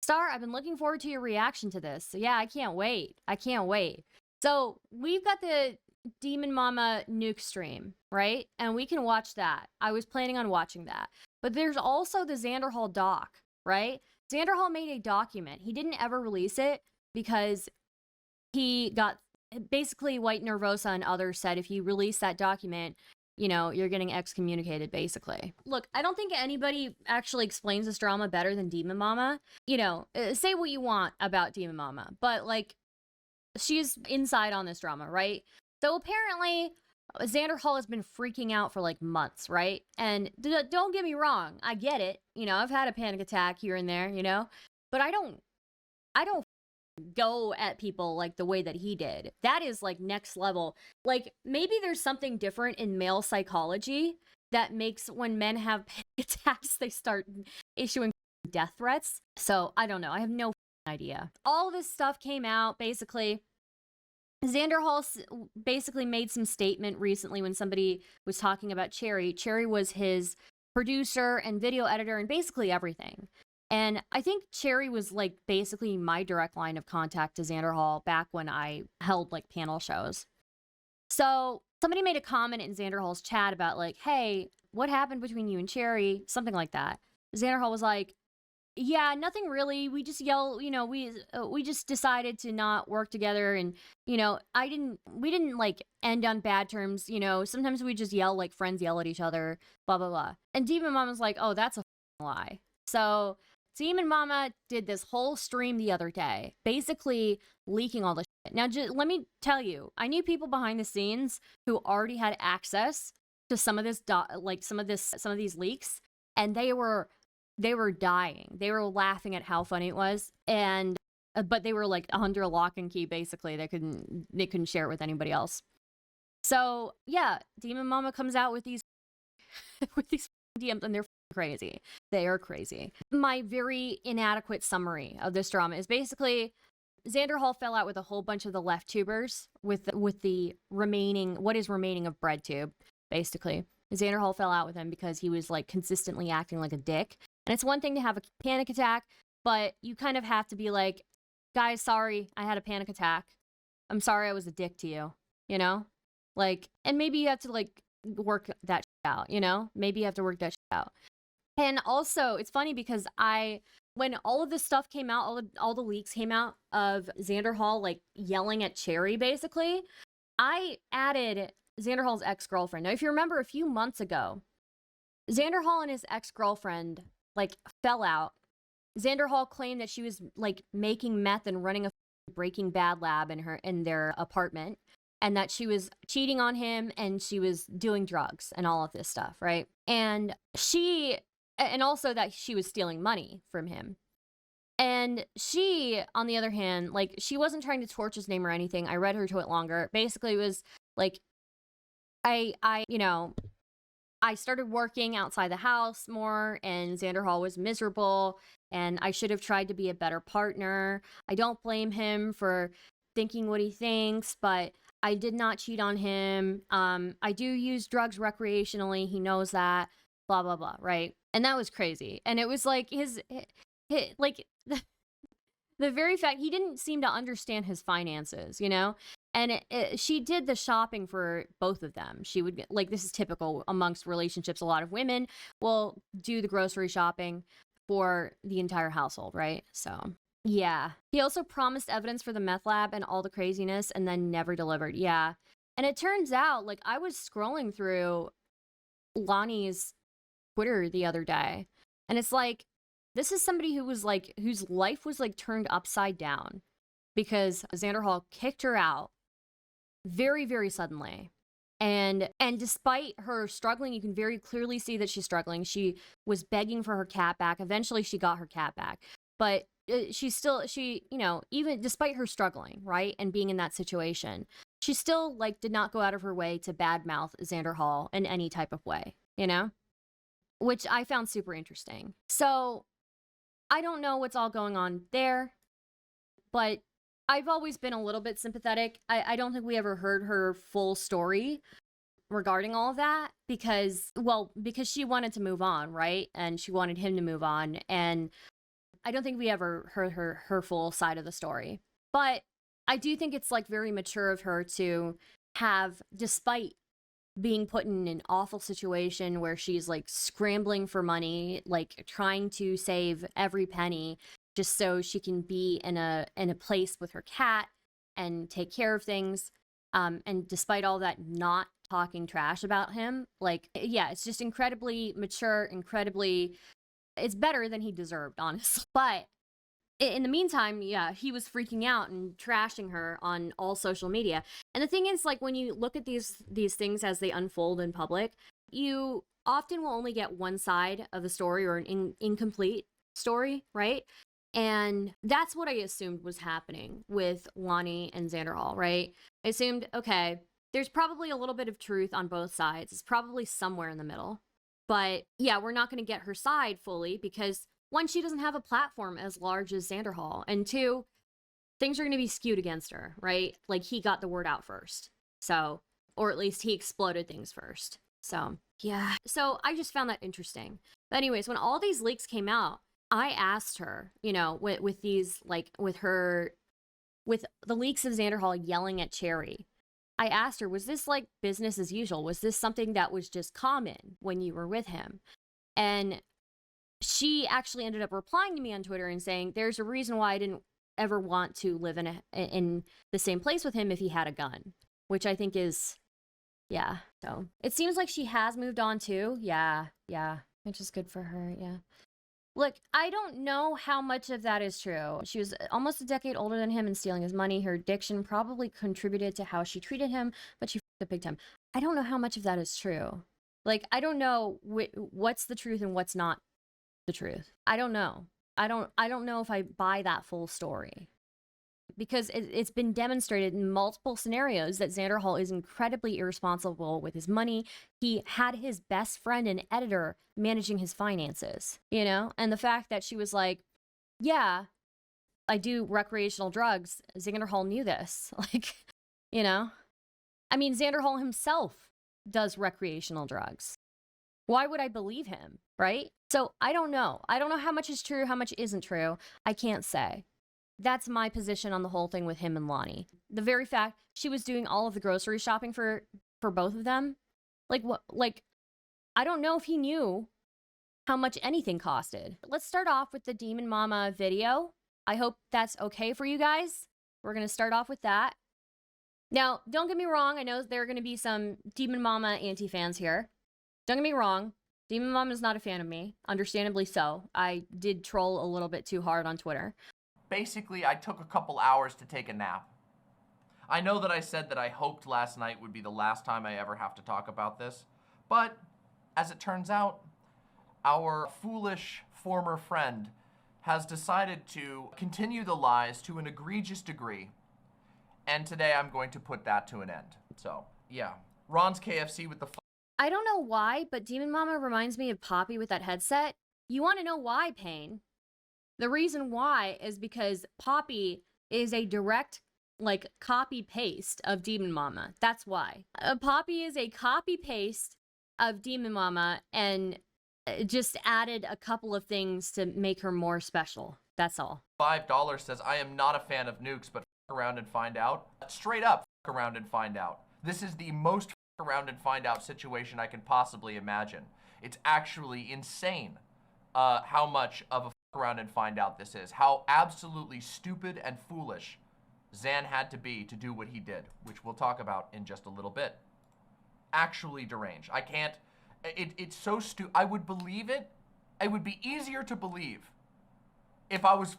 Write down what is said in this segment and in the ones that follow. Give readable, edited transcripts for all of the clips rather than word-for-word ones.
Star, I've been looking forward to your reaction to this. So yeah, I can't wait. I can't wait. So we've got the Demon Mama nuke stream, right? And we can watch that. I was planning on watching that. But there's also the Xanderhal doc, right? Xanderhal made a document. He didn't ever release it because he got, basically White Nervosa and others said if you release that document, you know, you're getting excommunicated, basically. Look, I don't think anybody actually explains this drama better than Demon Mama. You know, say what you want about Demon Mama, but like, she's inside on this drama, right? So apparently, Xanderhal has been freaking out for like months, right? And don't get me wrong, I get it. You know, I've had a panic attack here and there, you know, but I don't go at people like the way that he did. That is like next level. Like maybe there's something different in male psychology that makes when men have panic attacks, they start issuing death threats. So I don't know. I have no idea. All this stuff came out basically. Xanderhal basically made some statement recently when somebody was talking about Cherry. Cherry was his producer and video editor and basically everything. And I think Cherry was like basically my direct line of contact to Xanderhal back when I held like panel shows. So somebody made a comment in Xanderhal's chat about like, hey, what happened between you and Cherry? Something like that. Xanderhal was like, yeah, nothing really. We just yell, you know, we just decided to not work together, and you know, we didn't like end on bad terms, you know. Sometimes we just yell like friends yell at each other, blah blah blah. And Demon Mama's like, "Oh, that's a lie." So, Demon Mama did this whole stream the other day, basically leaking all the shit. Now, let me tell you, I knew people behind the scenes who already had access to some of this some of these leaks, and they were dying. They were laughing at how funny it was, and but they were like under a lock and key. Basically, they couldn't share it with anybody else. So yeah, Demon Mama comes out with these with these DMs, and they're crazy. They are crazy. My very inadequate summary of this drama is basically Xanderhal fell out with a whole bunch of the left tubers with the remaining what is remaining of breadtube. Basically, Xanderhal fell out with him because he was like consistently acting like a dick. And it's one thing to have a panic attack, but you kind of have to be like, guys, sorry, I had a panic attack. I'm sorry I was a dick to you, you know? Like, and maybe you have to like work that shit out, you know? Maybe you have to work that shit out. And also, it's funny because when all of this stuff came out, all the leaks came out of Xanderhal like yelling at Cherry, basically, I added Xanderhal's ex-girlfriend. Now, if you remember a few months ago, Xanderhal and his ex-girlfriend like fell out. Xanderhal claimed that she was like making meth and running a Breaking Bad lab in their apartment, and that she was cheating on him and she was doing drugs and all of this stuff, right? And also that she was stealing money from him. And she, on the other hand, like she wasn't trying to torch his name or anything. I read her to it longer. Basically, it was like I started working outside the house more, and Xanderhal was miserable, and I should have tried to be a better partner. I don't blame him for thinking what he thinks, but I did not cheat on him. I do use drugs recreationally. He knows that, blah, blah, blah, right? And that was crazy. And it was like his like, the very fact he didn't seem to understand his finances, you know? And she did the shopping for both of them. She would, like, this is typical amongst relationships. A lot of women will do the grocery shopping for the entire household, right? So, yeah. He also promised evidence for the meth lab and all the craziness and then never delivered. Yeah. And it turns out, like, I was scrolling through Lonnie's Twitter the other day, and it's like, this is somebody who was, like, whose life was, like, turned upside down because Xanderhal kicked her out very, very suddenly. And despite her struggling, you can very clearly see that she's struggling. She was begging for her cat back. Eventually, she got her cat back. But she, you know, even despite her struggling, right, and being in that situation, she still, like, did not go out of her way to badmouth Xanderhal in any type of way, you know? Which I found super interesting. So, I don't know what's all going on there, but I've always been a little bit sympathetic. I don't think we ever heard her full story regarding all of that because she wanted to move on, right? And she wanted him to move on. And I don't think we ever heard her full side of the story. But I do think it's like very mature of her to have, despite being put in an awful situation where she's like scrambling for money, like trying to save every penny just so she can be in a place with her cat and take care of things. And despite all that, not talking trash about him. Like, yeah, it's just incredibly mature, it's better than he deserved, honestly. But in the meantime, yeah, he was freaking out and trashing her on all social media. And the thing is, like, when you look at these things as they unfold in public, you often will only get one side of the story, or an incomplete story, right? And that's what I assumed was happening with Lonnie and Xanderhal, right? I assumed, okay, there's probably a little bit of truth on both sides. It's probably somewhere in the middle. But yeah, we're not going to get her side fully because, one, she doesn't have a platform as large as Xanderhal, and two, things are going to be skewed against her, right? Like, he got the word out first. So, or at least he exploded things first. So, yeah. So I just found that interesting. But anyways, when all these leaks came out, I asked her, you know, with these, like, with the leaks of Xanderhal yelling at Cherry, I asked her, was this like business as usual? Was this something that was just common when you were with him? And she actually ended up replying to me on Twitter and saying, there's a reason why I didn't ever want to live in the same place with him if he had a gun, which I think is, yeah. So it seems like she has moved on too. Yeah, which is good for her. Yeah. Look, I don't know how much of that is true. She was almost a decade older than him and stealing his money. Her addiction probably contributed to how she treated him, but she f***ed up big time. I don't know how much of that is true. Like, I don't know what's the truth and what's not the truth. I don't know. I don't know if I buy that full story. Because it's been demonstrated in multiple scenarios that Xanderhal is incredibly irresponsible with his money. He had his best friend and editor managing his finances, you know? And the fact that she was like, yeah, I do recreational drugs. Xanderhal knew this. Like, you know? I mean, Xanderhal himself does recreational drugs. Why would I believe him, right? So I don't know. I don't know how much is true, how much isn't true. I can't say. That's my position on the whole thing with him and Lonnie. The very fact she was doing all of the grocery shopping for both of them. Like, what? Like, I don't know if he knew how much anything costed. Let's start off with the Demon Mama video. I hope that's okay for you guys. We're going to start off with that. Now, don't get me wrong. I know there are going to be some Demon Mama anti-fans here. Don't get me wrong. Demon Mama is not a fan of me. Understandably so. I did troll a little bit too hard on Twitter. Basically, I took a couple hours to take a nap. I know that I said that I hoped last night would be the last time I ever have to talk about this, but as it turns out, our foolish former friend has decided to continue the lies to an egregious degree, and today I'm going to put that to an end. So, yeah. Ron's KFC with the I don't know why, but Demon Mama reminds me of Poppy with that headset. You want to know why, Pain? The reason why is because Poppy is a direct, like, copy-paste of Demon Mama. That's why. Poppy is a copy-paste of Demon Mama and just added a couple of things to make her more special. That's all. $5 says, I am not a fan of nukes, but f*** around and find out. Straight up, f*** around and find out. This is the most f*** around and find out situation I can possibly imagine. It's actually insane how much of a around and find out this is. How absolutely stupid and foolish Xan had to be to do what he did, which we'll talk about in just a little bit. Actually deranged. I can't, it's so stupid. I would believe it. It would be easier to believe if I was,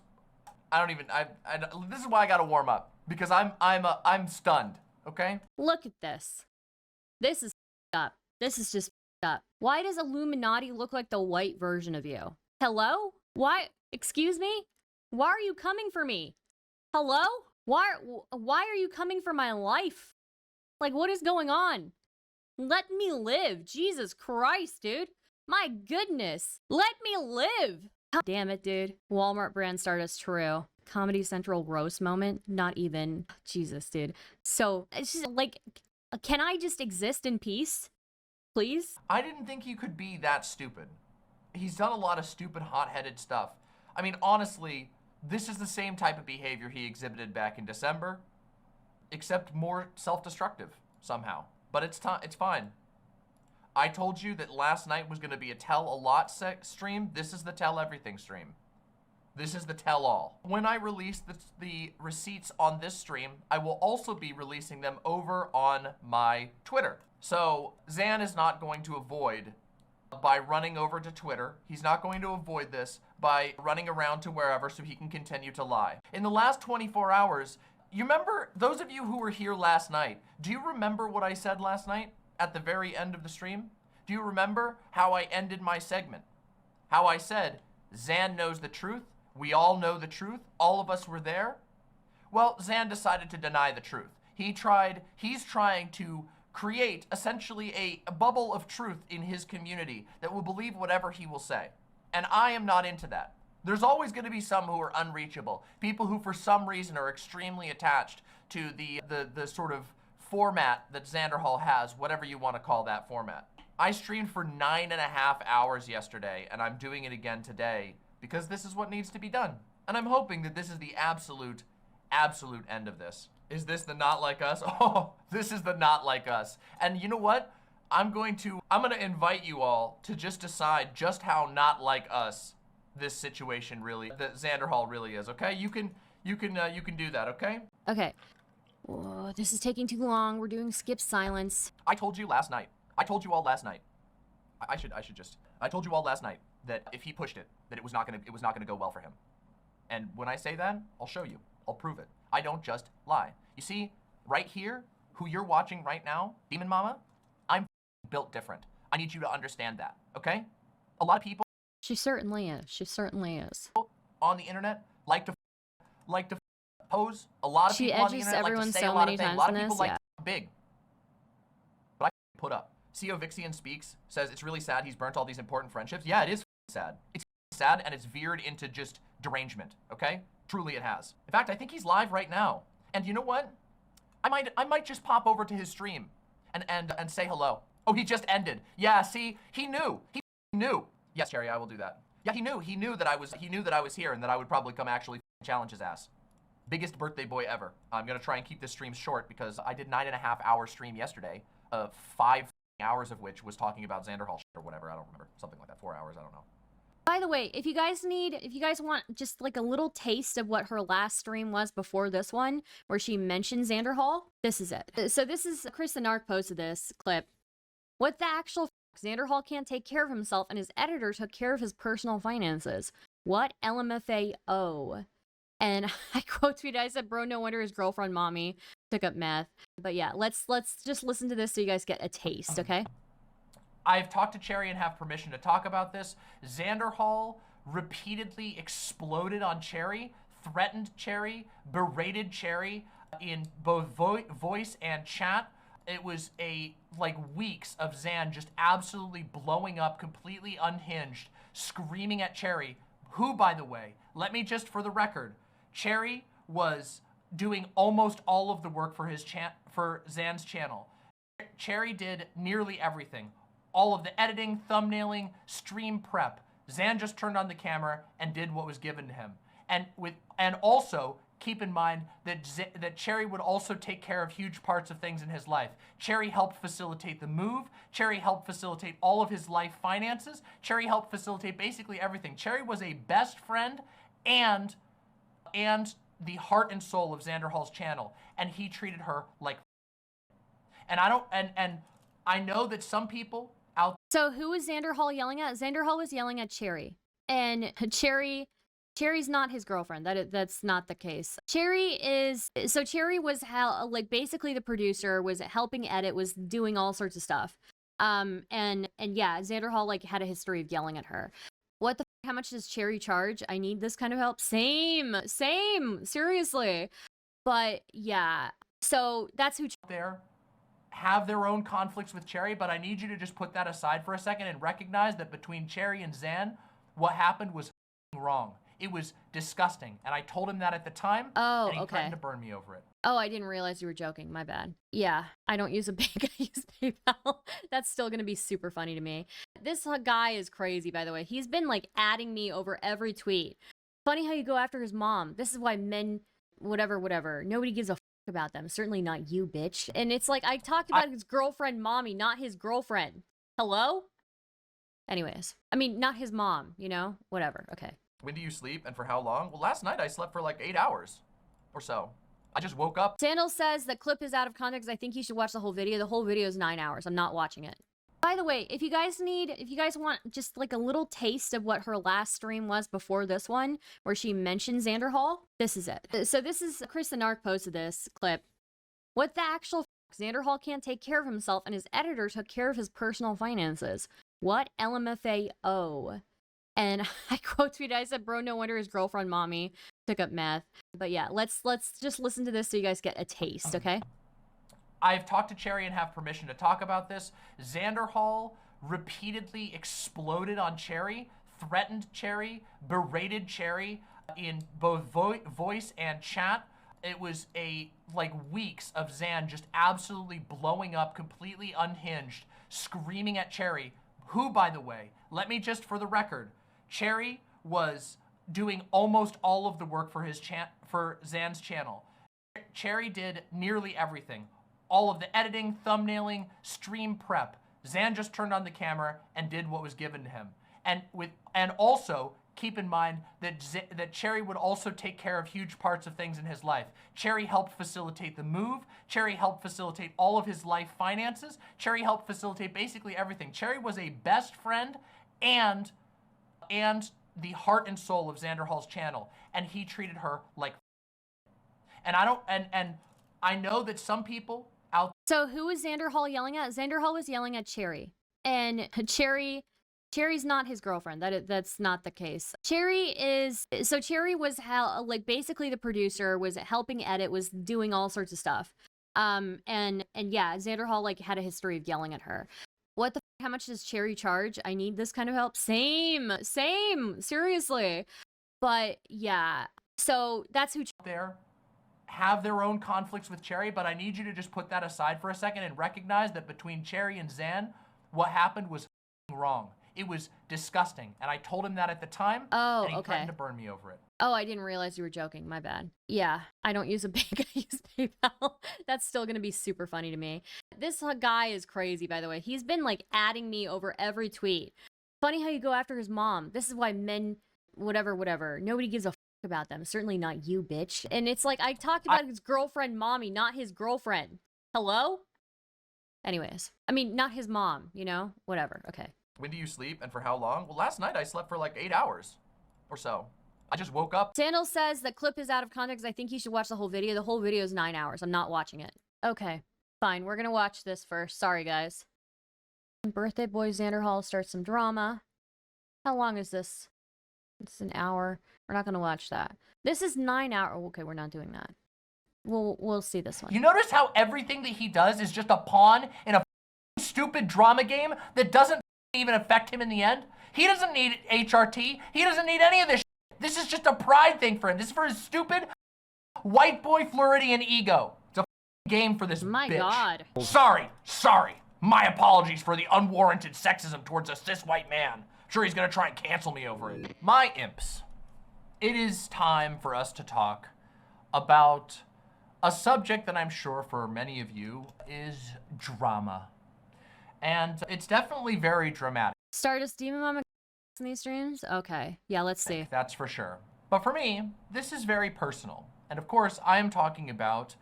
this is why I gotta warm up, because I'm stunned, okay? Look at this. This is up. This is just up. Why does Illuminati look like the white version of you? Hello? Why? Excuse me? Why are you coming for me? Hello? Why are you coming for my life? Like, what is going on? Let me live. Jesus Christ, dude. My goodness. Let me live. Damn it, dude. Walmart brand Stardust, true. Comedy Central roast moment, not even. Jesus, dude. So, it's just like, can I just exist in peace? Please? I didn't think you could be that stupid. He's done a lot of stupid, hot-headed stuff. I mean, honestly, this is the same type of behavior he exhibited back in December, except more self-destructive somehow. But it's fine. I told you that last night was going to be a tell-a-lot stream. This is the tell-everything stream. This is the tell-all. When I release the receipts on this stream, I will also be releasing them over on my Twitter. So Xan is not going to avoid by running over to Twitter. He's not going to avoid this by running around to wherever so he can continue to lie. In the last 24 hours, you remember, those of you who were here last night, do you remember what I said last night at the very end of the stream? Do you remember how I ended my segment? How I said, Xan knows the truth. We all know the truth. All of us were there. Well, Xan decided to deny the truth. He's trying to create essentially a bubble of truth in his community that will believe whatever he will say. And I am not into that. There's always going to be some who are unreachable. People who for some reason are extremely attached to the sort of format that Xanderhal has, whatever you want to call that format. I streamed for 9.5 hours yesterday, and I'm doing it again today because this is what needs to be done. And I'm hoping that this is the absolute end of this. Is this the not like us? Oh, this is the not like us. And you know what? I'm gonna invite you all to just decide just how not like us this situation really, that Xanderhal really is, okay? You can do that, okay? Okay. Whoa, this is taking too long. We're doing skip silence. I told you last night. I told you all last night. I told you all last night that if he pushed it, that it was not gonna go well for him. And when I say that, I'll show you. I'll prove it. I don't just lie. You see, right here, who you're watching right now, Demon Mama, I'm built different. I need you to understand that, okay? A lot of people She certainly is. She certainly is. on the internet like to pose. A lot of people on the internet like to say a lot of things. A lot of people like to be big. But I put up. CO Vixian Speaks says it's really sad he's burnt all these important friendships. Yeah, it is sad. It's sad and it's veered into just derangement, okay? Truly it has. In fact, I think he's live right now. And you know what? I might just pop over to his stream and say hello. Oh, he just ended. Yeah, see, he knew. He knew. Yes, Cherry, I will do that. Yeah, he knew that I was here and that I would probably come actually challenge his ass. Biggest birthday boy ever. I'm gonna try and keep this stream short because I did 9.5 hour stream yesterday, 5 hours of which was talking about Xanderhal or whatever, I don't remember. Something like that, 4 hours, I don't know. By the way, if you guys want just like a little taste of what her last stream was before this one, where she mentioned Xanderhal, this is it. So this is, Chris the Narc posted this clip. What the actual Xanderhal can't take care of himself and his editor took care of his personal finances. What LMFAO? And I quote tweeted, I said, bro, no wonder his girlfriend mommy took up meth. But yeah, let's just listen to this so you guys get a taste, okay? I've talked to Cherry and have permission to talk about this. Xanderhal repeatedly exploded on Cherry, threatened Cherry, berated Cherry in both voice and chat. It was like weeks of Xan just absolutely blowing up, completely unhinged, screaming at Cherry, who, by the way, let me just for the record, Cherry was doing almost all of the work for Xan's channel. Cherry did nearly everything. All of the editing, thumbnailing, stream prep. Xan just turned on the camera and did what was given to him. And also keep in mind that Cherry would also take care of huge parts of things in his life. Cherry helped facilitate the move. Cherry helped facilitate all of his life finances. Cherry helped facilitate basically everything. Cherry was a best friend and the heart and soul of Xanderhal's channel, and he treated her like. And I know that some people out. So who was Xanderhal yelling at? Xanderhal was yelling at Cherry, and Cherry's not his girlfriend. That's not the case. Cherry was like basically the producer, was helping edit, was doing all sorts of stuff. And yeah, Xanderhal like had a history of yelling at her. What the how much does Cherry charge? I need this kind of help. Same, seriously. But yeah, so that's who there have their own conflicts with Cherry, but I need you to just put that aside for a second and recognize that between Cherry and Xan, what happened was wrong. It was disgusting, and I told him that at the time, and he threatened to burn me over it. Oh, I didn't realize you were joking. My bad. Yeah, I don't use a bank. I use PayPal. That's still gonna be super funny to me. This guy is crazy, by the way. He's been like adding me over every tweet. Funny how you go after his mom. This is why men, whatever. Nobody gives a fuck about them. Certainly not you, bitch. And it's like, I talked about his girlfriend, mommy, not his girlfriend. Hello? Anyways. I mean, not his mom, you know? Whatever. Okay. When do you sleep and for how long? Well, last night I slept for like 8 hours or so. I just woke up. Sandal says the clip is out of context. I think you should watch the whole video. The whole video is 9 hours. I'm not watching it. By the way, if you guys want just like a little taste of what her last stream was before this one, where she mentioned Xanderhal, this is it. So this is, Chris the Narc posted this clip. What the actual f***? Xanderhal can't take care of himself and his editor took care of his personal finances. What LMFAO? And I quote tweeted, I said, bro, no wonder his girlfriend, mommy, took up meth. But yeah, let's just listen to this so you guys get a taste, okay? I've talked to Cherry and have permission to talk about this. Xanderhal repeatedly exploded on Cherry, threatened Cherry, berated Cherry in both voice and chat. It was like weeks of Xan just absolutely blowing up, completely unhinged, screaming at Cherry, who, by the way, let me just for the record, Cherry was doing almost all of the work for Xan's channel. Cherry did nearly everything. All of the editing, thumbnailing, stream prep. Xan just turned on the camera and did what was given to him. And also keep in mind that Cherry would also take care of huge parts of things in his life. Cherry helped facilitate the move. Cherry helped facilitate all of his life finances. Cherry helped facilitate basically everything. Cherry was a best friend and the heart and soul of Xanderhal's channel, and he treated her like. And I know that some people out. So who was Xanderhal yelling at? Xanderhal was yelling at Cherry, and Cherry's not his girlfriend. That's not the case. Cherry was like basically the producer, was helping edit, was doing all sorts of stuff. And yeah, Xanderhal like had a history of yelling at her. What the how much does Cherry charge? I need this kind of help. Same, seriously. But yeah, so that's who there have their own conflicts with Cherry, but I need you to just put that aside for a second and recognize that between Cherry and Xan, what happened was wrong. It was disgusting, and I told him that at the time. Oh, and he okay. threatened to burn me over it. Oh, I didn't realize you were joking. My bad. Yeah, I don't use a bank. I use PayPal. That's still gonna be super funny to me. This guy is crazy, by the way. He's been like adding me over every tweet. Funny how you go after his mom. This is why men, whatever. Nobody gives a about them. Certainly not you, bitch. And it's like, I talked about his girlfriend, mommy, not his girlfriend. Hello? Anyways. I mean, not his mom, you know? Whatever. Okay. When do you sleep and for how long? Well, last night I slept for like 8 hours or so. I just woke up. Sandal says the clip is out of context. I think you should watch the whole video. The whole video is 9 hours. I'm not watching it. Okay. Fine. We're gonna watch this first. Sorry, guys. Birthday boy Xanderhal starts some drama. How long is this? It's an hour. We're not gonna watch that. This is 9 hours. Okay, we're not doing that. We'll see this one. You notice how everything that he does is just a pawn in a stupid drama game that doesn't even affect him in the end? He doesn't need HRT. He doesn't need any of this shit. This is just a pride thing for him. This is for his stupid white boy Floridian ego. It's a game for this My bitch. God. Sorry. My apologies for the unwarranted sexism towards a cis white man. I'm sure he's gonna try and cancel me over it. My imps, it is time for us to talk about a subject that I'm sure for many of you is drama. And it's definitely very dramatic. Stardust Demon Mama in these streams? Okay. Yeah, let's see. That's for sure. But for me, this is very personal. And of course, I am talking about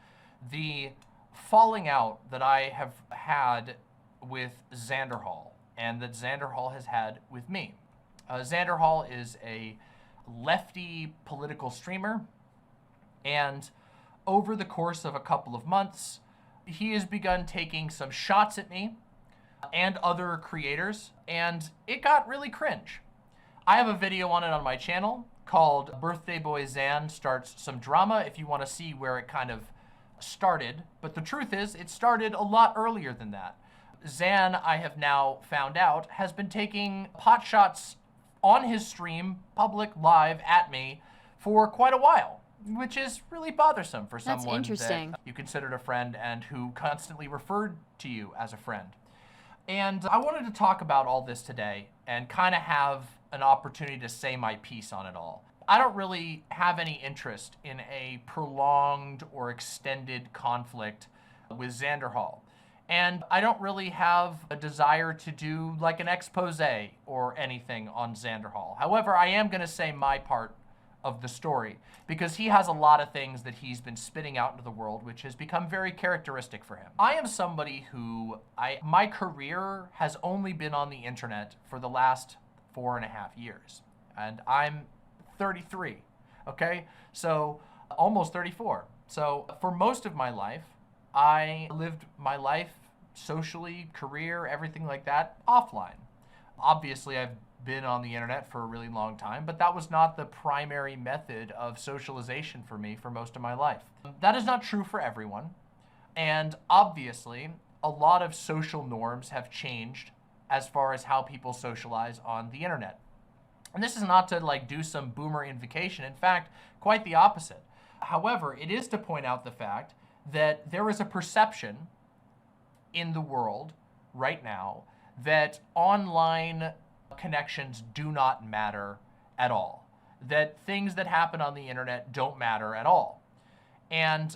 the falling out that I have had with Xanderhal and that Xanderhal has had with me. Xanderhal is a lefty political streamer, and over the course of a couple of months, he has begun taking some shots at me and other creators, and it got really cringe. I have a video on it on my channel called Birthday Boy Xan Starts Some Drama if you want to see where it kind of started, but the truth is it started a lot earlier than that. Xan, I have now found out, has been taking pot shots on his stream, public, live, at me for quite a while, which is really bothersome for someone that you considered a friend and who constantly referred to you as a friend. And I wanted to talk about all this today and kind of have an opportunity to say my piece on it all. I don't really have any interest in a prolonged or extended conflict with Xanderhal. And I don't really have a desire to do like an expose or anything on Xanderhal. However, I am going to say my part of the story because he has a lot of things that he's been spitting out into the world which has become very characteristic for him. I am somebody who, my career has only been on the internet for the last 4.5 years. And I'm 33, okay? So almost 34. So for most of my life, I lived my life socially, career, everything like that, offline. Obviously, I've been on the internet for a really long time, but that was not the primary method of socialization for me for most of my life. That is not true for everyone. And obviously, a lot of social norms have changed as far as how people socialize on the internet. And this is not to like do some boomer invocation. In fact, quite the opposite. However, it is to point out the fact that there is a perception in the world right now that online connections do not matter at all. That things that happen on the internet don't matter at all. And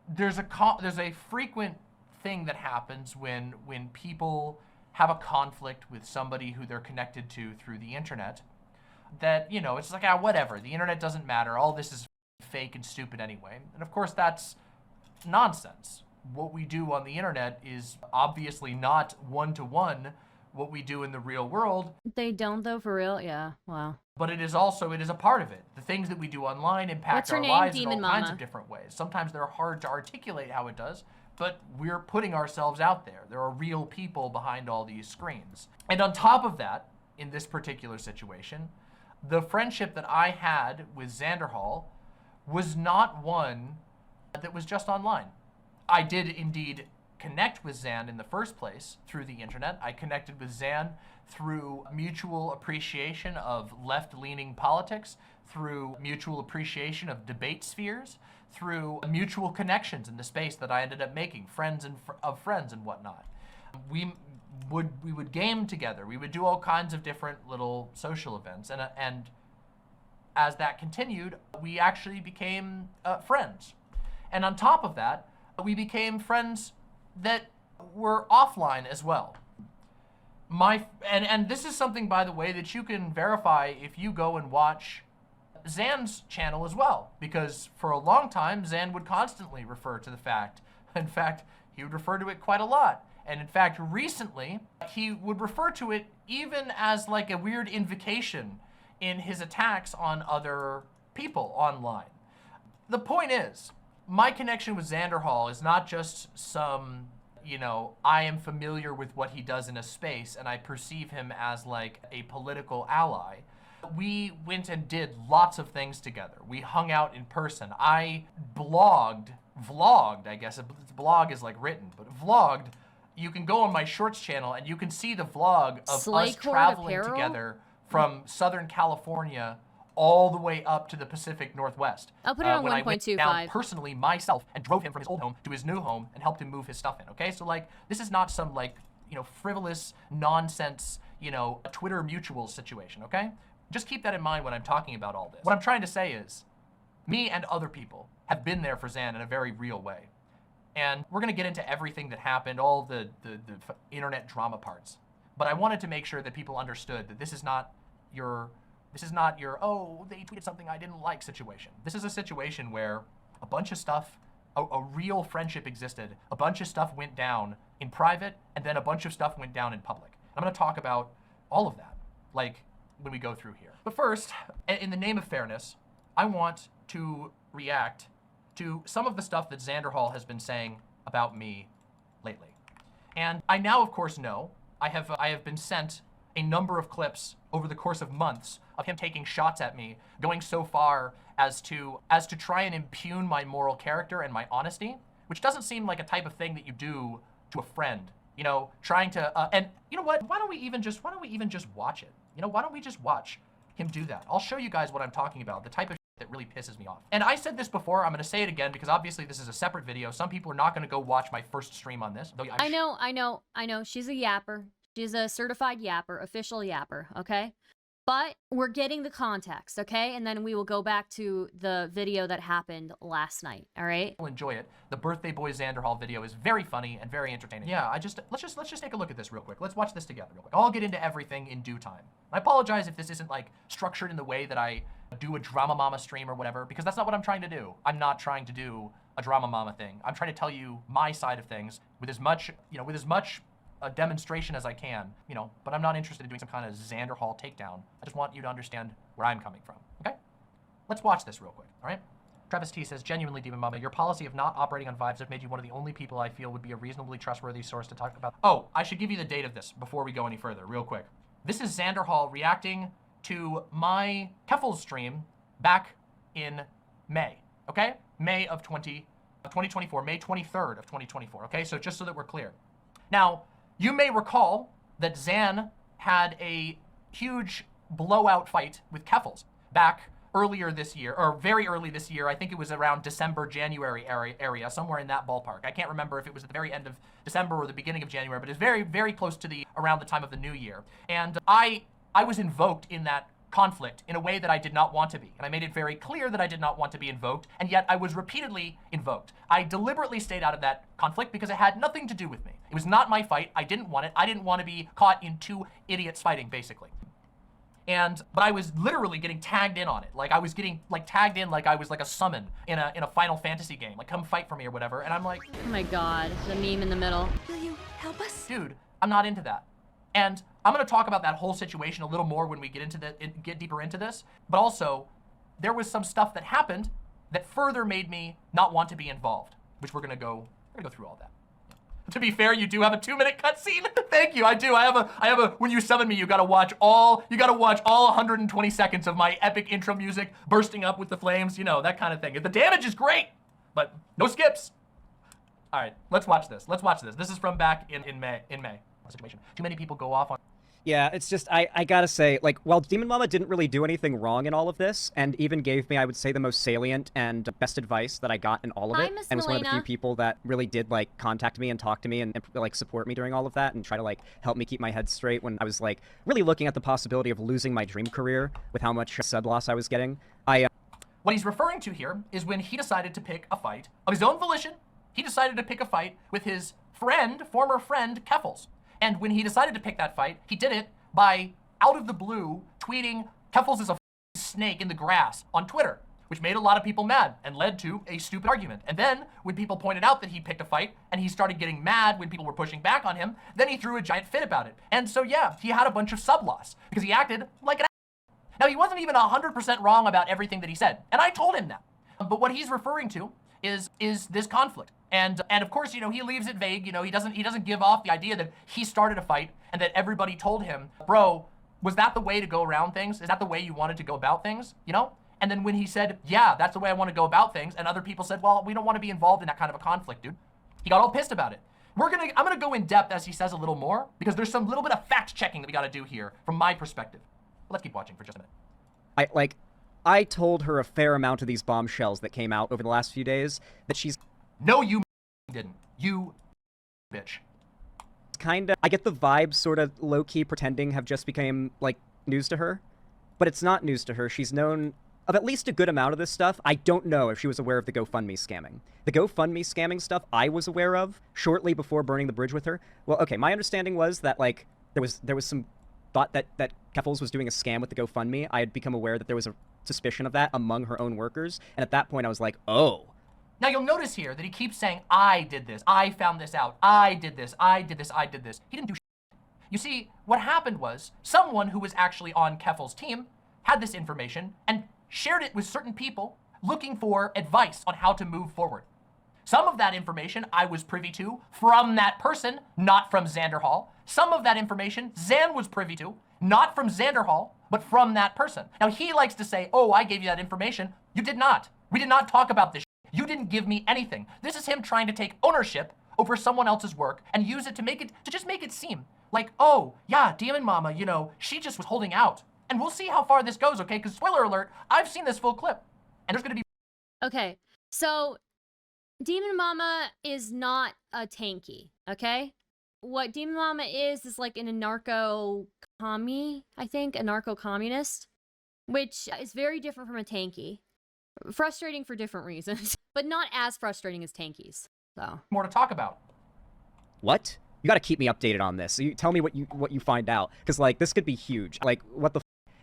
there's a frequent thing that happens when people have a conflict with somebody who they're connected to through the internet. That, you know, it's like, whatever, the internet doesn't matter, all this is fake and stupid anyway. And of course that's nonsense. What we do on the internet is obviously not one-to-one what we do in the real world. They don't though, for real? Yeah, wow. But it is a part of it. The things that we do online impact our lives in all kinds of different ways. Sometimes they're hard to articulate how it does, but we're putting ourselves out there. There are real people behind all these screens. And on top of that, in this particular situation, the friendship that I had with Xanderhal was not one that was just online. I did indeed connect with Xan in the first place through the internet. I connected with Xan through mutual appreciation of left-leaning politics, through mutual appreciation of debate spheres, through mutual connections in the space that I ended up making, friends of friends and whatnot. We would game together. We would do all kinds of different little social events, and as that continued, we actually became friends. And on top of that, we became friends that were offline as well. And this is something, by the way, that you can verify if you go and watch Xan's channel as well, because for a long time, Xan would constantly refer to the fact, in fact, he would refer to it quite a lot. And in fact, recently, he would refer to it even as like a weird invocation in his attacks on other people online. The point is, my connection with Xanderhal is not just some, you know, I am familiar with what he does in a space and I perceive him as like a political ally. We went and did lots of things together. We hung out in person. I vlogged, I guess, blog is like written, but vlogged. You can go on my shorts channel and you can see the vlog of us traveling together from Southern California all the way up to the Pacific Northwest. I'll put it on 1.25. When I went down personally myself and drove him from his old home to his new home and helped him move his stuff in, okay? So like, this is not some like, you know, frivolous nonsense, you know, Twitter mutual situation, okay? Just keep that in mind when I'm talking about all this. What I'm trying to say is, me and other people have been there for Xan in a very real way. And we're gonna get into everything that happened, all the internet drama parts. But I wanted to make sure that people understood that this is not your, oh, they tweeted something I didn't like situation. This is a situation where a bunch of stuff, a real friendship existed, a bunch of stuff went down in private, and then a bunch of stuff went down in public. I'm gonna talk about all of that, like, when we go through here. But first, in the name of fairness, I want to react to some of the stuff that Xanderhal has been saying about me lately. And I now, of course, know I have been sent a number of clips over the course of months of him taking shots at me, going so far as to try and impugn my moral character and my honesty, which doesn't seem like a type of thing that you do to a friend. You know, trying to, and you know what? Why don't we even just watch it? You know, why don't we just watch him do that? I'll show you guys what I'm talking about, the type of that really pisses me off. And I said this before, I'm gonna say it again because obviously this is a separate video. Some people are not gonna go watch my first stream on this. Though I know. She's a yapper. She's a certified yapper, official yapper, okay? But we're getting the context, okay? And then we will go back to the video that happened last night, all right? You'll enjoy it. The Birthday Boy Xanderhal video is very funny and very entertaining. Yeah, let's just take a look at this real quick. Let's watch this together real quick. I'll get into everything in due time. I apologize if this isn't like structured in the way that I do a Drama Mama stream or whatever, because that's not what I'm trying to do. I'm not trying to do a Drama Mama thing. I'm trying to tell you my side of things with as much, a demonstration as I can, but I'm not interested in doing some kind of Xanderhal takedown. I just want you to understand where I'm coming from, okay? Let's watch this real quick, all right? Travis T says, genuinely, Demon Mama, your policy of not operating on vibes have made you one of the only people I feel would be a reasonably trustworthy source to talk about. Oh, I should give you the date of this before we go any further, real quick. This is Xanderhal reacting to my Keffals stream back in May, okay? May of 2024, May 23rd of 2024, okay? So just so that we're clear. Now, you may recall that Xan had a huge blowout fight with Keffals back earlier this year, or very early this year. I think it was around December, January area, somewhere in that ballpark. I can't remember if it was at the very end of December or the beginning of January, but it's very, very close to around the time of the new year. And I was invoked in that conflict in a way that I did not want to be. And I made it very clear that I did not want to be invoked, and yet I was repeatedly invoked. I deliberately stayed out of that conflict because it had nothing to do with me. It was not my fight. I didn't want it. I didn't want to be caught in two idiots fighting, basically. But I was literally getting tagged in on it. Like I was getting tagged in like I was like a summon in a Final Fantasy game. Like, come fight for me or whatever. And I'm like, oh my God, the meme in the middle. Will you help us? Dude, I'm not into that. And I'm gonna talk about that whole situation a little more when we get deeper into this. But also, there was some stuff that happened that further made me not want to be involved, which we're gonna go through all that. To be fair, you do have a 2-minute cutscene. Thank you, I do. I have a, when you summon me, you gotta watch all 120 seconds of my epic intro music bursting up with the flames, that kind of thing. The damage is great, but no skips. All right, let's watch this. This is from back in May. Situation. Too many people go off on. Yeah, it's just, I gotta say, like, while Demon Mama didn't really do anything wrong in all of this, and even gave me, I would say, the most salient and best advice that I got in all of Hi, it, Miss and was one of the few Melena. people that really did, like, contact me and talk to me and like, support me during all of that, and try to, like, help me keep my head straight when I was, like, really looking at the possibility of losing my dream career with how much sub loss I was getting. What he's referring to here is when he decided to pick a fight of his own volition. He decided to pick a fight with his former friend, Keffals. And when he decided to pick that fight, he did it by, out of the blue, tweeting, Keffals is a snake in the grass on Twitter, which made a lot of people mad and led to a stupid argument. And then, when people pointed out that he picked a fight and he started getting mad when people were pushing back on him, then he threw a giant fit about it. And so yeah, he had a bunch of sub loss because he acted like an ass. Now, he wasn't even 100% wrong about everything that he said, and I told him that. But what he's referring to is this conflict. And of course, he leaves it vague. He doesn't give off the idea that he started a fight and that everybody told him, bro, was that the way to go around things? Is that the way you wanted to go about things? And then when he said, yeah, that's the way I want to go about things, and other people said, well, we don't want to be involved in that kind of a conflict, dude. He got all pissed about it. I'm gonna go in depth as he says a little more, because there's some little bit of fact checking that we gotta do here from my perspective. But let's keep watching for just a minute. I told her a fair amount of these bombshells that came out over the last few days that she's... No, you didn't. You bitch. Kinda, I get the vibes sort of low-key pretending have just become, like, news to her. But it's not news to her. She's known of at least a good amount of this stuff. I don't know if she was aware of the GoFundMe scamming. The GoFundMe scamming stuff I was aware of shortly before burning the bridge with her. Well, okay, my understanding was that, like, there was some thought that Keffals was doing a scam with the GoFundMe. I had become aware that there was a suspicion of that among her own workers. And at that point, I was like, oh. Now, you'll notice here that he keeps saying, I did this, I found this out, I did this, I did this, I did this. He didn't do shit. You see, what happened was someone who was actually on Keffals' team had this information and shared it with certain people looking for advice on how to move forward. Some of that information I was privy to from that person, not from Xanderhal. Some of that information Xan was privy to, not from Xanderhal, but from that person. Now, he likes to say, oh, I gave you that information. You did not. We did not talk about this. You didn't give me anything. This is him trying to take ownership over someone else's work and use it to just make it seem like, oh, yeah, Demon Mama, she just was holding out. And we'll see how far this goes, okay? Because spoiler alert, I've seen this full clip. And there's gonna be... Okay, so Demon Mama is not a tanky, okay? What Demon Mama is like an anarcho commie, I think, a narco-communist, which is very different from a tanky. Frustrating for different reasons, but not as frustrating as tankies. So more to talk about. What? You gotta keep me updated on this. You tell me what you find out, because like this could be huge. Like what the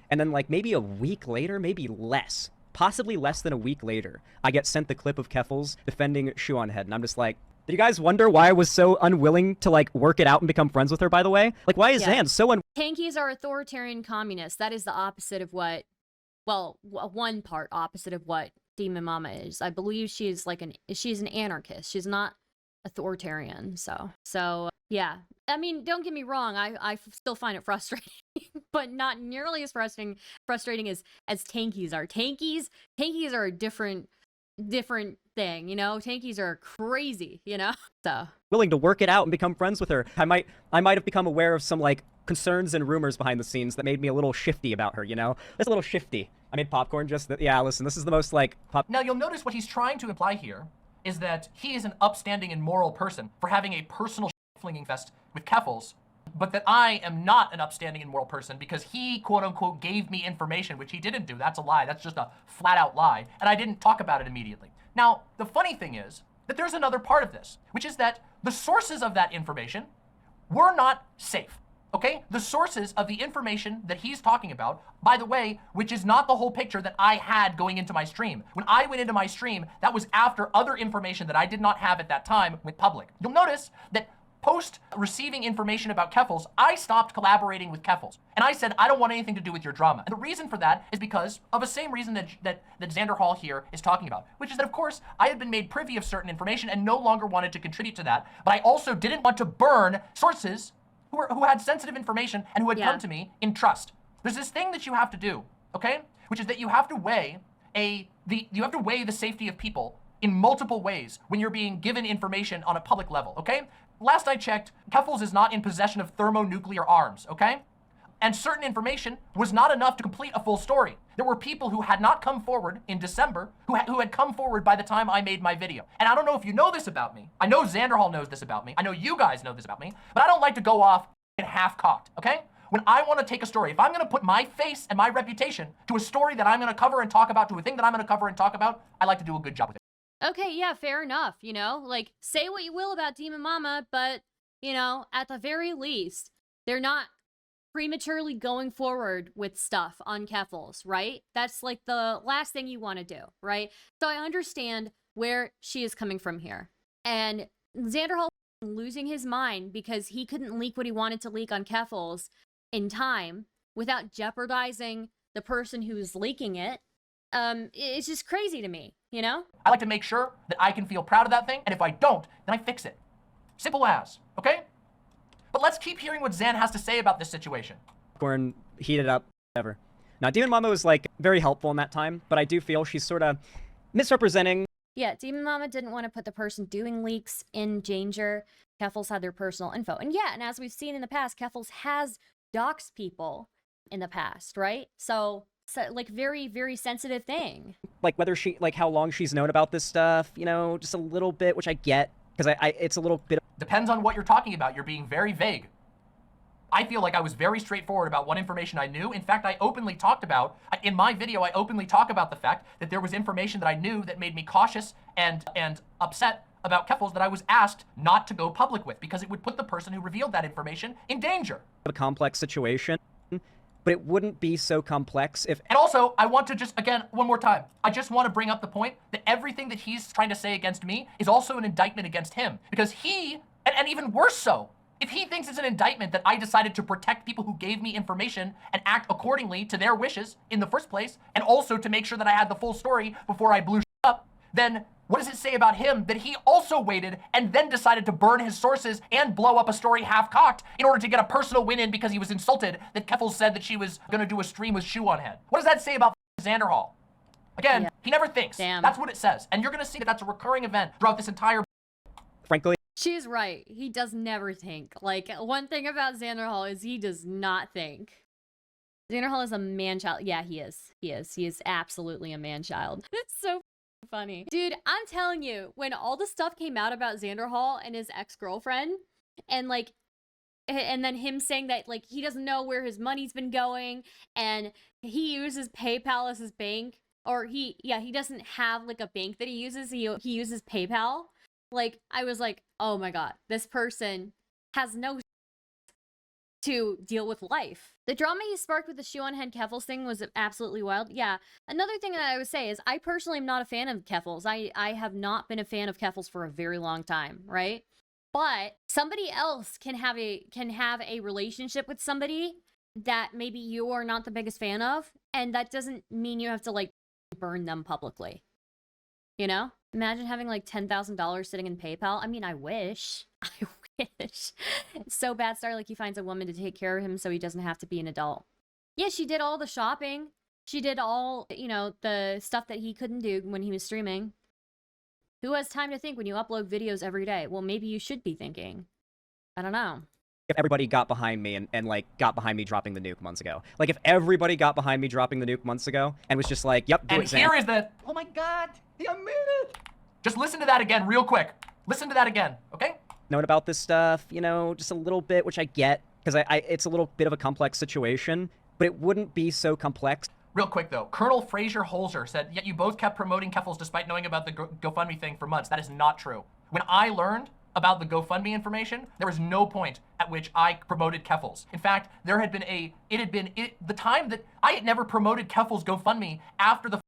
and then like maybe a week later, maybe less, possibly less than a week later, I get sent the clip of Keffals defending Shoonhead, and I'm just like, did you guys wonder why I was so unwilling to like work it out and become friends with her? By the way, like why is Xan so tankies are authoritarian communists. That is the opposite of what, well, one part opposite of what Demon Mama is. I believe she's like she's an anarchist. She's not authoritarian. So yeah. I mean, don't get me wrong. I still find it frustrating, but not nearly as frustrating as tankies are. Tankies are a different thing, you know. Tankies are crazy, you know. So willing to work it out and become friends with her? I might have become aware of some like concerns and rumors behind the scenes that made me a little shifty about her, you know. It's a little shifty. I made popcorn just that. Yeah, listen, this is the most like Now you'll notice what he's trying to imply here is that he is an upstanding and moral person for having a personal flinging fest with Keffals, but that I am not an upstanding and moral person because he, quote unquote, gave me information, which he didn't do. That's a lie. That's just a flat out lie. And I didn't talk about it immediately. Now, the funny thing is that there's another part of this, which is that the sources of that information were not safe. Okay? The sources of the information that he's talking about, by the way, which is not the whole picture that I had going into my stream. When I went into my stream, that was after other information that I did not have at that time went public. You'll notice that post receiving information about Keffals, I stopped collaborating with Keffals. And I said, I don't want anything to do with your drama. And the reason for that is because of the same reason that Xanderhal here is talking about, which is that, of course, I had been made privy of certain information and no longer wanted to contribute to that. But I also didn't want to burn sources who had sensitive information and who had come to me in trust. There's this thing that you have to do, okay? Which is that you have to weigh the safety of people in multiple ways when you're being given information on a public level, okay? Last I checked, Keffals is not in possession of thermonuclear arms, okay? And certain information was not enough to complete a full story. There were people who had not come forward in December who had come forward by the time I made my video. And I don't know if you know this about me. I know Xanderhal knows this about me. I know you guys know this about me, but I don't like to go off half-cocked, okay? When I want to take a story, if I'm going to put my face and my reputation to a story that I'm going to cover and talk about, to a thing that I'm going to cover and talk about, I like to do a good job with it. Okay, yeah, fair enough, you know? Like, say what you will about Demon Mama, but, you know, at the very least, they're not prematurely going forward with stuff on Keffals, right? That's like the last thing you want to do, right? So I understand where she is coming from here. And Xanderhal losing his mind because he couldn't leak what he wanted to leak on Keffals in time without jeopardizing the person who's leaking it. It's just crazy to me, you know? I like to make sure that I can feel proud of that thing, and if I don't, then I fix it. Simple as, okay? But let's keep hearing what Xan has to say about this situation. Popcorn heated up, whatever. Now, Demon Mama was like very helpful in that time, but I do feel she's sort of misrepresenting. Yeah, Demon Mama didn't want to put the person doing leaks in danger. Keffals had their personal info. And yeah, and as we've seen in the past, Keffals has doxed people in the past, right? So like very, very sensitive thing. Like whether she, like how long she's known about this stuff, you know, just a little bit, which I get, because it's a little bit. Depends on what you're talking about. You're being very vague. I feel like I was very straightforward about what information I knew. In fact, I openly talked about, in my video, I openly talk about the fact that there was information that I knew that made me cautious and upset about Keffals that I was asked not to go public with because it would put the person who revealed that information in danger. A complex situation, but it wouldn't be so complex if... And also, I want to just, again, one more time, I just want to bring up the point that everything that he's trying to say against me is also an indictment against him because he, and even worse so, if he thinks it's an indictment that I decided to protect people who gave me information and act accordingly to their wishes in the first place, and also to make sure that I had the full story before I blew up, then what does it say about him that he also waited and then decided to burn his sources and blow up a story half-cocked in order to get a personal win in because he was insulted that Keffals said that she was going to do a stream with Shoonhead? What does that say about Xanderhal? Again, he never thinks. Damn. That's what it says. And you're going to see that that's a recurring event throughout this entire... Frankly... She's right. He does never think. Like, one thing about Xanderhal is he does not think. Xanderhal is a man-child. Yeah, he is. He is. He is absolutely a man-child. It's so funny. Dude, I'm telling you, when all the stuff came out about Xanderhal and his ex-girlfriend, and, like, and then him saying that like he doesn't know where his money's been going, and he uses PayPal as his bank, or he doesn't have like a bank that he uses. He uses PayPal. Like, I was like, oh my god, this person has no to deal with life. The drama he sparked with the shoe on head Keffals thing was absolutely wild. Yeah. Another thing that I would say is I personally am not a fan of Keffals. I have not been a fan of Keffals for a very long time, right? But somebody else can have a relationship with somebody that maybe you are not the biggest fan of, and that doesn't mean you have to like burn them publicly. You know? Imagine having like $10,000 sitting in PayPal. I mean, I wish. I wish. It's so bad, Star, like he finds a woman to take care of him so he doesn't have to be an adult. Yeah, she did all the shopping. She did all, you know, the stuff that he couldn't do when he was streaming. Who has time to think when you upload videos every day? Well, maybe you should be thinking. I don't know. If everybody got behind me and like got behind me dropping the nuke months ago. Like if everybody got behind me dropping the nuke months ago and was just like, yep, do And it, here Xan. is the, oh my god, he admitted it. Just listen to that again real quick. Listen to that again, okay? Known about this stuff, you know, just a little bit, which I get, because it's a little bit of a complex situation, but it wouldn't be so complex. Real quick though, Colonel Fraser Holzer said, yet you both kept promoting Keffals despite knowing about the GoFundMe thing for months. That is not true. When I learned about the GoFundMe information, there was no point at which I promoted Keffals. In fact, there had been the time that I had never promoted Keffals GoFundMe after the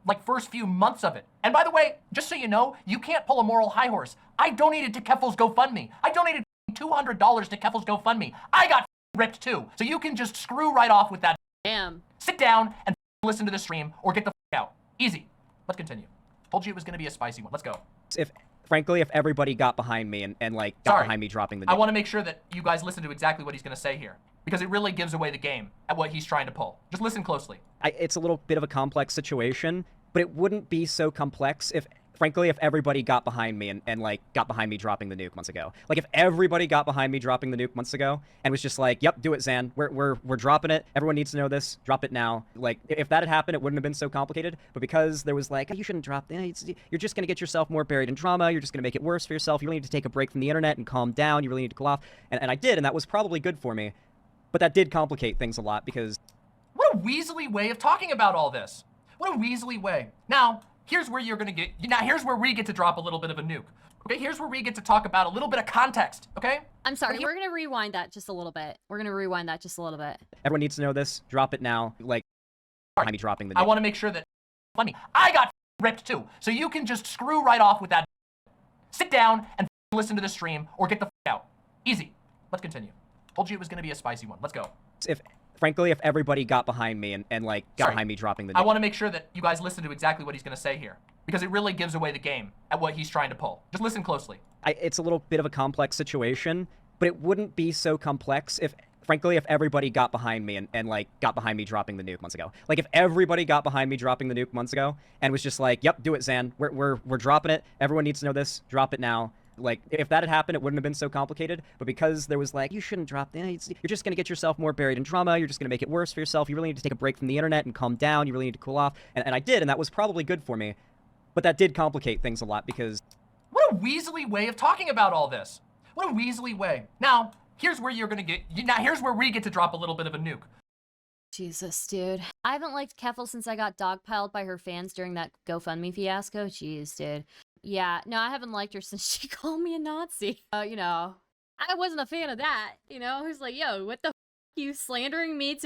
like first few months of it. And by the way, just so you know, you can't pull a moral high horse. I donated to Keffals GoFundMe. I donated $200 to Keffals GoFundMe. I got ripped too. So you can just screw right off with that. Damn. Sit down and listen to the stream or get the out. Easy. Let's continue. Told you it was going to be a spicy one. Let's go. Frankly, if everybody got behind me and like got behind me dropping the nuke. I want to make sure that you guys listen to exactly what he's going to say here, because it really gives away the game at what he's trying to pull. Just listen closely. It's a little bit of a complex situation, but it wouldn't be so complex if, frankly, if everybody got behind me and like got behind me dropping the nuke months ago. Like if everybody got behind me dropping the nuke months ago and was just like, yep, do it, Xan. We're dropping it. Everyone needs to know this. Drop it now. Like if that had happened, it wouldn't have been so complicated. But because there was like, oh, you shouldn't drop it. You're just going to get yourself more buried in drama. You're just going to make it worse for yourself. You really need to take a break from the internet and calm down. You really need to cool off. And I did, and that was probably good for me. But that did complicate things a lot because... What a weaselly way of talking about all this. What a weaselly way. Now, here's where here's where we get to drop a little bit of a nuke. Okay, here's where we get to talk about a little bit of context, okay? I'm sorry, we're gonna rewind that just a little bit. Everyone needs to know this. Drop it now. Like, behind me dropping the nuke. I want to make sure that funny. I got ripped too. So you can just screw right off with that. Sit down and listen to the stream or get the out. Easy. Let's continue. Told you it was going to be a spicy one. Let's go. Frankly, if everybody got behind me and like got behind me dropping the nuke. I want to make sure that you guys listen to exactly what he's going to say here, because it really gives away the game at what he's trying to pull. Just listen closely. It's a little bit of a complex situation, but it wouldn't be so complex if, frankly, if everybody got behind me and like got behind me dropping the nuke months ago. Like if everybody got behind me dropping the nuke months ago and was just like, yep, do it, Xan. We're dropping it. Everyone needs to know this. Drop it now. Like, if that had happened, it wouldn't have been so complicated. But because there was like, you shouldn't drop it. You're just going to get yourself more buried in drama. You're just going to make it worse for yourself. You really need to take a break from the internet and calm down. You really need to cool off. And I did, and that was probably good for me. But that did complicate things a lot because... What a weaselly way of talking about all this. What a weaselly way. Now, here's where here's where we get to drop a little bit of a nuke. Jesus, dude. I haven't liked Keffals since I got dogpiled by her fans during that GoFundMe fiasco. Jeez, dude. Yeah, no, I haven't liked her since she called me a Nazi. You know, I wasn't a fan of that. You know, who's like, yo, what the f you slandering me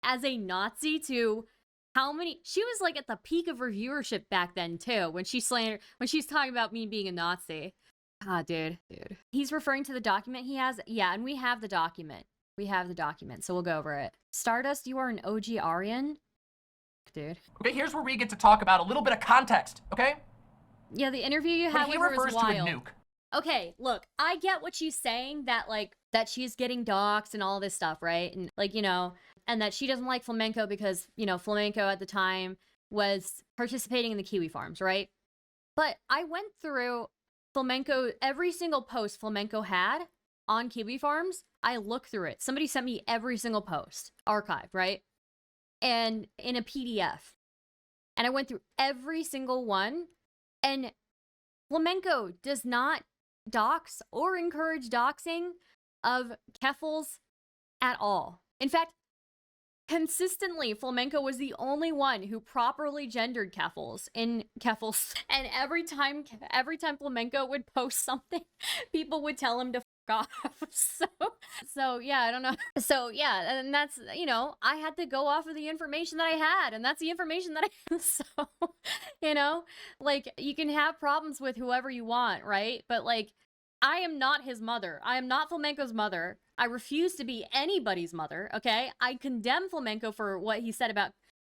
as a Nazi to how many? She was like at the peak of her viewership back then too, when she's talking about me being a Nazi. Ah, dude. He's referring to the document he has. Yeah, and we have the document. So we'll go over it. Stardust, you are an OG Aryan? Dude. Okay, here's where we get to talk about a little bit of context, okay? Yeah, the interview you had with her was wild. He refers to a nuke. Okay, look, I get what she's saying, that like that she's getting doxxed and all this stuff, right? And like, you know, and that she doesn't like flamenco because, you know, flamenco at the time was participating in the kiwi farms, right? But I went through flamenco, every single post flamenco had on kiwi farms. I looked through it. Somebody sent me every single post, archived, right? And in a PDF. And I went through every single one. And flamenco does not dox or encourage doxing of Keffals at all. In fact, consistently, Flamenco was the only one who properly gendered Keffals in Keffals. And every time Flamenco would post something, people would tell him to off. So yeah, I don't know. So yeah, and that's, you know, I had to go off of the information that I had, and that's the information that I had. So, you know, like, you can have problems with whoever you want, right? But like, I am not his mother. I am not Flamenco's mother. I refuse to be anybody's mother, okay? I condemn Flamenco for what he said about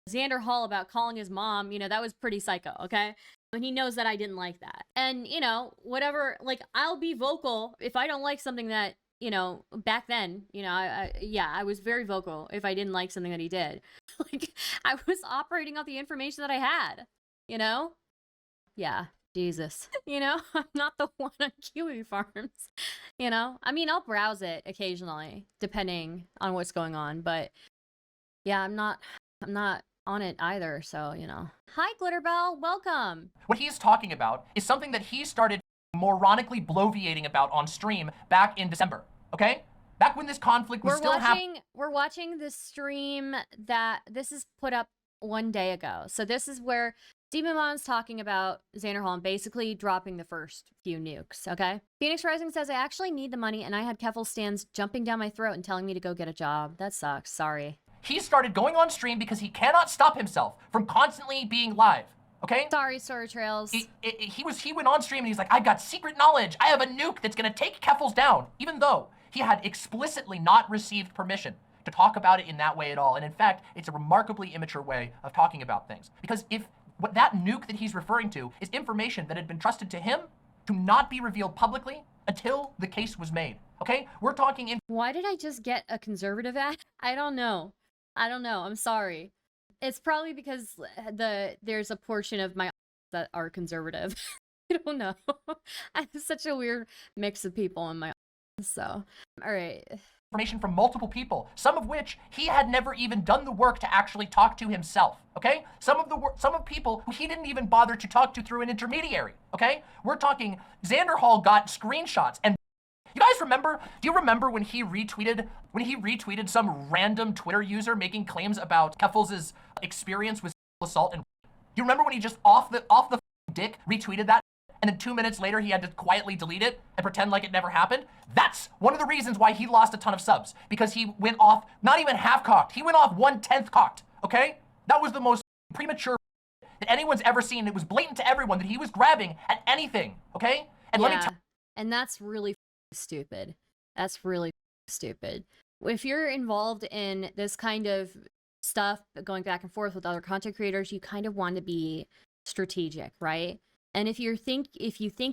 Xanderhal about calling his mom. You know, that was pretty psycho, okay? And he knows that I didn't like that. And, you know, whatever, like, I'll be vocal if I don't like something that, you know, back then, you know, I was very vocal if I didn't like something that he did. Like, I was operating off the information that I had, you know? Yeah, Jesus. You know, I'm not the one on Kiwi Farms, you know? I mean, I'll browse it occasionally, depending on what's going on, but yeah, I'm not on it either, so, you know. Hi, Glitterbell, welcome. What he's talking about is something that he started moronically bloviating about on stream back in December, okay? Back when this conflict was still happening. We're watching the stream that this is put up 1 day ago. So this is where Demon Mom's talking about Xanderhal and basically dropping the first few nukes, okay? Phoenix Rising says, I actually need the money, and I had Keffals stands jumping down my throat and telling me to go get a job. That sucks, sorry. He started going on stream because he cannot stop himself from constantly being live, okay? Sorry, Sorry Trails. He went on stream and he's like, I got secret knowledge. I have a nuke that's gonna take Keffals down, even though he had explicitly not received permission to talk about it in that way at all. And in fact, it's a remarkably immature way of talking about things. Because if what that nuke that he's referring to is information that had been trusted to him to not be revealed publicly until the case was made, okay? We're talking in— Why did I just get a conservative ad? I don't know. I'm sorry. It's probably because there's a portion of my that are conservative. I don't know. I have such a weird mix of people in my so. All right. Information from multiple people, some of which he had never even done the work to actually talk to himself, okay? Some of people who he didn't even bother to talk to through an intermediary, okay? We're talking Xanderhal got screenshots, and you guys remember, do you remember when he retweeted some random Twitter user making claims about Keffals' experience with assault? And you remember when he just off the dick retweeted that, and then 2 minutes later he had to quietly delete it and pretend like it never happened? That's one of the reasons why he lost a ton of subs, because he went off not even half cocked, he went off 1/10 cocked, okay? That was the most premature that anyone's ever seen. It was blatant to everyone that he was grabbing at anything, okay? And let me tell— and that's really stupid. That's really stupid. If you're involved in this kind of stuff, going back and forth with other content creators, you kind of want to be strategic, right? And if you think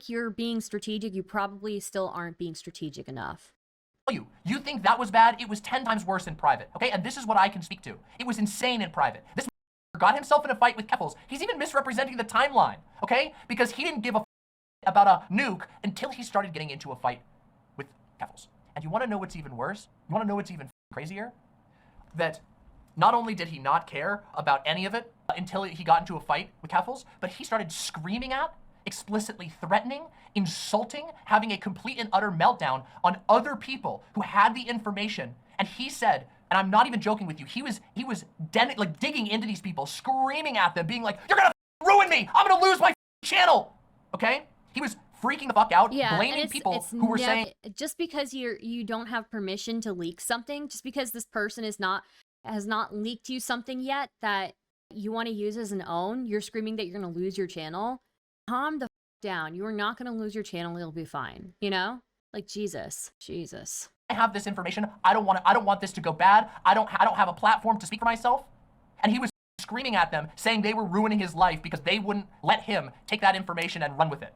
you're being strategic, you probably still aren't being strategic enough. You think that was bad? It was 10 times worse in private, okay? And this is what I can speak to. It was insane in private. This got himself in a fight with Keffals. He's even misrepresenting the timeline, okay? Because he didn't give a about a nuke until he started getting into a fight with Keffals. And you want to know what's even worse? You want to know what's even crazier? That not only did he not care about any of it until he got into a fight with Keffals, but he started screaming at, explicitly threatening, insulting, having a complete and utter meltdown on other people who had the information. And he said, and I'm not even joking with you, he was digging into these people, screaming at them, being like, you're gonna ruin me! I'm gonna lose my channel! Okay? He was freaking the fuck out, blaming people who were saying— just because you don't have permission to leak something, just because this person has not leaked you something yet that you want to use as an own, you're screaming that you're going to lose your channel. Calm the f down. You are not going to lose your channel. It'll be fine. You know? Like, Jesus. I have this information. I don't want this to go bad. I don't have a platform to speak for myself. And he was screaming at them, saying they were ruining his life because they wouldn't let him take that information and run with it.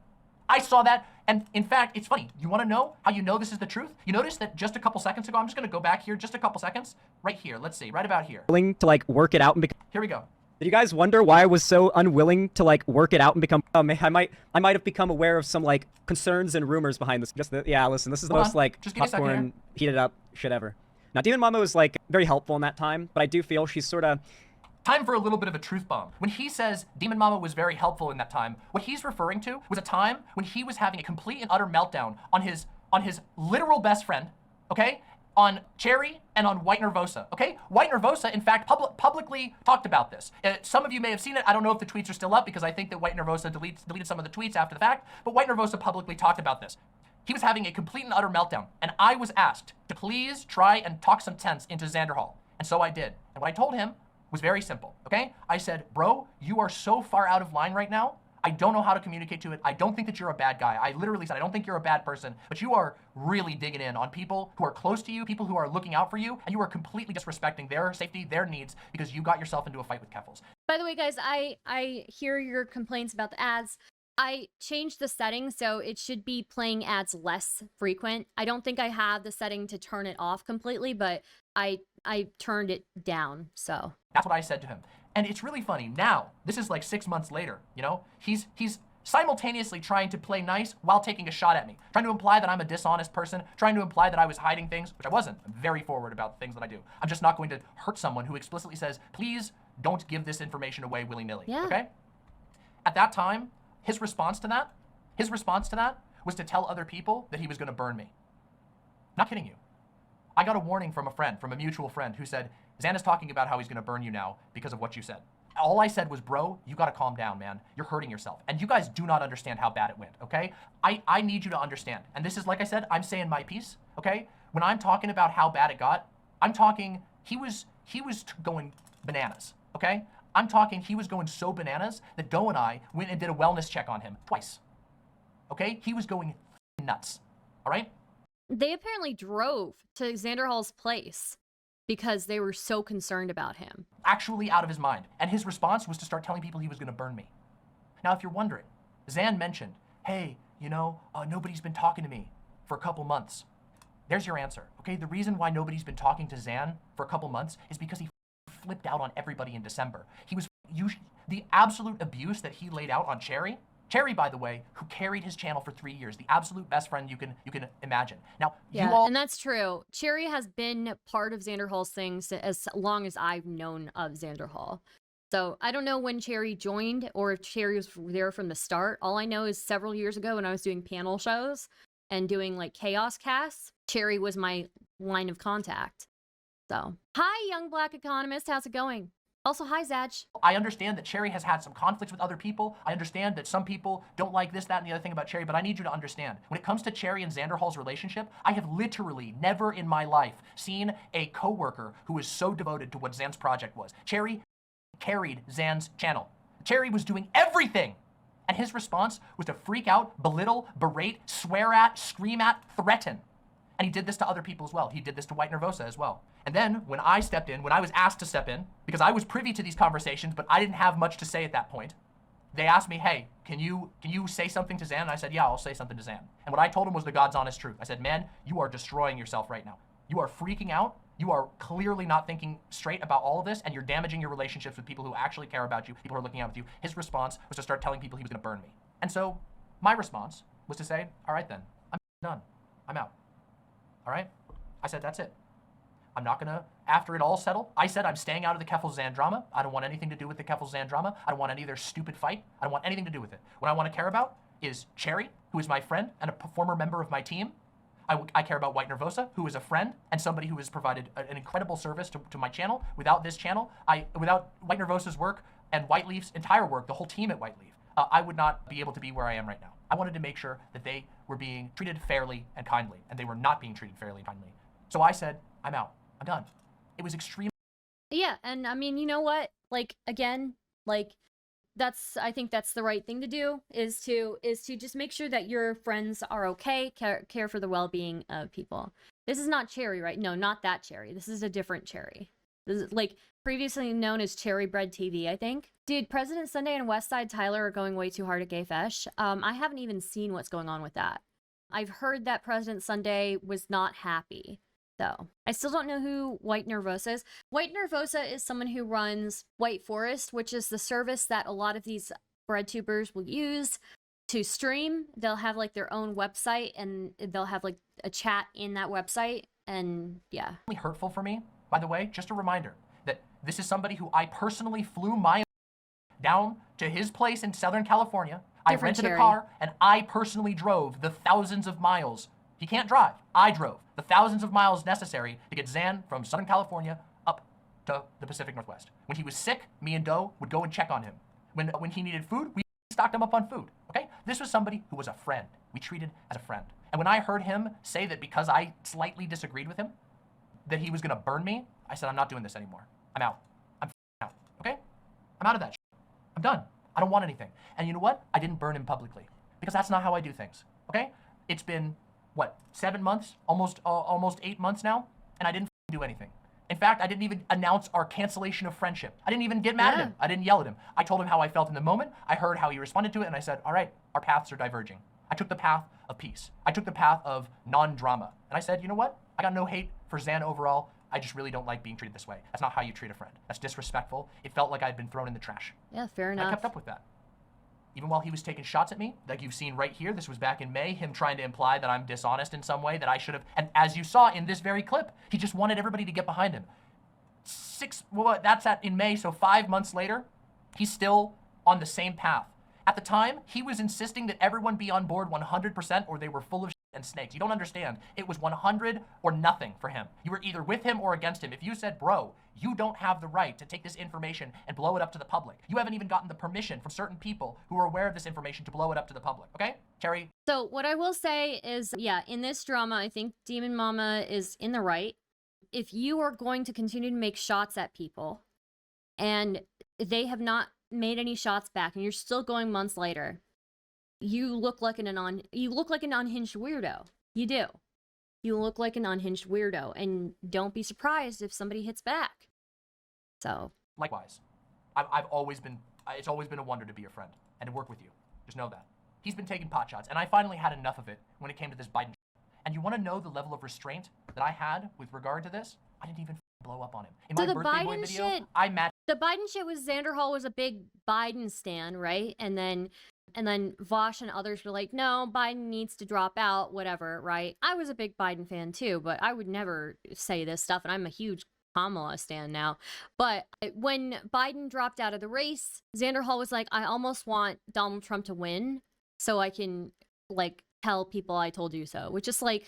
I saw that, and in fact, it's funny. You want to know how you know this is the truth? You notice that just a couple seconds ago, I'm just going to go back here just a couple seconds. Right here, let's see, right about here. Willing to, like, work it out and become— Here we go. Did you guys wonder why I was so unwilling to, like, work it out and become— I might have become aware of some, like, concerns and rumors behind this. Yeah, listen, this is the most, like, popcorn, heated up shit ever. Now, Demon Mama was, like, very helpful in that time, but I do feel she's sort of— Time for a little bit of a truth bomb. When he says Demon Mama was very helpful in that time, what he's referring to was a time when he was having a complete and utter meltdown on his literal best friend, okay? On Cherry and on White Nervosa, okay? White Nervosa, in fact, publicly talked about this. Some of you may have seen it. I don't know if the tweets are still up because I think that White Nervosa deleted some of the tweets after the fact, but White Nervosa publicly talked about this. He was having a complete and utter meltdown, and I was asked to please try and talk some sense into Xanderhal, and so I did. And what I told him was very simple, okay? I said, bro, you are so far out of line right now. I don't know how to communicate to it. I don't think that you're a bad guy. I literally said, I don't think you're a bad person, but you are really digging in on people who are close to you, people who are looking out for you, and you are completely disrespecting their safety, their needs, because you got yourself into a fight with Keffals. By the way, guys, I hear your complaints about the ads. I changed the settings, so it should be playing ads less frequent. I don't think I have the setting to turn it off completely, but I turned it down, so. That's what I said to him. And it's really funny. Now, this is like 6 months later, you know? He's simultaneously trying to play nice while taking a shot at me, trying to imply that I'm a dishonest person, trying to imply that I was hiding things, which I wasn't. I'm very forward about the things that I do. I'm just not going to hurt someone who explicitly says, please don't give this information away willy-nilly, okay? At that time, his response to that was to tell other people that he was gonna burn me. Not kidding you. I got a warning from a friend, from a mutual friend, who said, Xan is talking about how he's gonna burn you now because of what you said. All I said was, bro, you gotta calm down, man. You're hurting yourself. And you guys do not understand how bad it went, okay? I need you to understand. And this is, like I said, I'm saying my piece, okay? When I'm talking about how bad it got, I'm talking, he was going bananas, okay? I'm talking he was going so bananas that Doe and I went and did a wellness check on him twice, okay? He was going nuts, all right? They apparently drove to Xanderhal's place because they were so concerned about him. Actually out of his mind. And his response was to start telling people he was gonna burn me. Now, if you're wondering, Xan mentioned, hey, you know, nobody's been talking to me for a couple months. There's your answer, okay? The reason why nobody's been talking to Xan for a couple months is because he flipped out on everybody in December. He was, the absolute abuse that he laid out on Cherry, by the way, who carried his channel for 3 years, the absolute best friend you can imagine. Now, yeah, you all— and that's true. Cherry has been part of Xanderhal's things as long as I've known of Xanderhal. So I don't know when Cherry joined or if Cherry was there from the start. All I know is several years ago when I was doing panel shows and doing like chaos casts, Cherry was my line of contact. So, hi, young black economist. How's it going? Also, hi, Zach. I understand that Cherry has had some conflicts with other people. I understand that some people don't like this, that, and the other thing about Cherry, but I need you to understand. When it comes to Cherry and Xanderhal's relationship, I have literally never in my life seen a coworker who is so devoted to what Xan's project was. Cherry carried Xan's channel. Cherry was doing everything. And his response was to freak out, belittle, berate, swear at, scream at, threaten. And he did this to other people as well. He did this to White Nervosa as well. And then when I stepped in, when I was asked to step in, because I was privy to these conversations, but I didn't have much to say at that point, they asked me, hey, can you say something to Xan? And I said, yeah, I'll say something to Xan. And what I told him was the God's honest truth. I said, man, you are destroying yourself right now. You are freaking out. You are clearly not thinking straight about all of this, and you're damaging your relationships with people who actually care about you, people who are looking out with you. His response was to start telling people he was gonna burn me. And so my response was to say, all right then, I'm done. I'm out. All right? I said, that's it. I'm not gonna, after it all settled, I said I'm staying out of the Keffals Xan drama. I don't want anything to do with the Keffals Xan drama. I don't want any of their stupid fight. I don't want anything to do with it. What I want to care about is Cherry, who is my friend and a former member of my team. I care about White Nervosa, who is a friend and somebody who has provided an incredible service to my channel. Without this channel, without White Nervosa's work and White Leaf's entire work, the whole team at White Leaf, I would not be able to be where I am right now. I wanted to make sure that they were being treated fairly and kindly, and they were not being treated fairly and kindly. So I said, I'm out. I'm done. It was extremely— Yeah, and I mean, you know what? Like, again, like, I think that's the right thing to do, is to just make sure that your friends are okay, care for the well-being of people. This is not Cherry, right? No, not that Cherry. This is a different Cherry. This is like previously known as CherryBreadTV, I think. Dude, President Sunday and Westside Tyler are going way too hard at Gay Fesh. I haven't even seen what's going on with that. I've heard that President Sunday was not happy. So, I still don't know who White Nervosa is. White Nervosa is someone who runs White Forest, which is the service that a lot of these breadtubers will use to stream. They'll have like their own website and they'll have like a chat in that website, and yeah. hurtful for me, by the way. Just a reminder that this is somebody who I personally flew down to his place in Southern California. I rented a car and I personally drove the thousands of miles He can't drive. I drove the thousands of miles necessary to get Xan from Southern California up to the Pacific Northwest. When he was sick, me and Doe would go and check on him. When he needed food, we stocked him up on food, okay? This was somebody who was a friend. We treated as a friend. And when I heard him say that because I slightly disagreed with him, that he was gonna burn me, I said, I'm not doing this anymore. I'm out. I'm out, okay? I'm out of that shit. I'm done. I don't want anything. And you know what? I didn't burn him publicly because that's not how I do things, okay? It's been, what, 7 months? Almost 8 months now, and I didn't do anything. In fact, I didn't even announce our cancellation of friendship. I didn't even get mad at him. I didn't yell at him. I told him how I felt in the moment. I heard how he responded to it, and I said, all right, our paths are diverging. I took the path of peace. I took the path of non-drama. And I said, you know what? I got no hate for Xan overall. I just really don't like being treated this way. That's not how you treat a friend. That's disrespectful. It felt like I'd been thrown in the trash. Yeah, fair And enough. I kept up with that. Even while he was taking shots at me, like you've seen right here, this was back in May, him trying to imply that I'm dishonest in some way, that I should have, and as you saw in this very clip, he just wanted everybody to get behind him. That's in May, so 5 months later, he's still on the same path. At the time, he was insisting that everyone be on board 100% or they were full of shit and snakes. You don't understand. It was 100 or nothing for him. You were either with him or against him. If you said, bro, you don't have the right to take this information and blow it up to the public. You haven't even gotten the permission from certain people who are aware of this information to blow it up to the public, okay? Cherry? So what I will say is, yeah, in this drama, I think Demon Mama is in the right. If you are going to continue to make shots at people and they have not made any shots back and you're still going months later, you look like an unhinged weirdo. You do. You look like an unhinged weirdo, and don't be surprised if somebody hits back. So Likewise, I've always been, it's always been a wonder to be your friend and to work with you. Just know that. He's been taking pot shots, and I finally had enough of it when it came to this Biden. And you want to know the level of restraint that I had with regard to this? I didn't even blow up on him. In So my the birthday boy Biden video, shit- I matched. the Biden shit was Xanderhal was a big Biden stan, right? And then Vaush and others were like, no, Biden needs to drop out, whatever, right? I was a big Biden fan too, but I would never say this stuff, and I'm a huge Kamala stan now. But when Biden dropped out of the race, Xanderhal was like, I almost want Donald Trump to win so I can, like, tell people I told you so, which is like,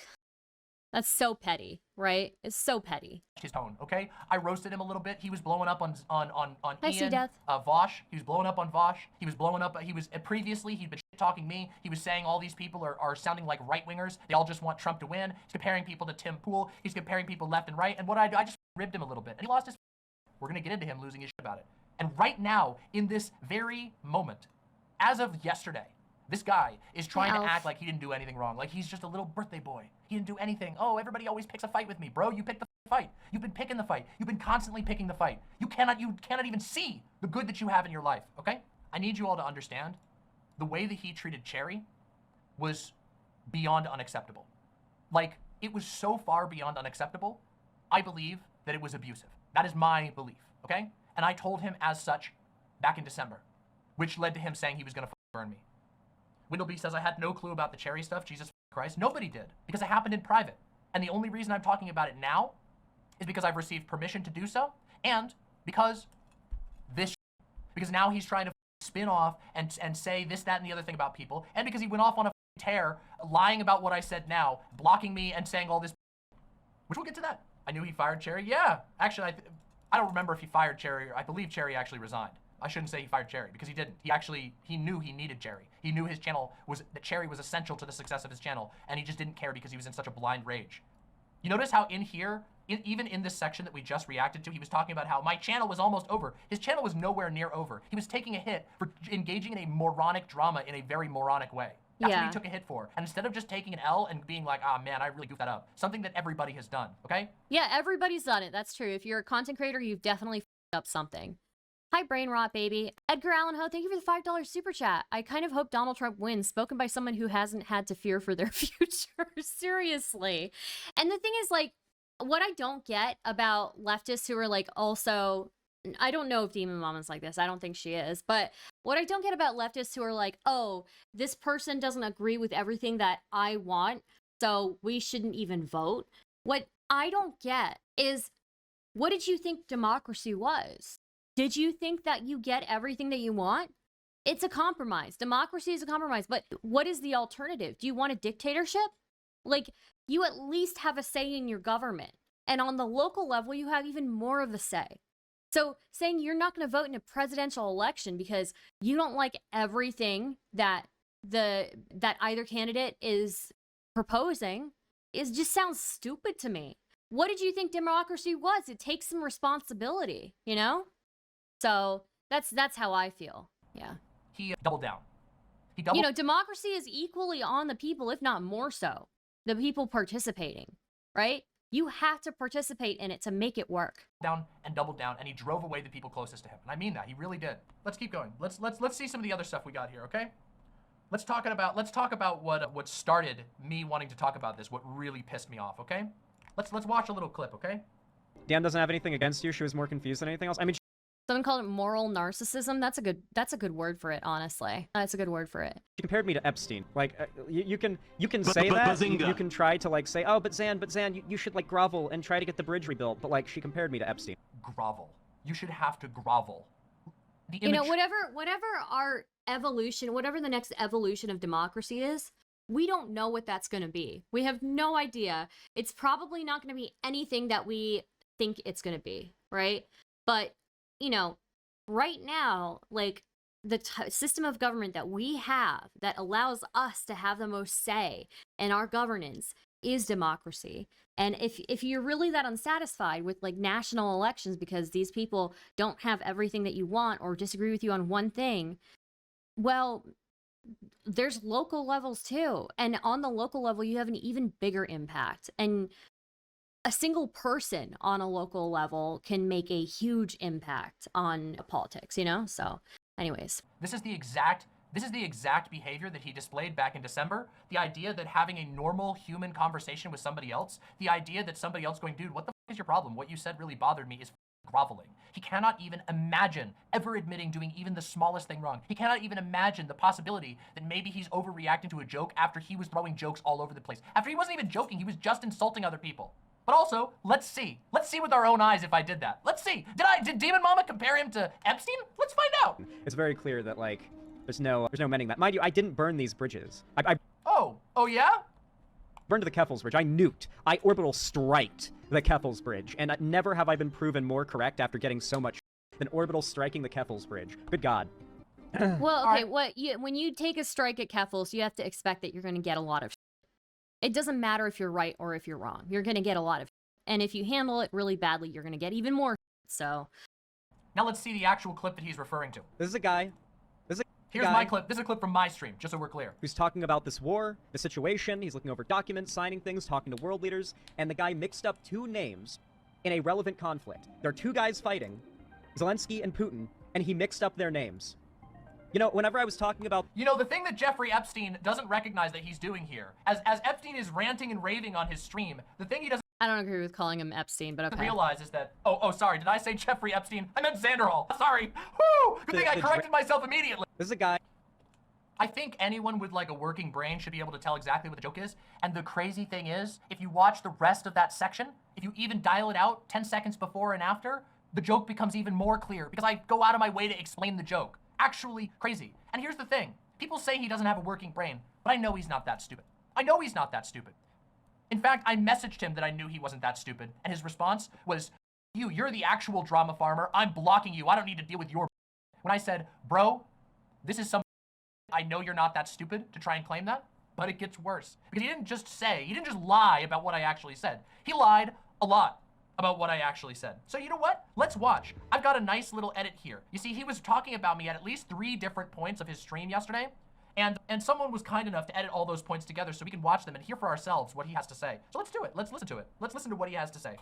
that's so petty, right? It's so petty. His tone, okay? I roasted him a little bit. He was blowing up on I see Ian, death. Vaush. He was blowing up on Vaush. He was blowing up. Previously he'd been talking me. He was saying all these people are sounding like right wingers. They all just want Trump to win. He's comparing people to Tim Pool. He's comparing people left and right. And what I just ribbed him a little bit, and he lost his. We're gonna get into him losing his shit about it. And right now, in this very moment, as of yesterday, this guy is trying to act like he didn't do anything wrong. Like he's just a little birthday boy. He didn't do anything. Oh, everybody always picks a fight with me. Bro, you picked the fight. You've been picking the fight. You've been constantly picking the fight. You cannot even see the good that you have in your life, okay? I need you all to understand the way that he treated Cherry was beyond unacceptable. Like, it was so far beyond unacceptable, I believe that it was abusive. That is my belief, okay? And I told him as such back in December, which led to him saying he was gonna burn me. Windleby says, I had no clue about the Cherry stuff. Jesus Christ. Nobody did, because it happened in private. And the only reason I'm talking about it now is because I've received permission to do so, and because now he's trying to spin off and say this, that, and the other thing about people, and because he went off on a tear, lying about what I said now, blocking me and saying all this, which we'll get to that. I knew he fired Cherry. Yeah, actually, I don't remember if he fired Cherry. I believe Cherry actually resigned. I shouldn't say he fired Cherry, because he didn't. He knew he needed Cherry. He knew his channel that Cherry was essential to the success of his channel, and he just didn't care because he was in such a blind rage. You notice how in here, even in this section that we just reacted to, he was talking about how my channel was almost over. His channel was nowhere near over. He was taking a hit for engaging in a moronic drama in a very moronic way. That's what he took a hit for. And instead of just taking an L and being like, ah, man, I really goofed that up. Something that everybody has done, okay? Yeah, everybody's done it. That's true. If you're a content creator, you've definitely f***ed up something. Hi, Brain Rot Baby. Edgar Allan Ho, thank you for the $5 super chat. I kind of hope Donald Trump wins, spoken by someone who hasn't had to fear for their future. Seriously. And the thing is, like, what I don't get about leftists who are, like, also... I don't know if Demon Mama's like this. I don't think she is. But what I don't get about leftists who are like, oh, this person doesn't agree with everything that I want, so we shouldn't even vote. What I don't get is, what did you think democracy was? Did you think that you get everything that you want? It's a compromise. Democracy is a compromise. But what is the alternative? Do you want a dictatorship? Like, you at least have a say in your government. And on the local level, you have even more of a say. So saying you're not going to vote in a presidential election because you don't like everything that either candidate is proposing just sounds stupid to me. What did you think democracy was? It takes some responsibility, you know? So that's how I feel. Yeah. He doubled down. You know, democracy is equally on the people, if not more so. The people participating, right? You have to participate in it to make it work. Down and doubled down, and he drove away the people closest to him. And I mean that, he really did. Let's keep going. Let's see some of the other stuff we got here, okay? Let's talk about what started me wanting to talk about this, what really pissed me off, okay? Let's watch a little clip, okay? Dan doesn't have anything against you. She was more confused than anything else. I mean, Someone called it moral narcissism. That's a good word for it, honestly. That's a good word for it. she compared me to Epstein. Like, you can say that. You can try to like say, oh, but Zan, you should like grovel and try to get the bridge rebuilt. But like, she compared me to Epstein. Grovel. You should have to grovel. You know, whatever our evolution, whatever the next evolution of democracy is, we don't know what that's going to be. We have no idea. It's probably not going to be anything that we think it's going to be, right? But you know, right now, like the system of government that we have that allows us to have the most say in our governance is democracy. And if you're really that unsatisfied with like national elections because these people don't have everything that you want or disagree with you on one thing, well, there's local levels too. And on the local level, you have an even bigger impact. And a single person on a local level can make a huge impact on politics, you know? So anyways. This is the exact behavior that he displayed back in December. The idea that having a normal human conversation with somebody else, the idea that somebody else going, dude, what the f is your problem? What you said really bothered me is groveling. He cannot even imagine ever admitting doing even the smallest thing wrong. He cannot even imagine the possibility that maybe he's overreacting to a joke after he was throwing jokes all over the place. After he wasn't even joking, he was just insulting other people. But also, let's see with our own eyes if I did that. Let's see. Did Demon Mama compare him to Epstein? Let's find out. It's very clear that like there's no mending that. Mind you, I didn't burn these bridges. I Oh yeah? burned the Keffals bridge. I nuked. I orbital striked the Keffals bridge, and never have I been proven more correct after getting so much than orbital striking the Keffals bridge. Good God. Well, okay, when you take a strike at Keffals, you have to expect that you're going to get a lot of. It doesn't matter if you're right or if you're wrong. You're going to get a lot of. And if you handle it really badly, you're going to get even more. So. Now let's see the actual clip that he's referring to. This is a guy. Here's my clip. This is a clip from my stream, just so we're clear. Who's talking about this war, the situation. He's looking over documents, signing things, talking to world leaders, and the guy mixed up two names in a relevant conflict. There are two guys fighting, Zelensky and Putin, and he mixed up their names. You know, whenever I was talking about... You know, the thing that Jeffrey Epstein doesn't recognize that he's doing here, as Epstein is ranting and raving on his stream, the thing he doesn't... I don't agree with calling him Epstein, but okay. Realize is that... Oh, sorry, did I say Jeffrey Epstein? I meant Xanderhal. Sorry. Woo! Good thing I corrected myself immediately. This is a guy... I think anyone with like a working brain should be able to tell exactly what the joke is. And the crazy thing is, if you watch the rest of that section, if you even dial it out 10 seconds before and after, the joke becomes even more clear because I go out of my way to explain the joke. Actually crazy. And here's the thing. People say he doesn't have a working brain, but I know he's not that stupid. I know he's not that stupid. In fact, I messaged him that I knew he wasn't that stupid, and his response was, you're the actual drama farmer. I'm blocking you. I don't need to deal with your... When I said, bro, this is some... I know you're not that stupid to try and claim that, but it gets worse. Because he didn't just lie about what I actually said. He lied a lot about what I actually said. So you know what? Let's watch. I've got a nice little edit here. You see, he was talking about me at least 3 different points of his stream yesterday, and someone was kind enough to edit all those points together so we can watch them and hear for ourselves what he has to say. So let's do it. Let's listen to it. Let's listen to what he has to say.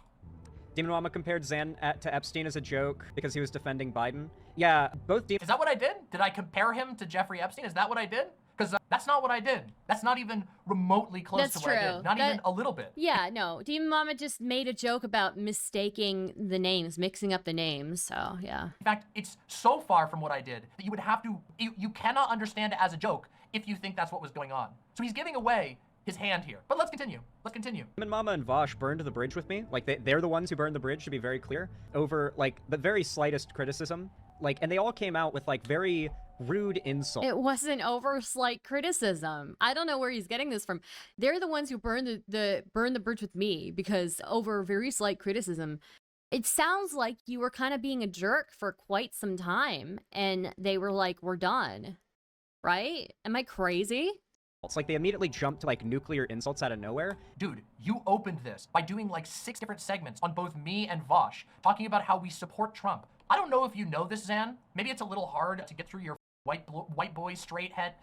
Demon Mama compared Zan to Epstein as a joke because he was defending Biden. Yeah, both Is that what I did? Did I compare him to Jeffrey Epstein? Is that what I did? Because that's not what I did. That's not even remotely close to what I did. Not even a little bit. Yeah, no. Demon Mama just made a joke about mistaking the names, mixing up the names, so yeah. In fact, it's so far from what I did that you would have to, you cannot understand it as a joke if you think that's what was going on. So he's giving away his hand here. But let's continue. Let's continue. Demon Mama and Vaush burned the bridge with me. Like, they're the ones who burned the bridge, to be very clear, over, like, the very slightest criticism. Like, and they all came out with, like, very rude insult. It wasn't over slight criticism. I don't know where he's getting this from. They're the ones who burn the bridge with me because over very slight criticism. It sounds like you were kind of being a jerk for quite some time, and they were like, "We're done." Right? Am I crazy? It's like they immediately jump to like nuclear insults out of nowhere. Dude, you opened this by doing like 6 different segments on both me and Vaush, talking about how we support Trump. I don't know if you know this, Xan. Maybe it's a little hard to get through your white boy, straight het,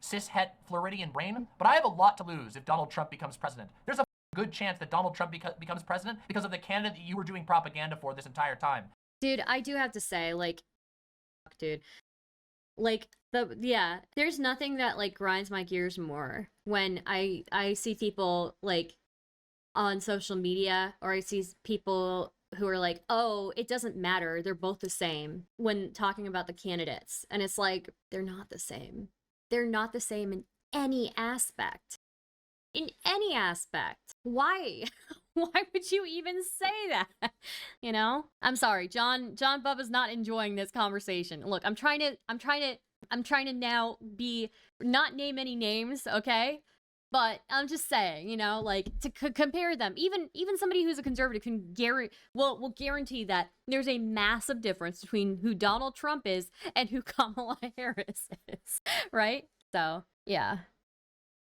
cis het, Floridian brain, but I have a lot to lose if Donald Trump becomes president. There's a good chance that Donald Trump becomes president because of the candidate that you were doing propaganda for this entire time. Dude, I do have to say, like, dude, like, there's nothing that, like, grinds my gears more when I see people, like, on social media, or I see people who are like, oh, it doesn't matter, they're both the same, when talking about the candidates. And it's like, they're not the same. They're not the same in any aspect. In any aspect. Why? Why would you even say that? You know? I'm sorry, John Bubba's not enjoying this conversation. Look, I'm trying to now not name any names, okay? But I'm just saying, you know, like, to compare them, even somebody who's a conservative will guarantee that there's a massive difference between who Donald Trump is and who Kamala Harris is, right? So, yeah.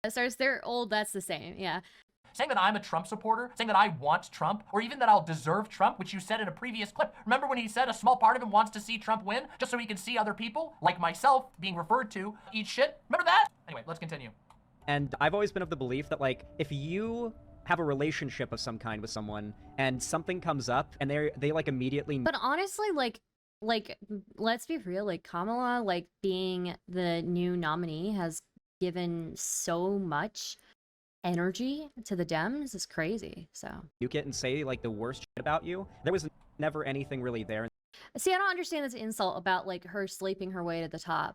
As far as they're old, that's the same, yeah. Saying that I'm a Trump supporter, saying that I want Trump, or even that I'll deserve Trump, which you said in a previous clip. Remember when he said a small part of him wants to see Trump win, just so he can see other people, like myself, being referred to, eat shit? Remember that? Anyway, let's continue. And I've always been of the belief that, like, if you have a relationship of some kind with someone and something comes up and they like immediately... But honestly, like, let's be real, like, Kamala, like, being the new nominee has given so much energy to the Dems is crazy, so. You get and say, like, the worst shit about you. There was never anything really there. See, I don't understand this insult about, like, her sleeping her way to the top.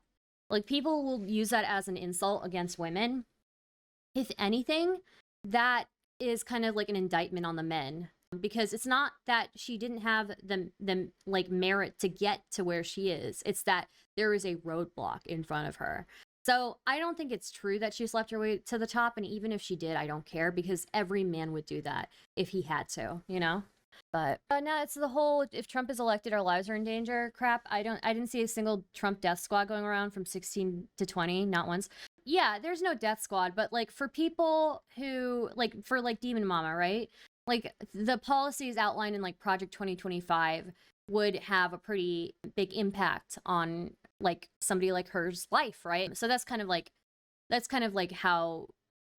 Like, people will use that as an insult against women. If anything, that is kind of like an indictment on the men, because it's not that she didn't have the like merit to get to where she is. It's that there is a roadblock in front of her. So I don't think it's true that she slept her way to the top, and even if she did, I don't care, because every man would do that if he had to, you know? But no, it's the whole if Trump is elected, our lives are in danger crap. I didn't see a single Trump death squad going around from 16 to 20, not once. Yeah, there's no death squad, but like for people who like for like Demon Mama, right? Like the policies outlined in like Project 2025 would have a pretty big impact on like somebody like her's life, right? So that's kind of like how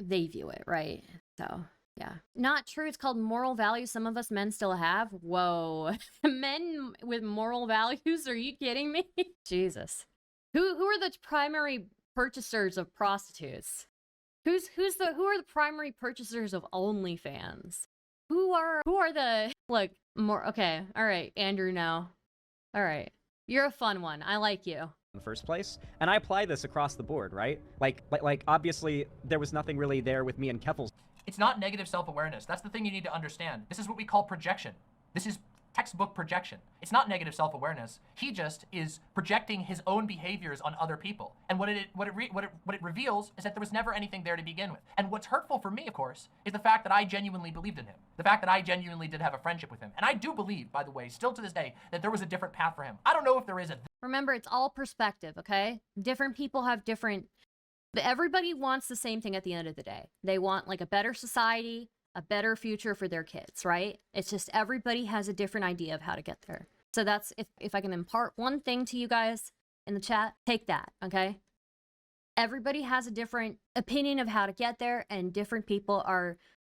they view it, right? So yeah. Not true. It's called moral values. Some of us men still have. Whoa. Men with moral values? Are you kidding me? Jesus. Who are the primary purchasers of prostitutes? Who are the primary purchasers of OnlyFans? Who are the look more okay. All right, Andrew, now. All right. You're a fun one. I like you. In the first place, and I apply this across the board, right? Like obviously there was nothing really there with me and Keffals. It's not negative self-awareness. That's the thing you need to understand. This is what we call projection. This is textbook projection. It's not negative self-awareness. He just is projecting his own behaviors on other people. And what it reveals is that there was never anything there to begin with. And what's hurtful for me, of course, is the fact that I genuinely believed in him. The fact that I genuinely did have a friendship with him. And I do believe, by the way, still to this day, that there was a different path for him. I don't know if there is a... Remember, it's all perspective, okay? Different people have different... But everybody wants the same thing at the end of the day. They want like a better society, a better future for their kids, right? It's just everybody has a different idea of how to get there. So that's, if I can impart one thing to you guys in the chat, take that, okay? Everybody has a different opinion of how to get there, and different people are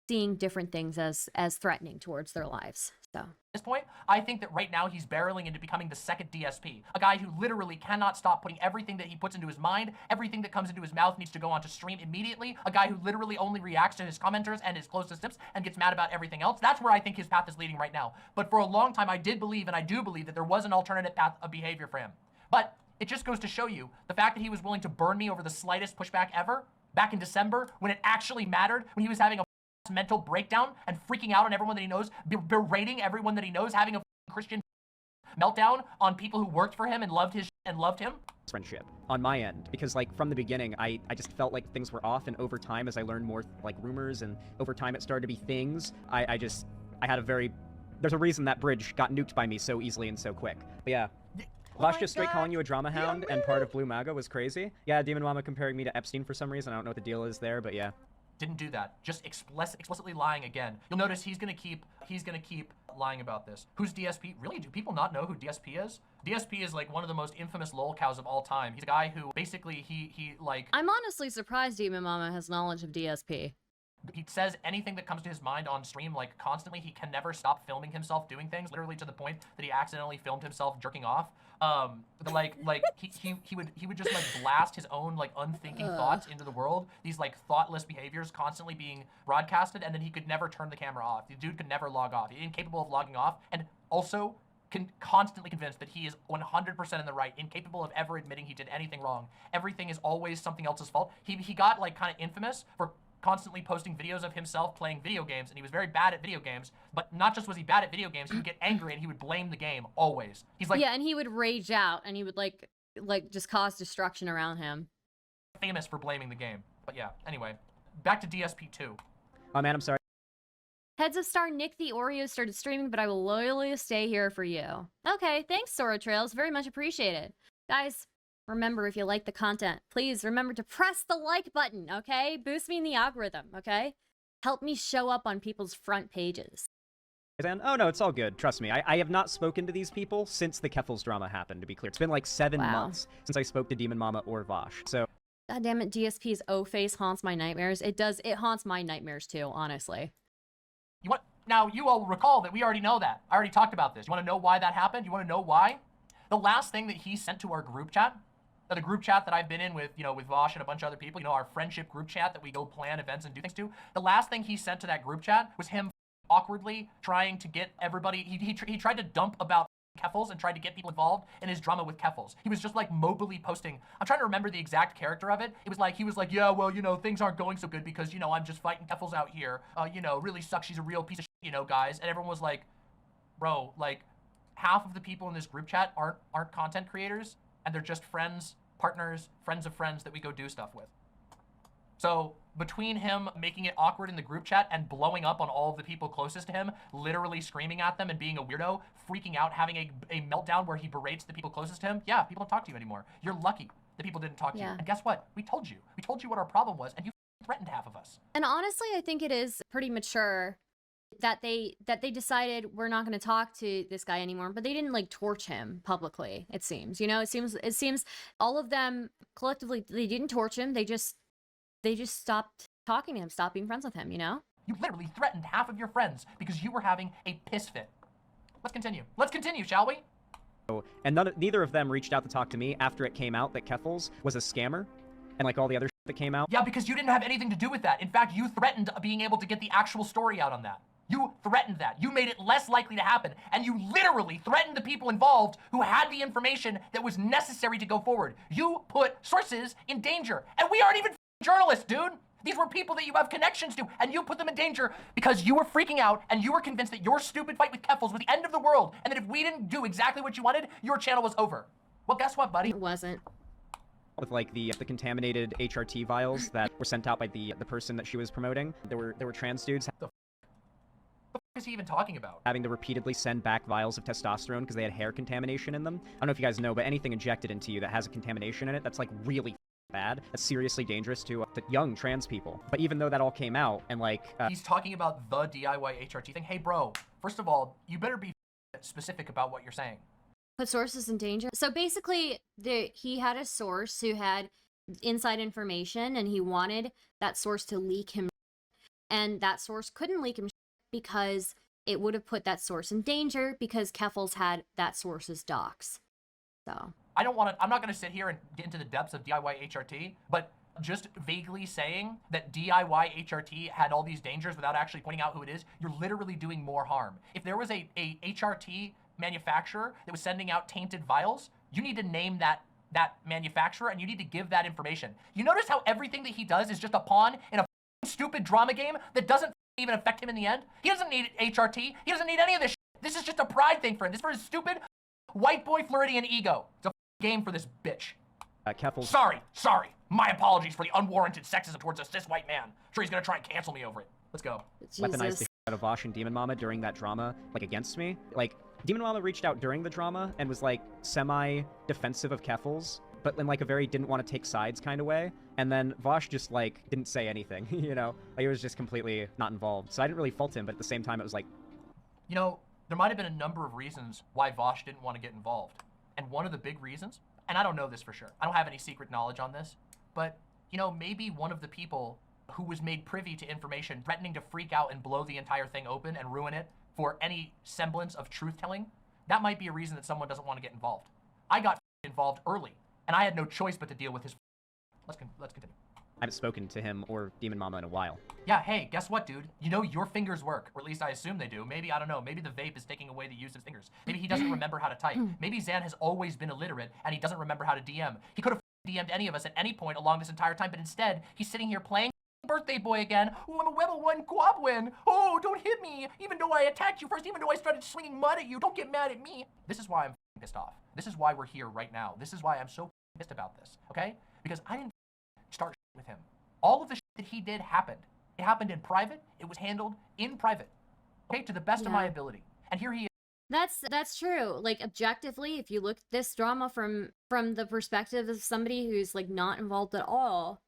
seeing different things as threatening towards their lives, so. At this point, I think that right now he's barreling into becoming the second DSP, a guy who literally cannot stop putting everything that he puts into his mind, everything that comes into his mouth needs to go onto stream immediately, a guy who literally only reacts to his commenters and his closest tips and gets mad about everything else. That's where I think his path is leading right now. But for a long time, I did believe, and I do believe, that there was an alternative path of behavior for him. But it just goes to show you the fact that he was willing to burn me over the slightest pushback ever, back in December, when it actually mattered, when he was having a mental breakdown and freaking out on everyone that he knows, berating everyone that he knows, having a Christian meltdown on people who worked for him and loved his and loved him? Friendship on my end, because like from the beginning I just felt like things were off, and over time as I learned more like rumors and over time it started to be things, I had a very, there's a reason that bridge got nuked by me so easily and so quick. But yeah, Vaush just straight calling you a drama hound and part of Blue Maga was crazy. Yeah, Demon Mama comparing me to Epstein for some reason. I don't know what the deal is there, but yeah. Didn't do that. Just explicitly lying again. You'll notice he's gonna keep lying about this. Who's DSP? Really, do people not know who DSP is? DSP is like one of the most infamous lol cows of all time. He's a guy who basically he like. I'm honestly surprised Demon Mama has knowledge of DSP. He says anything that comes to his mind on stream, like constantly. He can never stop filming himself doing things, literally to the point that he accidentally filmed himself jerking off. He would just like blast his own like unthinking thoughts into the world. These like thoughtless behaviors constantly being broadcasted, and then he could never turn the camera off. The dude could never log off. He's incapable of logging off, and also constantly convinced that he is 100% in the right, incapable of ever admitting he did anything wrong. Everything is always something else's fault. He got like kind of infamous for constantly posting videos of himself playing video games, and he was very bad at video games. But not just was he bad at video games, he would get angry and he would blame the game always. He's like, yeah, and he would rage out and he would like just cause destruction around him. Famous for blaming the game. But yeah, anyway, back to DSP2. Oh man, I'm sorry. Heads of Star Nick the Oreo started streaming, but I will loyally stay here for you. Okay, thanks, Sora Trails. Very much appreciated. Guys, remember, if you like the content, please remember to press the like button, okay? Boost me in the algorithm, okay? Help me show up on people's front pages. Oh no, it's all good. Trust me. I have not spoken to these people since the Keffals drama happened, to be clear. It's been like 7 months since I spoke to Demon Mama or Vaush, so... God damn it, DSP's O-face haunts my nightmares. It haunts my nightmares too, honestly. Now, you all recall that we already know that. I already talked about this. You want to know why that happened? You want to know why? The last thing that he sent to our group chat, the group chat that I've been in with, with Vaush and a bunch of other people, our friendship group chat that we go plan events and do things to, the last thing he sent to that group chat was him awkwardly trying to get everybody, he tried to dump about Keffals and tried to get people involved in his drama with Keffals. He was just like mobily posting. I'm trying to remember the exact character of it. It was like, he was like, yeah, well, things aren't going so good because, I'm just fighting Keffals out here. Really sucks. She's a real piece of shit, guys. And everyone was like, bro, like half of the people in this group chat aren't content creators, and they're just friends, partners, friends of friends that we go do stuff with. So between him making it awkward in the group chat and blowing up on all of the people closest to him, literally screaming at them and being a weirdo, freaking out, having a meltdown where he berates the people closest to him, yeah, people don't talk to you anymore. You're lucky that people didn't talk to you. And guess what? We told you. We told you what our problem was, and you threatened half of us. And honestly, I think it is pretty mature that they decided we're not going to talk to this guy anymore, but they didn't like torch him publicly. It seems, it seems all of them collectively, they didn't torch him. They just stopped talking to him, stopped being friends with him. You literally threatened half of your friends because you were having a piss fit. Let's continue. Let's continue, shall we? And neither of them reached out to talk to me after it came out that Keffals was a scammer, and like all the other shit that came out. Yeah, because you didn't have anything to do with that. In fact, you threatened being able to get the actual story out on that. You threatened that. You made it less likely to happen. And you literally threatened the people involved who had the information that was necessary to go forward. You put sources in danger. And we aren't even journalists, dude. These were people that you have connections to, and you put them in danger because you were freaking out and you were convinced that your stupid fight with Keffals was the end of the world, and that if we didn't do exactly what you wanted, your channel was over. Well, guess what, buddy? It wasn't. With like the contaminated HRT vials that were sent out by the person that she was promoting. There were trans dudes. The fuck is he even talking about? Having to repeatedly send back vials of testosterone because they had hair contamination in them. I don't know if you guys know, but anything injected into you that has a contamination in it, that's like really bad. That's seriously dangerous to young trans people. But even though that all came out and like... He's talking about the DIY HRT thing. Hey bro, first of all, you better be specific about what you're saying. Put sources in danger? So basically, he had a source who had inside information and he wanted that source to leak him. And that source couldn't leak him because it would have put that source in danger because Keffals had that source's docs. So... I'm not going to sit here and get into the depths of DIY HRT, but just vaguely saying that DIY HRT had all these dangers without actually pointing out who it is, you're literally doing more harm. If there was a HRT manufacturer that was sending out tainted vials, you need to name that manufacturer and you need to give that information. You notice how everything that he does is just a pawn in a stupid drama game that doesn't even affect him in the end? He doesn't need HRT. He doesn't need any of this shit. This is just a pride thing for him. This is for his stupid white boy Floridian ego. It's a game for this bitch. Keffals. Sorry. My apologies for the unwarranted sexism towards a cis white man. Sure, he's gonna try and cancel me over it. Let's go. Weaponized the shit out of Vaush and Demon Mama during that drama, like, against me. Like, Demon Mama reached out during the drama and was, like, semi-defensive of Keffals, but in, like, a very didn't want to take sides kind of way. And then Vaush just, like, didn't say anything, you know? Like, he was just completely not involved. So I didn't really fault him, but at the same time, it was like... You know, there might have been a number of reasons why Vaush didn't want to get involved. And one of the big reasons, and I don't know this for sure, I don't have any secret knowledge on this, but, you know, maybe one of the people who was made privy to information threatening to freak out and blow the entire thing open and ruin it for any semblance of truth-telling, that might be a reason that someone doesn't want to get involved. I got involved early, and I had no choice but to deal with his... Let's continue. I haven't spoken to him or Demon Mama in a while. Yeah, hey, guess what, dude? You know your fingers work, or at least I assume they do. Maybe, I don't know, maybe the vape is taking away the use of his fingers. Maybe he doesn't remember how to type. Maybe Xan has always been illiterate, and he doesn't remember how to DM. He could have DM'd any of us at any point along this entire time, but instead, he's sitting here playing birthday boy again. Oh, I'm a level 1 Quablin. Oh, don't hit me. Even though I attacked you first, even though I started swinging mud at you, don't get mad at me. This is why I'm pissed off. This is why we're here right now. This is why I'm so pissed about this, okay? Because I didn't start with him. All of the shit that he did happened. It happened in private. It was handled in private, okay, to the best of my ability. And here he is. That's true. Like, objectively, if you look at this drama from the perspective of somebody who's, like, not involved at all,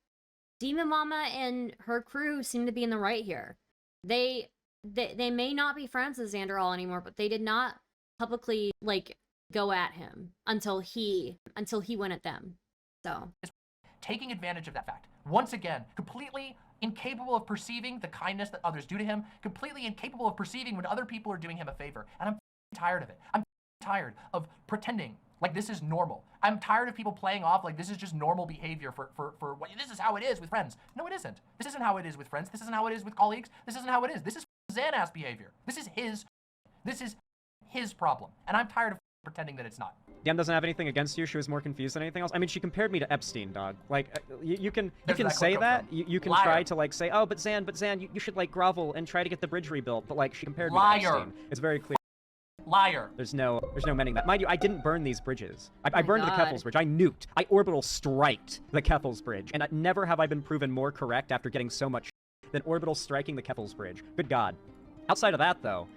Demon Mama and her crew seem to be in the right here. They may not be friends with Xanderhal anymore, but they did not publicly, like, go at him until he went at them. So taking advantage of that fact. Once again, completely incapable of perceiving the kindness that others do to him, completely incapable of perceiving when other people are doing him a favor. And I'm tired of it. I'm tired of pretending like this is normal. I'm tired of people playing off like this is just normal behavior for what this is how it is with friends. No, it isn't. This isn't how it is with friends. This isn't how it is with colleagues. This isn't how it is. This is Xan-ass behavior. This is his problem. And I'm tired of pretending that it's not. Dem doesn't have anything against you. She was more confused than anything else. I mean, she compared me to Epstein, dog. Like, you can say that. You can try to, like, say, oh, but Xan, you should, like, grovel and try to get the bridge rebuilt. But, like, she compared me to Epstein. It's very clear. Liar. There's no mending that. Mind you, I didn't burn these bridges. I burned the Keffals bridge. I nuked. I orbital striked the Keffals bridge. And never have I been proven more correct after getting so much than orbital striking the Keffals bridge. Good God. Outside of that, though.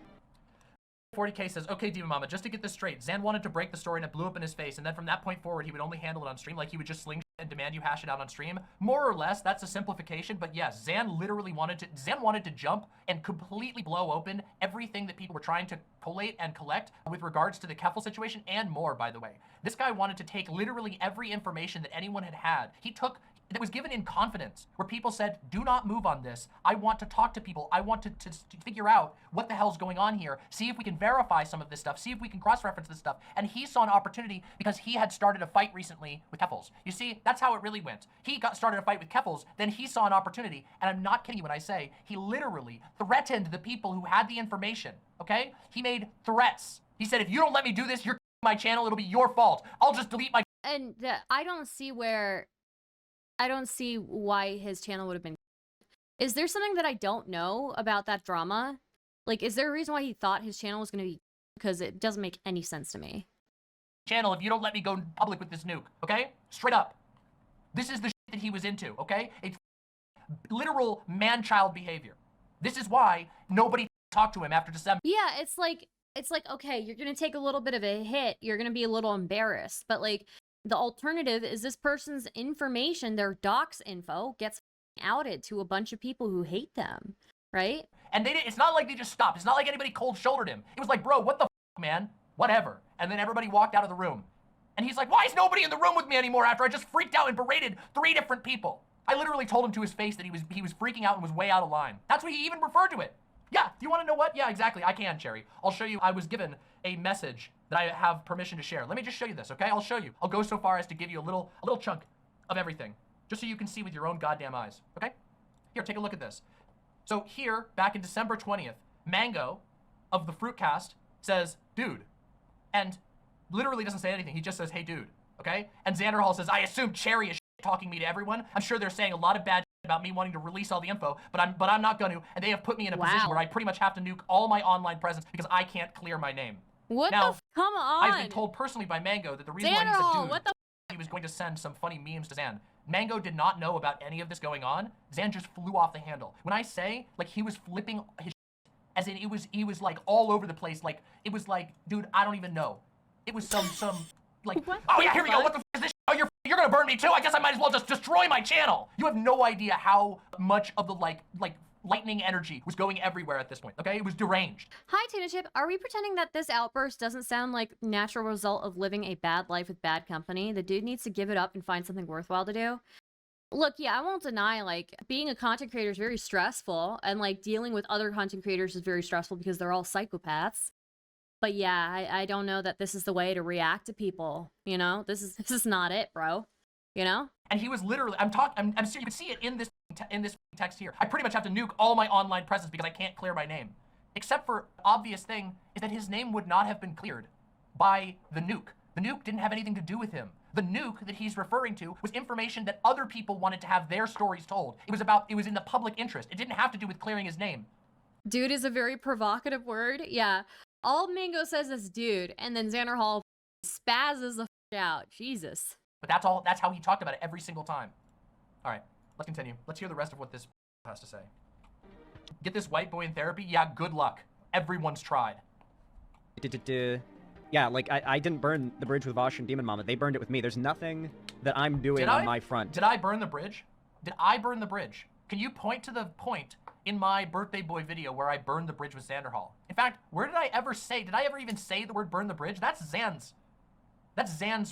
40K says, okay, Demon Mama, just to get this straight, Xan wanted to break the story and it blew up in his face, and then from that point forward, he would only handle it on stream, like he would just sling and demand you hash it out on stream. More or less, that's a simplification, but yes, Xan literally wanted to jump and completely blow open everything that people were trying to collate and collect with regards to the Keffal situation and more, by the way. This guy wanted to take literally every information that anyone had. That was given in confidence, where people said, do not move on this. I want to talk to people. I want to figure out what the hell's going on here, see if we can verify some of this stuff, see if we can cross-reference this stuff. And he saw an opportunity because he had started a fight recently with Keffals. You see, that's how it really went. He started a fight with Keffals, then he saw an opportunity, and I'm not kidding you when I say he literally threatened the people who had the information, okay? He made threats. He said, if you don't let me do this, you're my channel, it'll be your fault. I'll just delete my... And I don't see why his channel would have been. Is there something that I don't know about that drama? Like, is there a reason why he thought his channel was going to be? Because it doesn't make any sense to me. Channel, if you don't let me go public with this nuke, okay? Straight up. This is the shit that he was into, okay? It's literal man-child behavior. This is why nobody talked to him after December. Yeah, it's like, okay, you're going to take a little bit of a hit. You're going to be a little embarrassed. But, like, the alternative is this person's information, their docs info, gets outed to a bunch of people who hate them, right? And it's not like they just stopped. It's not like anybody cold-shouldered him. It was like, bro, what the f, man? Whatever. And then everybody walked out of the room. And he's like, why is nobody in the room with me anymore after I just freaked out and berated 3 different people? I literally told him to his face that he was freaking out and was way out of line. That's what he even referred to it. Yeah, do you want to know what? Yeah, exactly. I can, Cherry. I'll show you. I was given a message that I have permission to share. Let me just show you this, okay? I'll show you. I'll go so far as to give you a little chunk of everything, just so you can see with your own goddamn eyes, okay? Here, take a look at this. So here, back in December 20th, Mango of the Fruitcast says, dude, and literally doesn't say anything. He just says, hey, dude, okay? And Xanderhal says, I assume Cherry is talking me to everyone. I'm sure they're saying a lot of bad about me wanting to release all the info, but I'm not going to, and they have put me in a position where I pretty much have to nuke all my online presence because I can't clear my name. What Now, the? Come on. I've been told personally by Mango that the reason why he's a Xanderhal, dude, what the? he was going to send some funny memes to Xan. Mango did not know about any of this going on. Xan just flew off the handle. When I say, like, he was flipping his as in he was like all over the place. Like, it was like, dude, I don't even know. It was some like, oh yeah, here we go. What the is this? Oh, you're gonna burn me too? I guess I might as well just destroy my channel. You have no idea how much of the like lightning energy was going everywhere at this point, okay? It was deranged. Hi, Tuna Chip. Are we pretending that this outburst doesn't sound like natural result of living a bad life with bad company? The dude needs to give it up and find something worthwhile to do. Look, yeah, I won't deny, like, being a content creator is very stressful, and, like, dealing with other content creators is very stressful because they're all psychopaths. But yeah, I don't know that this is the way to react to people, you know? This is not it, bro. You know? And he was literally, I'm serious, you can see it in this text here. I pretty much have to nuke all my online presence because I can't clear my name. Except for obvious thing is that his name would not have been cleared by the nuke. The nuke didn't have anything to do with him. The nuke that he's referring to was information that other people wanted to have their stories told. It was in the public interest. It didn't have to do with clearing his name. Dude is a very provocative word. Yeah. All Mango says is dude, and then Xanderhal spazzes the f out. Jesus. But that's how he talked about it every single time. All right, let's continue. Let's hear the rest of what this has to say. Get this white boy in therapy? Yeah, good luck. Everyone's tried. Yeah, like, I didn't burn the bridge with Vaush and Demon Mama. They burned it with me. There's nothing that I'm doing on my front. Did I burn the bridge? Did I burn the bridge? Can you point to the point in my birthday boy video where I burned the bridge with Xanderhal? In fact, where did I ever even say the word burn the bridge? That's Xan's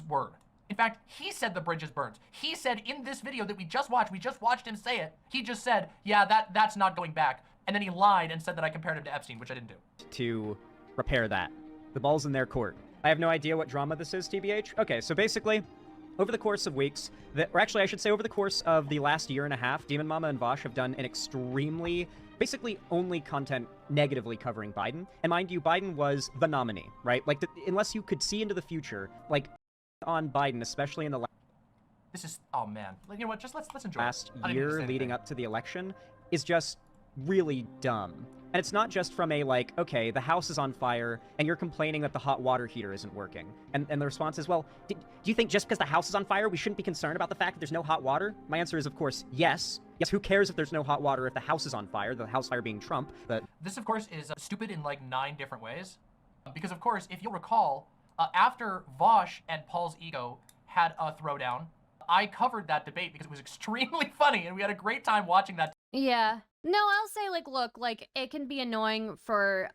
word. In fact, he said the bridge is burnt. He said in this video that we just watched him say it, he just said, yeah, that's not going back. And then he lied and said that I compared him to Epstein, which I didn't do. To repair that. The ball's in their court. I have no idea what drama this is, TBH. Okay, so basically, over the course of weeks, or actually I should say over the course of the last year and a half, Demon Mama and Vaush have done an extremely, basically only content negatively covering Biden. And mind you, Biden was the nominee, right? Like, unless you could see into the future, like, on Biden, especially in the this is, oh man. You know what, just let's enjoy last year leading up to the election, is just really dumb. And it's not just from a, like, okay, the house is on fire, and you're complaining that the hot water heater isn't working. And the response is, well, do you think just because the house is on fire, we shouldn't be concerned about the fact that there's no hot water? My answer is, of course, yes. Yes, who cares if there's no hot water if the house is on fire, the house fire being Trump, but... This, of course, is stupid in, like, 9 different ways. Because, of course, if you'll recall, after Vaush and Paul's ego had a throwdown, I covered that debate because it was extremely funny, and we had a great time watching that. Yeah. No, I'll say, like, look, like, it can be annoying for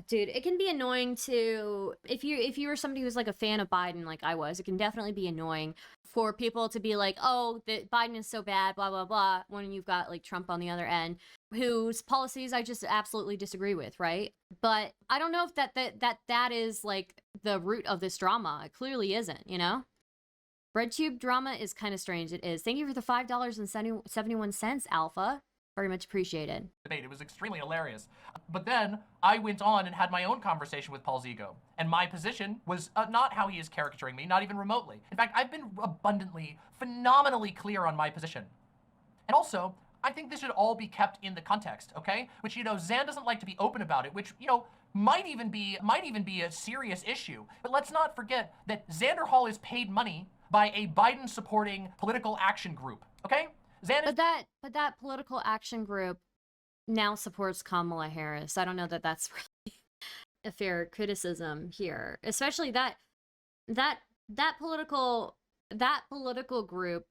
dude, it can be annoying to, if you were somebody who's, like, a fan of Biden, like I was, it can definitely be annoying for people to be like, oh, Biden is so bad, blah, blah, blah, when you've got, like, Trump on the other end, whose policies I just absolutely disagree with, right? But I don't know if that is, like, the root of this drama. It clearly isn't, you know? BreadTube drama is kind of strange. It is. Thank you for the $5.71, Alpha. Very much appreciated. It was extremely hilarious. But then I went on and had my own conversation with Paul's ego. And my position was not how he is caricaturing me, not even remotely. In fact, I've been abundantly, phenomenally clear on my position. And also, I think this should all be kept in the context, okay? Which, you know, Xan doesn't like to be open about it, which, you know, might even be a serious issue. But let's not forget that Xanderhal is paid money by a Biden-supporting political action group, okay? But that political action group now supports Kamala Harris. I don't know that that's really a fair criticism here, especially that political group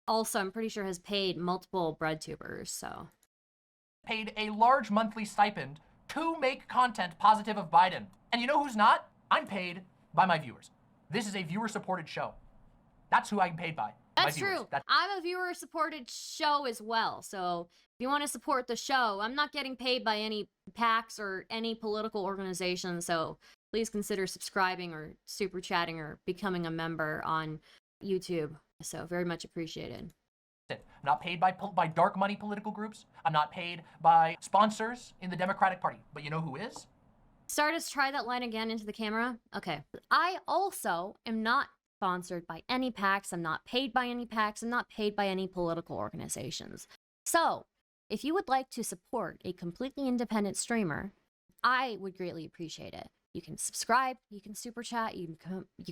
also, I'm pretty sure, has paid multiple breadtubers. So paid a large monthly stipend to make content positive of Biden. And you know who's not? I'm paid by my viewers. This is a viewer-supported show. That's who I'm paid by. That's true. I'm a viewer-supported show as well. So if you want to support the show, I'm not getting paid by any PACs or any political organization. So please consider subscribing or super chatting or becoming a member on YouTube. So very much appreciated. I'm not paid by dark money political groups. I'm not paid by sponsors in the Democratic Party. But you know who is? Stardust, try that line again into the camera. Okay. I also am not sponsored by any PACs. I'm not paid by any PACs. I'm not paid by any political organizations. So if you would like to support a completely independent streamer, I would greatly appreciate it. You can subscribe, you can super chat, you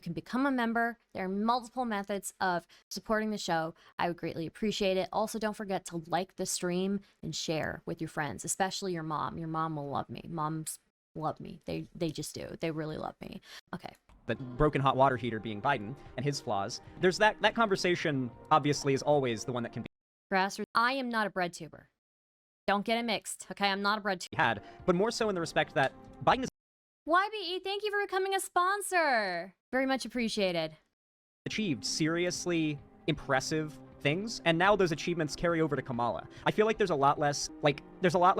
can become a member. There are multiple methods of supporting the show. I would greatly appreciate it. Also, don't forget to like the stream and share with your friends, especially your mom. Your mom will love me. Moms love me. They just do. They really love me. Okay. The broken hot water heater being Biden and his flaws. There's that conversation obviously is always the one that can be Grassroots. I am not a bread tuber. Don't get it mixed, okay? I'm not a bread tuber. had, but more so in the respect that Biden has YBE, thank you for becoming a sponsor. Very much appreciated. achieved seriously impressive things, and now those achievements carry over to Kamala. I feel like there's a lot less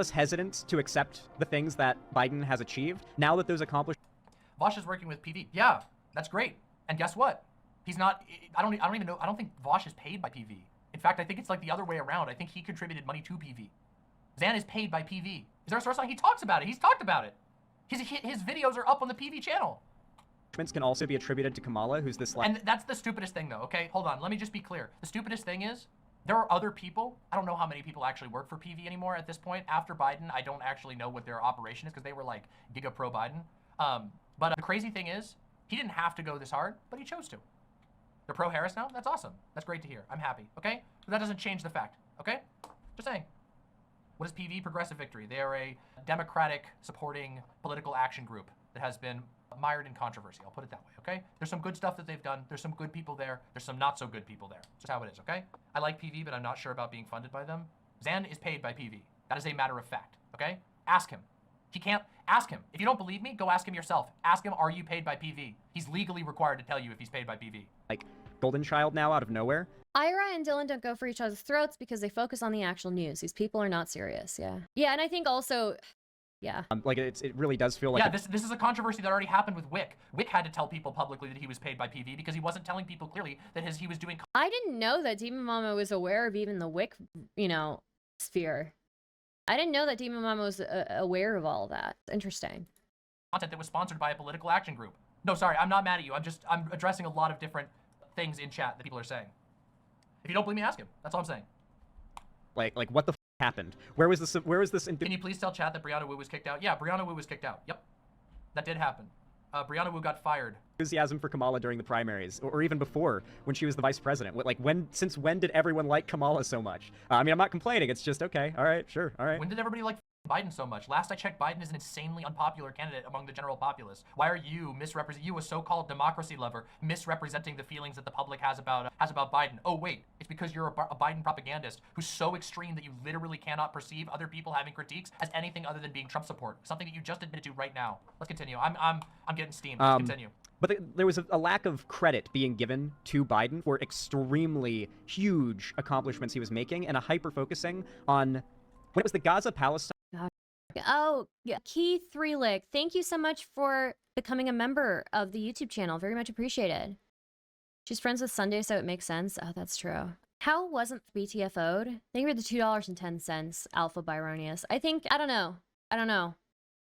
hesitance to accept the things that Biden has achieved now that those accomplishments. Vaush is working with PV. Yeah, that's great. And guess what? He's not. I don't even know. I don't think Vaush is paid by PV. In fact, I think it's like the other way around. I think he contributed money to PV. Xan is paid by PV. Is there a source on? He talks about it. He's talked about it. His videos are up on the PV channel. Can also be attributed to Kamala, who's this like. And that's the stupidest thing, though. Okay, hold on. Let me just be clear. The stupidest thing is there are other people. I don't know how many people actually work for PV anymore at this point. After Biden, I don't actually know what their operation is because they were like Giga Pro Biden. But the crazy thing is, he didn't have to go this hard, but he chose to. They're pro Harris now? That's awesome. That's great to hear. I'm happy, okay? But that doesn't change the fact, okay? Just saying. What is PV? Progressive Victory. They are a Democratic supporting political action group that has been mired in controversy. I'll put it that way, okay? There's some good stuff that they've done. There's some good people there. There's some not so good people there. Just how it is, okay? I like PV, but I'm not sure about being funded by them. Xan is paid by PV. That is a matter of fact, okay? Ask him. He can't. Ask him. If you don't believe me, go ask him yourself. Ask him, are you paid by PV? He's legally required to tell you if he's paid by PV. Like, golden child now out of nowhere. Ira and Dylan don't go for each other's throats because they focus on the actual news. These people are not serious, yeah. Yeah, and I think also, yeah. Like, it really does feel like... Yeah, this is a controversy that already happened with Wick. Wick had to tell people publicly that he was paid by PV because he wasn't telling people clearly that he was doing... I didn't know that Demon Mama was aware of even the Wick, sphere. I didn't know that Demon Mama was aware of all of that. Interesting. Content that was sponsored by a political action group. No, sorry, I'm not mad at you. I'm addressing a lot of different things in chat that people are saying. If you don't believe me, ask him. That's all I'm saying. Like what the f happened? Where was this? Can you please tell chat that Brianna Wu was kicked out? Yeah, Brianna Wu was kicked out. Yep, that did happen. Brianna Wu got fired. Enthusiasm for Kamala during the primaries, or even before when she was the vice president. Since when did everyone like Kamala so much? I mean, I'm not complaining. It's just okay. All right, sure, all right. When did everybody like Biden so much? Last I checked, Biden is an insanely unpopular candidate among the general populace. Why are you you, a so-called democracy lover, misrepresenting the feelings that the public has about Biden? Oh wait, it's because you're a Biden propagandist who's so extreme that you literally cannot perceive other people having critiques as anything other than being Trump support. Something that you just admitted to right now. Let's continue. I'm getting steamed. Let's continue. But there was a lack of credit being given to Biden for extremely huge accomplishments he was making, and a hyper-focusing on when it was the Gaza-Palestine. Oh, yeah. Keith Threelick, thank you so much for becoming a member of the YouTube channel. Very much appreciated. She's friends with Sunday, so it makes sense. Oh, that's true. How wasn't BTFO'd? Thank you for the $2.10, Alpha Byronius. I don't know.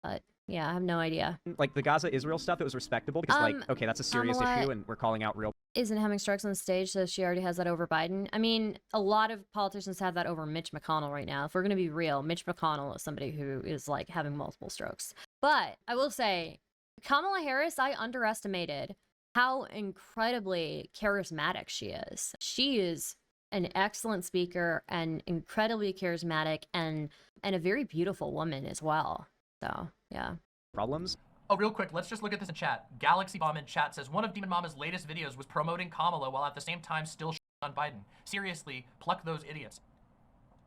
But yeah, I have no idea. Like the Gaza-Israel stuff, it was respectable because okay, that's a serious issue and we're calling out real... Isn't having strikes on the stage, so she already has that over Biden. I mean, a lot of politicians have that over Mitch McConnell right now. If we're going to be real, Mitch McConnell is somebody who is like having multiple strokes. But I will say, Kamala Harris, I underestimated how incredibly charismatic she is. She is an excellent speaker and incredibly charismatic and a very beautiful woman as well. So, yeah. Problems? Oh, real quick, let's just look at this in chat. Galaxy Bomb in chat says, one of Demon Mama's latest videos was promoting Kamala while at the same time still on Biden. Seriously, pluck those idiots.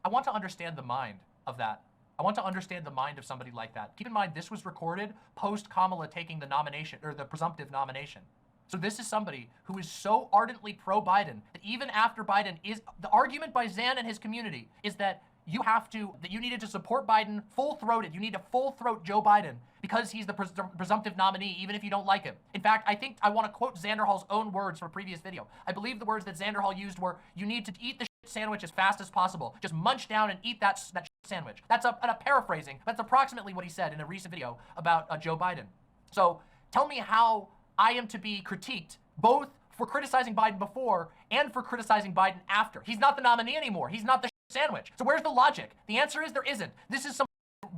I want to understand the mind of that. I want to understand the mind of somebody like that. Keep in mind, this was recorded post-Kamala taking the nomination, or the presumptive nomination. So this is somebody who is so ardently pro-Biden that even after Biden is... The argument by Xan and his community is that you needed to support Biden full-throated. You need to full-throat Joe Biden because he's the presumptive nominee, even if you don't like him. In fact, I want to quote Xanderhal's own words from a previous video. I believe the words that Xanderhal used were, you need to eat the sandwich as fast as possible. Just munch down and eat that sandwich. That's a paraphrasing. That's approximately what he said in a recent video about Joe Biden. So tell me how I am to be critiqued, both for criticizing Biden before and for criticizing Biden after. He's not the nominee anymore. He's not the sandwich. So where's the logic? The answer is there isn't. This is some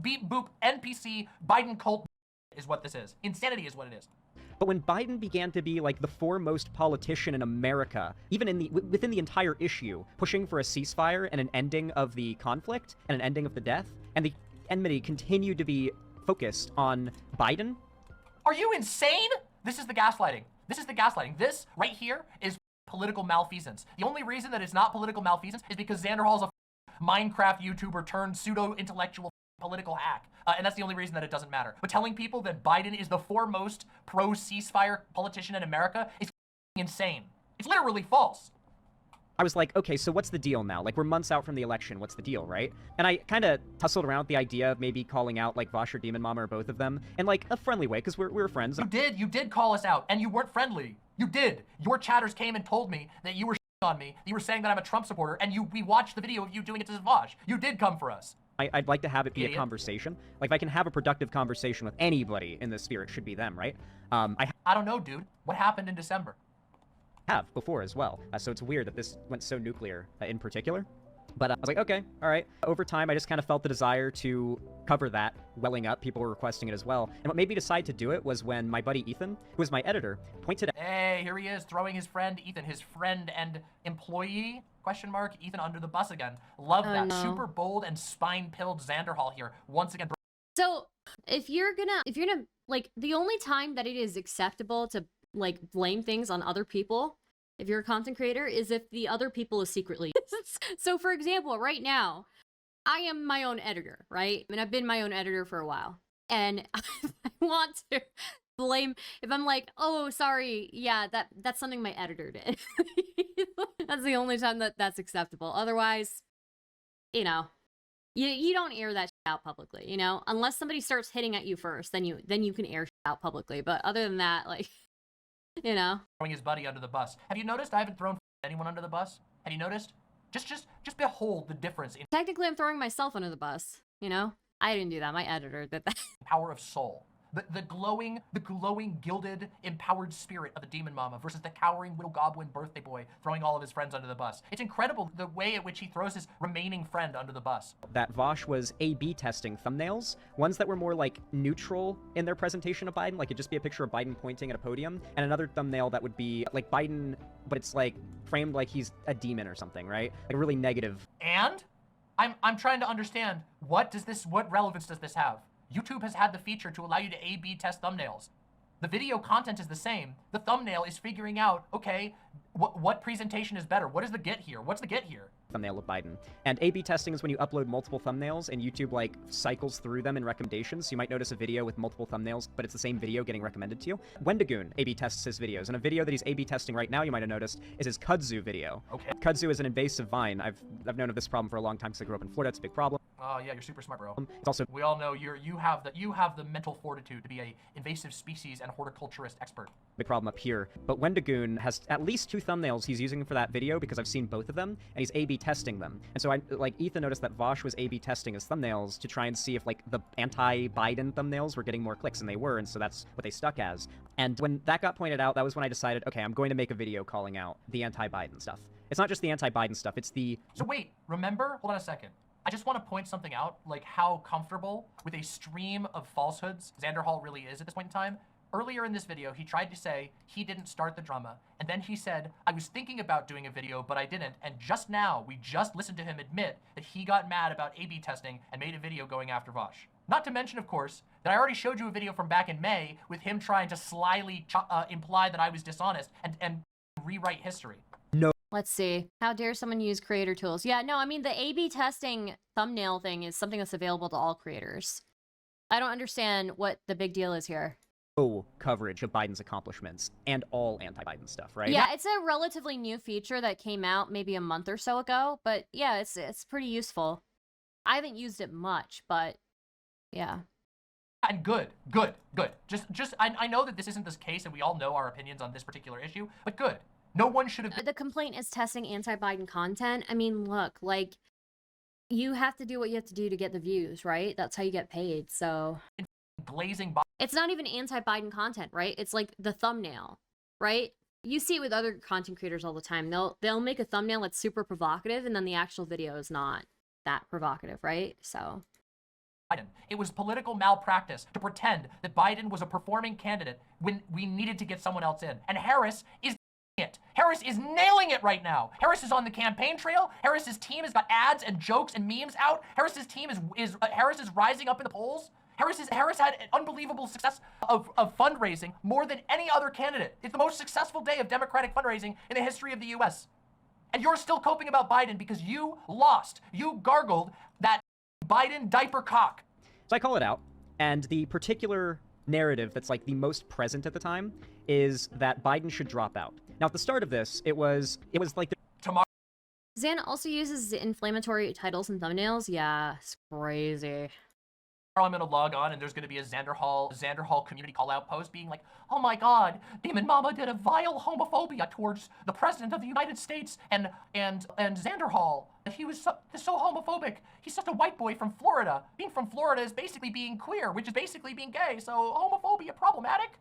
beep boop NPC Biden cult is what this is. Insanity is what it is. But when Biden began to be like the foremost politician in America, even in within the entire issue, pushing for a ceasefire and an ending of the conflict and an ending of the death, and the enmity continued to be focused on Biden. Are you insane? This is the gaslighting. This is the gaslighting. This right here is political malfeasance. The only reason that it's not political malfeasance is because Xanderhal is a Minecraft YouTuber turned pseudo-intellectual political hack. And that's the only reason that it doesn't matter. But telling people that Biden is the foremost pro-ceasefire politician in America is insane. It's literally false. I was like, okay, so what's the deal now? Like, we're months out from the election. What's the deal, right? And I kind of tussled around with the idea of maybe calling out, like, Vaush or Demon Mama or both of them in, like, a friendly way, because we're friends. You did call us out, and you weren't friendly. You did. Your chatters came and told me that you were on me. You were saying that I'm a Trump supporter, and we watched the video of you doing it to Vaush. You did come for us. I'd like to have it be a conversation. Like, if I can have a productive conversation with anybody in this sphere, it should be them, right? I don't know, dude. What happened in December? Have before as well. So it's weird that this went so nuclear in particular. But I was like, okay, all right. Over time, I just kind of felt the desire to cover that welling up. People were requesting it as well. And what made me decide to do it was when my buddy Ethan, who was my editor, pointed out. Hey, here he is throwing his friend Ethan, his friend and employee, question mark, Ethan under the bus again. Love that. No. Super bold and spine-pilled Xanderhal here. Once again. So if you're gonna, like, the only time that it is acceptable to, like, blame things on other people, if you're a content creator, is if the other people is secretly. So for example, right now, I am my own editor, right? I mean, I've been my own editor for a while. And I want to blame, if I'm like, oh, sorry, yeah, that's something my editor did. That's the only time that's acceptable. Otherwise, you know, you don't air that shit out publicly, you know? Unless somebody starts hitting at you first, then you can air shit out publicly. But other than that, like, you know. Throwing his buddy under the bus. Have you noticed I haven't thrown anyone under the bus? Have you noticed? Just behold the difference in Technically, I'm throwing myself under the bus, you know? I didn't do that. My editor did that. power of soul. The glowing, gilded, empowered spirit of the demon mama versus the cowering little goblin birthday boy throwing all of his friends under the bus. It's incredible the way at which he throws his remaining friend under the bus. That Vaush was A/B testing thumbnails, ones that were more like neutral in their presentation of Biden, like it'd just be a picture of Biden pointing at a podium, and another thumbnail that would be like Biden, but it's like framed like he's a demon or something, right? Like really negative. And I'm trying to understand what relevance does this have? YouTube has had the feature to allow you to A/B test thumbnails. The video content is the same. The thumbnail is figuring out, okay, what presentation is better? What is the get here? What's the get here? Thumbnail of Biden. And A/B testing is when you upload multiple thumbnails and YouTube like cycles through them in recommendations. So you might notice a video with multiple thumbnails, but it's the same video getting recommended to you. Wendigoon A/B tests his videos, and a video that he's A/B testing right now, you might have noticed, is his kudzu video. Okay. Kudzu is an invasive vine. I've known of this problem for a long time because I grew up in Florida. It's a big problem. Oh yeah, you're super smart, bro. It's also We all know you have the mental fortitude to be a invasive species and horticulturist expert. big problem up here. But Wendigoon has at least 2 thumbnails he's using for that video because I've seen both of them, and he's A/B testing them. And so Ethan noticed that Vaush was A/B testing his thumbnails to try and see if like the anti-Biden thumbnails were getting more clicks, and they were, and so that's what they stuck as. And when that got pointed out, that was when I decided, okay, I'm going to make a video calling out the anti-Biden stuff. It's not just the anti-Biden stuff, it's the... So wait, remember? Hold on a second. I just want to point something out, like how comfortable with a stream of falsehoods Xanderhal really is at this point in time. Earlier in this video, he tried to say he didn't start the drama, and then he said, I was thinking about doing a video, but I didn't, and just now, we just listened to him admit that he got mad about A/B testing and made a video going after Vaush. Not to mention, of course, that I already showed you a video from back in May with him trying to slyly imply that I was dishonest and rewrite history. Let's see. How dare someone use creator tools? Yeah, no, I mean, the A/B testing thumbnail thing is something that's available to all creators. I don't understand what the big deal is here. Coverage of Biden's accomplishments and all anti-Biden stuff, right? Yeah, it's a relatively new feature that came out maybe a month or so ago, but yeah, it's pretty useful. I haven't used it much, but yeah. And good. I know that this isn't this case, and we all know our opinions on this particular issue, but good. No one should have... The complaint is testing anti-Biden content. I mean, look, like, you have to do what you have to do to get the views, right? That's how you get paid, so... Glazing... It's not even anti-Biden content, right? It's like the thumbnail, right? You see it with other content creators all the time. They'll make a thumbnail that's super provocative, and then the actual video is not that provocative, right? So... Biden. It was political malpractice to pretend that Biden was a performing candidate when we needed to get someone else in. And Harris is it. Harris is nailing it right now. Harris is on the campaign trail. Harris's team has got ads and jokes and memes out. Harris's team Harris is rising up in the polls. Harris had an unbelievable success of fundraising more than any other candidate. It's the most successful day of Democratic fundraising in the history of the US. And you're still coping about Biden because you lost. You gargled that Biden diaper cock. So I call it out, and the particular narrative that's like the most present at the time is that Biden should drop out. Now, at the start of this, it was like Tomorrow. Xan also uses inflammatory titles and thumbnails. Yeah, it's crazy. I'm gonna log on and there's gonna be a Xanderhal community call out post being like, oh my God, Demon Mama did a vile homophobia towards the president of the United States and Xanderhal. He was so homophobic. He's just a white boy from Florida. Being from Florida is basically being queer, which is basically being gay. So homophobia problematic.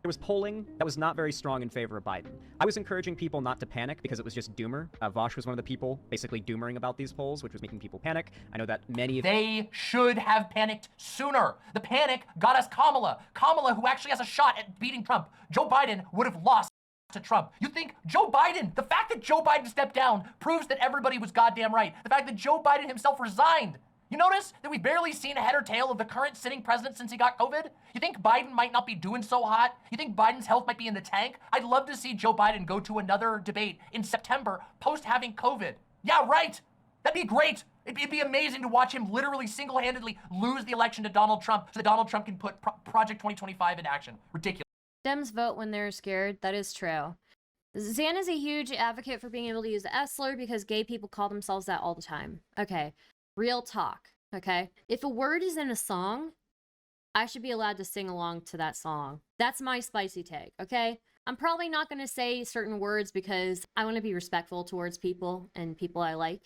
there was polling that was not very strong in favor of Biden. I was encouraging people not to panic because it was just doomer. Vaush was one of the people basically doomering about these polls, which was making people panic. I know that many of— They should have panicked sooner. The panic got us Kamala. Kamala, who actually has a shot at beating Trump. Joe Biden would have lost to Trump. You think Joe Biden, the fact that Joe Biden stepped down proves that everybody was goddamn right. The fact that Joe Biden himself resigned. You notice that we've barely seen a head or tail of the current sitting president since he got COVID? You think Biden might not be doing so hot? You think Biden's health might be in the tank? I'd love to see Joe Biden go to another debate in September post having COVID. Yeah, right. That'd be great. It'd be amazing to watch him literally single-handedly lose the election to Donald Trump so that Donald Trump can put Project 2025 in action. Ridiculous. Dems vote when they're scared. That is true. Xan is a huge advocate for being able to use the S-slur because gay people call themselves that all the time. Okay. Real talk, okay? If a word is in a song, I should be allowed to sing along to that song. That's my spicy take, okay? I'm probably not going to say certain words because I want to be respectful towards people and people I like.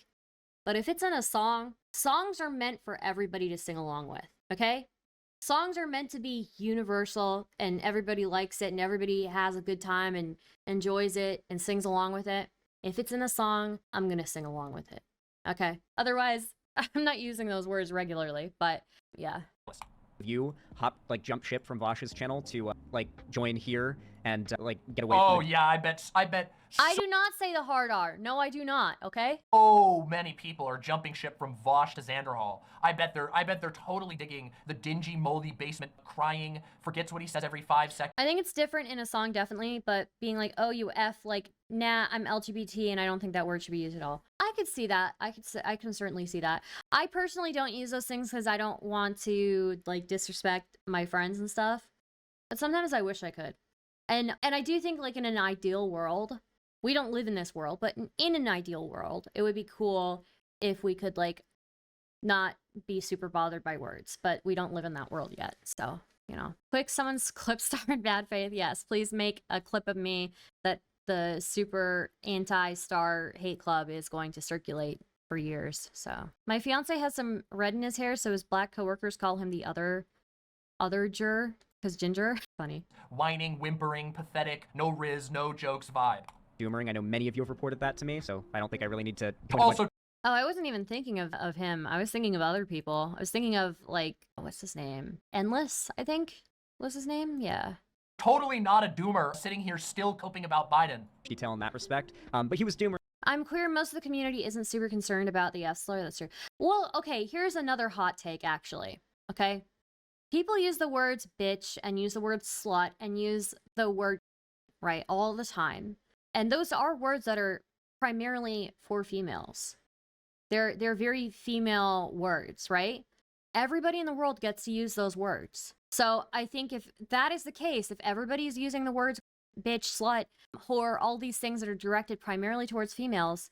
But if it's in a song, songs are meant for everybody to sing along with, okay? Songs are meant to be universal and everybody likes it and everybody has a good time and enjoys it and sings along with it. If it's in a song, I'm going to sing along with it, okay? Otherwise, I'm not using those words regularly, but yeah. You jump ship from Vaush's channel to join here and get away. Oh from yeah, I bet. I do not say the hard R. No, I do not. Okay. So many people are jumping ship from Vaush to Xanderhal. I bet they're totally digging the dingy, moldy basement, crying, forgets what he says every 5 seconds. I think it's different in a song, definitely, but being like, oh, you F, like, nah, I'm LGBT and I don't think that word should be used at all. I could see that. I can certainly see that. I personally don't use those things because I don't want to disrespect my friends and stuff. But sometimes I wish I could. And I do think in an ideal world, we don't live in this world, but in an ideal world, it would be cool if we could not be super bothered by words, but we don't live in that world yet. So, click someone's clip star in bad faith. Yes, please make a clip of me that the super anti-star hate club is going to circulate for years. So my fiance has some red in his hair, so his black coworkers call him the other-ger, because ginger. Funny. Whining, whimpering, pathetic, no riz, no jokes vibe. Doomering. I know many of you have reported that to me, so I don't think I really need to. Also, oh, I wasn't even thinking of him. I was thinking of other people. I was thinking of what's his name? Endless, I think was his name. Yeah. Totally not a doomer, sitting here still coping about Biden. Detail in that respect, but he was doomer. I'm clear most of the community isn't super concerned about the S-slur. That's true. Well, okay, here's another hot take, actually. Okay? People use the words bitch and use the word slut and use the word right all the time. And those are words that are primarily for females. They're very female words, right? Everybody in the world gets to use those words. So I think if that is the case, if everybody's using the words bitch, slut, whore, all these things that are directed primarily towards females,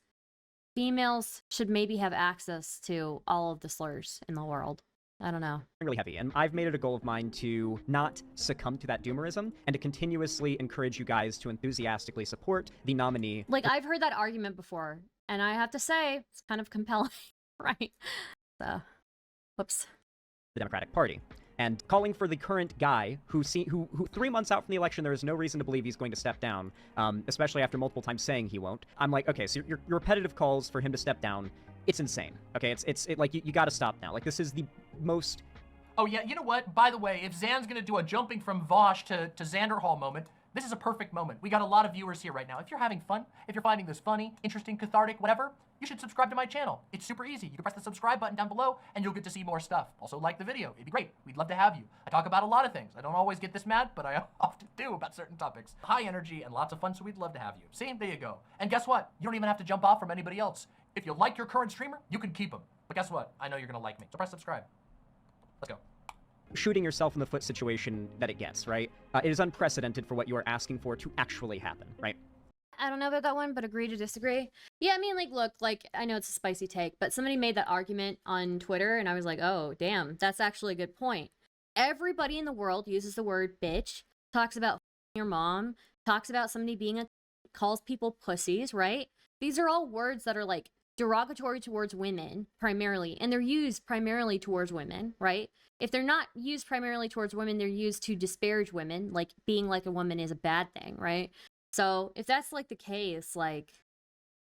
females should maybe have access to all of the slurs in the world. I don't know. Really heavy, and I've made it a goal of mine to not succumb to that doomerism and to continuously encourage you guys to enthusiastically support the nominee. I've heard that argument before, and I have to say, it's kind of compelling, right? So, whoops. The Democratic Party. And calling for the current guy who 3 months out from the election, there is no reason to believe he's going to step down, especially after multiple times saying he won't. I'm like, okay, so your repetitive calls for him to step down, it's insane. Okay, you got to stop now. This is the most... Oh yeah, you know what? By the way, if Zan's gonna do a jumping from Vaush to Xanderhal moment, this is a perfect moment. We got a lot of viewers here right now. If you're having fun, if you're finding this funny, interesting, cathartic, whatever, you should subscribe to my channel. It's super easy. You can press the subscribe button down below and you'll get to see more stuff. Also like the video. It'd be great. We'd love to have you. I talk about a lot of things. I don't always get this mad, but I often do about certain topics. High energy and lots of fun, so we'd love to have you. See? There you go. And guess what? You don't even have to jump off from anybody else. If you like your current streamer, you can keep them. But guess what? I know you're gonna like me. So press subscribe. Let's go. Shooting yourself in the foot situation that it gets, right? It is unprecedented for what you are asking for to actually happen, right? I don't know about that one, but agree to disagree. Yeah, I mean, like, look, like, I know it's a spicy take, but somebody made that argument on Twitter, and I was like, oh, damn, that's actually a good point. Everybody in the world uses the word bitch, talks about your mom, talks about somebody being a... calls people pussies, right? These are all words that are, like, derogatory towards women, primarily, and they're used primarily towards women, right? If they're not used primarily towards women, they're used to disparage women, like being like a woman is a bad thing, right? So if that's like the case, like,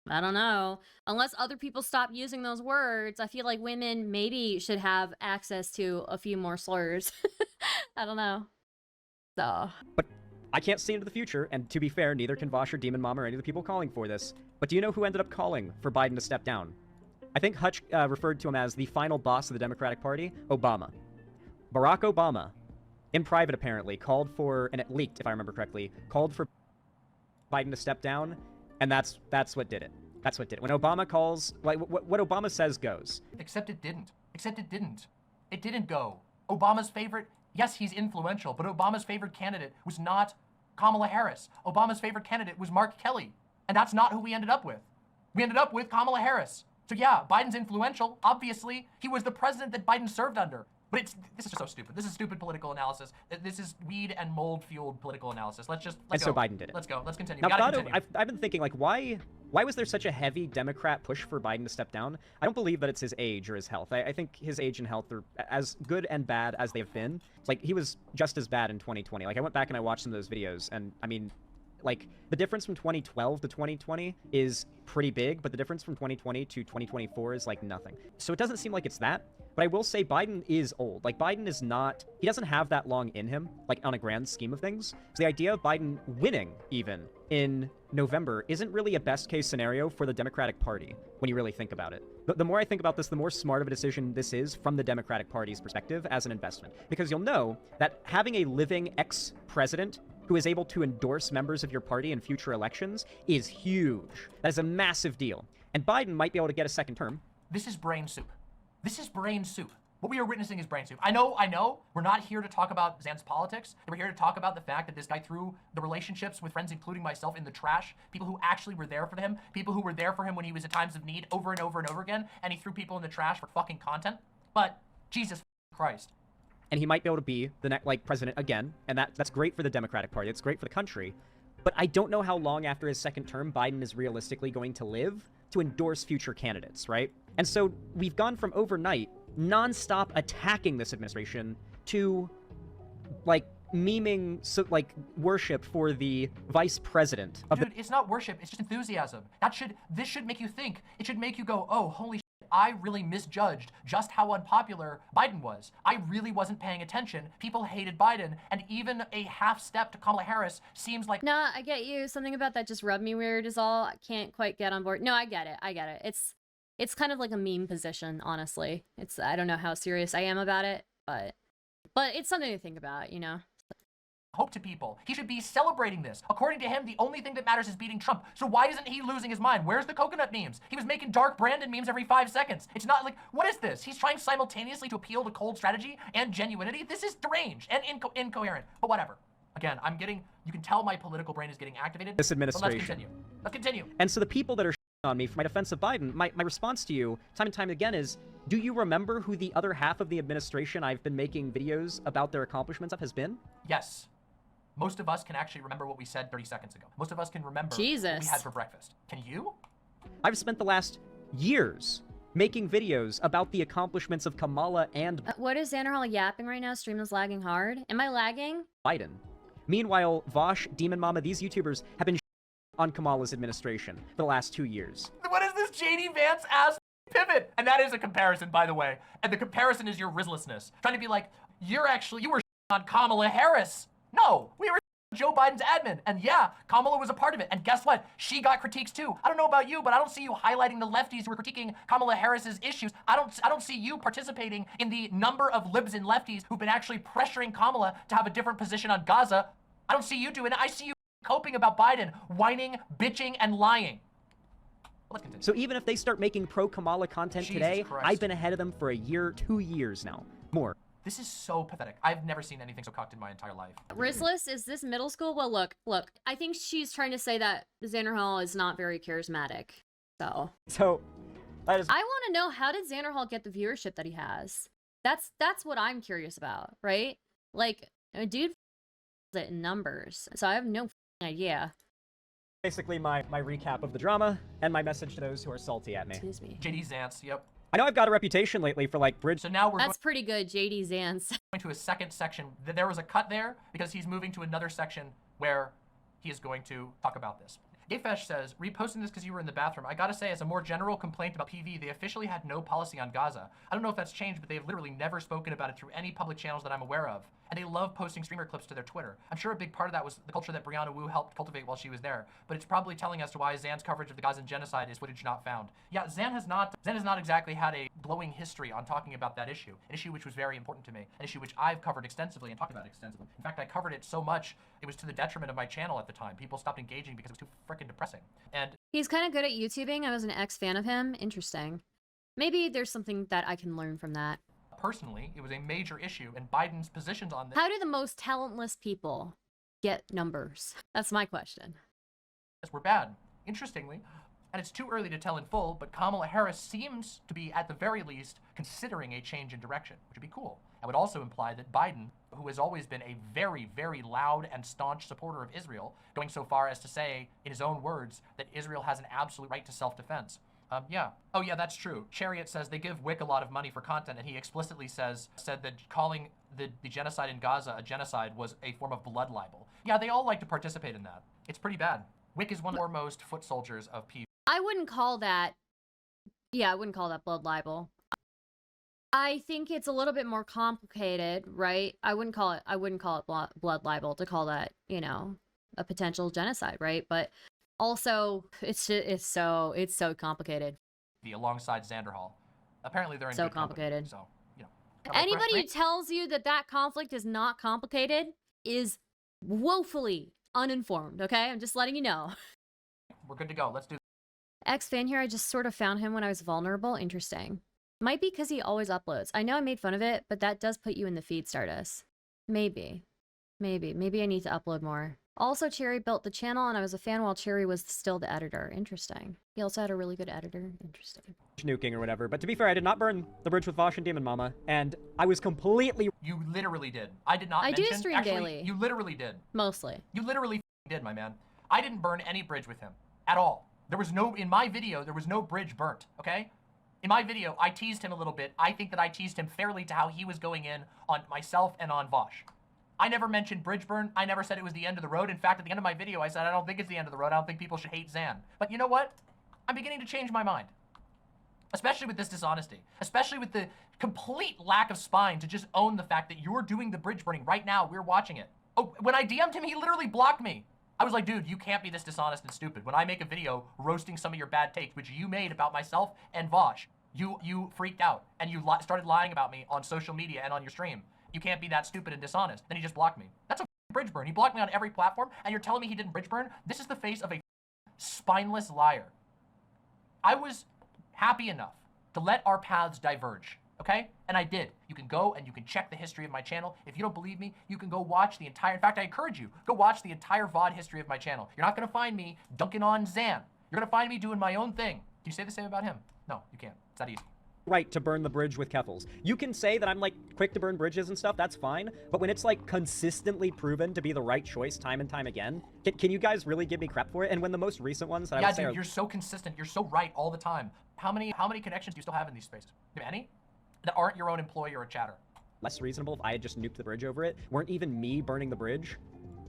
I don't know, unless other people stop using those words, I feel like women maybe should have access to a few more slurs. I don't know. So. But I can't see into the future, and to be fair, neither can Vaush or Demon Mom or any of the people calling for this. But do you know who ended up calling for Biden to step down? I think Hutch referred to him as the final boss of the Democratic Party, Obama. Barack Obama, in private apparently, called for, and it leaked if I remember correctly, called for Biden to step down, and that's what did it. That's what did it. When Obama calls, like, what Obama says goes. Except it didn't. Except it didn't. It didn't go. Obama's favorite, yes, he's influential, but Obama's favorite candidate was not Kamala Harris. Obama's favorite candidate was Mark Kelly, and that's not who we ended up with. We ended up with Kamala Harris. So yeah, Biden's influential. Obviously, he was the president that Biden served under. But this is just so stupid. This is stupid political analysis. This is weed and mold-fueled political analysis. Let's go. So Biden did it. Let's go. Let's continue. Now, We gotta continue. I've been thinking, like, why was there such a heavy Democrat push for Biden to step down? I don't believe that it's his age or his health. I think his age and health are as good and bad as they've been. It's like, he was just as bad in 2020. Like, I went back and I watched some of those videos, and, I mean, like, the difference from 2012 to 2020 is pretty big, but the difference from 2020 to 2024 is, like, nothing. So it doesn't seem like it's that. But I will say Biden is old. Like, Biden is not... He doesn't have that long in him, like, on a grand scheme of things. So the idea of Biden winning, even, in November isn't really a best-case scenario for the Democratic Party, when you really think about it. The more I think about this, the more smart of a decision this is from the Democratic Party's perspective as an investment. Because you'll know that having a living ex-president who is able to endorse members of your party in future elections is huge. That is a massive deal. And Biden might be able to get a second term. This is brain soup. This is brain soup. What we are witnessing is brain soup. I know, we're not here to talk about Zan's politics. We're here to talk about the fact that this guy threw the relationships with friends, including myself, in the trash. People who actually were there for him. People who were there for him when he was at times of need over and over and over again. And he threw people in the trash for fucking content. But, Jesus Christ. And he might be able to be the next, like, president again. And that's great for the Democratic Party. It's great for the country. But I don't know how long after his second term Biden is realistically going to live to endorse future candidates, right? And so we've gone from overnight non-stop attacking this administration to, like, memeing, so, like, worship for the vice president of Dude, it's not worship, it's just enthusiasm. This should make you think. It should make you go, oh, holy shit, I really misjudged just how unpopular Biden was. I really wasn't paying attention. People hated Biden, and even a half step to Kamala Harris seems like... No, I get you. Something about that just rubbed me weird is all. I can't quite get on board. No, I get it. It's kind of like a meme position, honestly. I don't know how serious I am about it, but it's something to think about, you know? Hope to people. He should be celebrating this. According to him, the only thing that matters is beating Trump. So why isn't he losing his mind? Where's the coconut memes? He was making dark Brandon memes every 5 seconds. It's not like, what is this? He's trying simultaneously to appeal to cold strategy and genuinity. This is deranged and incoherent, but whatever. Again, you can tell my political brain is getting activated. This administration. Let's continue. And so the people that are on me for my defense of Biden, my response to you time and time again is, do you remember who the other half of the administration I've been making videos about their accomplishments of has been? Yes. Most of us can actually remember what we said 30 seconds ago. Most of us can remember what we had for breakfast. Can you? I've spent the last years making videos about the accomplishments of Kamala and what is Xanderhal yapping right now? Stream is lagging hard. Am I lagging? Biden. Meanwhile, Vaush, Demon Mama, these YouTubers have been on Kamala's administration for the last 2 years. What is this JD Vance ass pivot. And that is a comparison, by the way. And the comparison is your Rizlessness. Trying to be like, you were on Kamala Harris. No, we were Joe Biden's admin. And yeah, Kamala was a part of it. And guess what? She got critiques too. I don't know about you, but I don't see you highlighting the lefties who are critiquing Kamala Harris's issues. I don't see you participating in the number of libs and lefties who've been actually pressuring Kamala to have a different position on Gaza. I don't see you doing it. I see you coping about Biden, whining, bitching, and lying. Let's continue. So even if they start making pro-Kamala content Jesus today, Christ. I've been ahead of them for a year, 2 years now. More. This is so pathetic. I've never seen anything so cocked in my entire life. Rizless, is this middle school? Well, look. I think she's trying to say that Xanderhal is not very charismatic. So That is. I want to know, how did Xanderhal get the viewership that he has? That's what I'm curious about, right? Like, a dude it in numbers, so I have no idea. Basically my recap of the drama and my message to those who are salty at me. Excuse me. JD Zance, yep. I know I've got a reputation lately for like bridge. So now we're That's pretty good, JD Zance. going to a second section. There was a cut there because he's moving to another section where he is going to talk about this. Keffals says, reposting this because you were in the bathroom. I gotta say, as a more general complaint about PV, they officially had no policy on Gaza. I don't know if that's changed, but they've literally never spoken about it through any public channels that I'm aware of. And they love posting streamer clips to their Twitter. I'm sure a big part of that was the culture that Brianna Wu helped cultivate while she was there. But it's probably telling us to why Zan's coverage of the Gazan genocide is footage not found. Yeah, Zan has not exactly had a glowing history on talking about that issue. An issue which was very important to me. An issue which I've covered extensively and talked about extensively. In fact, I covered it so much, it was to the detriment of my channel at the time. People stopped engaging because it was too freaking depressing. And He's kind of good at YouTubing. I was an ex-fan of him. Interesting. Maybe there's something that I can learn from that. personally, it was a major issue, and Biden's positions on this How do the most talentless people get numbers? That's my question. were bad. Interestingly, and it's too early to tell in full, but Kamala Harris seems to be, at the very least, considering a change in direction, which would be cool. That would also imply that Biden, who has always been a very, very loud and staunch supporter of Israel, going so far as to say, in his own words, that Israel has an absolute right to self-defense. Yeah. Oh, yeah, that's true. Chariot says they give Wick a lot of money for content, and he explicitly said that calling the genocide in Gaza a genocide was a form of blood libel. Yeah, they all like to participate in that. It's pretty bad. Wick is one of the foremost foot soldiers of PV. I wouldn't call that, yeah, I wouldn't call that blood libel. I think it's a little bit more complicated, right? I wouldn't call it blood libel to call that, you know, a potential genocide, right? But also, it's so complicated. Alongside Xanderhal. Apparently they're in So good company, complicated. so, you know. Anybody who tells you that that conflict is not complicated is woefully uninformed, okay? I'm just letting you know. We're good to go. Let's do Ex-fan here, I just sort of found him when I was vulnerable. Interesting. Might be because he always uploads. I know I made fun of it, but that does put you in the feed, Stardust. Maybe I need to upload more. Also, Cherry built the channel, and I was a fan while Cherry was still the editor. Interesting. He also had a really good editor. Interesting. Nuking or whatever. But to be fair, I did not burn the bridge with Vaush and Demon Mama, and I was completely... You literally did. I did not I mention... do stream Actually, daily. You literally did. Mostly. You literally did, my man. I didn't burn any bridge with him. At all. There was no... In my video, there was no bridge burnt, okay? In my video, I teased him a little bit. I think that I teased him fairly to how he was going in on myself and on Vaush. I never mentioned bridge burn. I never said it was the end of the road. In fact, at the end of my video, I said I don't think it's the end of the road. I don't think people should hate Xan. But you know what? I'm beginning to change my mind. Especially with this dishonesty. Especially with the complete lack of spine to just own the fact that you're doing the bridge burning right now. We're watching it. Oh, when I DM'd him, he literally blocked me. I was like, dude, you can't be this dishonest and stupid. When I make a video roasting some of your bad takes, which you made about myself and Vaush, you freaked out and you started lying about me on social media and on your stream. You can't be that stupid and dishonest. Then he just blocked me. That's a bridge burn. He blocked me on every platform, and you're telling me he didn't bridge burn? This is the face of a spineless liar. I was happy enough to let our paths diverge, okay? And I did. You can go and you can check the history of my channel. If you don't believe me, you can go watch the entire... In fact, I encourage you, go watch the entire VOD history of my channel. You're not going to find me dunking on Xan. You're going to find me doing my own thing. Can you say the same about him? No, you can't. It's that easy. right to burn the bridge with Keffals. You can say that I'm like quick to burn bridges and stuff, that's fine, but when it's like consistently proven to be the right choice time and time again, can you guys really give me crap for it? And when the most recent ones that I would say dude, you're so consistent, you're so right all the time. How many connections do you still have in these spaces? Do you have any that aren't your own employee or a chatter? Less reasonable if I had just nuked the bridge over it, weren't even me burning the bridge,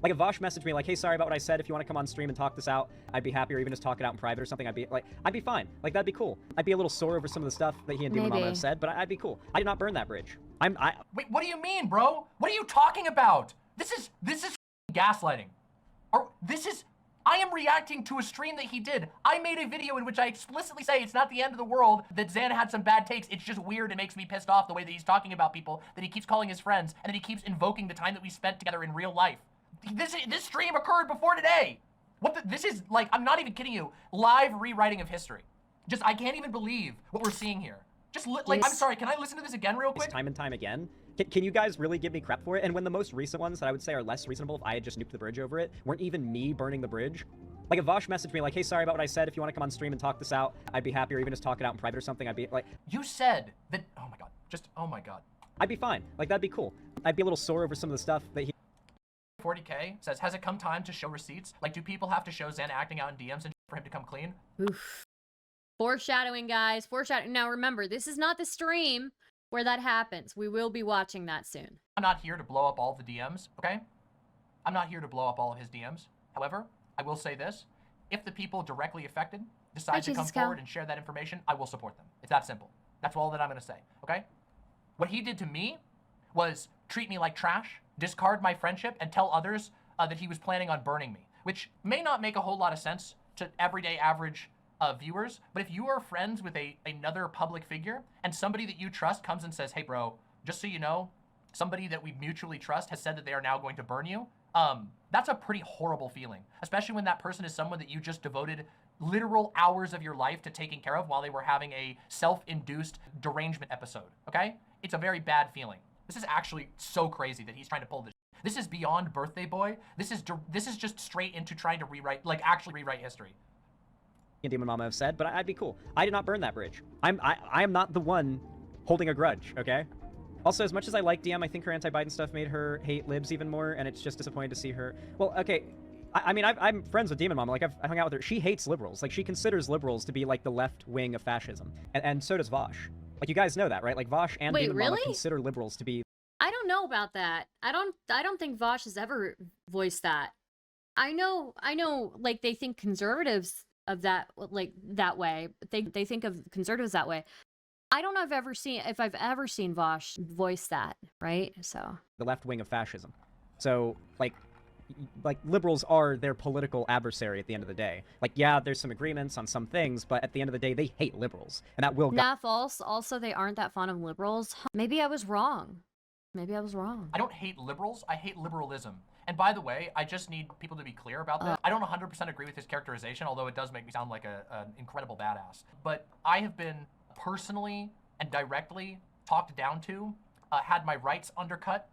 Like if Vaush messaged me like, hey, sorry about what I said, if you want to come on stream and talk this out, I'd be happy, or even just talk it out in private or something, I'd be fine. Like, that'd be cool. I'd be a little sore over some of the stuff that he and Demon Mama have said, but I'd be cool. I did not burn that bridge. Wait, what do you mean, bro? What are you talking about? This is gaslighting. I am reacting to a stream that he did. I made a video in which I explicitly say it's not the end of the world, that Xan had some bad takes. It's just weird. It makes me pissed off the way that he's talking about people, that he keeps calling his friends, and that he keeps invoking the time that we spent together in real life. This stream occurred before today. This is, like, I'm not even kidding you, live rewriting of history. I can't even believe what we're seeing here. I'm sorry, can I listen to this again real quick? Time and time again. Can you guys really give me crap for it? And when the most recent ones that I would say are less reasonable if I had just nuked the bridge over it, weren't even me burning the bridge. Like if Vaush messaged me like, hey, sorry about what I said, if you want to come on stream and talk this out, I'd be happy, or even just talk it out in private or something, I'd be like... You said that, oh my god, oh my god. I'd be fine. Like, that'd be cool. I'd be a little sore over some of the stuff that he... 40K says, has it come time to show receipts? Like, do people have to show Xan acting out in DMs and for him to come clean? Oof. Foreshadowing, guys. Foreshadowing. Now, remember, this is not the stream where that happens. We will be watching that soon. I'm not here to blow up all the DMs, okay? I'm not here to blow up all of his DMs. However, I will say this. If the people directly affected decide to come forward and share that information, I will support them. It's that simple. That's all that I'm going to say, okay? What he did to me was treat me like trash, discard my friendship, and tell others that he was planning on burning me, which may not make a whole lot of sense to everyday average viewers, but if you are friends with another public figure and somebody that you trust comes and says, hey bro, just so you know, somebody that we mutually trust has said that they are now going to burn you, that's a pretty horrible feeling, especially when that person is someone that you just devoted literal hours of your life to taking care of while they were having a self-induced derangement episode, okay? It's a very bad feeling. This is actually so crazy that he's trying to pull this. This is beyond birthday boy. This is just straight into trying to actually rewrite history. And Demon Mama have said, but I'd be cool. I did not burn that bridge. I am not the one holding a grudge, okay? Also, as much as I like DM, I think her anti-Biden stuff made her hate libs even more, and it's just disappointing to see her. Well, okay, I mean, I'm friends with Demon Mama. Like, I hung out with her. She hates liberals. Like, she considers liberals to be, like, the left wing of fascism. And so does Vaush. Like, you guys know that, right? Like, Vaush and Demon Mama consider liberals to be... I don't know about that. I don't think Vaush has ever voiced that. I know, like, they think conservatives of that, like, that way. They think of conservatives that way. I don't know if I've ever seen Vaush voice that, right? So the left wing of fascism. So like liberals are their political adversary at the end of the day. Like, yeah, there's some agreements on some things, but at the end of the day, they hate liberals, and that will. Nah, false. Also, they aren't that fond of liberals. Maybe I was wrong. Maybe I was wrong. I don't hate liberals. I hate liberalism. And by the way, I just need people to be clear about that. I don't 100% agree with his characterization, although it does make me sound like an incredible badass. But I have been personally and directly talked down to, had my rights undercut,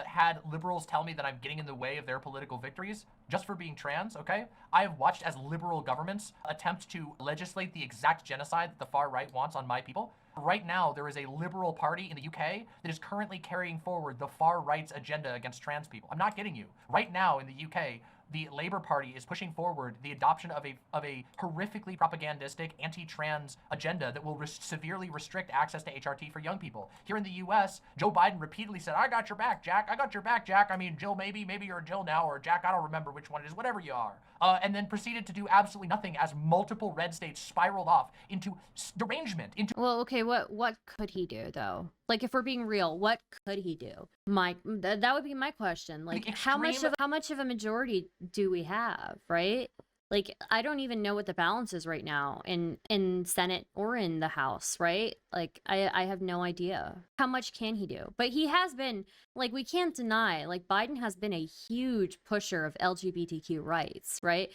had liberals tell me that I'm getting in the way of their political victories just for being trans, okay? I have watched as liberal governments attempt to legislate the exact genocide that the far right wants on my people. Right now, there is a liberal party in the UK that is currently carrying forward the far right's agenda against trans people. I'm not kidding you. Right now in the UK, the Labour Party is pushing forward the adoption of a horrifically propagandistic anti-trans agenda that will severely restrict access to HRT for young people. Here in the US, Joe Biden repeatedly said, I got your back, Jack. I got your back, Jack. I mean, Jill, maybe you're Jill now, or Jack, I don't remember which one it is, whatever you are. And then proceeded to do absolutely nothing as multiple red states spiraled off into derangement. Well, okay, what could he do, though? Like, if we're being real, what could he do? That would be my question. Like, how much of a majority do we have, right? Like, I don't even know what the balance is right now in Senate or in the House, right? Like, I have no idea. How much can he do? But he has been, like, we can't deny, like, Biden has been a huge pusher of LGBTQ rights, right?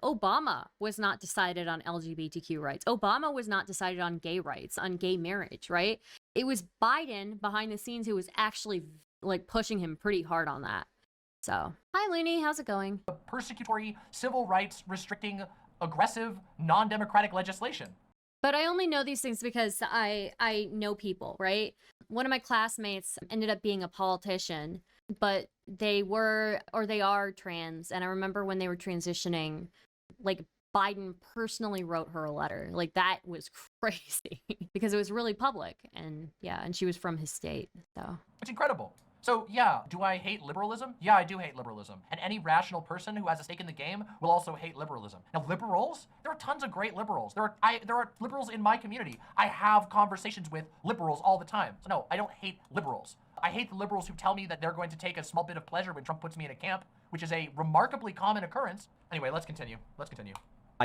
Obama was not decided on LGBTQ rights. Obama was not decided on gay rights, on gay marriage, right? It was Biden behind the scenes who was actually, like, pushing him pretty hard on that. So, hi Looney, how's it going? Persecutory, civil rights restricting, aggressive, non-democratic legislation. But I only know these things because I know people, right? One of my classmates ended up being a politician, but they are trans. And I remember when they were transitioning, like, Biden personally wrote her a letter. Like, that was crazy because it was really public. And yeah, and she was from his state, so. It's incredible. So yeah, do I hate liberalism? Yeah, I do hate liberalism. And any rational person who has a stake in the game will also hate liberalism. Now liberals, there are tons of great liberals. There are liberals in my community. I have conversations with liberals all the time. So no, I don't hate liberals. I hate the liberals who tell me that they're going to take a small bit of pleasure when Trump puts me in a camp, which is a remarkably common occurrence. Anyway, let's continue.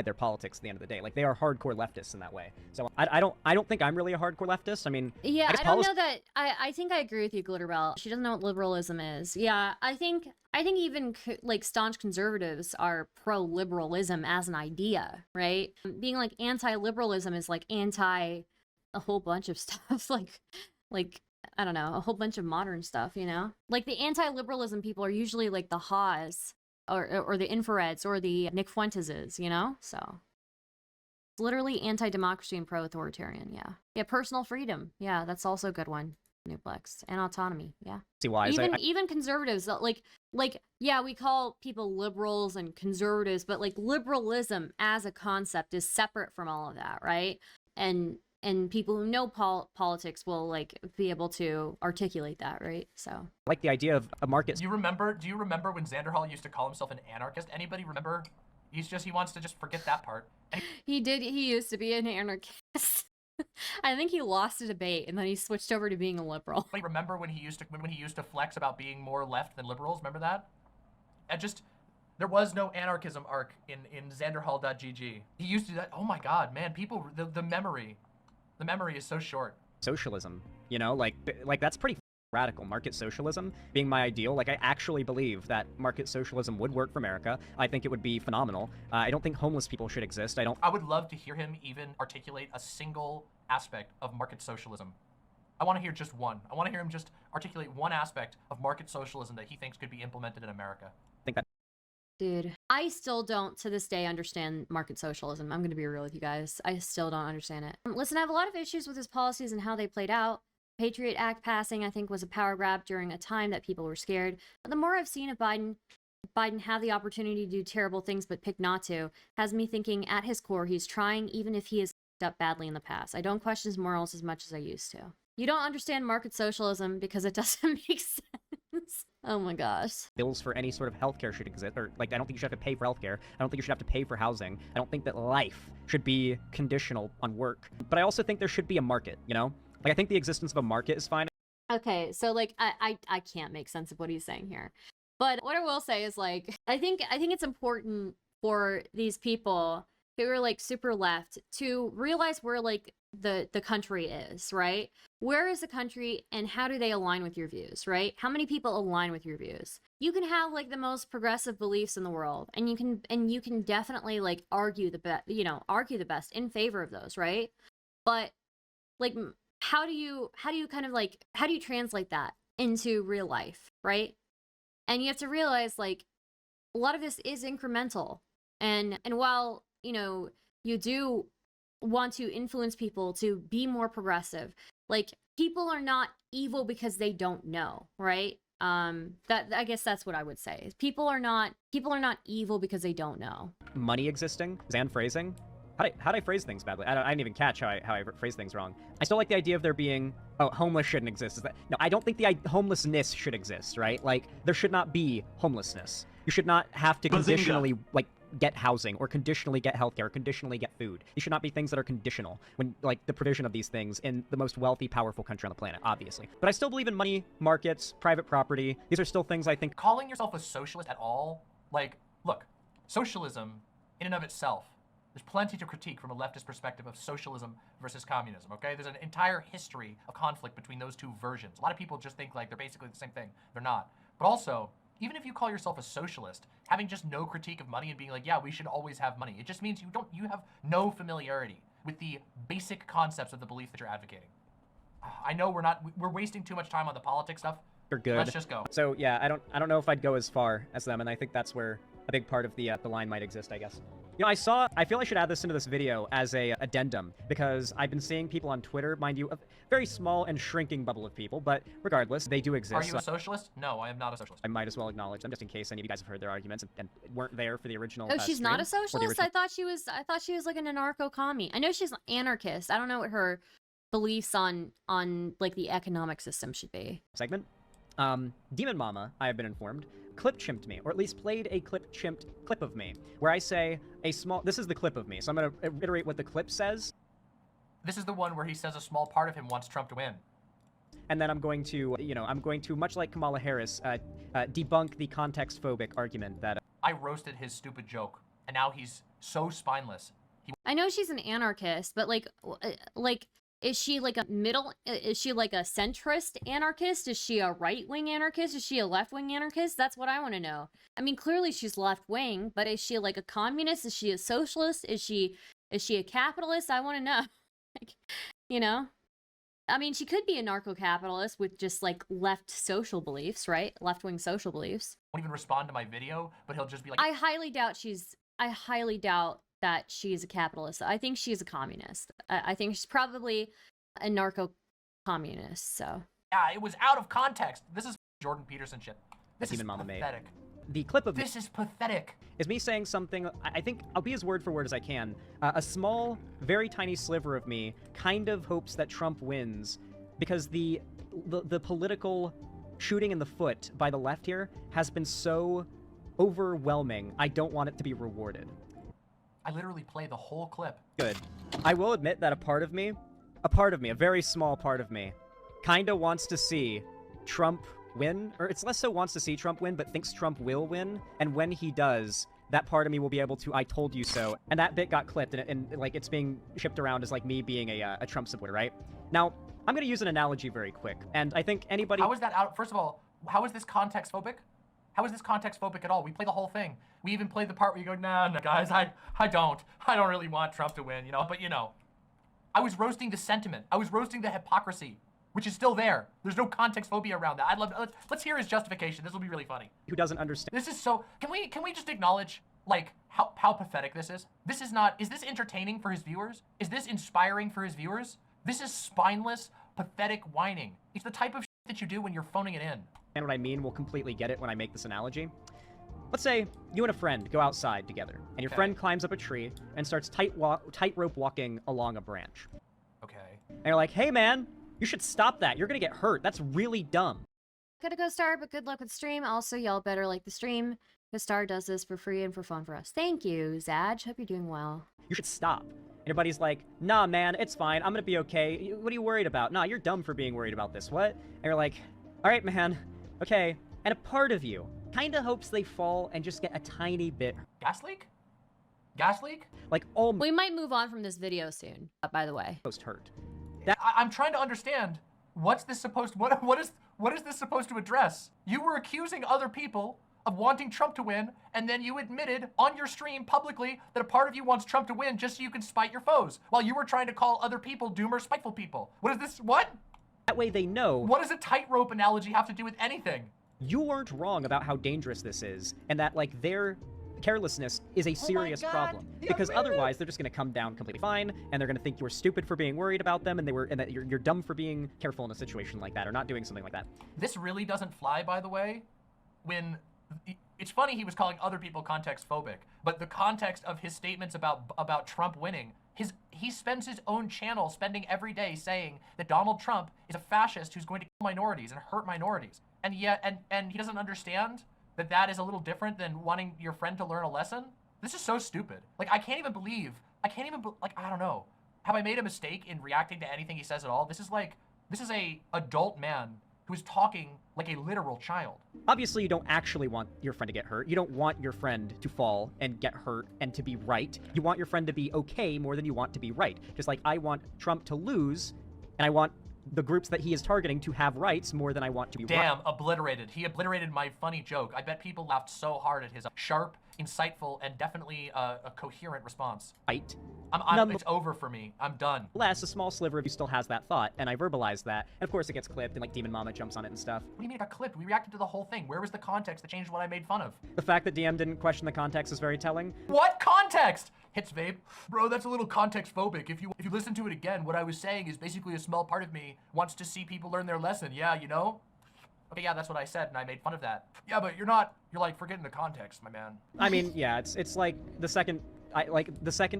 Their politics at the end of the day. Like, they are hardcore leftists in that way. So I don't think I'm really a hardcore leftist. I mean, yeah, I don't know that. I think I agree with you, Glitterbell. She doesn't know what liberalism is. Yeah, I think even like staunch conservatives are pro-liberalism as an idea, right? Being like anti-liberalism is like anti a whole bunch of stuff, like I don't know, a whole bunch of modern stuff, you know? Like the anti-liberalism people are usually like the Haas or the infrareds or the Nick Fuenteses, you know? So it's literally anti-democracy and pro-authoritarian, yeah. Yeah, personal freedom. Yeah, that's also a good one. Nuplex and autonomy, yeah. See why? Even conservatives, like yeah, we call people liberals and conservatives, but like liberalism as a concept is separate from all of that, right? And people who know politics will like be able to articulate that, right? So I like the idea of a market. Do you remember when Xanderhal used to call himself an anarchist? Anybody remember? He wants to just forget that part. He used to be an anarchist. I think he lost a debate and then he switched over to being a liberal. Remember when he used to flex about being more left than liberals? Remember that? There was no anarchism arc in Xanderhal.gg. He used to do that. Oh my god, man, people, the memory is so short. Socialism, you know, like that's pretty radical. Market socialism being my ideal. Like, I actually believe that market socialism would work for America. I think it would be phenomenal. I don't think homeless people should exist. I would love to hear him even articulate a single aspect of market socialism. I want to hear just one. I want to hear him just articulate one aspect of market socialism that he thinks could be implemented in America. I think that. Dude, I still don't, to this day, understand market socialism. I'm going to be real with you guys. I still don't understand it. Listen, I have a lot of issues with his policies and how they played out. Patriot Act passing, I think, was a power grab during a time that people were scared. But the more I've seen of Biden have the opportunity to do terrible things but pick not to, has me thinking at his core he's trying even if he has f***ed up badly in the past. I don't question his morals as much as I used to. You don't understand market socialism because it doesn't make sense. Oh my gosh. Bills for any sort of healthcare should exist, or like, I don't think you should have to pay for healthcare. I don't think you should have to pay for housing. I don't think that life should be conditional on work. But I also think there should be a market, you know? Like, I think the existence of a market is fine. Okay, so like I can't make sense of what he's saying here. But what I will say is like I think it's important for these people who are like super left to realize where like the country is, right? Where is the country and how do they align with your views, right? How many people align with your views? You can have like the most progressive beliefs in the world and you can definitely like argue the best in favor of those, right? But like how do you translate that into real life, right? And you have to realize like a lot of this is incremental. And while, you know, you do want to influence people to be more progressive, like people are not evil because they don't know, right? That I guess that's what I would say. People are not evil because they don't know. Money existing, Xan phrasing. How'd I phrase things badly? I didn't even catch how I phrased things wrong. I still like the idea of there being, oh, homeless shouldn't exist. No, I don't think homelessness should exist, right? Like, there should not be homelessness. You should not have to conditionally, like, get housing, or conditionally get healthcare, or conditionally get food. These should not be things that are conditional when, like, the provision of these things in the most wealthy, powerful country on the planet, obviously. But I still believe in money, markets, private property. These are still things I think. Calling yourself a socialist at all? Like, look, socialism in and of itself, there's plenty to critique from a leftist perspective of socialism versus communism, okay? There's an entire history of conflict between those two versions. A lot of people just think like they're basically the same thing. They're not. But also, even if you call yourself a socialist, having just no critique of money and being like, yeah, we should always have money, it just means you have no familiarity with the basic concepts of the belief that you're advocating. I know we're wasting too much time on the politics stuff. You're good. Let's just go. So yeah, I don't know if I'd go as far as them, and I think that's where a big part of the line might exist, I guess. You know, I feel I should add this into this video as a addendum, because I've been seeing people on Twitter, mind you, a very small and shrinking bubble of people, but regardless, they do exist. Are you a socialist? No, I am not a socialist. I might as well acknowledge them, just in case any of you guys have heard their arguments and weren't there for the original Oh, she's stream, not a socialist? I thought she was like an anarcho-commie. I know she's an anarchist. I don't know what her beliefs on like the economic system should be. Segment? Demon Mama, I have been informed, clip-chimped me, or at least played a clip-chimped clip of me, where I say this is the clip of me, so I'm going to reiterate what the clip says. This is the one where he says a small part of him wants Trump to win. And then I'm going to, much like Kamala Harris, debunk the context-phobic argument that... I roasted his stupid joke, and now he's so spineless. I know she's an anarchist, but like, is she like a is she like a centrist anarchist? Is she a right-wing anarchist? Is she a left-wing anarchist? That's what I want to know. I mean, clearly she's left-wing, but is she like a communist? Is she a socialist? Is she a capitalist? I want to know. Like, you know? I mean, she could be a narco-capitalist with just like left social beliefs, right? Left-wing social beliefs. Won't even respond to my video, but he'll just be like, I highly doubt that she's a capitalist. I think she's a communist. I think she's probably a narco-communist, so. Yeah, it was out of context. This is Jordan Peterson shit. This is pathetic. The clip of this is pathetic. Is me saying something, I think, I'll be as word for word as I can. A small, very tiny sliver of me kind of hopes that Trump wins because the political shooting in the foot by the left here has been so overwhelming, I don't want it to be rewarded. I literally play the whole clip. Good. I will admit that a part of me, a very small part of me, kinda wants to see Trump win, or it's less so wants to see Trump win, but thinks Trump will win, and when he does, that part of me will be able to, I told you so, and that bit got clipped, and like, it's being shipped around as, like, me being a Trump supporter, right? Now, I'm gonna use an analogy very quick, and I think anybody- How is that out? First of all, how is this context phobic? How is this context phobic at all? We play the whole thing. We even played the part where you go, nah, guys, I don't really want Trump to win, you know, but you know. I was roasting the sentiment. I was roasting the hypocrisy, which is still there. There's no context phobia around that. I'd love to, let's hear his justification. This will be really funny. Who doesn't understand. This is so, can we just acknowledge, like, how pathetic this is? This is not, is this entertaining for his viewers? Is this inspiring for his viewers? This is spineless, pathetic whining. It's the type of shit that you do when you're phoning it in. And what I mean will completely get it when I make this analogy. Let's say you and a friend go outside together, and your friend climbs up a tree and starts tightrope walking along a branch. Okay. And you're like, hey man, you should stop that. You're gonna get hurt. That's really dumb. Gotta go Star, but good luck with the stream. Also, y'all better like the stream, because Star does this for free and for fun for us. Thank you, Zaj. Hope you're doing well. You should stop. And your buddy's like, nah man, it's fine. I'm gonna be okay. What are you worried about? Nah, you're dumb for being worried about this. What? And you're like, all right man, okay. And a part of you kinda hopes they fall and just get a tiny bit. Gas leak? Gas leak? Like almost. We might move on from this video soon, by the way. Hurt. I'm trying to understand, what's this supposed, what is this supposed to address? You were accusing other people of wanting Trump to win, and then you admitted on your stream publicly that a part of you wants Trump to win just so you can spite your foes, while you were trying to call other people doomer, spiteful people. What is this, what? That way they know. What does a tightrope analogy have to do with anything? You weren't wrong about how dangerous this is, and that, like, their carelessness is a serious problem. Because otherwise, they're just gonna come down completely fine, and they're gonna think you're stupid for being worried about them, and that you're dumb for being careful in a situation like that, or not doing something like that. This really doesn't fly, by the way, when... It's funny he was calling other people context phobic, but the context of his statements about Trump winning, he spends his own channel spending every day saying that Donald Trump is a fascist who's going to kill minorities and hurt minorities. And yet, and he doesn't understand that that is a little different than wanting your friend to learn a lesson. This is so stupid. Like, I can't even believe, like, I don't know. Have I made a mistake in reacting to anything he says at all? This is a adult man who is talking like a literal child. Obviously, you don't actually want your friend to get hurt. You don't want your friend to fall and get hurt and to be right. You want your friend to be okay more than you want to be right. Just like I want Trump to lose, and I want the groups that he is targeting to have rights more than I want to be right. Damn, obliterated. He obliterated my funny joke. I bet people laughed so hard at his sharp, insightful, and definitely a coherent response. Right. It's over for me. I'm done. Less, a small sliver of you still has that thought, and I verbalize that. And of course it gets clipped, and like Demon Mama jumps on it and stuff. What do you mean it got clipped? We reacted to the whole thing. Where was the context that changed what I made fun of? The fact that DM didn't question the context is very telling. What context? Hits vape. Bro, that's a little context phobic. If you listen to it again, what I was saying is basically a small part of me wants to see people learn their lesson. Yeah, you know? Okay, yeah, that's what I said, and I made fun of that. Yeah, but you're like forgetting the context, my man. I mean, yeah, it's like the second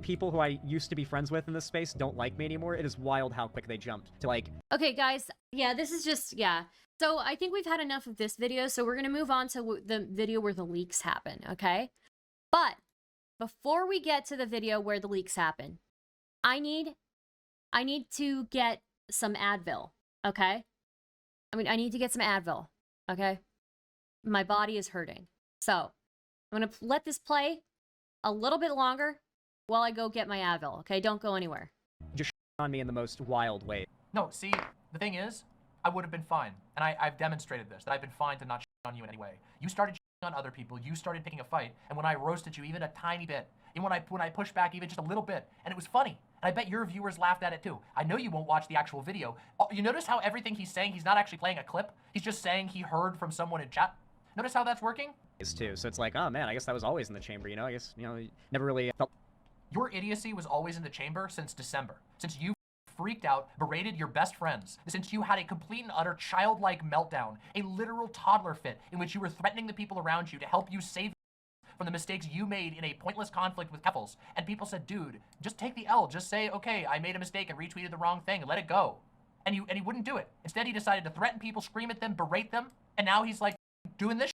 people who I used to be friends with in this space don't like me anymore. It is wild how quick they jumped to like. Okay, guys. Yeah, this is just, yeah. So I think we've had enough of this video, so we're going to move on to the video where the leaks happen, okay? But before we get to the video where the leaks happen, I need to get some Advil, okay? I need to get some Advil, okay? My body is hurting. So I'm going to let this play a little bit longer while I go get my Advil, okay? Don't go anywhere. Just on me in the most wild way. No, see, the thing is, I would have been fine. And I've demonstrated this, that I've been fine to not on you in any way. You started on other people, you started picking a fight, and when I roasted you even a tiny bit, and when I pushed back even just a little bit, and it was funny, and I bet your viewers laughed at it too. I know you won't watch the actual video. You notice how everything he's saying, he's not actually playing a clip, he's just saying he heard from someone in chat? Notice how that's working? Too. So it's like, oh man, I guess that was always in the chamber, you know? I guess, you know, never really felt... Your idiocy was always in the chamber since December. Since you freaked out, berated your best friends, since you had a complete and utter childlike meltdown, a literal toddler fit in which you were threatening the people around you to help you save from the mistakes you made in a pointless conflict with Keffals, and people said, dude, just take the L, just say, okay, I made a mistake and retweeted the wrong thing and let it go. And he wouldn't do it. Instead, he decided to threaten people, scream at them, berate them, and now he's like doing this shit.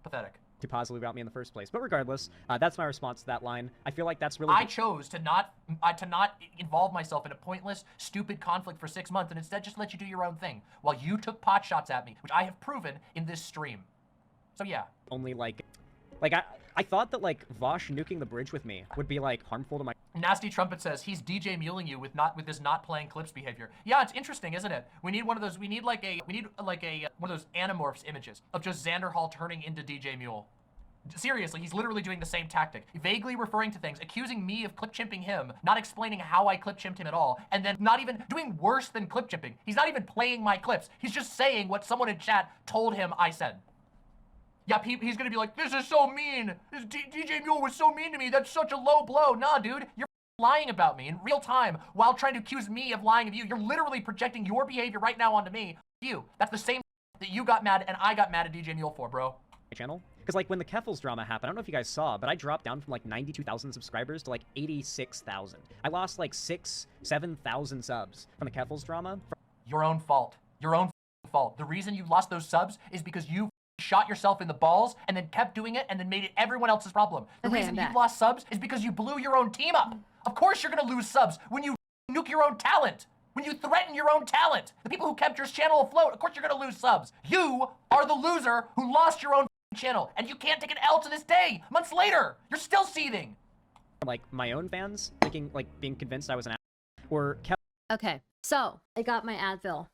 Pathetic. Too positive about me in the first place. But regardless, that's my response to that line. I feel like that's really... I chose to not involve myself in a pointless, stupid conflict for 6 months and instead just let you do your own thing while you took pot shots at me, which I have proven in this stream. So yeah. Only like I thought that like Vaush nuking the bridge with me would be like harmful to my... Nasty Trumpet says he's DJ muling you with this not playing clips behavior. Yeah, it's interesting, isn't it? We need one of those. We need like a one of those Animorphs images of just Xanderhal turning into DJ Mule. Seriously, he's literally doing the same tactic, vaguely referring to things, accusing me of clip chimping him, not explaining how I clip chimped him at all, and then not even doing worse than clip chimping. He's not even playing my clips. He's just saying what someone in chat told him I said. Yeah, he's gonna be like, this is so mean. This DJ Mule was so mean to me. That's such a low blow. Nah, dude, you're lying about me in real time while trying to accuse me of lying of you. You're literally projecting your behavior right now onto me. You. That's the same that you got mad and I got mad at DJ Mule for, bro. Channel. Because like when the Keffals drama happened, I don't know if you guys saw, but I dropped down from like 92,000 subscribers to like 86,000. I lost like 7,000 subs from the Keffals drama. Your own fault. Your own fault. The reason you lost those subs is because you shot yourself in the balls and then kept doing it and then made it everyone else's problem. The reason you lost subs is because you blew your own team up. Of course you're gonna lose subs when you nuke your own talent. When you threaten your own talent. The people who kept your channel afloat, of course you're gonna lose subs. You are the loser who lost your own channel, and you can't take an L to this day. Months later, you're still seething. Like my own fans thinking, like being convinced I was an or Okay, so I got my Advil.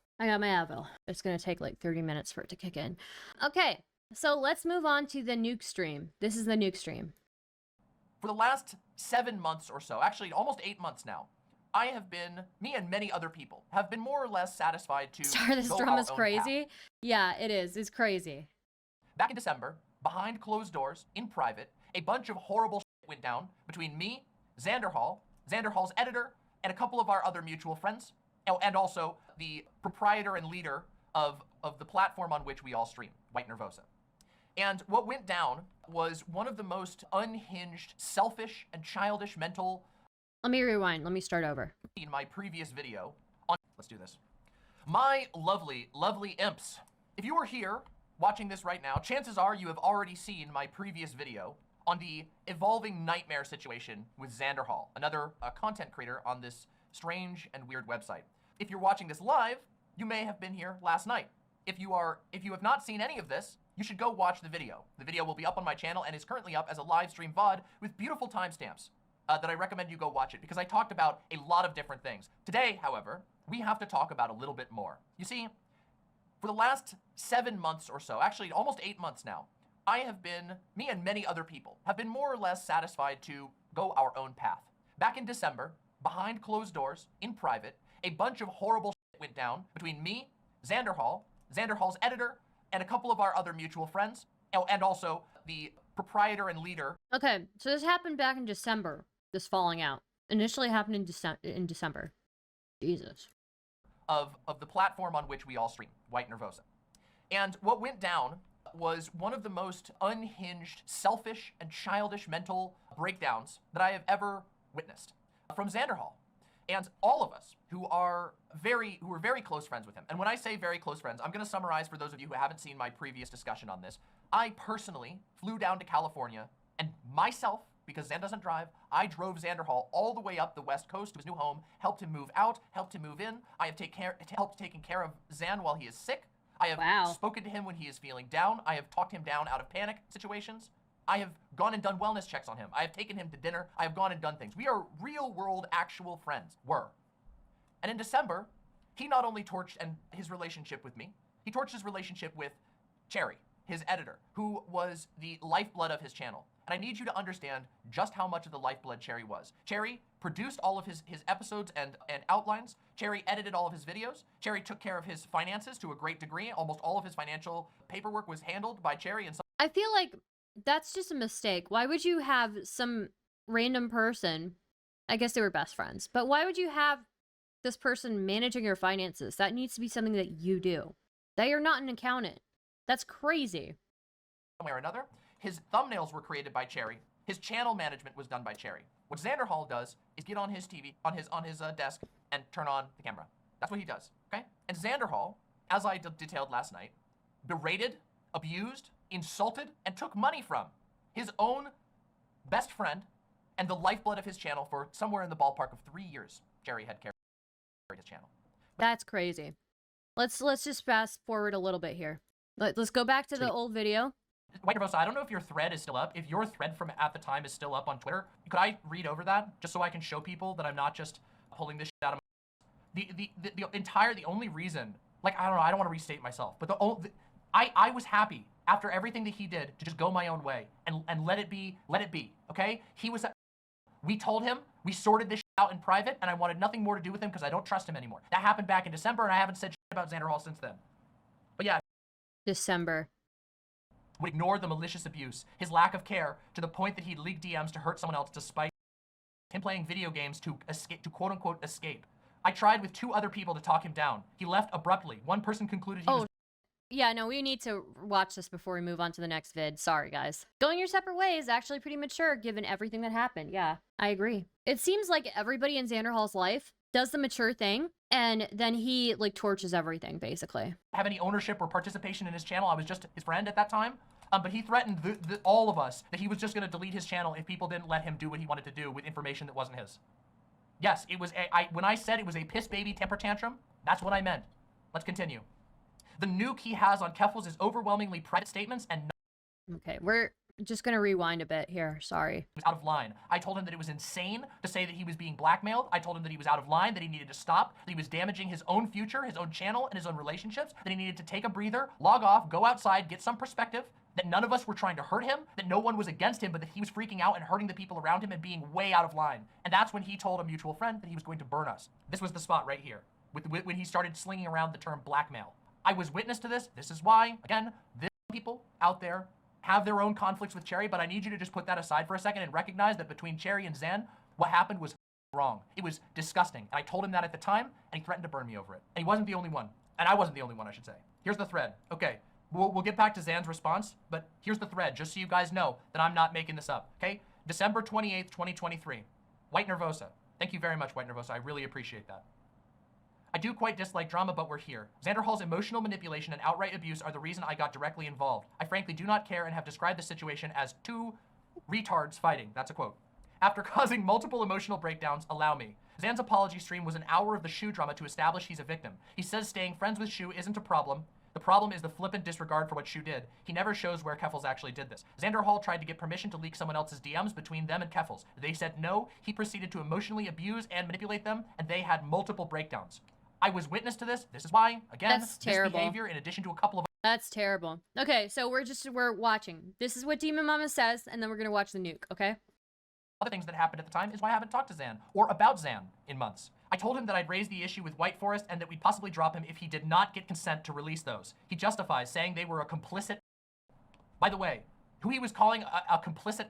It's gonna take like 30 minutes for it to kick in. Okay, so let's move on to the nuke stream. This is the nuke stream. For the last 7 months or so, actually almost 8 months now, I have been, me and many other people, have been more or less satisfied to This drama's crazy. Path. Yeah, it is. It's crazy. Back in December, behind closed doors, in private, a bunch of horrible shit went down between me, Xanderhal, Xanderhal's editor, and a couple of our other mutual friends, and also the proprietor and leader of the platform on which we all stream, White Nervosa. And what went down was one of the most unhinged, selfish, and childish mental... Let me rewind. Let me start over. In my previous video on... Let's do this. My lovely, lovely imps. If you are here watching this right now, chances are you have already seen my previous video on the evolving nightmare situation with Xanderhal, another content creator on this strange and weird website. If you're watching this live, you may have been here last night. If you have not seen any of this, you should go watch the video. The video will be up on my channel and is currently up as a live stream VOD with beautiful timestamps that I recommend you go watch it because I talked about a lot of different things. Today, however, we have to talk about a little bit more. You see, for the last 7 months or so, actually almost 8 months now, I have been, me and many other people, have been more or less satisfied to go our own path. Back in December, behind closed doors, in private, a bunch of horrible shit went down between me, Xanderhal, Xanderhal's editor, and a couple of our other mutual friends, and also the proprietor and leader. Okay, so this happened back in December, this falling out. Initially happened in December. Jesus. Of the platform on which we all stream, White Nervosa. And what went down was one of the most unhinged, selfish, and childish mental breakdowns that I have ever witnessed from Xanderhal. And all of us who are very close friends with him. And when I say very close friends, I'm going to summarize for those of you who haven't seen my previous discussion on this. I personally flew down to California, and myself, because Xan doesn't drive, I drove Xanderhal all the way up the West Coast to his new home, helped him move out, helped him move in. I have helped taking care of Xan while he is sick. I have spoken to him when he is feeling down. I have talked him down out of panic situations. I have gone and done wellness checks on him. I have taken him to dinner. I have gone and done things. We are real world actual friends. And in December, he not only torched his relationship with me, he torched his relationship with Cherry, his editor, who was the lifeblood of his channel. And I need you to understand just how much of the lifeblood Cherry was. Cherry produced all of his episodes and outlines. Cherry edited all of his videos. Cherry took care of his finances to a great degree. Almost all of his financial paperwork was handled by Cherry. And I feel like that's just a mistake. Why would you have some random person, I guess they were best friends, but why would you have this person managing your finances? That needs to be something that you do. That you're not an accountant. That's crazy. Some way or another, his thumbnails were created by Cherry. His channel management was done by Cherry. What Xanderhal does is get on his TV, on his desk, and turn on the camera. That's what he does, okay? And Xanderhal, as I detailed last night, berated, abused, insulted, and took money from his own best friend and the lifeblood of his channel for somewhere in the ballpark of 3 years. Cherry had carried his channel. That's crazy. Let's just fast forward a little bit here. Let's go back to the old video. White Nervosa, I don't know if your thread is still up. If your thread from at the time is still up on Twitter, could I read over that just so I can show people that I'm not just pulling this shit out of my... The only reason, like, I don't know, I don't want to restate myself, but I was happy after everything that he did to just go my own way and let it be, okay? We told him, we sorted this shit out in private, and I wanted nothing more to do with him because I don't trust him anymore. That happened back in December, and I haven't said shit about Xanderhal since then. But yeah. December. Would ignore the malicious abuse, his lack of care, to the point that he'd leak DMs to hurt someone else despite him playing video games to escape, to quote unquote escape. I tried with 2 other people to talk him down. He left abruptly. One person concluded he was... Yeah, no, we need to watch this before we move on to the next vid. Sorry, guys. Going your separate ways is actually pretty mature given everything that happened. Yeah, I agree. It seems like everybody in Xanderhal's life does the mature thing, and then he, like, torches everything, basically. Have any ownership or participation in his channel. I was just his friend at that time. But he threatened all of us that he was just going to delete his channel if people didn't let him do what he wanted to do with information that wasn't his. Yes, it was when I said it was a piss baby temper tantrum, that's what I meant. Let's continue. The nuke he has on Keffals is overwhelmingly private statements and... Okay, we're just going to rewind a bit here. Sorry. He was out of line. I told him that it was insane to say that he was being blackmailed. I told him that he was out of line, that he needed to stop, that he was damaging his own future, his own channel, and his own relationships, that he needed to take a breather, log off, go outside, get some perspective, that none of us were trying to hurt him, that no one was against him, but that he was freaking out and hurting the people around him and being way out of line. And that's when he told a mutual friend that he was going to burn us. This was the spot right here, when he started slinging around the term blackmail. I was witness to this. This is why, again, people out there have their own conflicts with Cherry, but I need you to just put that aside for a second and recognize that between Cherry and Xan, what happened was wrong. It was disgusting. And I told him that at the time, and he threatened to burn me over it. And he wasn't the only one. And I wasn't the only one, I should say. Here's the thread. Okay, we'll get back to Xan's response, but here's the thread, just so you guys know that I'm not making this up, okay? December 28th, 2023. White Nervosa. Thank you very much, White Nervosa. I really appreciate that. I do quite dislike drama, but we're here. Xanderhal's emotional manipulation and outright abuse are the reason I got directly involved. I frankly do not care and have described the situation as 2 retards fighting. That's a quote. After causing multiple emotional breakdowns, allow me. Xan's apology stream was an hour of the Shu drama to establish he's a victim. He says staying friends with Shu isn't a problem. The problem is the flippant disregard for what Shu did. He never shows where Keffals actually did this. Xanderhal tried to get permission to leak someone else's DMs between them and Keffals. They said no. He proceeded to emotionally abuse and manipulate them, and they had multiple breakdowns. I was witness to this. This is why, again, That's terrible. This behavior in addition to a couple of... That's terrible. Okay, so we're watching. This is what Demon Mama says, and then we're gonna watch the nuke, okay? Other things that happened at the time is why I haven't talked to Xan, or about Xan, in months. I told him that I'd raise the issue with White Forest and that we'd possibly drop him if he did not get consent to release those. He justifies, saying they were a complicit... By the way, who he was calling a complicit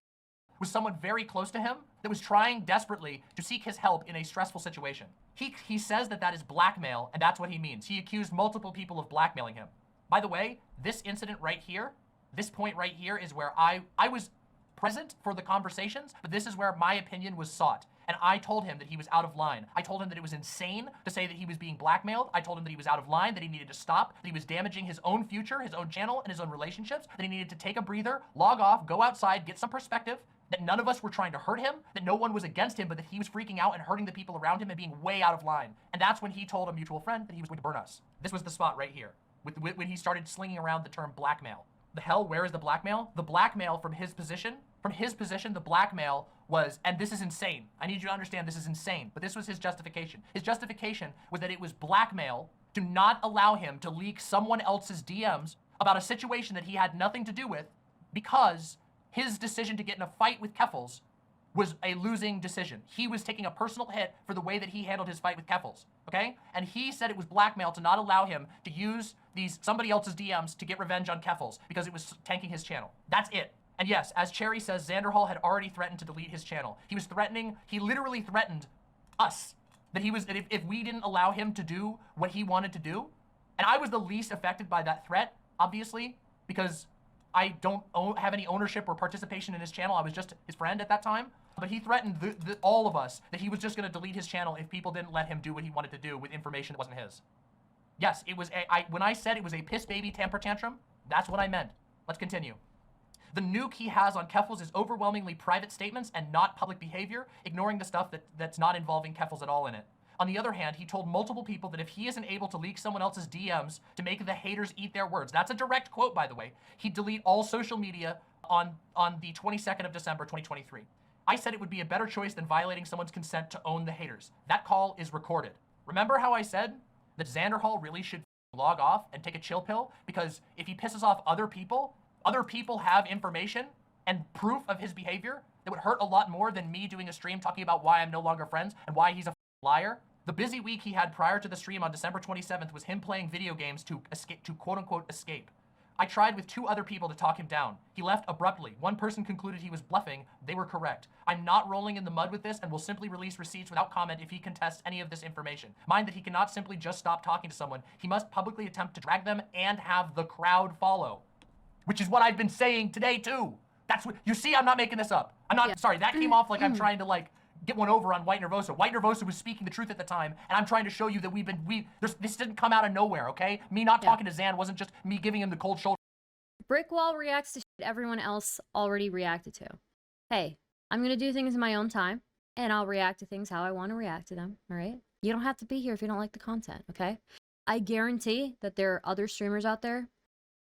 was someone very close to him that was trying desperately to seek his help in a stressful situation. He says that is blackmail, and that's what he means. He accused multiple people of blackmailing him. By the way, this incident right here, this point right here is where I was present for the conversations, but this is where my opinion was sought. And I told him that he was out of line. I told him that it was insane to say that he was being blackmailed. I told him that he was out of line, that he needed to stop, that he was damaging his own future, his own channel, and his own relationships, that he needed to take a breather, log off, go outside, get some perspective, that none of us were trying to hurt him, that no one was against him, but that he was freaking out and hurting the people around him and being way out of line. And that's when he told a mutual friend that he was going to burn us. This was the spot right here, when he started slinging around the term blackmail. The hell, where is the blackmail? The blackmail from his position, the blackmail was, and this is insane. I need you to understand this is insane, but this was his justification. His justification was that it was blackmail to not allow him to leak someone else's DMs about a situation that he had nothing to do with, because his decision to get in a fight with Keffals was a losing decision. He was taking a personal hit for the way that he handled his fight with Keffals, okay? And he said it was blackmail to not allow him to use somebody else's DMs to get revenge on Keffals because it was tanking his channel. That's it. And yes, as Cherry says, Xanderhal had already threatened to delete his channel. He literally threatened us that if we didn't allow him to do what he wanted to do. And I was the least affected by that threat, obviously, because I don't have any ownership or participation in his channel. I was just his friend at that time. But he threatened all of us that he was just going to delete his channel if people didn't let him do what he wanted to do with information that wasn't his. Yes, it was when I said it was a piss baby temper tantrum, that's what I meant. Let's continue. The nuke he has on Keffals is overwhelmingly private statements and not public behavior, ignoring the stuff that's not involving Keffals at all in it. On the other hand, he told multiple people that if he isn't able to leak someone else's DMs to make the haters eat their words, that's a direct quote, by the way, he'd delete all social media on the 22nd of December, 2023. I said it would be a better choice than violating someone's consent to own the haters. That call is recorded. Remember how I said that Xanderhal really should log off and take a chill pill? Because if he pisses off other people have information and proof of his behavior that would hurt a lot more than me doing a stream talking about why I'm no longer friends and why he's a liar. The busy week he had prior to the stream on December 27th was him playing video games to escape, to quote unquote escape. I tried with 2 other people to talk him down. He left abruptly. One person concluded he was bluffing. They were correct. I'm not rolling in the mud with this and will simply release receipts without comment if he contests any of this information. Mind that he cannot simply just stop talking to someone. He must publicly attempt to drag them and have the crowd follow. Which is what I've been saying today too. That's what, you see, I'm not making this up. I'm not, sorry, that came off like I'm trying to like get one over on White Nervosa. White Nervosa was speaking the truth at the time, and I'm trying to show you that this didn't come out of nowhere, okay? Me not talking to Xan wasn't just me giving him the cold shoulder. Brickwall reacts to shit everyone else already reacted to. Hey, I'm gonna do things in my own time, and I'll react to things how I want to react to them, all right? You don't have to be here if you don't like the content, okay? I guarantee that there are other streamers out there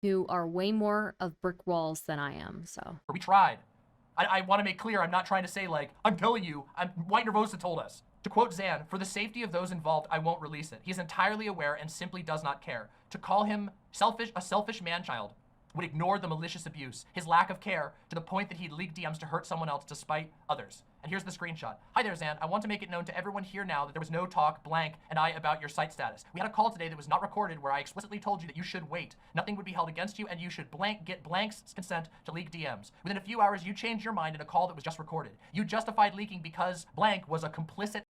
who are way more of brick walls than I am, so. We tried. I want to make clear, I'm not trying to say like, I'm telling you, White Nervosa told us. To quote Xan, for the safety of those involved, I won't release it. He's entirely aware and simply does not care. To call him a selfish man-child would ignore the malicious abuse, his lack of care, to the point that he'd leak DMs to hurt someone else despite others. And here's the screenshot. Hi there, Xan. I want to make it known to everyone here now that there was no talk, blank, and I about your site status. We had a call today that was not recorded where I explicitly told you that you should wait. Nothing would be held against you, and you should get blank's consent to leak DMs. Within a few hours, you changed your mind in a call that was just recorded. You justified leaking because blank was a complicit.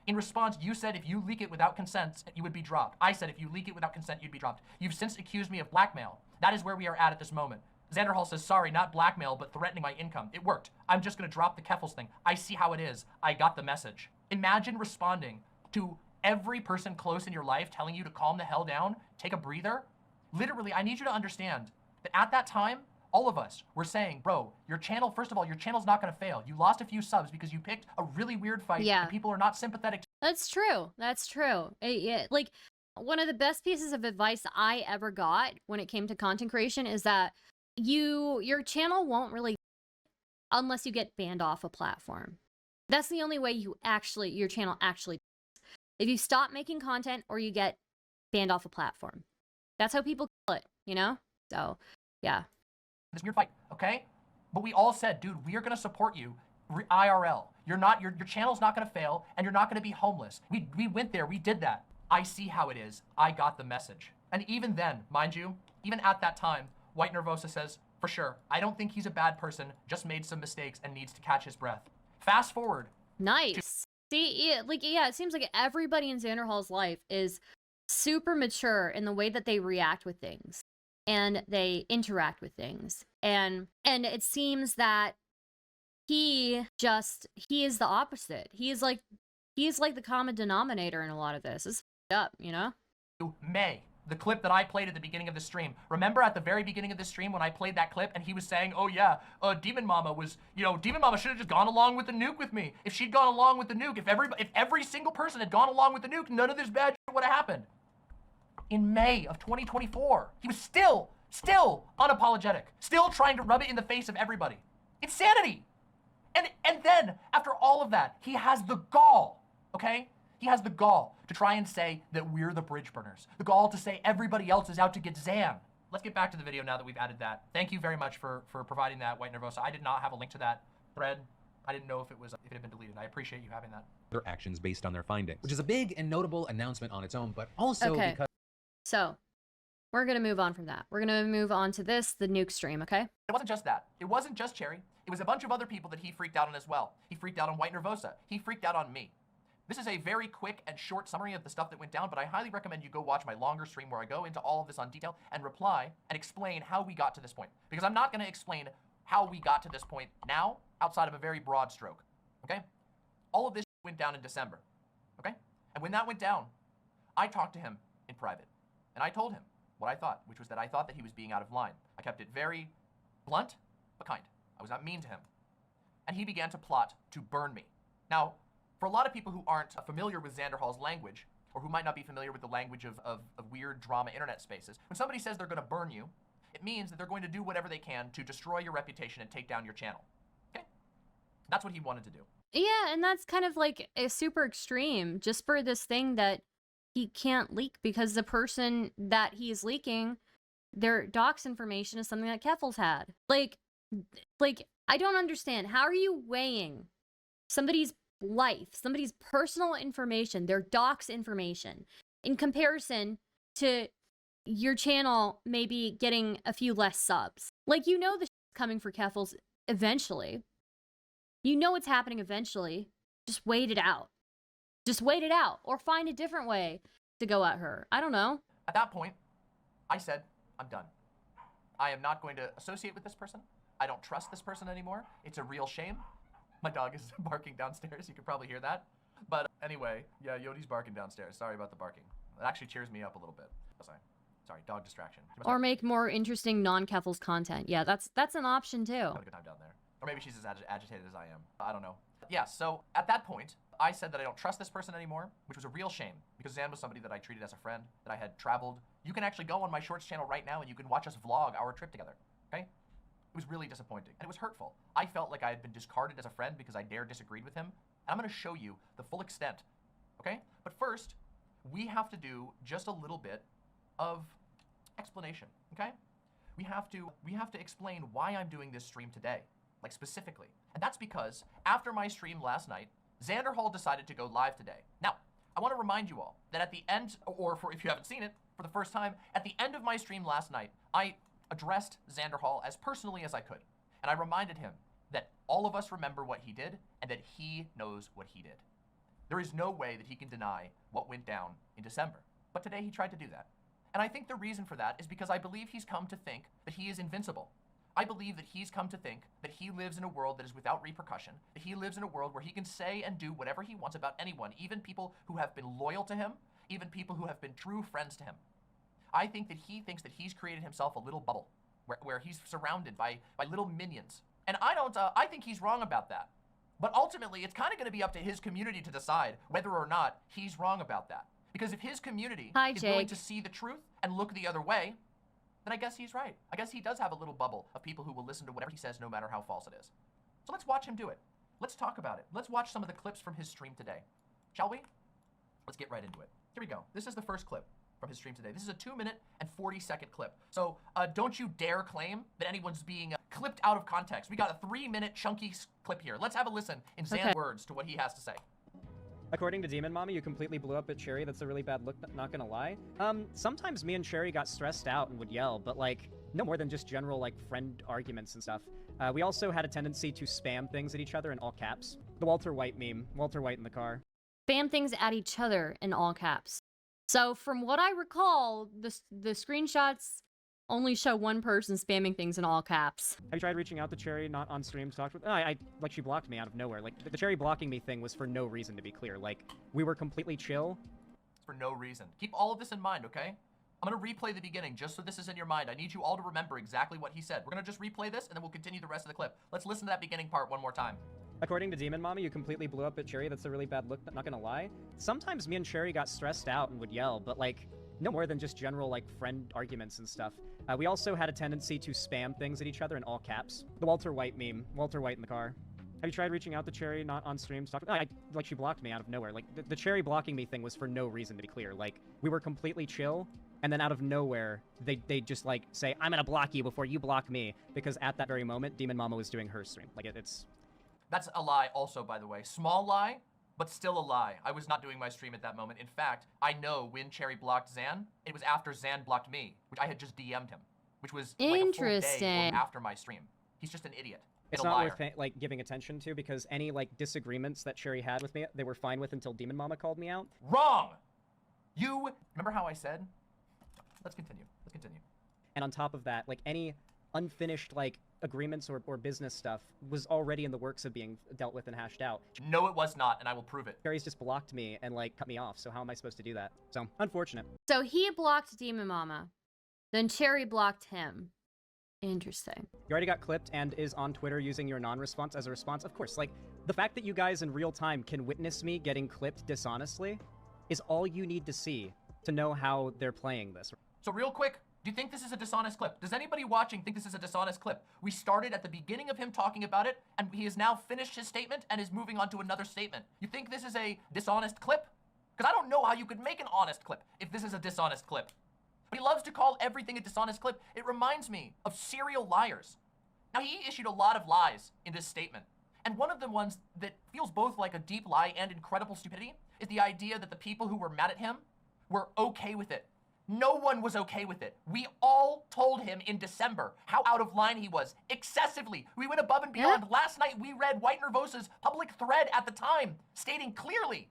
In response, you said if you leak it without consent, you would be dropped. I said if you leak it without consent, you'd be dropped. You've since accused me of blackmail. That is where we are at this moment. Xanderhal says, sorry, not blackmail, but threatening my income. It worked. I'm just gonna drop the Keffals thing. I see how it is. I got the message. Imagine responding to every person close in your life telling you to calm the hell down, take a breather. Literally, I need you to understand that at that time, all of us were saying, bro, your channel, first of all, your channel's not gonna fail. You lost a few subs because you picked a really weird fight and people are not sympathetic. That's true. That's true. Like, one of the best pieces of advice I ever got when it came to content creation is that your channel won't really, unless you get banned off a platform. That's the only way your channel actually, if you stop making content or you get banned off a platform. That's how people kill it, you know? So, yeah. This weird fight, okay? But we all said, dude, we are gonna support you IRL. Your channel's not gonna fail and you're not gonna be homeless. We went there, we did that. I see how it is. I got the message. And even then, mind you, even at that time, White Nervosa says, for sure, I don't think he's a bad person, just made some mistakes and needs to catch his breath. Fast forward. Nice. See, it seems like everybody in Xanderhal's life is super mature in the way that they react with things and they interact with things. And it seems that he is the opposite. He is like the common denominator in a lot of this. It's up, you know? May, the clip that I played at the beginning of the stream. Remember at the very beginning of the stream when I played that clip and he was saying, oh yeah, Demon Mama was, you know, Demon Mama should have just gone along with the nuke with me. If she'd gone along with the nuke, if every single person had gone along with the nuke, none of this bad shit would have happened. In May of 2024, he was still unapologetic, still trying to rub it in the face of everybody. Insanity. And then, after all of that, he has the gall, okay? He has the gall to try and say that we're the bridge burners. The gall to say everybody else is out to get Xan. Let's get back to the video now that we've added that. Thank you very much for providing that, White Nervosa. I did not have a link to that thread. I didn't know if it had been deleted. I appreciate you having that. Their actions based on their findings, which is a big and notable announcement on its own, but also because... So, we're gonna move on from that. We're gonna move on to this, the nuke stream, okay? It wasn't just that. It wasn't just Cherry. It was a bunch of other people that he freaked out on as well. He freaked out on White Nervosa. He freaked out on me. This is a very quick and short summary of the stuff that went down, but I highly recommend you go watch my longer stream where I go into all of this on detail and reply and explain how we got to this point. Because I'm not gonna explain how we got to this point now outside of a very broad stroke, okay? All of this went down in December, okay? And when that went down, I talked to him in private. And I told him what I thought, which was that I thought that he was being out of line. I kept it very blunt, but kind. I was not mean to him. And he began to plot to burn me. Now, for a lot of people who aren't familiar with Xanderhal's language, or who might not be familiar with the language of weird drama internet spaces, when somebody says they're gonna burn you, it means that they're going to do whatever they can to destroy your reputation and take down your channel, okay? That's what he wanted to do. Yeah, and that's kind of like a super extreme, just for this thing that he can't leak because the person that he's leaking their docs information is something that Keffals had. Like, I don't understand. How are you weighing somebody's life, somebody's personal information, their docs information, in comparison to your channel maybe getting a few less subs? Like, you know the shit's coming for Keffals eventually. You know it's happening eventually. Just wait it out. Just wait it out, or find a different way to go at her. I don't know. At that point, I said, I'm done. I am not going to associate with this person. I don't trust this person anymore. It's a real shame. My dog is barking downstairs. You can probably hear that. But anyway, yeah, Yodi's barking downstairs. Sorry about the barking. It actually cheers me up a little bit. Sorry, dog distraction. Or make more interesting non-Keffals content. Yeah, that's an option too. Have a good time down there. Or maybe she's as agitated as I am. I don't know. Yeah, so at that point, I said that I don't trust this person anymore, which was a real shame, because Xan was somebody that I treated as a friend, that I had traveled. You can actually go on my Shorts channel right now and you can watch us vlog our trip together, okay? It was really disappointing, and it was hurtful. I felt like I had been discarded as a friend because I dared disagreed with him, and I'm gonna show you the full extent, okay? But first, we have to do just a little bit of explanation, okay? We have to explain why I'm doing this stream today, like specifically. And that's because after my stream last night, Xanderhal decided to go live today. Now, I want to remind you all that at the end, or if you haven't seen it for the first time, at the end of my stream last night, I addressed Xanderhal as personally as I could. And I reminded him that all of us remember what he did and that he knows what he did. There is no way that he can deny what went down in December. But today he tried to do that. And I think the reason for that is because I believe he's come to think that he is invincible. I believe that he's come to think that he lives in a world that is without repercussion, that he lives in a world where he can say and do whatever he wants about anyone, even people who have been loyal to him, even people who have been true friends to him. I think that he thinks that he's created himself a little bubble where he's surrounded by little minions. And I think he's wrong about that. But ultimately, it's kind of going to be up to his community to decide whether or not he's wrong about that. Because if his community is willing to see the truth and look the other way, then I guess he's right. I guess he does have a little bubble of people who will listen to whatever he says, no matter how false it is. So let's watch him do it. Let's talk about it. Let's watch some of the clips from his stream today. Shall we? Let's get right into it. Here we go. This is the first clip from his stream today. This is a 2-minute and 40-second clip. So don't you dare claim that anyone's being clipped out of context. We got a 3-minute chunky clip here. Let's have a listen in Xan's words to what he has to say. According to Demon Mommy, you completely blew up at Cherry. That's a really bad look, not gonna lie. Sometimes me and Cherry got stressed out and would yell, but like, no more than just general like friend arguments and stuff. We also had a tendency to spam things at each other in all caps. The Walter White meme, Walter White in the car. Spam things at each other in all caps. So from what I recall, the screenshots only show one person spamming things in all caps. Have you tried reaching out to Cherry, not on stream, to talk with? Like, she blocked me out of nowhere. Like, the Cherry blocking me thing was for no reason, to be clear. Like, we were completely chill. For no reason. Keep all of this in mind, okay? I'm gonna replay the beginning just so this is in your mind. I need you all to remember exactly what he said. We're gonna just replay this and then we'll continue the rest of the clip. Let's listen to that beginning part one more time. According to Demon Mama, you completely blew up at Cherry. That's a really bad look, not gonna lie. Sometimes me and Cherry got stressed out and would yell, but like, no more than just general, like, friend arguments and stuff. We also had a tendency to spam things at each other in all caps. The Walter White meme. Walter White in the car. Have you tried reaching out to Cherry, not on stream, to talk with? Like, she blocked me out of nowhere. Like, the Cherry blocking me thing was for no reason, to be clear. Like, we were completely chill, and then out of nowhere, they just, like, say, I'm gonna block you before you block me, because at that very moment, Demon Mama was doing her stream. Like, it's... That's a lie also, by the way. Small lie, but still a lie. I was not doing my stream at that moment. In fact, I know when Cherry blocked Xan, it was after Xan blocked me, which I had just DM'd him, which was like a full day after my stream. He's just an idiot. It's not worth, like, giving attention to, because any, like, disagreements that Cherry had with me, they were fine with until Demon Mama called me out. Wrong! You... Remember how I said? Let's continue. Let's continue. And on top of that, like, any unfinished, like, agreements or business stuff was already in the works of being dealt with and hashed out. No, it was not, and I will prove it. Cherry's just blocked me and, like, cut me off, so how am I supposed to do that? So, unfortunate. So he blocked Demon Mama. Then Cherry blocked him. Interesting. You already got clipped and is on Twitter using your non-response as a response. Of course, like, the fact that you guys in real time can witness me getting clipped dishonestly is all you need to see to know how they're playing this. So real quick, do you think this is a dishonest clip? Does anybody watching think this is a dishonest clip? We started at the beginning of him talking about it, and he has now finished his statement and is moving on to another statement. You think this is a dishonest clip? Because I don't know how you could make an honest clip if this is a dishonest clip. But he loves to call everything a dishonest clip. It reminds me of serial liars. Now, he issued a lot of lies in this statement. And one of the ones that feels both like a deep lie and incredible stupidity is the idea that the people who were mad at him were okay with it. No one was okay with it. We all told him in December how out of line he was, excessively. We went above and beyond. Yeah. Last night, we read White Nervosa's public thread at the time, stating clearly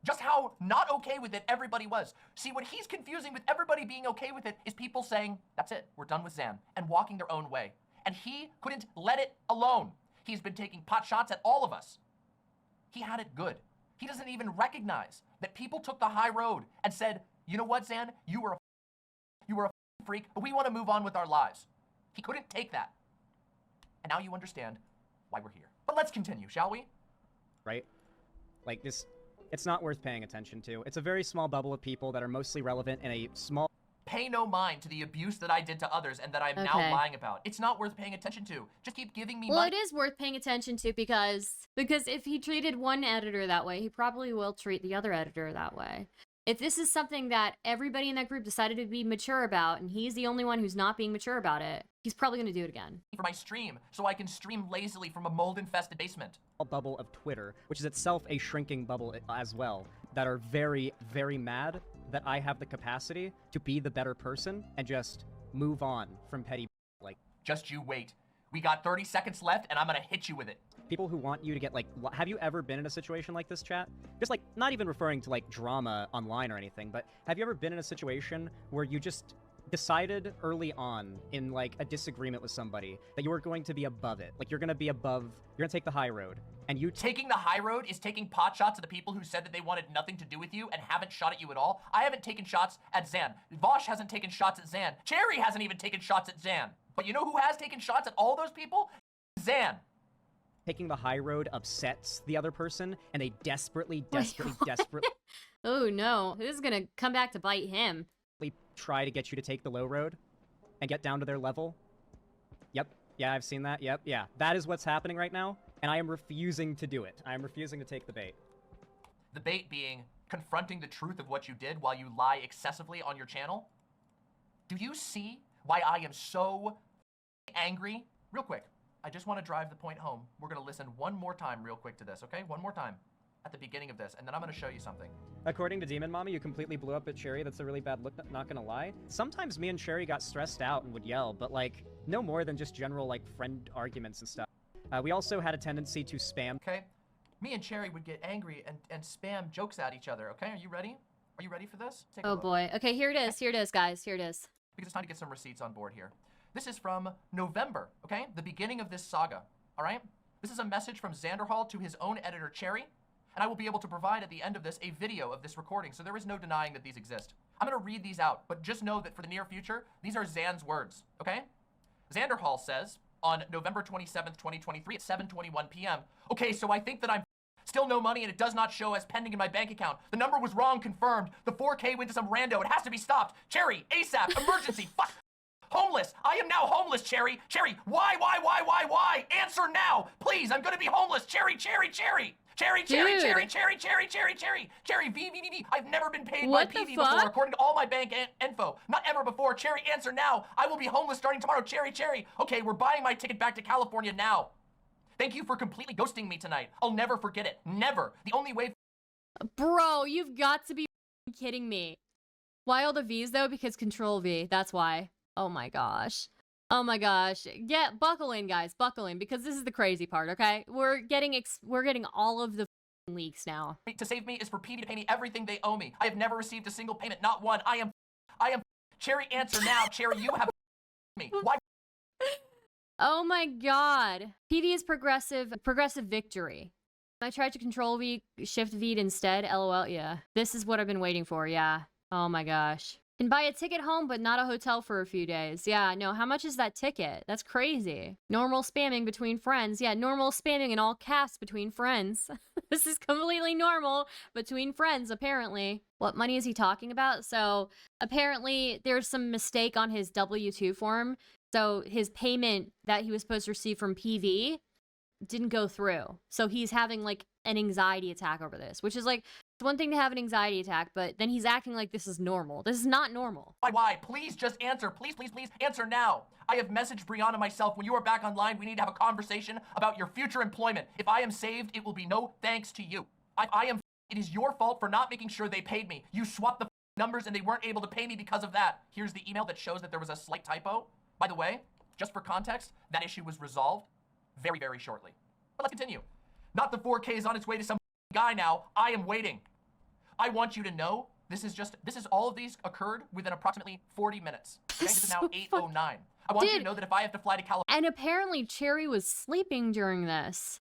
just how not okay with it everybody was. See, what he's confusing with everybody being okay with it is people saying, that's it, we're done with Xan, and walking their own way. And he couldn't let it alone. He's been taking pot shots at all of us. He had it good. He doesn't even recognize that people took the high road and said, you know what, Xan, you were a freak, but we want to move on with our lives. He couldn't take that. And now you understand why we're here. But let's continue, shall we? Right? Like, this... It's not worth paying attention to. It's a very small bubble of people that are mostly relevant in a small... Pay no mind to the abuse that I did to others and that I'm now lying about. It's not worth paying attention to. Just keep giving me money. Well, it is worth paying attention to because if he treated one editor that way, he probably will treat the other editor that way. If this is something that everybody in that group decided to be mature about, and he's the only one who's not being mature about it, he's probably going to do it again. For my stream, so I can stream lazily from a mold-infested basement. Bubble of Twitter, which is itself a shrinking bubble as well, that are very, very mad that I have the capacity to be the better person and just move on from petty, like... Just you wait. We got 30 seconds left, and I'm gonna hit you with it. People who want you to get, like... Have you ever been in a situation like this, chat? Just, like, not even referring to, like, drama online or anything, but have you ever been in a situation where you just decided early on in, like, a disagreement with somebody that you were going to be above it? Like, you're gonna be above... You're gonna take the high road, and you... Taking the high road is taking pot shots at the people who said that they wanted nothing to do with you and haven't shot at you at all. I haven't taken shots at Xan. Vaush hasn't taken shots at Xan. Cherry hasn't even taken shots at Xan. But you know who has taken shots at all those people? Xan. Taking the high road upsets the other person, and they desperately Oh no, this is gonna come back to bite him. Try to get you to take the low road and get down to their level. Yep. Yeah, I've seen that. Yep. Yeah. That is what's happening right now, and I am refusing to do it. I am refusing to take the bait. The bait being confronting the truth of what you did while you lie excessively on your channel. Do you see why I am so angry? Real quick, I just want to drive the point home. We're going to listen one more time real quick to this, okay? One more time at the beginning of this, and then I'm going to show you something. According to Demon Mama, you completely blew up at Cherry. That's a really bad look, not gonna lie. Sometimes me and Cherry got stressed out and would yell, but, like, no more than just general, like, friend arguments and stuff. We also had a tendency to spam. Okay? Me and Cherry would get angry and spam jokes at each other, okay? Are you ready? Are you ready for this? Take a Oh look. boy. Okay, here it is. Here it is, guys. Here it is. because it's time to get some receipts on board here. This is from November, okay? The beginning of this saga, all right? This is a message from Xanderhal to his own editor, Cherry, and I will be able to provide at the end of this a video of this recording, so there is no denying that these exist. I'm gonna read these out, but just know that for the near future, these are Xan's words, okay? Xanderhal says on November 27th, 2023 at 7:21 p.m., okay, so I think that I'm still no money and it does not show as pending in my bank account. The number was wrong, confirmed. The 4K went to some rando. It has to be stopped. Cherry, ASAP, emergency, fuck. Homeless. I am now homeless, Cherry. Cherry, why? Answer now. Please, I'm gonna be homeless. Cherry. Cherry, V. I've never been paid What by the PV before, fuck? according to all my bank info. Not ever before. Cherry, answer now. I will be homeless starting tomorrow. Cherry. Okay, we're buying my ticket back to California now. Thank you for completely ghosting me tonight. I'll never forget it. Never. The only way. Bro, you've got to be kidding me. Why all the V's though? Because Control V. That's why. Oh my gosh. Oh my gosh. Yeah, buckle in, guys. Buckle in, because this is the crazy part, okay? We're getting all of the leaks now. To save me is for PV to pay me everything they owe me. I have never received a single payment, not one. I am Cherry, answer now. Cherry, you have me. Why? Oh my god. PV is progressive victory. I tried to Control V, Shift V instead. LOL, yeah. This is what I've been waiting for, yeah. Oh my gosh. Can buy a ticket home, but not a hotel for a few days. Yeah, no, how much is that ticket? That's crazy. Normal spamming between friends. Yeah, normal spamming in all caps between friends. This is completely normal between friends, apparently. What money is he talking about? So, apparently, there's some mistake on his W-2 form. So, his payment that he was supposed to receive from PV didn't go through. So, he's having, like, an anxiety attack over this, which is, like, it's one thing to have an anxiety attack, but then he's acting like this is normal. This is not normal. Why? Please just answer. Please answer now. I have messaged Brianna myself. When you are back online, we need to have a conversation about your future employment. If I am saved, it will be no thanks to you. It is your fault for not making sure they paid me. You swapped the numbers and they weren't able to pay me because of that. Here's the email that shows that there was a slight typo. By the way, just for context, that issue was resolved very, very shortly. But let's continue. Not the 4K is on its way to some guy now. I am waiting. I want you to know this is all of these occurred within approximately 40 minutes. Okay? This is now 8:09. I want you to know that if I have to fly to California. And apparently Cherry was sleeping during this.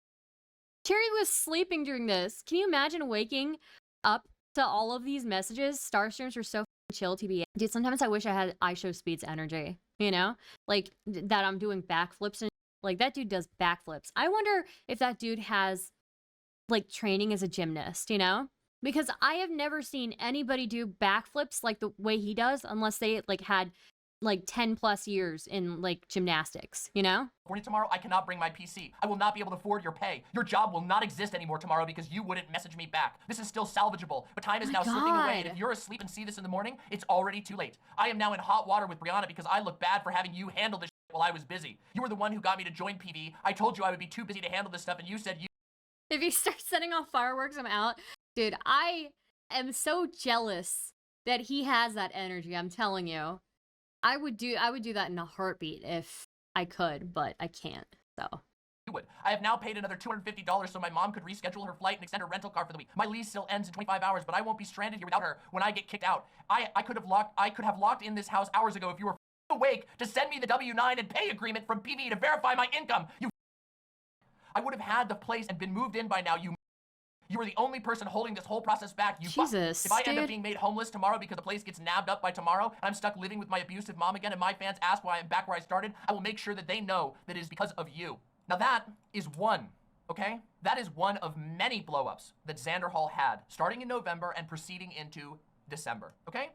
Cherry was sleeping during this. Can you imagine waking up to all of these messages? Star streams are so chill, TBA. Dude, sometimes I wish I had iShowSpeed's energy, you know? Like, that I'm doing backflips and like, that dude does backflips. I wonder if that dude has, like, training as a gymnast, you know? Because I have never seen anybody do backflips like the way he does unless they, like, had, like, 10 plus years in, like, gymnastics, you know? Tomorrow, I cannot bring my PC. I will not be able to afford your pay. Your job will not exist anymore tomorrow because you wouldn't message me back. This is still salvageable, but time is now slipping away, and if you're asleep and see this in the morning, it's already too late. I am now in hot water with Brianna because I look bad for having you handle this while I was busy. You were the one who got me to join PV. I told you I would be too busy to handle this stuff, and you said you... If he starts setting off fireworks, I'm out. Dude, I am so jealous that he has that energy, I'm telling you. I would do that in a heartbeat if I could, but I can't, so. You would. I have now paid another $250 so my mom could reschedule her flight and extend her rental car for the week. My lease still ends in 25 hours, but I won't be stranded here without her when I get kicked out. I could have locked in this house hours ago if you were awake to send me the W-9 and pay agreement from PV to verify my income. I would have had the place and been moved in by now. You were the only person holding this whole process back. Jesus, if I end up being made homeless tomorrow because the place gets nabbed up by tomorrow and I'm stuck living with my abusive mom again and my fans ask why I'm back where I started, I will make sure that they know that it is because of you. Now that is one, okay? That is one of many blowups that Xanderhal had starting in November and proceeding into December, okay?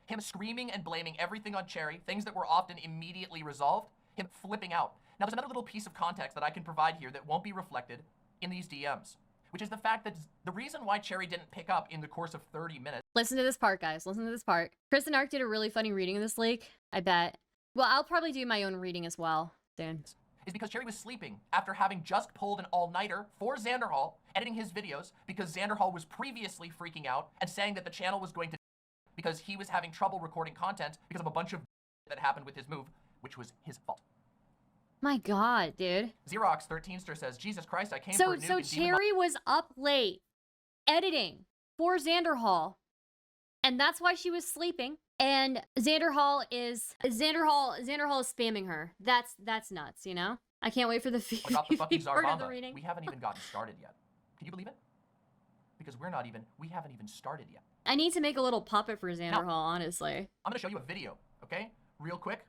Him screaming and blaming everything on Cherry, things that were often immediately resolved, him flipping out. Now there's another little piece of context that I can provide here that won't be reflected in these DMs, which is the fact that the reason why Cherry didn't pick up in the course of 30 minutes. Listen to this part, guys. Listen to this part. Chris and Ark did a really funny reading of this leak, I bet. Well, I'll probably do my own reading as well, soon. Is because Cherry was sleeping after having just pulled an all-nighter for Xanderhal, editing his videos because Xanderhal was previously freaking out and saying that the channel was going to because he was having trouble recording content because of a bunch of that happened with his move, which was his fault. My God, dude. Xerox 13ster says, Jesus Christ, I came for a nuke. So Cherry was up late editing for Xanderhal, and that's why she was sleeping. And Xanderhal is spamming her. That's nuts, you know? I can't wait for the About the fucking part of the Zarbamba. reading. We haven't even gotten started yet. Can you believe it? Because we haven't even started yet. I need to make a little puppet for Xanderhal, honestly. I'm gonna show you a video, okay? Real quick.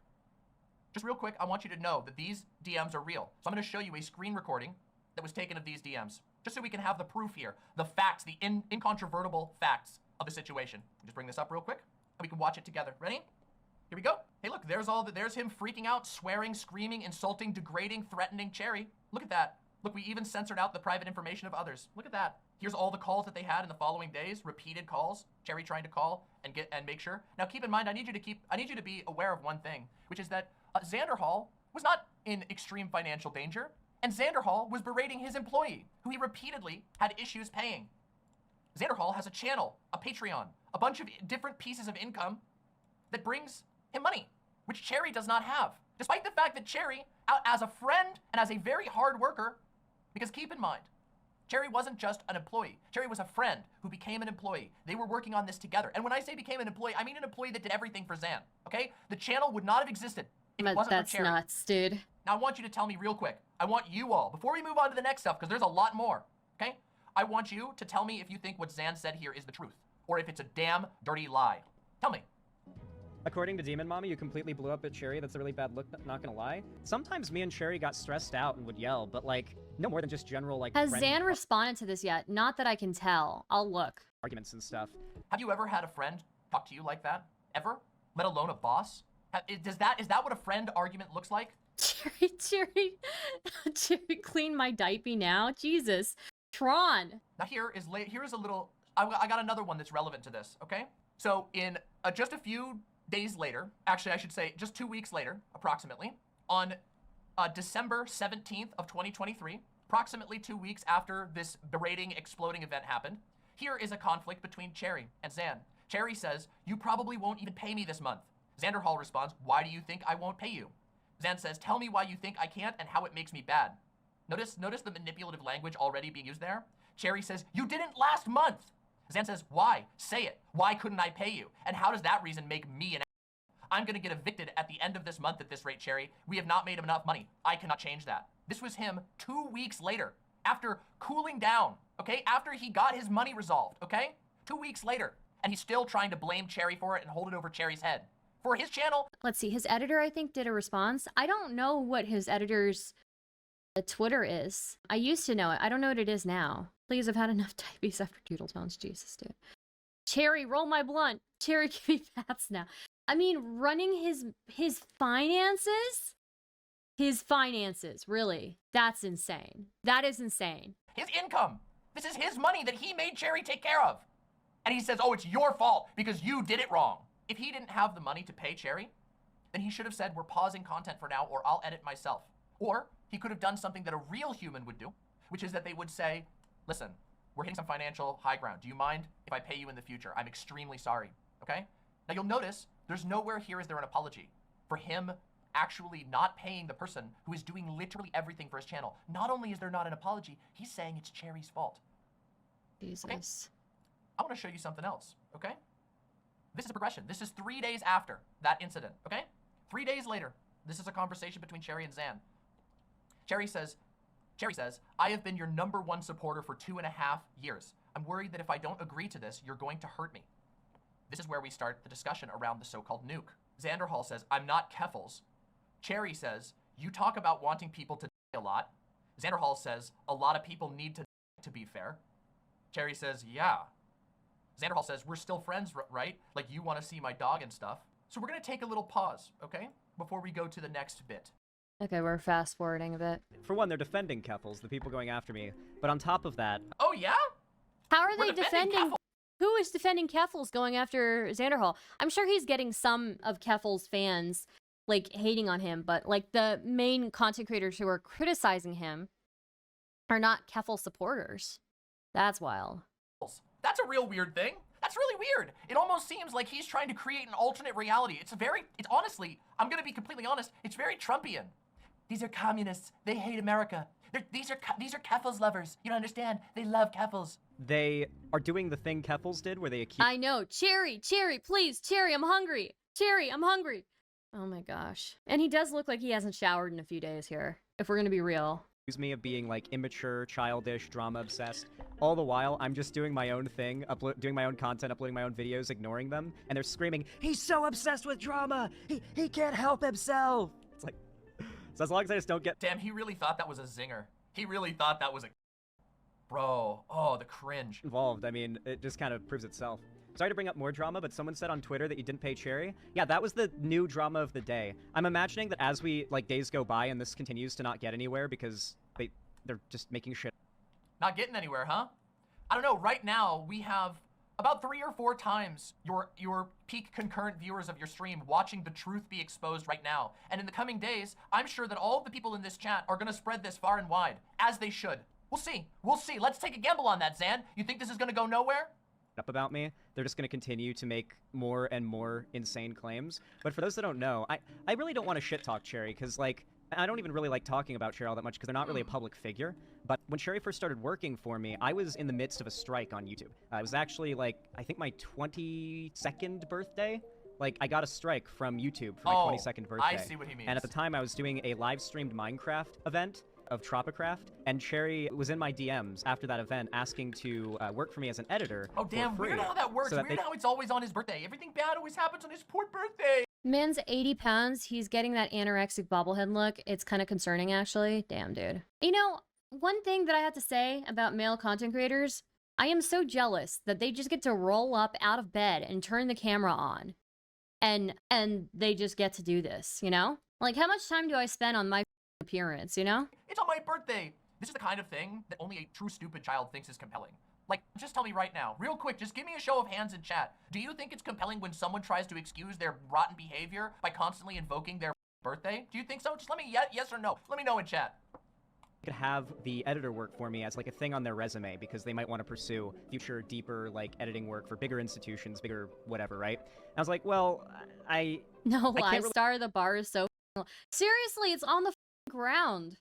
Just real quick, I want you to know that these DMs are real. So I'm gonna show you a screen recording that was taken of these DMs, just so we can have the proof here, the facts, the incontrovertible facts of the situation. Just bring this up real quick, and we can watch it together. Ready? Here we go. Hey, look, there's him freaking out, swearing, screaming, insulting, degrading, threatening Cherry. Look at that. Look, we even censored out the private information of others. Look at that. Here's all the calls that they had in the following days, repeated calls, Cherry trying to call and make sure. Now keep in mind, I need you to be aware of one thing, which is that Xanderhal was not in extreme financial danger, and Xanderhal was berating his employee, who he repeatedly had issues paying. Xanderhal has a channel, a Patreon, a bunch of different pieces of income that brings him money, which Cherry does not have. Despite the fact that Cherry, as a friend and as a very hard worker, because keep in mind, Cherry wasn't just an employee. Cherry was a friend who became an employee. They were working on this together. And when I say became an employee, I mean an employee that did everything for Xan, okay? The channel would not have existed if it wasn't for Cherry. That's nuts, dude. Now I want you to tell me real quick. I want you all, before we move on to the next stuff, because there's a lot more, okay? I want you to tell me if you think what Xan said here is the truth, or if it's a damn dirty lie. Tell me. According to Demon Mommy, you completely blew up at Cherry. That's a really bad look, not gonna lie. Sometimes me and Cherry got stressed out and would yell, but like, no more than just general like Has friend Xan responded to this yet? Not that I can tell. I'll look. arguments and stuff. Have you ever had a friend talk to you like that? Ever? Let alone a boss? Is that what a friend argument looks like? Cherry, clean my diaper now. Jesus. Tron. Now here is a little, I got another one that's relevant to this, okay? So in just a few days later, actually I should say just 2 weeks later, approximately, on December 17th of 2023, approximately 2 weeks after this berating, exploding event happened, here is a conflict between Cherry and Xan. Cherry says, "You probably won't even pay me this month." Xanderhal responds, "Why do you think I won't pay you?" Xan says, "Tell me why you think I can't and how it makes me bad." Notice the manipulative language already being used there. Cherry says, "You didn't last month." Xan says, "Why? Say it. Why couldn't I pay you? And how does that reason make me an asshole? I'm gonna get evicted at the end of this month at this rate, Cherry. We have not made him enough money. I cannot change that." This was him 2 weeks later, after cooling down, okay? After he got his money resolved, okay? 2 weeks later, and he's still trying to blame Cherry for it and hold it over Cherry's head. For his channel. Let's see. His editor, I think, did a response. I don't know what his editor's Twitter is. I used to know it. I don't know what it is now. Please, I've had enough typeys after Doodle Tones. Jesus, dude. Cherry, roll my blunt. Cherry, give me fats now. I mean, running his finances? His finances, really. That's insane. That is insane. His income. This is his money that he made Cherry take care of. And he says, "Oh, it's your fault because you did it wrong." If he didn't have the money to pay Cherry, then he should have said, "We're pausing content for now, or I'll edit myself." Or he could have done something that a real human would do, which is that they would say, "Listen, we're hitting some financial high ground. Do you mind if I pay you in the future? I'm extremely sorry," okay? Now you'll notice there's nowhere here is there an apology for him actually not paying the person who is doing literally everything for his channel. Not only is there not an apology, he's saying it's Cherry's fault. Jesus. Okay? I want to show you something else, okay? This is a progression. This is 3 days after that incident, okay? 3 days later, this is a conversation between Cherry and Xan. Cherry says, "I have been your #1 supporter for 2.5 years. I'm worried that if I don't agree to this, you're going to hurt me." This is where we start the discussion around the so-called nuke. Xanderhal says, "I'm not Keffals." Cherry says, "You talk about wanting people to die a lot." Xanderhal says, "A lot of people need to be fair." Cherry says, "Yeah." Xanderhal says, "We're still friends, right? Like you want to see my dog and stuff." So we're going to take a little pause, okay? Before we go to the next bit. Okay, we're fast forwarding a bit. For one, they're defending Keffals, the people going after me. But on top of that, Oh, yeah? How are We're they defending defending? Keffals. Who is defending Keffals going after Xanderhal? I'm sure he's getting some of Keffals' fans, like, hating on him, but, like, the main content creators who are criticizing him are not Keffals supporters. That's wild. That's a real weird thing. That's really weird. It almost seems like he's trying to create an alternate reality. It's honestly, I'm going to be completely honest, it's very Trumpian. These are communists. They hate America. These are Keffals lovers. You don't understand. They love Keffals. They are doing the thing Keffals did, where they accuse I know. Cherry, please. Cherry, I'm hungry. Cherry, I'm hungry. Oh my gosh. And he does look like he hasn't showered in a few days here, if we're gonna be real. me of being like immature, childish, drama obsessed. All the while, I'm just doing my own thing, doing my own content, uploading my own videos, ignoring them, and they're screaming, "He's so obsessed with drama! He can't help himself!" It's like, so as long as I just don't get Damn, he really thought that was a zinger. He really thought that was a... Bro, oh, the cringe. involved, I mean, it just kind of proves itself. Sorry to bring up more drama, but someone said on Twitter that you didn't pay Cherry. Yeah, that was the new drama of the day. I'm imagining that as days go by and this continues to not get anywhere because they're just making shit. Not getting anywhere, huh? I don't know, right now we have about 3 or 4 times your peak concurrent viewers of your stream watching the truth be exposed right now. And in the coming days, I'm sure that all of the people in this chat are gonna spread this far and wide, as they should. We'll see. We'll see. Let's take a gamble on that, Xan. You think this is gonna go nowhere? Up about me, they're just going to continue to make more and more insane claims. But for those that don't know, I really don't want to shit talk Cherry, because like I don't even really like talking about Cherry all that much because they're not really a public figure. But when Cherry first started working for me, I was in the midst of a strike on YouTube. It was actually like I think my 22nd birthday. Like I got a strike from YouTube for my 22nd birthday. I see what he means. And at the time I was doing a live streamed Minecraft event of Tropicraft, and Cherry was in my DMs after that event asking to work for me as an editor. Oh damn, for free, weird how that works. so that Weird how it's always on his birthday. Everything bad always happens on his poor birthday. Man's 80 pounds. He's getting that anorexic bobblehead look. It's kind of concerning, actually. Damn, dude. You know, one thing that I have to say about male content creators, I am so jealous that they just get to roll up out of bed and turn the camera on. And they just get to do this, you know? Like, how much time do I spend on my appearance, you know? It's on my birthday. This is the kind of thing that only a true stupid child thinks is compelling. Like, just tell me right now, real quick, just give me a show of hands in chat. Do you think it's compelling when someone tries to excuse their rotten behavior by constantly invoking their birthday? Do you think so? Just let me, yes or no. Let me know in chat. Could have the editor work for me as like a thing on their resume because they might want to pursue future, deeper like editing work for bigger institutions, bigger whatever, right? And I was like, well, No I lie, can't really- Star of the Bar is so seriously, it's on the ground.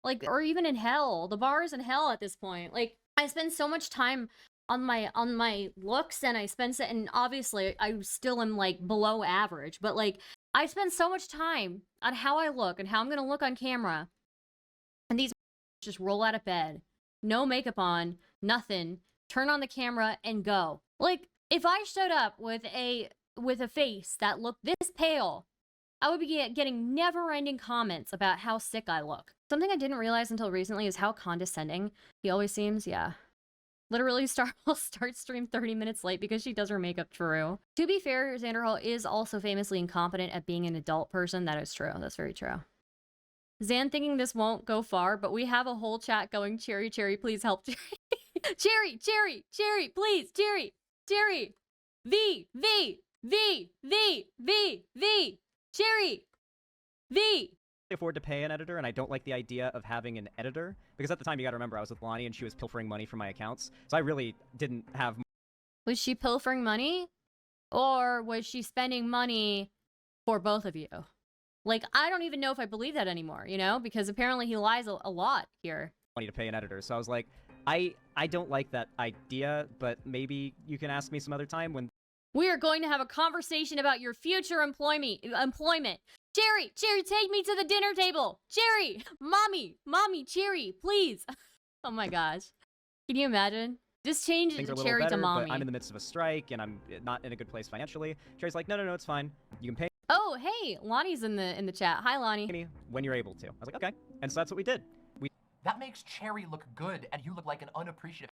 Like, or even in hell. The bar is in hell at this point. Like, I spend so much time on my looks, and and obviously I still am like below average, but like I spend so much time on how I look and how I'm gonna look on camera. And these just roll out of bed, no makeup on, nothing, turn on the camera and go. Like, if I showed up with a face that looked this pale, I would be getting never-ending comments about how sick I look. Something I didn't realize until recently is how condescending he always seems. Yeah. Literally, Star will start stream 30 minutes late because she does her makeup. True. To be fair, Xanderhal is also famously incompetent at being an adult person. That is true. That's very true. Xan thinking this won't go far, but we have a whole chat going, Cherry, please help Cherry. Cherry, please, Cherry. V. Cherry. V. afford to pay an editor, and I don't like the idea of having an editor because at the time you gotta remember I was with Lonnie and she was pilfering money from my accounts, so I really didn't have. Was she pilfering money, or was she spending money for both of you? Like, I don't even know if I believe that anymore, you know, because apparently he lies a lot here. Money to pay an editor, so I was like, I don't like that idea, but maybe you can ask me some other time when. We are going to have a conversation about your future employment. Cherry, take me to the dinner table. Cherry, mommy, Cherry, please. Oh my gosh. Can you imagine? Just change things are a little Cherry better, to mommy. but I'm in the midst of a strike and I'm not in a good place financially. Cherry's like, no, it's fine. You can pay Oh, hey, Lonnie's in the chat. Hi, Lonnie. me when you're able to. I was like, okay. And so that's what we did. That makes Cherry look good, and you look like an unappreciative.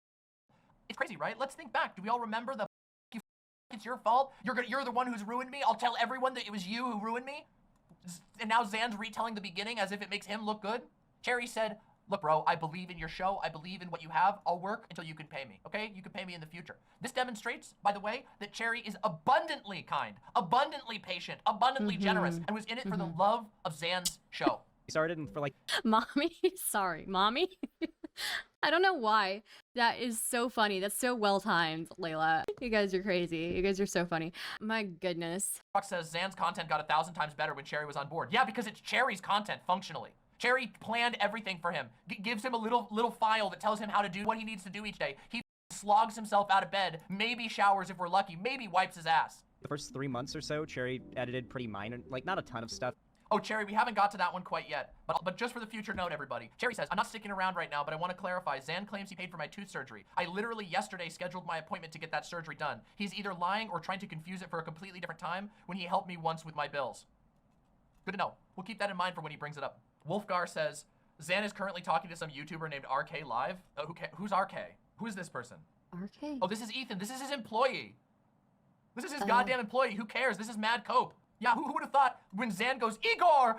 It's crazy, right? Let's think back. Do we all remember the it's your fault? You're the one who's ruined me? I'll tell everyone that it was you who ruined me? And now Xan's retelling the beginning as if it makes him look good? Cherry said, look, bro, I believe in your show. I believe in what you have. I'll work until you can pay me, okay? You can pay me in the future. This demonstrates, by the way, that Cherry is abundantly kind, abundantly patient, abundantly generous, and was in it for the love of Xan's show. We started and for like Mommy? Sorry, mommy? I don't know why. That is so funny. That's so well-timed, Layla. You guys are crazy. You guys are so funny. My goodness. Fox says Xan's content got 1,000 times better when Cherry was on board. Yeah, because it's Cherry's content, functionally. Cherry planned everything for him. Gives him a little file that tells him how to do what he needs to do each day. He slogs himself out of bed, maybe showers if we're lucky, maybe wipes his ass. The first 3 months or so, Cherry edited pretty minor, like not a ton of stuff. Oh, Cherry, we haven't got to that one quite yet. But just for the future note, everybody. Cherry says, I'm not sticking around right now, but I want to clarify. Zan claims he paid for my tooth surgery. I literally yesterday scheduled my appointment to get that surgery done. He's either lying or trying to confuse it for a completely different time when he helped me once with my bills. Good to know. We'll keep that in mind for when he brings it up. Wolfgar says, Zan is currently talking to some YouTuber named RK Live. Who's RK? Who is this person? RK? Oh, this is Ethan. This is his employee. This is his goddamn employee. Who cares? This is Mad Cope. Yeah, who would have thought when Zan goes, Igor,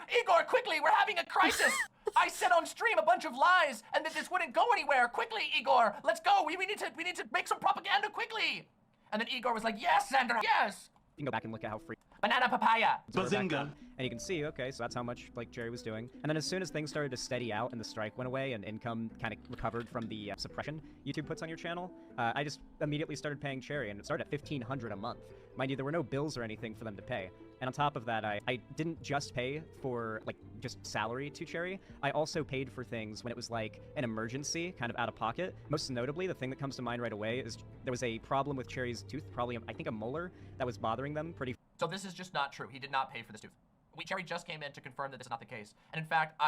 quickly, we're having a crisis. I said on stream a bunch of lies and that this wouldn't go anywhere. Quickly, Igor, let's go. We need to make some propaganda quickly. And then Igor was like, yes, Xander, yes. You can go back and look at how free. Banana papaya. Bazinga. And you can see, okay, so that's how much like Cherry was doing. And then as soon as things started to steady out and the strike went away and income kind of recovered from the suppression YouTube puts on your channel, I just immediately started paying Cherry, and it started at $1,500 a month. Mind you, there were no bills or anything for them to pay. And on top of that, I didn't just pay for, like, just salary to Cherry. I also paid for things when it was, like, an emergency, kind of out of pocket. Most notably, the thing that comes to mind right away is there was a problem with Cherry's tooth, probably, I think, a molar that was bothering them pretty. So this is just not true. He did not pay for this tooth. Cherry just came in to confirm that this is not the case. And in fact,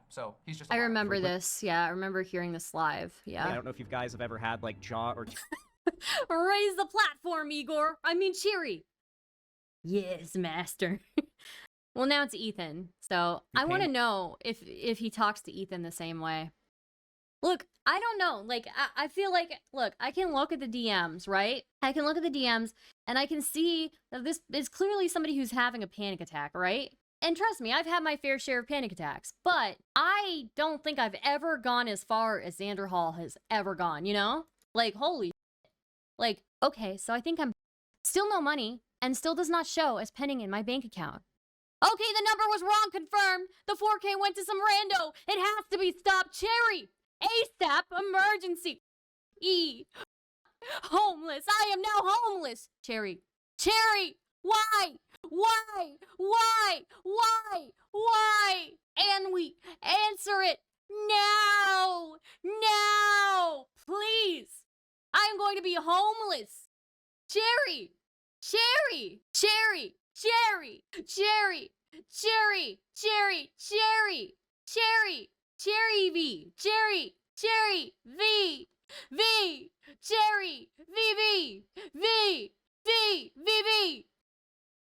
so he's just a I liar. remember this. Yeah, I remember hearing this live. Yeah. I don't know if you guys have ever had, like, jaw or... Raise the platform, Igor. I mean, Cherry. Yes, master. Well, now it's Ethan. So I want to know if he talks to Ethan the same way. Look, I don't know. Like, I feel like, look, I can look at the DMs, right? I can look at the DMs and I can see that this is clearly somebody who's having a panic attack, right? And trust me, I've had my fair share of panic attacks, but I don't think I've ever gone as far as Xanderhal has ever gone, you know? Like, holy shit. Like, okay, so I think I'm still no money and still does not show as pending in my bank account. Okay, the number was wrong, confirmed. The 4K went to some rando. It has to be stopped. Cherry, ASAP, emergency. Homeless. I am now homeless. Cherry. Why? And we answer it now. Please. I am going to be homeless. Cherry V.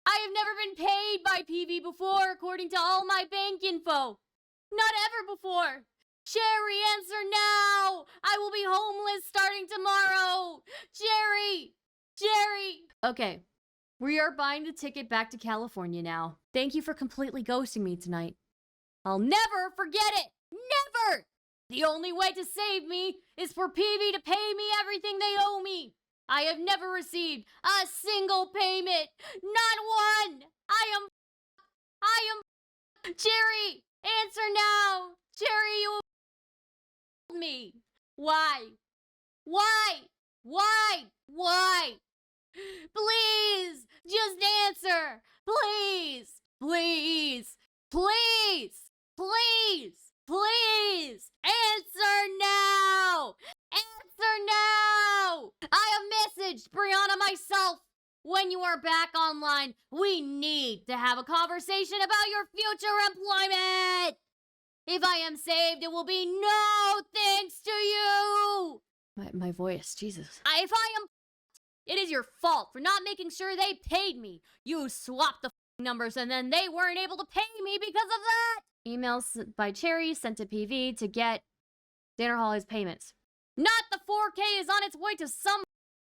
I have never been paid by PV before, according to all my bank info. Not ever before. Cherry, answer now. I will be homeless starting tomorrow. Cherry. Okay, we are buying the ticket back to California now. Thank you for completely ghosting me tonight. I'll never forget it. Never. The only way to save me is for PV to pay me everything they owe me. I have never received a single payment. Not one. I am. Cherry, answer now. Cherry, you me. Why? Please, just answer. Please. Answer now. I have messaged Brianna myself. When you are back online, we need to have a conversation about your future employment. If I am saved, it will be no thanks to you. My voice, Jesus. If I am, it is your fault for not making sure they paid me. You swapped the numbers and then they weren't able to pay me because of that. Emails by Cherry sent to PV to get Xanderhal his payments. Not the 4K is on its way to some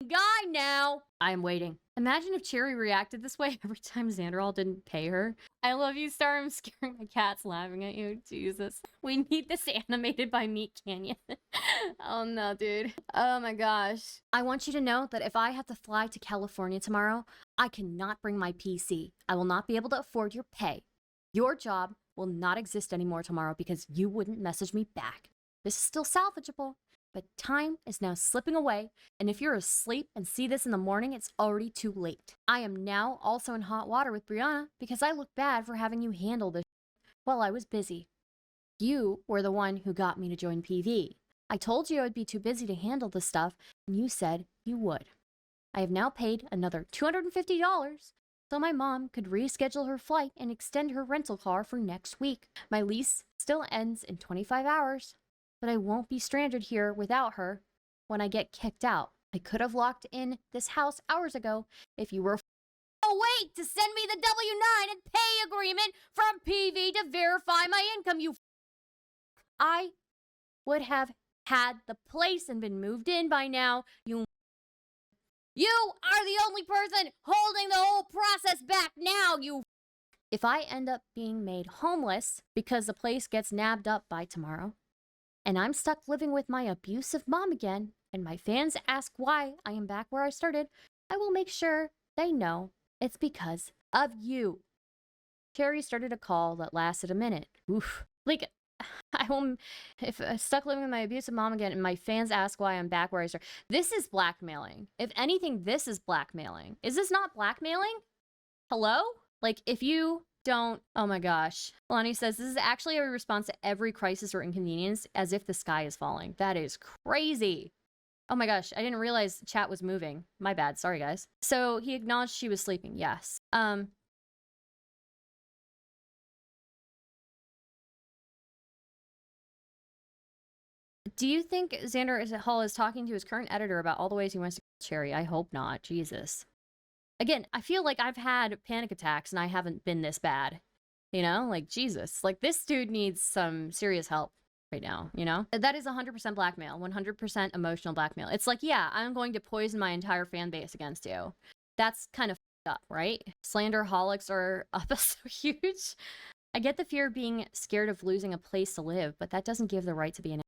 guy now. I am waiting. Imagine if Cherry reacted this way every time Xanderhal didn't pay her. I love you, Star. I'm scaring my cats laughing at you. Jesus. We need this animated by Meat Canyon. Oh no, dude. Oh my gosh. I want you to know that if I have to fly to California tomorrow, I cannot bring my PC. I will not be able to afford your pay. Your job will not exist anymore tomorrow because you wouldn't message me back. This is still salvageable. But time is now slipping away, and if you're asleep and see this in the morning, it's already too late. I am now also in hot water with Brianna because I look bad for having you handle this while I was busy. You were the one who got me to join PV. I told you I'd be too busy to handle the stuff, and you said you would. I have now paid another $250 so my mom could reschedule her flight and extend her rental car for next week. My lease still ends in 25 hours, but I won't be stranded here without her when I get kicked out. I could have locked in this house hours ago if you were wait to send me the W-9 and pay agreement from PV to verify my income, you I would have had the place and been moved in by now, you are the only person holding the whole process back now, you If I end up being made homeless because the place gets nabbed up by tomorrow, and I'm stuck living with my abusive mom again, and my fans ask why I am back where I started, I will make sure they know it's because of you. Cherry started a call that lasted a minute. Oof. Like, if I stuck living with my abusive mom again and my fans ask why I'm back where I started. This is blackmailing. If anything, this is blackmailing. Is this not blackmailing? Hello? Like, if you don't... Oh my gosh. Lonnie says, this is actually a response to every crisis or inconvenience as if the sky is falling. That is crazy. Oh my gosh, I didn't realize chat was moving. My bad, sorry guys. So he acknowledged she was sleeping, yes. Do you think Xanderhal is talking to his current editor about all the ways he wants to kill Cherry? I hope not, Jesus. Again, I feel like I've had panic attacks and I haven't been this bad. You know, like Jesus, like this dude needs some serious help right now, you know? That is 100% blackmail, 100% emotional blackmail. It's like, yeah, I'm going to poison my entire fan base against you. That's kind of up, right? Slanderholics are up so huge. I get the fear of being scared of losing a place to live, but that doesn't give the right to be an...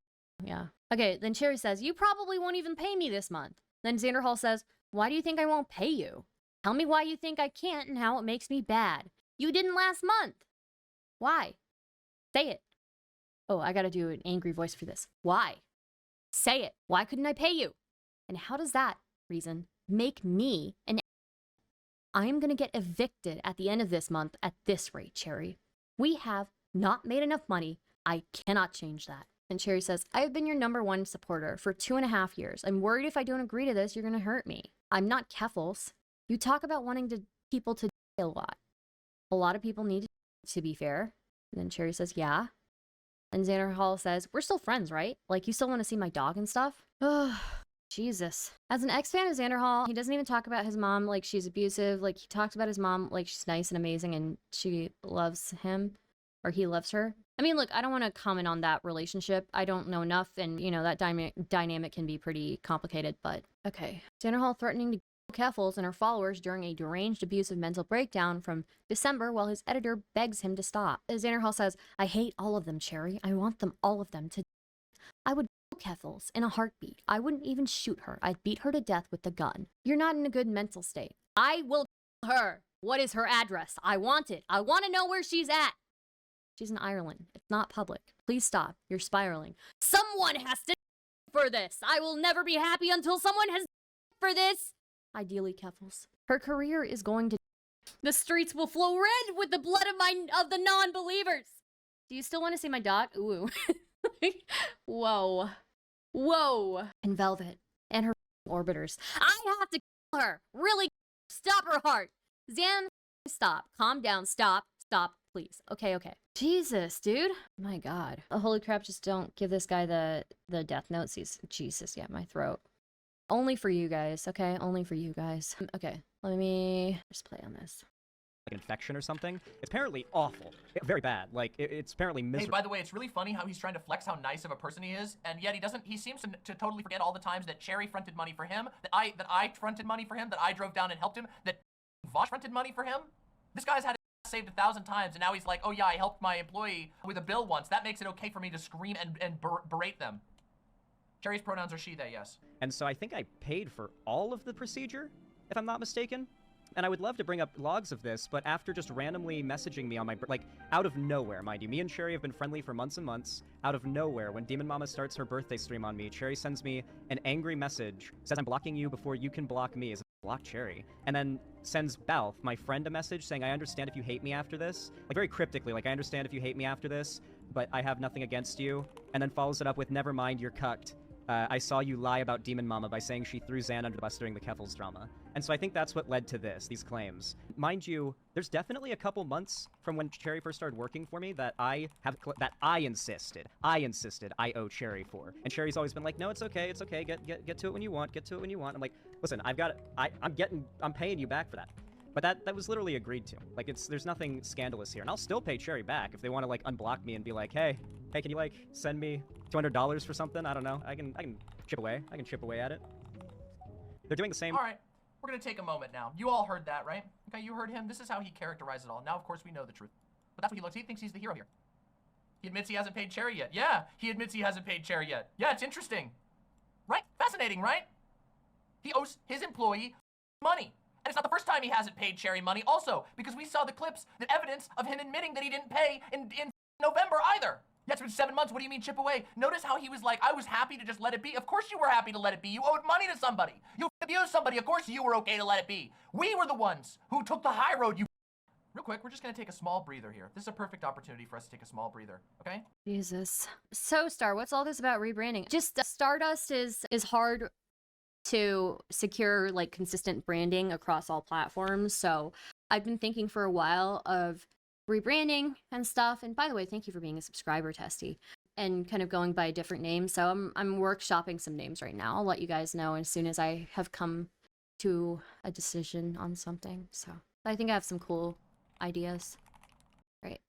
Yeah. Okay, then Cherry says, you probably won't even pay me this month. Then Xanderhal says, why do you think I won't pay you? Tell me why you think I can't and how it makes me bad. You didn't last month. Why? Say it. Oh, I gotta do an angry voice for this. Why? Say it. Why couldn't I pay you? And how does that reason make me an... I am gonna get evicted at the end of this month at this rate, Cherry. We have not made enough money. I cannot change that. And Cherry says, I have been your #1 supporter for 2.5 years. I'm worried if I don't agree to this, you're gonna hurt me. I'm not Keffals. You talk about wanting people to die a lot. A lot of people need to be fair. And then Cherry says, yeah. And Xanderhal says, we're still friends, right? Like, you still want to see my dog and stuff? Ugh, Jesus. As an ex-fan of Xanderhal, he doesn't even talk about his mom like she's abusive. Like, he talks about his mom like she's nice and amazing and she loves him. Or he loves her. I mean, look, I don't want to comment on that relationship. I don't know enough, and, you know, that dynamic can be pretty complicated, but... Okay. Xanderhal threatening to Keffals and her followers during a deranged abusive mental breakdown from December while his editor begs him to stop. Xanderhal says, I hate all of them, Cherry. I want them, all of them, to... I would kill Keffals in a heartbeat. I wouldn't even shoot her. I'd beat her to death with the gun. You're not in a good mental state. I will kill her. What is her address? I want it. I want to know where she's at. She's in Ireland. It's not public. Please stop. You're spiraling. Someone has to for this. I will never be happy until someone has for this. Ideally, Keffals. Her career is going to... The streets will flow red with the blood of the non-believers. Do you still want to see my dog? Ooh. Whoa. Whoa. And Velvet. And her orbiters. I have to kill her. Really stop her heart. Xan, stop. Calm down. Stop. Stop. Please. Okay, okay. Jesus, dude. My God. Oh, holy crap, just don't give this guy the death notes. He's... Jesus, yeah, my throat. Only for you guys, okay? Only for you guys. Okay, let me just play on this. Like an infection or something. It's apparently awful. Very bad. Like, it's apparently miserable. Hey, by the way, it's really funny how he's trying to flex how nice of a person he is, and yet he seems to totally forget all the times that Cherry fronted money for him, that I fronted money for him, that I drove down and helped him, that Vaush fronted money for him. This guy's had saved 1,000 times, and now he's like, oh yeah, I helped my employee with a bill once. That makes it okay for me to scream and berate them. Cherry's pronouns are she, they, yes. And so I think I paid for all of the procedure, if I'm not mistaken. And I would love to bring up logs of this, but after just randomly messaging me on my... Like, out of nowhere, mind you. Me and Cherry have been friendly for months and months. Out of nowhere, when Demon Mama starts her birthday stream on me, Cherry sends me an angry message. Says, I'm blocking you before you can block me. block Cherry, and then sends Balf, my friend, a message saying, I understand if you hate me after this, like very cryptically, like, I understand if you hate me after this, but I have nothing against you, and then follows it up with, never mind, you're cucked. I saw you lie about Demon Mama by saying she threw Xan under the bus during the Keffals drama. And so I think that's what led to these claims. Mind you, there's definitely a couple months from when Cherry first started working for me that I insisted I owe Cherry for. And Cherry's always been like, no, it's okay, get to it when you want, I'm like, listen, I'm paying you back for that. But that was literally agreed to. Like, there's nothing scandalous here. And I'll still pay Cherry back if they want to, like, unblock me and be like, hey, can you, like, send me $200 for something? I don't know. I can chip away. I can chip away at it. They're doing the same. All right, we're going to take a moment now. You all heard that, right? Okay, you heard him. This is how he characterized it all. Now, of course, we know the truth. But that's what he looks. He thinks he's the hero here. He admits he hasn't paid Cherry yet. Yeah, he admits he hasn't paid Cherry yet. Yeah, it's interesting. Right? Fascinating, right? He owes his employee money. And it's not the first time he hasn't paid Cherry money also, because we saw the clips, the evidence of him admitting that he didn't pay in November either. Yeah, it's been 7 months. What do you mean chip away? Notice how he was like, I was happy to just let it be. Of course you were happy to let it be. You owed money to somebody. You abused somebody. Of course you were okay to let it be. We were the ones who took the high road, you. Real quick, we're just going to take a small breather here. This is a perfect opportunity for us to take a small breather, okay? Jesus. So, Star, what's all this about rebranding? Just Stardust is hard to secure, like, consistent branding across all platforms. So I've been thinking for a while of rebranding and stuff. And by the way, thank you for being a subscriber, Testy, and kind of going by a different name. So I'm workshopping some names right now. I'll let you guys know as soon as I have come to a decision on something. So I think I have some cool ideas. Right.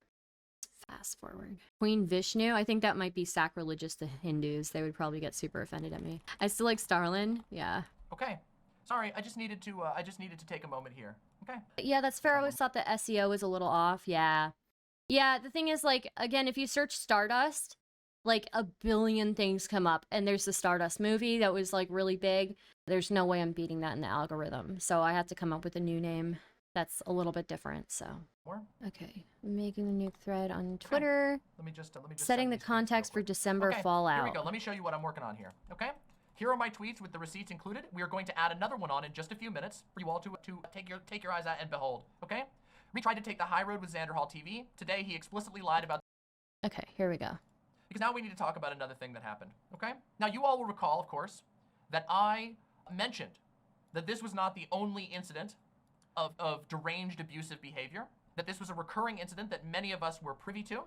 Fast forward. Queen Vishnu. I think that might be sacrilegious to Hindus. They would probably get super offended at me. I still like Starlin. Yeah. Okay. Sorry, I just needed to take a moment here. Okay. Yeah, that's fair. I always thought the SEO was a little off. Yeah. Yeah, the thing is, like, again, if you search Stardust, like, a billion things come up. And there's the Stardust movie that was, like, really big. There's no way I'm beating that in the algorithm. So I had to come up with a new name that's a little bit different, so. More? Okay. Making the nuke thread on Twitter. Let me just setting the context for December Fallout. Here we go. Let me show you what I'm working on here, okay? Here are my tweets with the receipts included. We are going to add another one on in just a few minutes for you all to take your eyes at and behold, okay? We tried to take the high road with Xanderhal TV. Today, he explicitly lied about... Okay, here we go. Because now we need to talk about another thing that happened, okay? Now, you all will recall, of course, that I mentioned that this was not the only incident of deranged abusive behavior, that this was a recurring incident that many of us were privy to,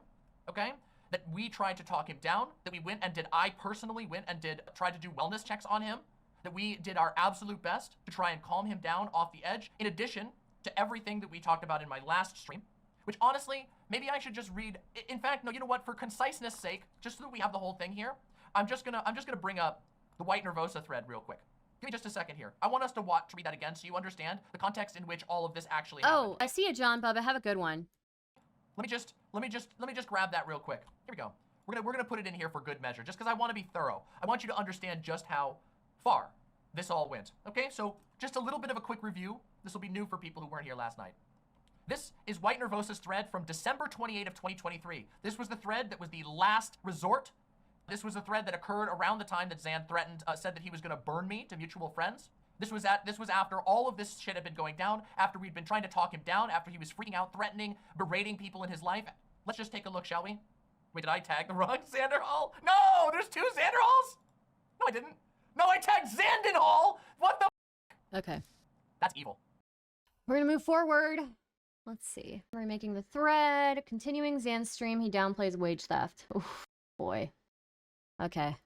okay? That we tried to talk him down, that we went and I personally went and tried to do wellness checks on him, that we did our absolute best to try and calm him down off the edge, in addition to everything that we talked about in my last stream, which honestly, maybe I should just read, in fact, no, you know what, for conciseness sake, just so that we have the whole thing here, I'm just gonna bring up the White Nervosa thread real quick. Give me just a second here. I want us to read that again so you understand the context in which all of this actually happened. Oh, I see you, John Bubba. Have a good one. Let me just grab that real quick. Here we go. We're gonna put it in here for good measure, just because I want to be thorough. I want you to understand just how far this all went. Okay, so just a little bit of a quick review. This will be new for people who weren't here last night. This is White Nervosa's thread from December 28 of 2023. This was the thread that was the last resort. This was a thread that occurred around the time that Xan said that he was gonna burn me to mutual friends. This was after all of this shit had been going down, after we'd been trying to talk him down, after he was freaking out, threatening, berating people in his life. Let's just take a look, shall we? Wait, did I tag the wrong Xanderhal? No, there's two Xanderhals? No, I didn't. No, I tagged Xanderhal! What the? Okay. That's evil. We're gonna move forward. Let's see. We're making the thread. Continuing Xan's stream, he downplays wage theft. Oof, boy. Okay.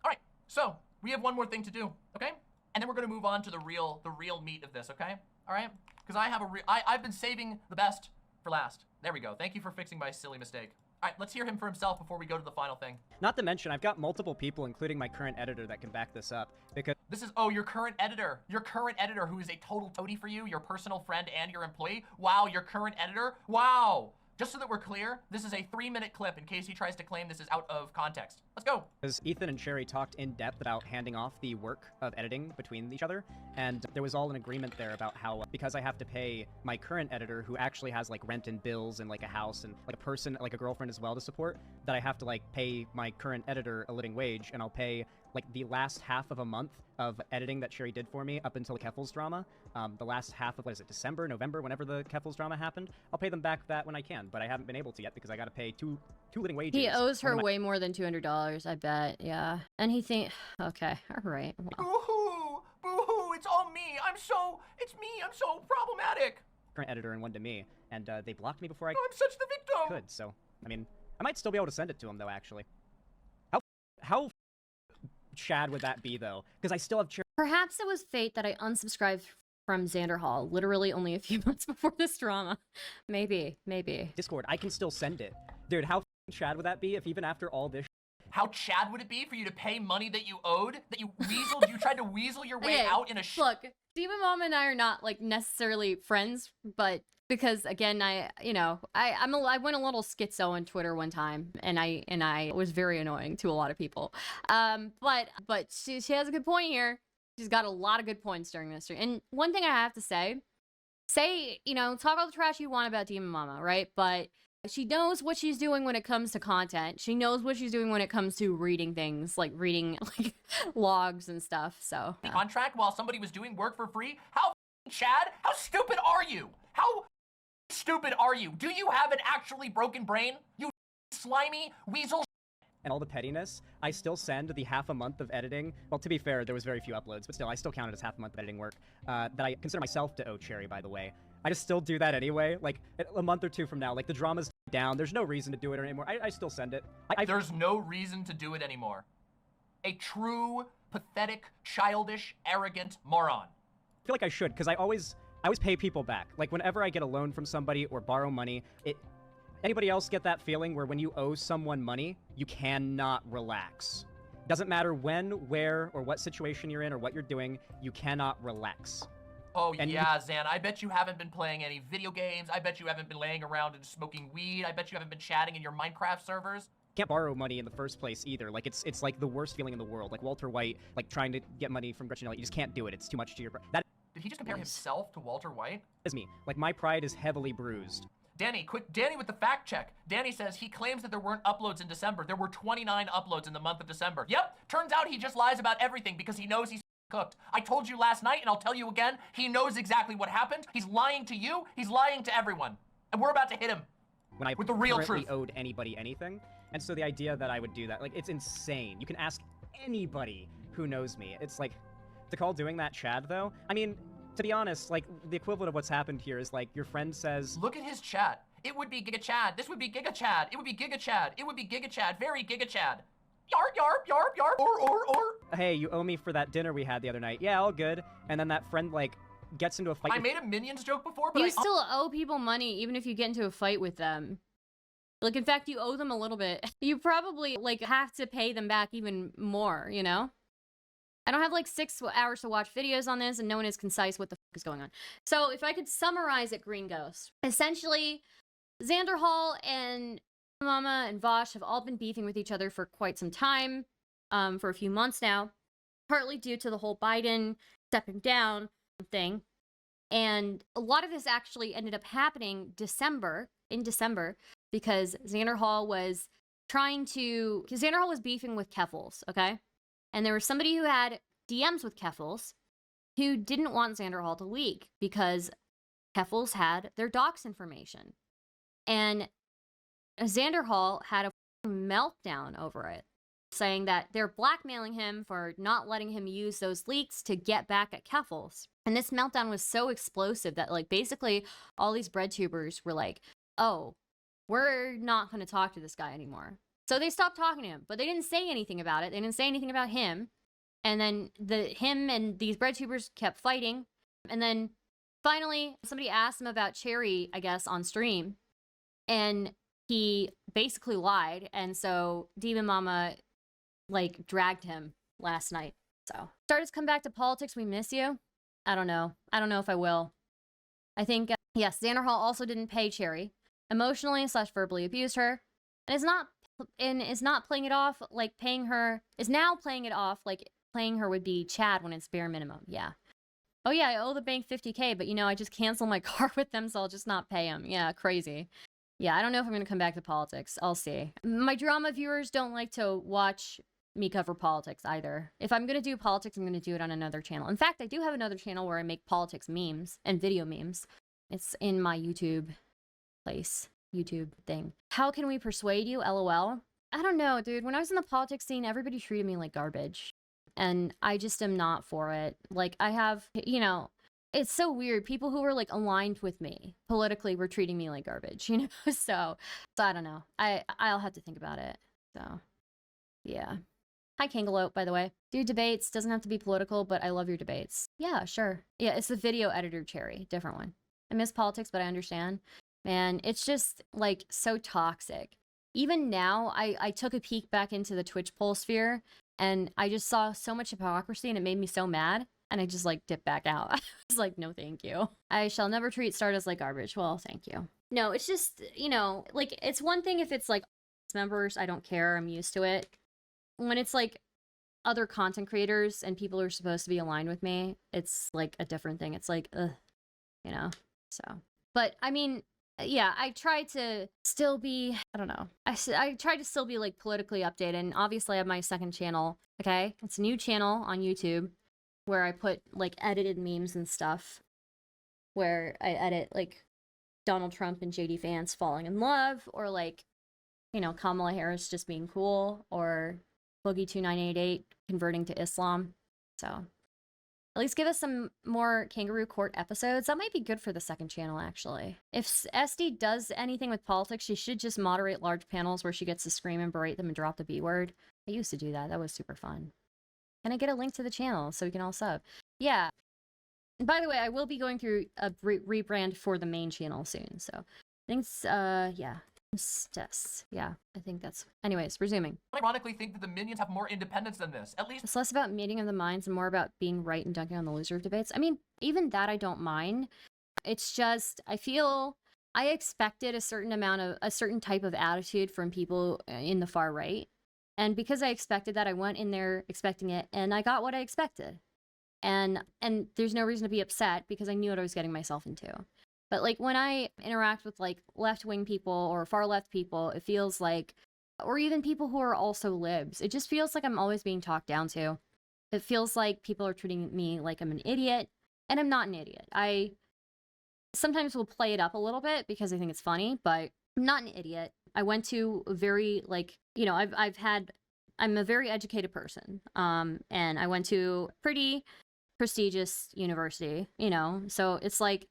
All right, so we have one more thing to do, okay? And then we're gonna move on to the real meat of this, okay? All right? Because I've been saving the best for last. There we go. Thank you for fixing my silly mistake. All right, let's hear him for himself before we go to the final thing. Not to mention, I've got multiple people, including my current editor, that can back this up, because... This is, oh, your current editor who is a total toady for you, your personal friend and your employee. Wow, your current editor? Wow. Just so that we're clear, this is a 3-minute clip in case he tries to claim this is out of context. Let's go. Because Ethan and Cherry talked in depth about handing off the work of editing between each other, and there was all an agreement there about how, because I have to pay my current editor, who actually has like rent and bills and like a house and like a person, like a girlfriend as well to support, that I have to like pay my current editor a living wage, and I'll pay like the last half of a month of editing that Cherry did for me up until the Keffals drama, the last half of, what is it, December, November, whenever the Keffals drama happened, I'll pay them back that when I can, but I haven't been able to yet because I gotta pay two living wages. He owes her way more than $200, I bet, yeah. And he okay, all right. Well. Boo-hoo! Boo-hoo! It's all me! It's me! I'm so problematic! Current editor and one to me, and they blocked me before I I'm such the victim! could, so, I mean, I might still be able to send it to him, though, actually. How Chad would that be, though? Because I still have Perhaps it was fate that I unsubscribed from Xanderhal literally only a few months before this drama. Maybe. Discord. I can still send it. Dude, how Chad would that be if even after all this How Chad would it be for you to pay money that you owed? That you weaseled? You tried to weasel your way out in a Look, Demon Mom and I are not, like, necessarily friends, but because, again, I went a little schizo on Twitter one time, and I was very annoying to a lot of people. But she has a good point here. She's got a lot of good points during this. And one thing I have to say, talk all the trash you want about Demon Mama, right? But she knows what she's doing when it comes to content. She knows what she's doing when it comes to reading things, like reading like logs and stuff. So contract while somebody was doing work for free? How Chad? How stupid are you? How stupid are you? Do you have an actually broken brain? You slimy weasel. and all the pettiness, I still send the half a month of editing. Well, to be fair, there was very few uploads, but still, I still count it as half a month of editing work that I consider myself to owe Cherry, by the way. I just still do that anyway. Like, a month or two from now, like, the drama's down. There's no reason to do it anymore. I still send it. There's no reason to do it anymore. A true, pathetic, childish, arrogant moron. I feel like I should, because I always pay people back. Like, whenever I get a loan from somebody or borrow money, anybody else get that feeling where when you owe someone money, you cannot relax? Doesn't matter when, where, or what situation you're in or what you're doing, you cannot relax. Oh, yeah, Zan, I bet you haven't been playing any video games. I bet you haven't been laying around and smoking weed. I bet you haven't been chatting in your Minecraft servers. Can't borrow money in the first place either. Like, it's like the worst feeling in the world. Like Walter White, like trying to get money from Gretchen Elliott. You just can't do it. It's too much to your That Did he just compare himself to Walter White? is me. Like, my pride is heavily bruised. Danny, Danny with the fact check. Danny says he claims that there weren't uploads in December. There were 29 uploads in the month of December. Yep, turns out he just lies about everything because he knows he's cooked. I told you last night, and I'll tell you again, he knows exactly what happened. He's lying to you, he's lying to everyone. And we're about to hit him when I with the real currently truth. owed anybody anything. And so the idea that I would do that, like, it's insane. You can ask anybody who knows me. It's like, to call doing that Chad, though, I mean, to be honest, like, the equivalent of what's happened here is, like, your friend says... Look at his chat. It would be Giga Chad. This would be Giga Chad. It would be Giga Chad. It would be Giga Chad. Very Giga Chad. Yarp, yarp, yarp, yarp, or. Hey, you owe me for that dinner we had the other night. Yeah, all good. And then that friend, like, gets into a fight. I made a Minions joke before, but you still owe people money even if you get into a fight with them. Like, in fact, you owe them a little bit. You probably, like, have to pay them back even more, you know? I don't have, like, 6 hours to watch videos on this, and no one is concise what the fuck is going on. So, if I could summarize it, Green Ghost. Essentially, Xanderhal and Mama and Vaush have all been beefing with each other for quite some time, for a few months now, partly due to the whole Biden stepping down thing. And a lot of this actually ended up happening in December, because Xanderhal was Xanderhal was beefing with Keffals, okay? And there was somebody who had DMs with Keffals who didn't want Xanderhal to leak because Keffals had their docs information. And Xanderhal had a meltdown over it, saying that they're blackmailing him for not letting him use those leaks to get back at Keffals. And this meltdown was so explosive that, like, basically all these breadtubers were like, oh, we're not going to talk to this guy anymore. So they stopped talking to him, but they didn't say anything about it. They didn't say anything about him. And then him and these breadtubers kept fighting. And then finally, somebody asked him about Cherry, I guess, on stream. And he basically lied. And so Demon Mama, like, dragged him last night. So Stardust, come back to politics. We miss you. I don't know. I don't know if I will. I think, yes, Xanderhal also didn't pay Cherry. Emotionally / verbally abused her. And is not playing it off like paying her, is now playing it off like paying her would be Chad when it's bare minimum. Yeah. Oh yeah, I owe the bank $50K, but you know, I just canceled my car with them, so I'll just not pay them. Yeah, crazy. Yeah, I don't know if I'm going to come back to politics. I'll see. My drama viewers don't like to watch me cover politics either. If I'm gonna do politics, I'm gonna do it on another channel. In fact, I do have another channel where I make politics memes and video memes. It's in my YouTube thing. How can we persuade you? LOL. I don't know, dude. When I was in the politics scene, everybody treated me like garbage. And I just am not for it. Like, I have, you know, it's so weird. People who were like aligned with me politically were treating me like garbage, you know? So I don't know. I'll have to think about it. So, yeah. Hi, Kangaloo, by the way. Do debates. Doesn't have to be political, but I love your debates. Yeah, sure. Yeah, it's the video editor, Cherry. Different one. I miss politics, but I understand. Man, it's just, like, so toxic. Even now, I took a peek back into the Twitch poll sphere, and I just saw so much hypocrisy, and it made me so mad, and I just, like, dipped back out. I was like, no, thank you. I shall never treat Stardust like garbage. Well, thank you. No, it's just, you know, like, it's one thing if it's, like, members, I don't care, I'm used to it. When it's, like, other content creators and people who are supposed to be aligned with me, it's, like, a different thing. It's like, ugh, you know? So, but, I mean, yeah, I try to still be, I don't know. I try to still be, like, politically updated, and obviously I have my second channel, okay? It's a new channel on YouTube where I put, like, edited memes and stuff, where I edit, like, Donald Trump and JD Vance falling in love, or, like, you know, Kamala Harris just being cool, or Boogie2988 converting to Islam. So, at least give us some more Kangaroo Court episodes. That might be good for the second channel, actually. If SD does anything with politics, she should just moderate large panels where she gets to scream and berate them and drop the B word. I used to do that. That was super fun. Can I get a link to the channel so we can all sub? Yeah. And by the way, I will be going through a rebrand for the main channel soon. So, thanks, yeah. Yes. Yeah, I think that's... Anyways, resuming. I ironically think that the minions have more independence than this. At least it's less about meeting of the minds and more about being right and dunking on the loser of debates. I mean, even that I don't mind. It's just, I feel I expected a certain type of attitude from people in the far right. And because I expected that, I went in there expecting it, and I got what I expected. And there's no reason to be upset because I knew what I was getting myself into. But, like, when I interact with, like, left-wing people or far-left people, it feels like, or even people who are also libs, it just feels like I'm always being talked down to. It feels like people are treating me like I'm an idiot, and I'm not an idiot. I sometimes will play it up a little bit because I think it's funny, but I'm not an idiot. I went to a very, like, you know, I'm a very educated person, and I went to a pretty prestigious university, you know, so it's like,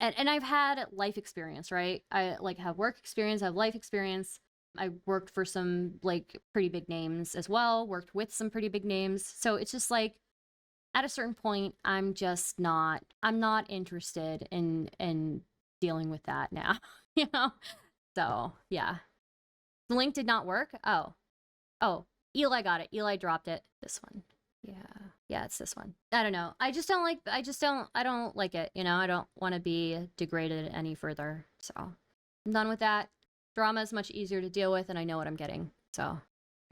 and I've had life experience, right? I, like, have work experience, I have life experience. I worked for some, like, pretty big names as well, worked with some pretty big names. So it's just like, at a certain point, I'm not interested in dealing with that now, you know? So, yeah. The link did not work? Oh, Eli got it. Eli dropped it. This one. Yeah, it's this one. I don't know. I don't like it, you know? I don't want to be degraded any further. So, I'm done with that. Drama is much easier to deal with, and I know what I'm getting, so.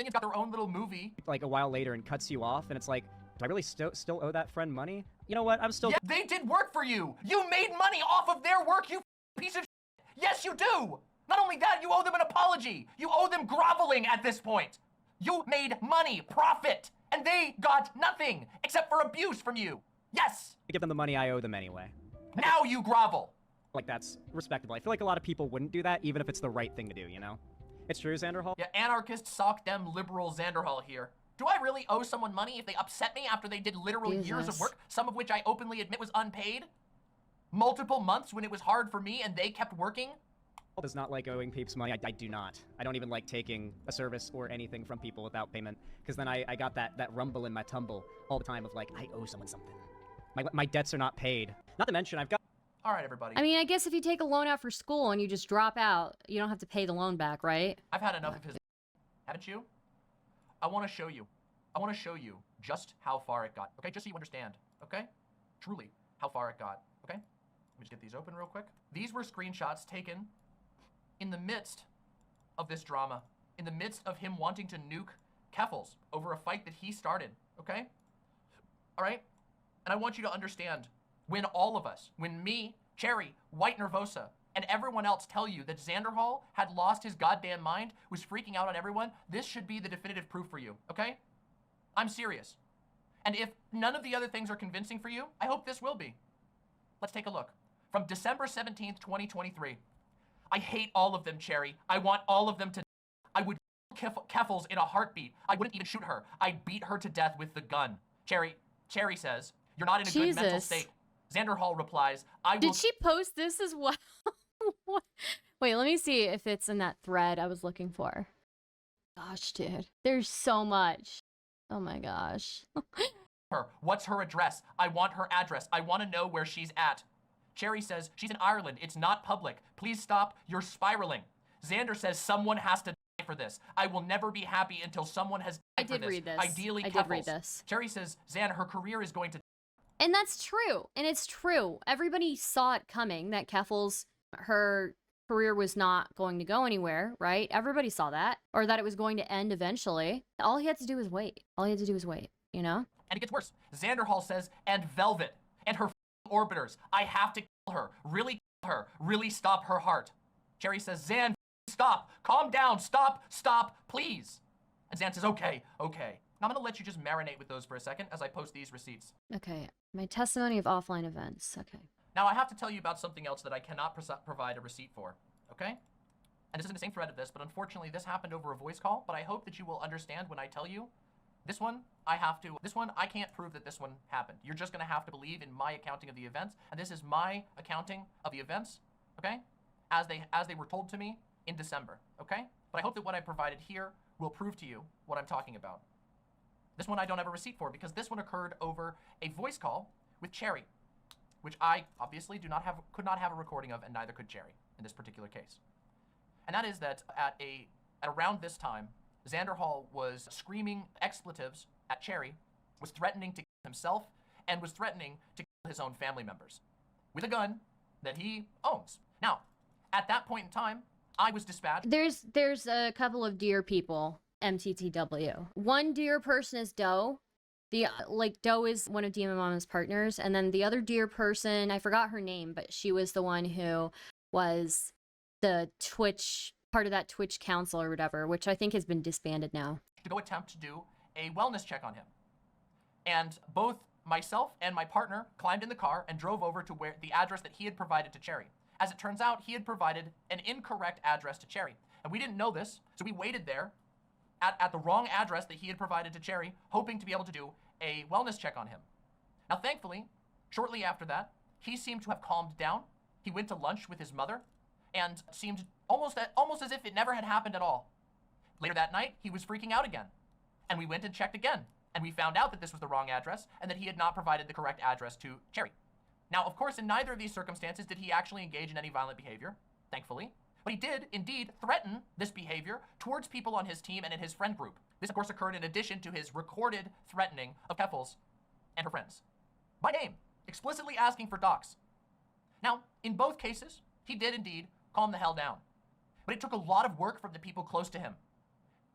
minions got their own little movie. Like, a while later and cuts you off, and it's like, do I really still owe that friend money? You know what? I'm still... Yeah, they did work for you! You made money off of their work, you piece of shit! Yes, you do! Not only that, you owe them an apology! You owe them groveling at this point! You made money, profit! And they got nothing, except for abuse from you. Yes! I give them the money I owe them anyway. Now you grovel. Like, that's respectable. I feel like a lot of people wouldn't do that, even if it's the right thing to do, you know? It's true, Xanderhal. Yeah, anarchist, sock dem, liberal Xanderhal here. Do I really owe someone money if they upset me after they did literal years of work, some of which I openly admit was unpaid? Multiple months when it was hard for me and they kept working? Does not like owing peeps money. I do not. I don't even like taking a service or anything from people without payment, because then I got that rumble in my tumble all the time of like, I owe someone something. My debts are not paid. Not to mention, I've got... All right, everybody. I mean, I guess if you take a loan out for school and you just drop out, you don't have to pay the loan back, right? I've had enough of his... Haven't you? I want to show you. I want to show you just how far it got, okay? Just so you understand, okay? Truly, how far it got, okay? Let me just get these open real quick. These were screenshots taken in the midst of this drama, in the midst of him wanting to nuke Keffals over a fight that he started, okay? All right? And I want you to understand, when all of us, when me, Cherry, White Nervosa, and everyone else tell you that Xanderhal had lost his goddamn mind, was freaking out on everyone, this should be the definitive proof for you, okay? I'm serious. And if none of the other things are convincing for you, I hope this will be. Let's take a look. From December 17th, 2023. I hate all of them, Cherry. I want all of them to. I would kill Keffals in a heartbeat. I wouldn't even shoot her. I'd beat her to death with the gun. Cherry says, you're not in a good mental state. Xanderhal replies, I will. Did she post this as well? Wait, let me see if it's in that thread I was looking for. Gosh, dude. There's so much. Oh my gosh. Her. What's her address? I want her address. I want to know where she's at. Cherry says, she's in Ireland. It's not public. Please stop. You're spiraling. Xander says, someone has to die for this. I will never be happy until someone has died for this. Read this. Ideally, I Keffals. did read this. Cherry says, Xan, her career is going to. And that's true. And it's true. Everybody saw it coming that Keffals, her career was not going to go anywhere, right? Everybody saw that. Or that it was going to end eventually. All he had to do was wait. All he had to do was wait, you know? And it gets worse. Xanderhal says, and Velvet, and her orbiters. I have to kill her. Really kill her. Really stop her heart. Cherry says, Xan, stop. Calm down. Stop. Stop. Please. And Xan says, okay. Okay. Now I'm going to let you just marinate with those for a second as I post these receipts. Okay. My testimony of offline events. Okay. Now I have to tell you about something else that I cannot provide a receipt for. Okay? And this is in the same thread of this, but unfortunately this happened over a voice call, but I hope that you will understand when I tell you. This one, I can't prove that this one happened. You're just gonna have to believe in my accounting of the events, and this is my accounting of the events, okay? As they were told to me in December, okay? But I hope that what I provided here will prove to you what I'm talking about. This one I don't have a receipt for because this one occurred over a voice call with Cherry, which I obviously could not have a recording of, and neither could Cherry in this particular case. And that is that at around this time, Xanderhal was screaming expletives at Cherry, was threatening to kill himself, and was threatening to kill his own family members with a gun that he owns. Now, at that point in time, I was dispatched. There's a couple of dear people, MTTW. One dear person is Doe. Doe is one of Demon Mama's partners, and then the other dear person, I forgot her name, but she was the one who was the Twitch, part of that Twitch council or whatever, which I think has been disbanded now. To go attempt to do a wellness check on him. And both myself and my partner climbed in the car and drove over to where the address that he had provided to Cherry. As it turns out, he had provided an incorrect address to Cherry. And we didn't know this, so we waited there at the wrong address that he had provided to Cherry, hoping to be able to do a wellness check on him. Now, thankfully, shortly after that, he seemed to have calmed down. He went to lunch with his mother and seemed almost as if it never had happened at all. Later that night, he was freaking out again. And we went and checked again. And we found out that this was the wrong address and that he had not provided the correct address to Cherry. Now, of course, in neither of these circumstances did he actually engage in any violent behavior, thankfully. But he did, indeed, threaten this behavior towards people on his team and in his friend group. This, of course, occurred in addition to his recorded threatening of Keffals and her friends. By name, explicitly asking for docs. Now, in both cases, he did indeed calm the hell down. But it took a lot of work from the people close to him.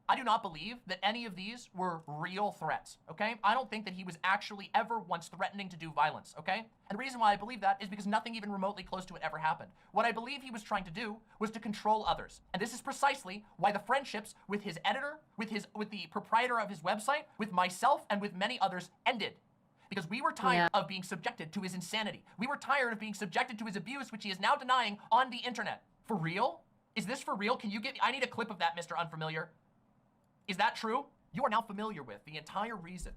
I do not believe that any of these were real threats, okay? I don't think that he was actually ever once threatening to do violence, okay? And the reason why I believe that is because nothing even remotely close to it ever happened. What I believe he was trying to do was to control others. And this is precisely why the friendships with his editor, with the proprietor of his website, with myself, and with many others ended. Because we were tired of being subjected to his insanity. We were tired of being subjected to his abuse, which he is now denying on the internet. For real? Is this for real? I need a clip of that, Mr. Unfamiliar. Is that true? You are now familiar with the entire reason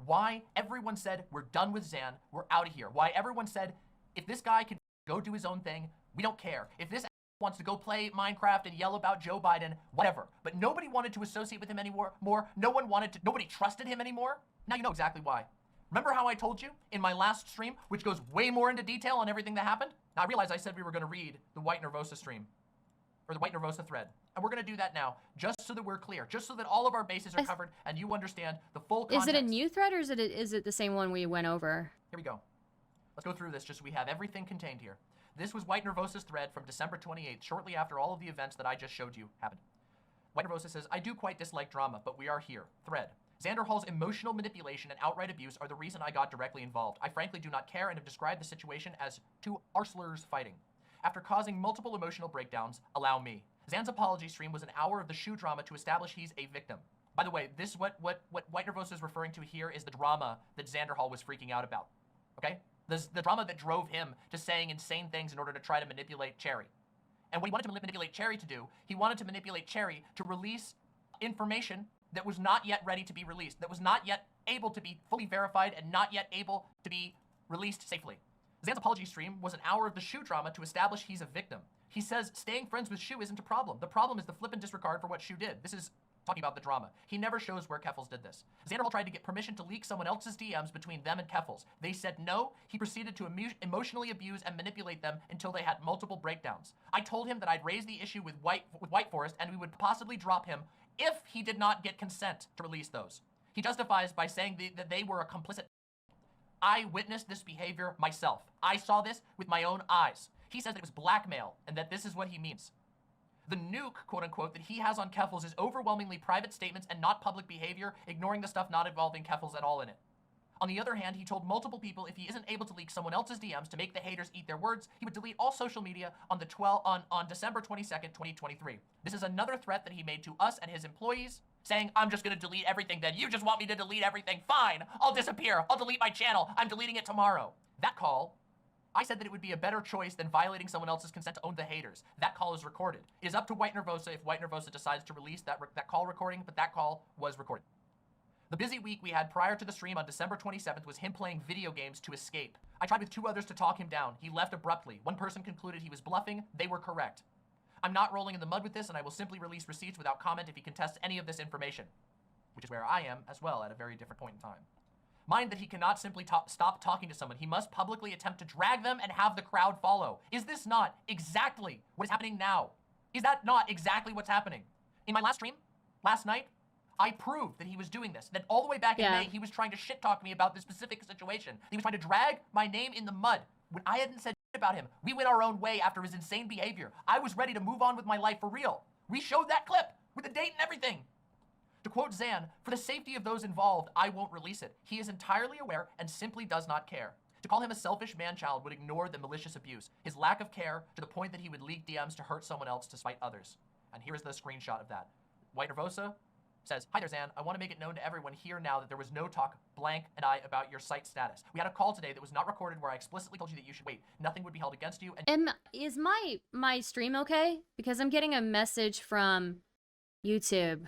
why everyone said, we're done with Xan, we're out of here. Why everyone said, if this guy can go do his own thing, we don't care. If this wants to go play Minecraft and yell about Joe Biden, whatever. But nobody wanted to associate with him anymore. Nobody trusted him anymore. Now you know exactly why. Remember how I told you in my last stream, which goes way more into detail on everything that happened? Now I realize I said we were gonna read the White Nervosa stream, or the White Nervosa thread. And we're gonna do that now, just so that we're clear, just so that all of our bases are covered and you understand the full context. Is it a new thread or is it the same one we went over? Here we go. Let's go through this just so we have everything contained here. This was White Nervosa's thread from December 28th, shortly after all of the events that I just showed you happened. White Nervosa says, I do quite dislike drama, but we are here. Thread. Xanderhal's emotional manipulation and outright abuse are the reason I got directly involved. I frankly do not care and have described the situation as two arslers fighting. After causing multiple emotional breakdowns, allow me. Xan's apology stream was an hour of the shoe drama to establish he's a victim. By the way, this what White Nervosa is referring to here is the drama that Xanderhal was freaking out about. Okay? The drama that drove him to saying insane things in order to try to manipulate Cherry. And what he wanted to manipulate Cherry to do, he wanted to manipulate Cherry to release information that was not yet ready to be released, that was not yet able to be fully verified and not yet able to be released safely. Xan's apology stream was an hour of the shoe drama to establish he's a victim. He says staying friends with Shu isn't a problem. The problem is the flippant disregard for what Shu did. This is talking about the drama. He never shows where Keffals did this. Xanderhal tried to get permission to leak someone else's DMs between them and Keffals. They said no. He proceeded to emotionally abuse and manipulate them until they had multiple breakdowns. I told him that I'd raise the issue with White Forest and we would possibly drop him if he did not get consent to release those. He justifies by saying that they were a complicit. I witnessed this behavior myself. I saw this with my own eyes. He says that it was blackmail and that this is what he means. The nuke, quote unquote, that he has on Keffals is overwhelmingly private statements and not public behavior, ignoring the stuff not involving Keffals at all in it. On the other hand, he told multiple people if he isn't able to leak someone else's DMs to make the haters eat their words, he would delete all social media on December 22nd, 2023. This is another threat that he made to us and his employees, saying, I'm just gonna delete everything then. You just want me to delete everything. Fine, I'll disappear. I'll delete my channel. I'm deleting it tomorrow. That call, I said that it would be a better choice than violating someone else's consent to own the haters. That call is recorded. It is up to White Nervosa if White Nervosa decides to release that call recording, but that call was recorded. The busy week we had prior to the stream on December 27th was him playing video games to escape. I tried with 2 others to talk him down. He left abruptly. One person concluded he was bluffing. They were correct. I'm not rolling in the mud with this, and I will simply release receipts without comment if he contests any of this information, which is where I am as well at a very different point in time. Mind that he cannot simply stop talking to someone. He must publicly attempt to drag them and have the crowd follow. Is this not exactly what is happening now? Is that not exactly what's happening? In my last stream, last night, I proved that he was doing this. That all the way back in May, he was trying to shit talk me about this specific situation. He was trying to drag my name in the mud when I hadn't said shit about him. We went our own way after his insane behavior. I was ready to move on with my life for real. We showed that clip with the date and everything. To quote Xan, for the safety of those involved, I won't release it. He is entirely aware and simply does not care. To call him a selfish man-child would ignore the malicious abuse, his lack of care to the point that he would leak DMs to hurt someone else to spite others. And here is the screenshot of that. White Nervosa says, hi there, Xan. I want to make it known to everyone here now that there was no talk, blank, and I about your site status. We had a call today that was not recorded where I explicitly told you that you should wait. Nothing would be held against you. And is my stream okay? Because I'm getting a message from YouTube.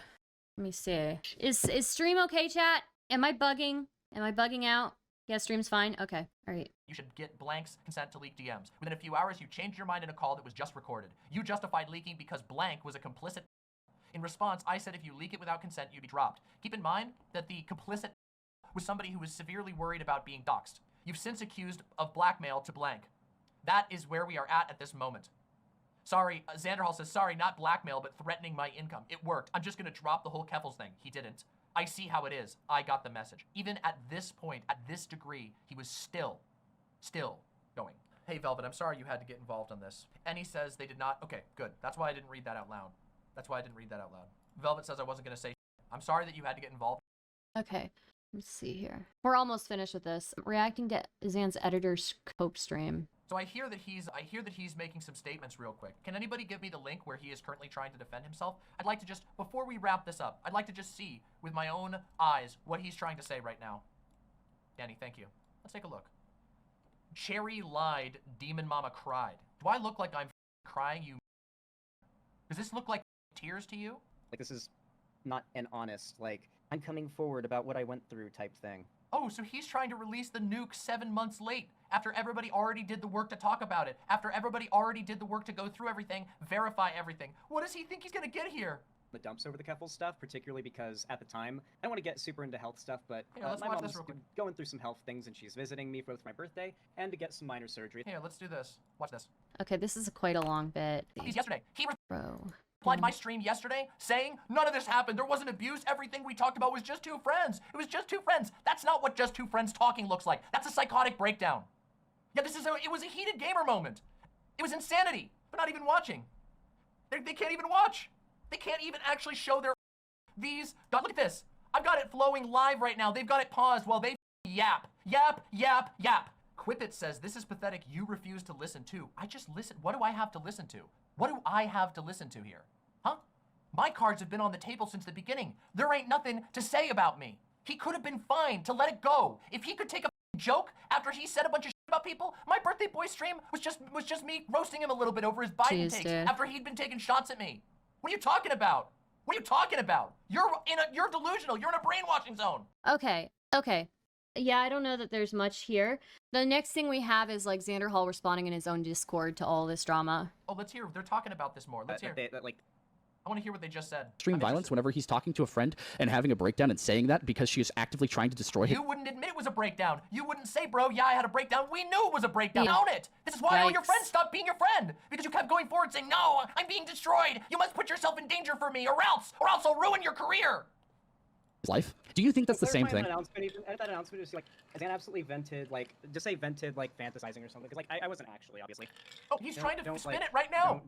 Let me see. Is stream okay, chat? Am I bugging? Am I bugging out? Yeah, stream's fine. Okay. All right. You should get blank's consent to leak DMs. Within a few hours, you changed your mind in a call that was just recorded. You justified leaking because blank was a complicit. In response, I said if you leak it without consent, you'd be dropped. Keep in mind that the complicit was somebody who was severely worried about being doxxed. You've since accused of blackmail to blank. That is where we are at this moment. Sorry, Xanderhal says, sorry, not blackmail, but threatening my income. It worked. I'm just gonna drop the whole Keffals thing. He didn't. I see how it is. I got the message. Even at this point, at this degree, he was still going. Hey, Velvet, I'm sorry you had to get involved on this. And he says they did not. Okay, good. That's why I didn't read that out loud. That's why I didn't read that out loud. Velvet says I wasn't gonna say. I'm sorry that you had to get involved. Okay. Let's see here. We're almost finished with this. I'm reacting to Xan's editor's cope stream. So I hear that he's making some statements real quick. Can anybody give me the link where he is currently trying to defend himself? I'd like to just, before we wrap this up, I'd like to just see with my own eyes what he's trying to say right now. Danny, thank you. Let's take a look. Cherry lied, Demon Mama cried. Do I look like I'm crying, you? Does this look like tears to you? Like, this is not an honest, like, I'm coming forward about what I went through type thing. Oh, so he's trying to release the nuke 7 months late, after everybody already did the work to talk about it, after everybody already did the work to go through everything, verify everything. What does he think he's gonna get here? The dumps over the Keffals stuff, particularly because at the time, I don't want to get super into health stuff, but let's my watch mom this was real quick. going through some health things and she's visiting me for both my birthday and to get some minor surgery. Here, let's do this. Watch this. Okay, this is quite a long bit. He's yesterday. He Bro. replied to my stream yesterday saying none of this happened. There wasn't abuse. Everything we talked about was just 2 friends. It was just 2 friends. That's not what just 2 friends talking looks like. That's a psychotic breakdown. Yeah, it was a heated gamer moment. It was insanity. They're not even watching. They can't even watch. They can't even actually show their God, look at this. I've got it flowing live right now. They've got it paused while they yap. Yap, yap, yap. Quipit says, this is pathetic. You refuse to listen too. I just listen. What do I have to listen to? What do I have to listen to here? Huh? My cards have been on the table since the beginning. There ain't nothing to say about me. He could have been fine to let it go. If he could take a joke after he said a bunch of shit about people, my birthday boy stream was just me roasting him a little bit over his Biden Jeez, takes dude. after he'd been taking shots at me. What are you talking about? What are you talking about? You're delusional. You're in a brainwashing zone. Okay. Yeah, I don't know that there's much here. The next thing we have is like Xanderhal responding in his own Discord to all this drama. Oh, let's hear. They're talking about this more. Let's hear. I want to hear what they just said. Extreme violence whenever he's talking to a friend and having a breakdown and saying that because she is actively trying to destroy him. You wouldn't admit it was a breakdown. You wouldn't say, bro, yeah, I had a breakdown. We knew it was a breakdown. Own it. This is why all your friends stopped being your friend. Because you kept going forward saying, no, I'm being destroyed. You must put yourself in danger for me or else I'll ruin your career. Life. Do you think that's the same thing? That announcement is like, Xan absolutely vented, like, just say vented, like, fantasizing or something, because, like, I wasn't actually, obviously. Oh, he's trying to spin like, it right now.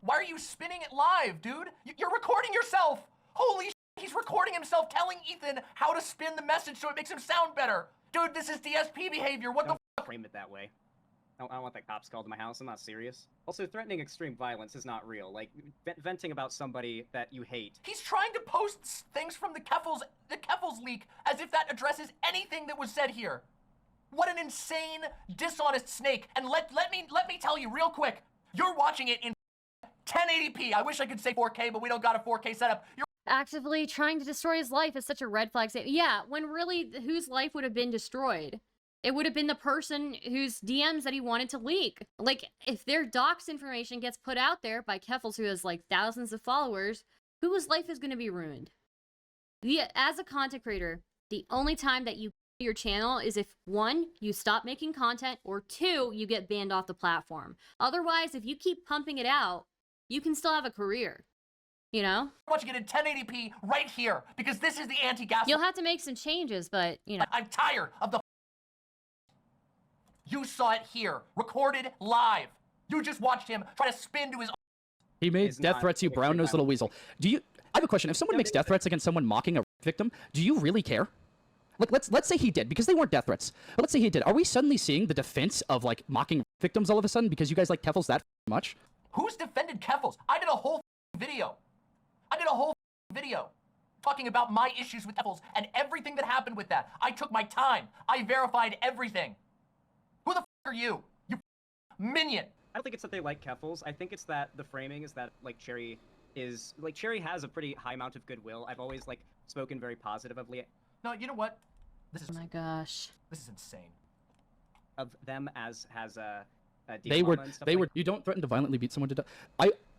Why are you spinning it live, dude? You're recording yourself. Holy shit, he's recording himself telling Ethan how to spin the message so it makes him sound better. Dude, this is DSP behavior. What the fuck? Frame it that way. I don't want the cops called to my house. I'm not serious. Also, threatening extreme violence is not real. Like, venting about somebody that you hate. He's trying to post things from the Keffals leak as if that addresses anything that was said here. What an insane, dishonest snake. And let me tell you real quick. You're watching it in 1080p. I wish I could say 4K, but we don't got a 4K setup. You're Actively trying to destroy his life is such a red flag statement. Yeah, when really, whose life would have been destroyed? It would have been the person whose DMs that he wanted to leak. Like, if their docs information gets put out there by Keffals, who has, like, thousands of followers, whose life is going to be ruined? As a content creator, the only time that you your channel is if, 1, you stop making content, or 2, you get banned off the platform. Otherwise, if you keep pumping it out, you can still have a career. You know? watching it in 1080p right here, because this is the anti-gas. You'll have to make some changes, but, you know. I'm tired of the You saw it here, recorded live. You just watched him try to spin to his. He made death threats, you brown-nosed little weasel. I have a question. If someone makes death threats against someone mocking a victim, do you really care? Like, let's say he did, because they weren't death threats. But let's say he did. Are we suddenly seeing the defense of, like, mocking victims all of a sudden because you guys like Keffals that much? Who's defended Keffals? I did a whole video. Talking about my issues with Keffals and everything that happened with that. I took my time. I verified everything. Who the f are you? You minion. I don't think it's that they like Keffals. I think it's that the framing is that, like, Cherry has a pretty high amount of goodwill. I've always, like, spoken very positively. No, you know what? This is. Oh my gosh. This is insane. Of them as They were. You don't threaten to violently beat someone to death.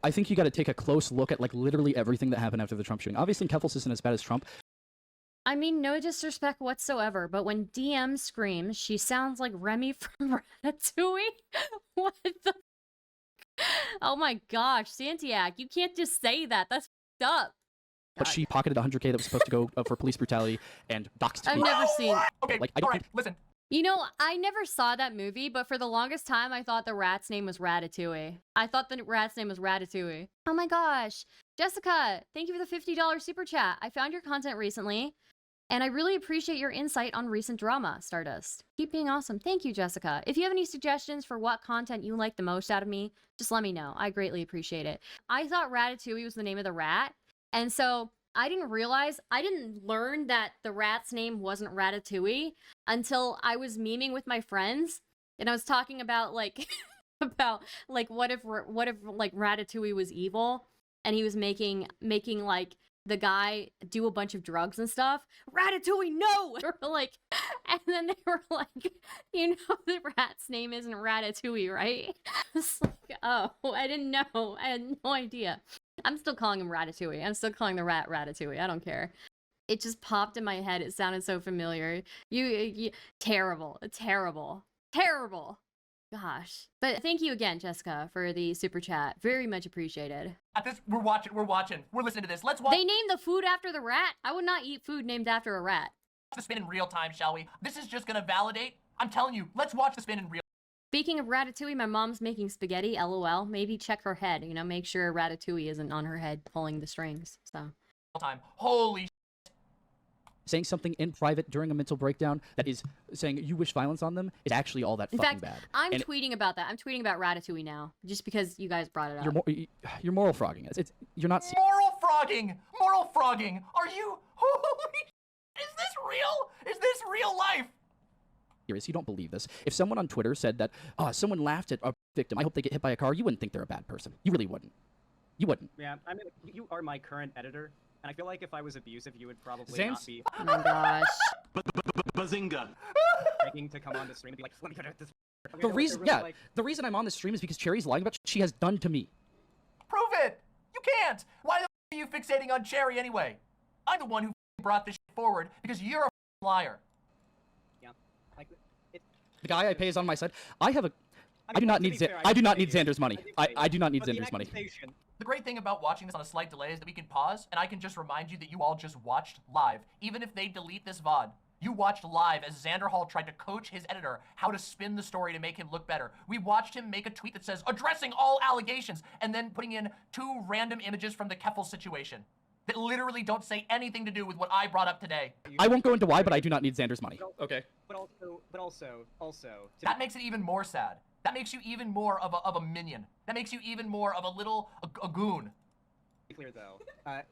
I think you got to take a close look at, like, literally everything that happened after the Trump shooting. Obviously, Keffals isn't as bad as Trump. I mean, no disrespect whatsoever, but when DM screams, she sounds like Remy from Ratatouille. What the? Oh my gosh, Santiac, you can't just say that. That's f***ed up. But she pocketed 100K that was supposed to go for police brutality and doxed I've people. never seen. Okay, Like, all right, listen. You know, I never saw that movie, but for the longest time, I thought the rat's name was Ratatouille. Oh my gosh. Jessica, thank you for the $50 super chat. I found your content recently, and I really appreciate your insight on recent drama, Stardust. Keep being awesome. Thank you, Jessica. If you have any suggestions for what content you like the most out of me, just let me know. I greatly appreciate it. I thought Ratatouille was the name of the rat, and so I didn't learn that the rat's name wasn't Ratatouille until I was memeing with my friends, and I was talking about, like, what if like Ratatouille was evil, and he was making like the guy do a bunch of drugs and stuff. Ratatouille, no! Like, and then they were like, you know, the rat's name isn't Ratatouille, right? It's like, oh, I didn't know. I had no idea. I'm still calling him Ratatouille. I'm still calling the rat Ratatouille. I don't care. It just popped in my head. It sounded so familiar. You terrible. Gosh. But thank you again, Jessica, for the super chat. Very much appreciated. At this, we're watching. We're listening to this. Let's watch. They named the food after the rat? I would not eat food named after a rat. The spin in real time, shall we? This is just gonna validate. I'm telling you, let's watch the spin in real. Speaking of Ratatouille, my mom's making spaghetti, LOL. Maybe check her head, you know, make sure Ratatouille isn't on her head pulling the strings, so. Time. Holy shit. saying something in private during a mental breakdown that is saying you wish violence on them is actually all that In fucking fact, bad. I'm And tweeting about that. I'm tweeting about Ratatouille now, just because you guys brought it up. you're moral frogging. You're not. Moral frogging! Moral frogging! Are you? Holy is this real? Is this real life? Serious. You don't believe this. If someone on Twitter said that someone laughed at a victim, I hope they get hit by a car, you wouldn't think they're a bad person. You really wouldn't. You wouldn't. Yeah, I mean, you are my current editor, and I feel like if I was abusive, you would probably Zans? not be Oh my gosh. Bazinga. begging to come on the stream and be like, let me edit this. The reason, the reason I'm on the stream is because Cherry's lying about shit she has done to me. Prove it! You can't! Why the are you fixating on Cherry anyway? I'm the one who brought this shit forward because you're a liar. Yeah, like The guy I pay is on my side. I do not need Xander's money. I do not need Xander's money. The great thing about watching this on a slight delay is that we can pause, and I can just remind you that you all just watched live. Even if they delete this VOD, you watched live as Xanderhal tried to coach his editor how to spin the story to make him look better. We watched him make a tweet that says, addressing all allegations, and then putting in 2 random images from the Keffals situation that literally don't say anything to do with what I brought up today. I won't go into why, but I do not need Xander's money. Okay. But also, That makes it even more sad. That makes you even more of a minion. That makes you even more of a goon. to be clear though,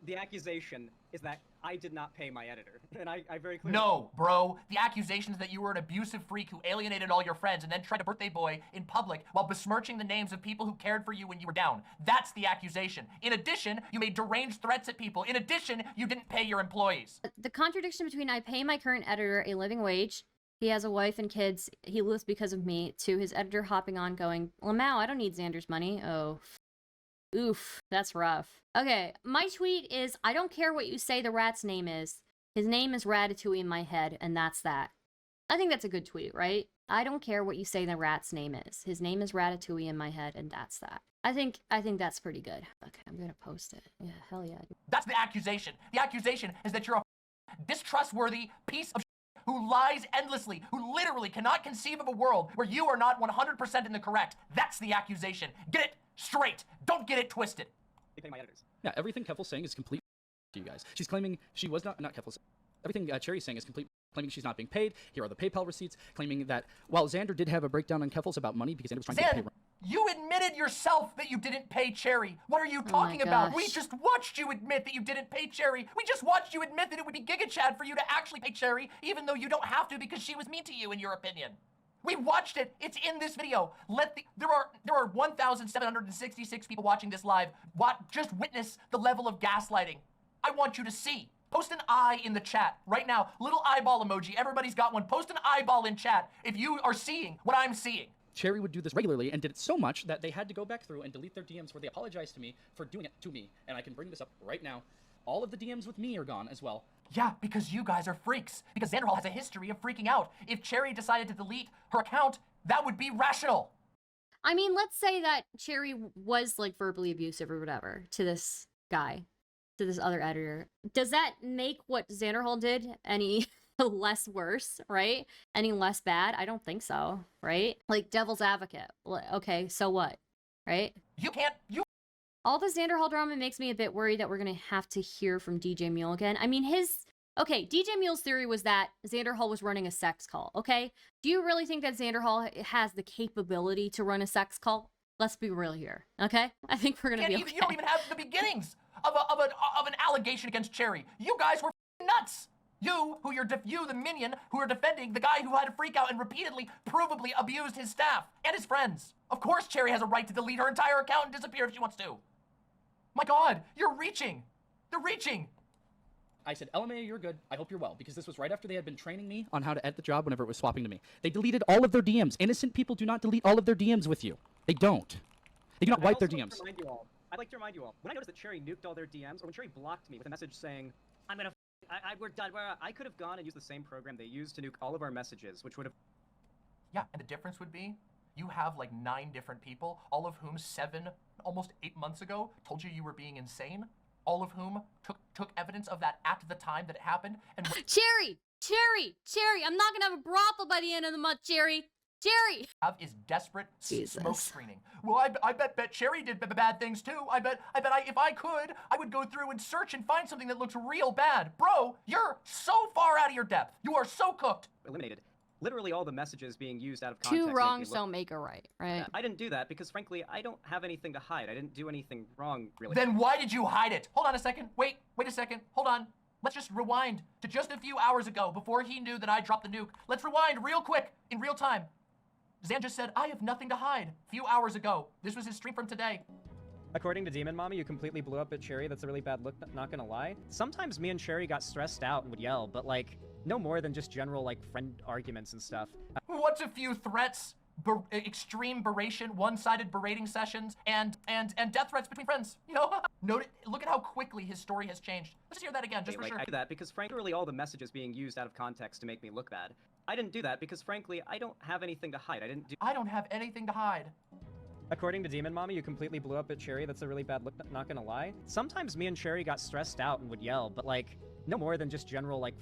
the accusation is that I did not pay my editor, and I very clearly. No, bro. The accusation is that you were an abusive freak who alienated all your friends and then tried to birthday boy in public while besmirching the names of people who cared for you when you were down. That's the accusation. In addition, you made deranged threats at people. In addition, you didn't pay your employees. The contradiction between I pay my current editor a living wage, he has a wife and kids, he lives because of me, to his editor hopping on going, Lamau, I don't need Xander's money. Oh, oof, that's rough. Okay, my tweet is, I don't care what you say the rat's name is. His name is Ratatouille in my head, and that's that. I think that's a good tweet, right? I don't care what you say the rat's name is. His name is Ratatouille in my head, and that's that. I think that's pretty good. Okay, I'm gonna post it. Yeah, hell yeah. That's the accusation. The accusation is that you're a distrustworthy piece of who lies endlessly, who literally cannot conceive of a world where you are not 100% in the correct. That's the accusation. Get it straight. Don't get it twisted. They pay my editors. Yeah, everything Keffals saying is complete to you guys. She's claiming she was not Keffals. Everything Cherry's saying is complete, claiming she's not being paid. Here are the PayPal receipts, claiming that while Xander did have a breakdown on Keffals about money because Xander was trying to pay. You admitted yourself that you didn't pay Cherry. What are you talking about? We just watched you admit that you didn't pay Cherry. We just watched you admit that it would be Giga Chad for you to actually pay Cherry, even though you don't have to because she was mean to you, in your opinion. We watched it. It's in this video. There are 1,766 people watching this live. Just witness the level of gaslighting. I want you to see. Post an eye in the chat right now. Little eyeball emoji. Everybody's got one. Post an eyeball in chat if you are seeing what I'm seeing. Cherry would do this regularly and did it so much that they had to go back through and delete their DMs where they apologized to me for doing it to me. And I can bring this up right now. All of the DMs with me are gone as well. Yeah, because you guys are freaks. Because Xanderhal has a history of freaking out. If Cherry decided to delete her account, that would be rational. I mean, let's say that Cherry was, like, verbally abusive or whatever to this guy, to this other editor. Does that make what Xanderhal did any less worse, right? Any less bad? I don't think so, right? Like, devil's advocate. Okay, so what, right? All the Xanderhal drama makes me a bit worried that we're gonna have to hear from DJ Mule again. I mean, okay, DJ Mule's theory was that Xanderhal was running a sex call, okay? Do you really think that Xanderhal has the capability to run a sex call? Let's be real here, okay? I think we're gonna be okay. You don't even have the beginnings of an allegation against Cherry. You guys were nuts. You, the minion, who are defending the guy who had a freak out and repeatedly, provably abused his staff and his friends. Of course Cherry has a right to delete her entire account and disappear if she wants to. My God, you're reaching. They're reaching. I said, LMA, you're good. I hope you're well. Because this was right after they had been training me on how to edit the job whenever it was swapping to me. They deleted all of their DMs. Innocent people do not delete all of their DMs with you. They don't. They do not wipe their DMs. I'd like to remind you all, when I noticed that Cherry nuked all their DMs, or when Cherry blocked me with a message saying, we're done, I could have gone and used the same program they used to nuke all of our messages, which would have... Yeah, and the difference would be, you have like 9 different people, all of whom 7, almost 8 months ago, told you were being insane, all of whom took evidence of that at the time that it happened, and... Cherry! I'm not gonna have a brothel by the end of the month, Cherry! Jerry! Have is desperate Jesus. smoke screening. Well, I bet Cherry did bad things too. I bet if I could, I would go through and search and find something that looks real bad. Bro, you're so far out of your depth. You are so cooked. Eliminated. Literally all the messages being used out of context. Two make me wrongs look don't make a right, right? bad. I didn't do that because, frankly, I don't have anything to hide. I didn't do anything wrong, really. Then why did you hide it? Hold on a second. Wait a second. Hold on. Let's just rewind to just a few hours ago before he knew that I dropped the nuke. Let's rewind real quick, in real time. Xan just said, I have nothing to hide. A few hours ago. This was his stream from today. According to Demon Mommy, you completely blew up at Cherry. That's a really bad look, not gonna lie. Sometimes me and Cherry got stressed out and would yell, but, like, no more than just general, like, friend arguments and stuff. What's a few threats, extreme beration, one-sided berating sessions, and death threats between friends? You know, look at how quickly his story has changed. Let's just hear that again, just for sure. I do that because, frankly, literally all the messages being used out of context to make me look bad. I didn't do that because, frankly, I don't have anything to hide. I don't have anything to hide. According to Demon Mommy, you completely blew up at Cherry. That's a really bad look, not gonna lie. Sometimes me and Cherry got stressed out and would yell, but, like, no more than just general, like...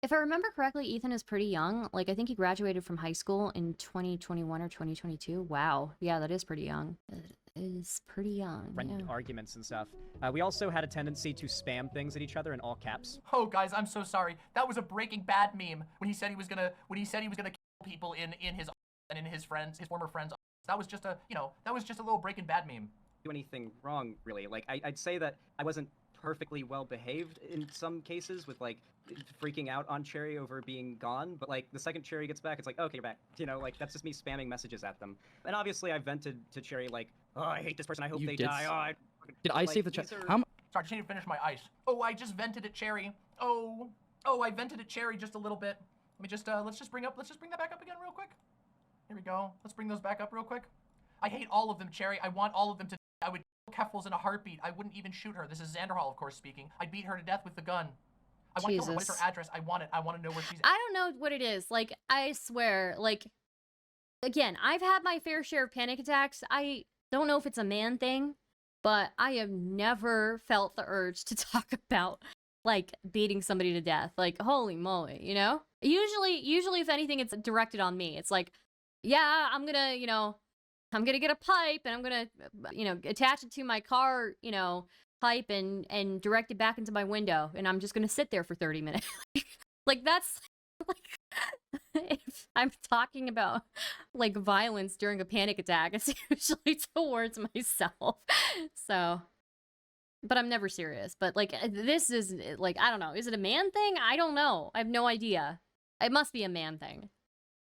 If I remember correctly, Ethan is pretty young. Like, I think he graduated from high school in 2021 or 2022. Wow. Yeah, that is pretty young. It is pretty young, friend arguments and stuff. We also had a tendency to spam things at each other in all caps. Oh, guys, I'm so sorry. That was a Breaking Bad meme when he said he was gonna kill people in his and in his former friends. That was just a, that was just a little Breaking Bad meme. Do anything wrong, really. Like, I'd say that I wasn't perfectly well behaved in some cases with, like, freaking out on Cherry over being gone, but, like, the second Cherry gets back, it's like, okay, you're back. You know, like, that's just me spamming messages at them. And obviously I vented to Cherry, like, oh, I hate this person, I hope they die. Oh, Did I save the chat? How? Sorry, I just need to finish my ice. Oh, I just vented at Cherry. Oh, I vented at Cherry just a little bit. Let me just, let's just bring that back up again real quick. Here we go. Let's bring those back up real quick. I hate all of them, Cherry. I want all of them to. I would kill Keffals in a heartbeat. I wouldn't even shoot her. This is Xanderhal, of course, speaking. I'd beat her to death with the gun. I want to kill her. What is her address? I want it. I want to know where she's at. I don't know what it is. Like, I swear, like, again, I've had my fair share of panic attacks. I don't know if it's a man thing, but I have never felt the urge to talk about, like, beating somebody to death. Like, holy moly, you know? Usually, if anything, it's directed on me. It's like, yeah, I'm gonna, I'm gonna get a pipe and I'm gonna, attach it to my car, pipe and direct it back into my window. And I'm just gonna sit there for 30 minutes. Like, that's, like, if I'm talking about, like, violence during a panic attack, it's usually towards myself. So, but I'm never serious. But, like, this is, like, I don't know. Is it a man thing? I don't know. I have no idea. It must be a man thing.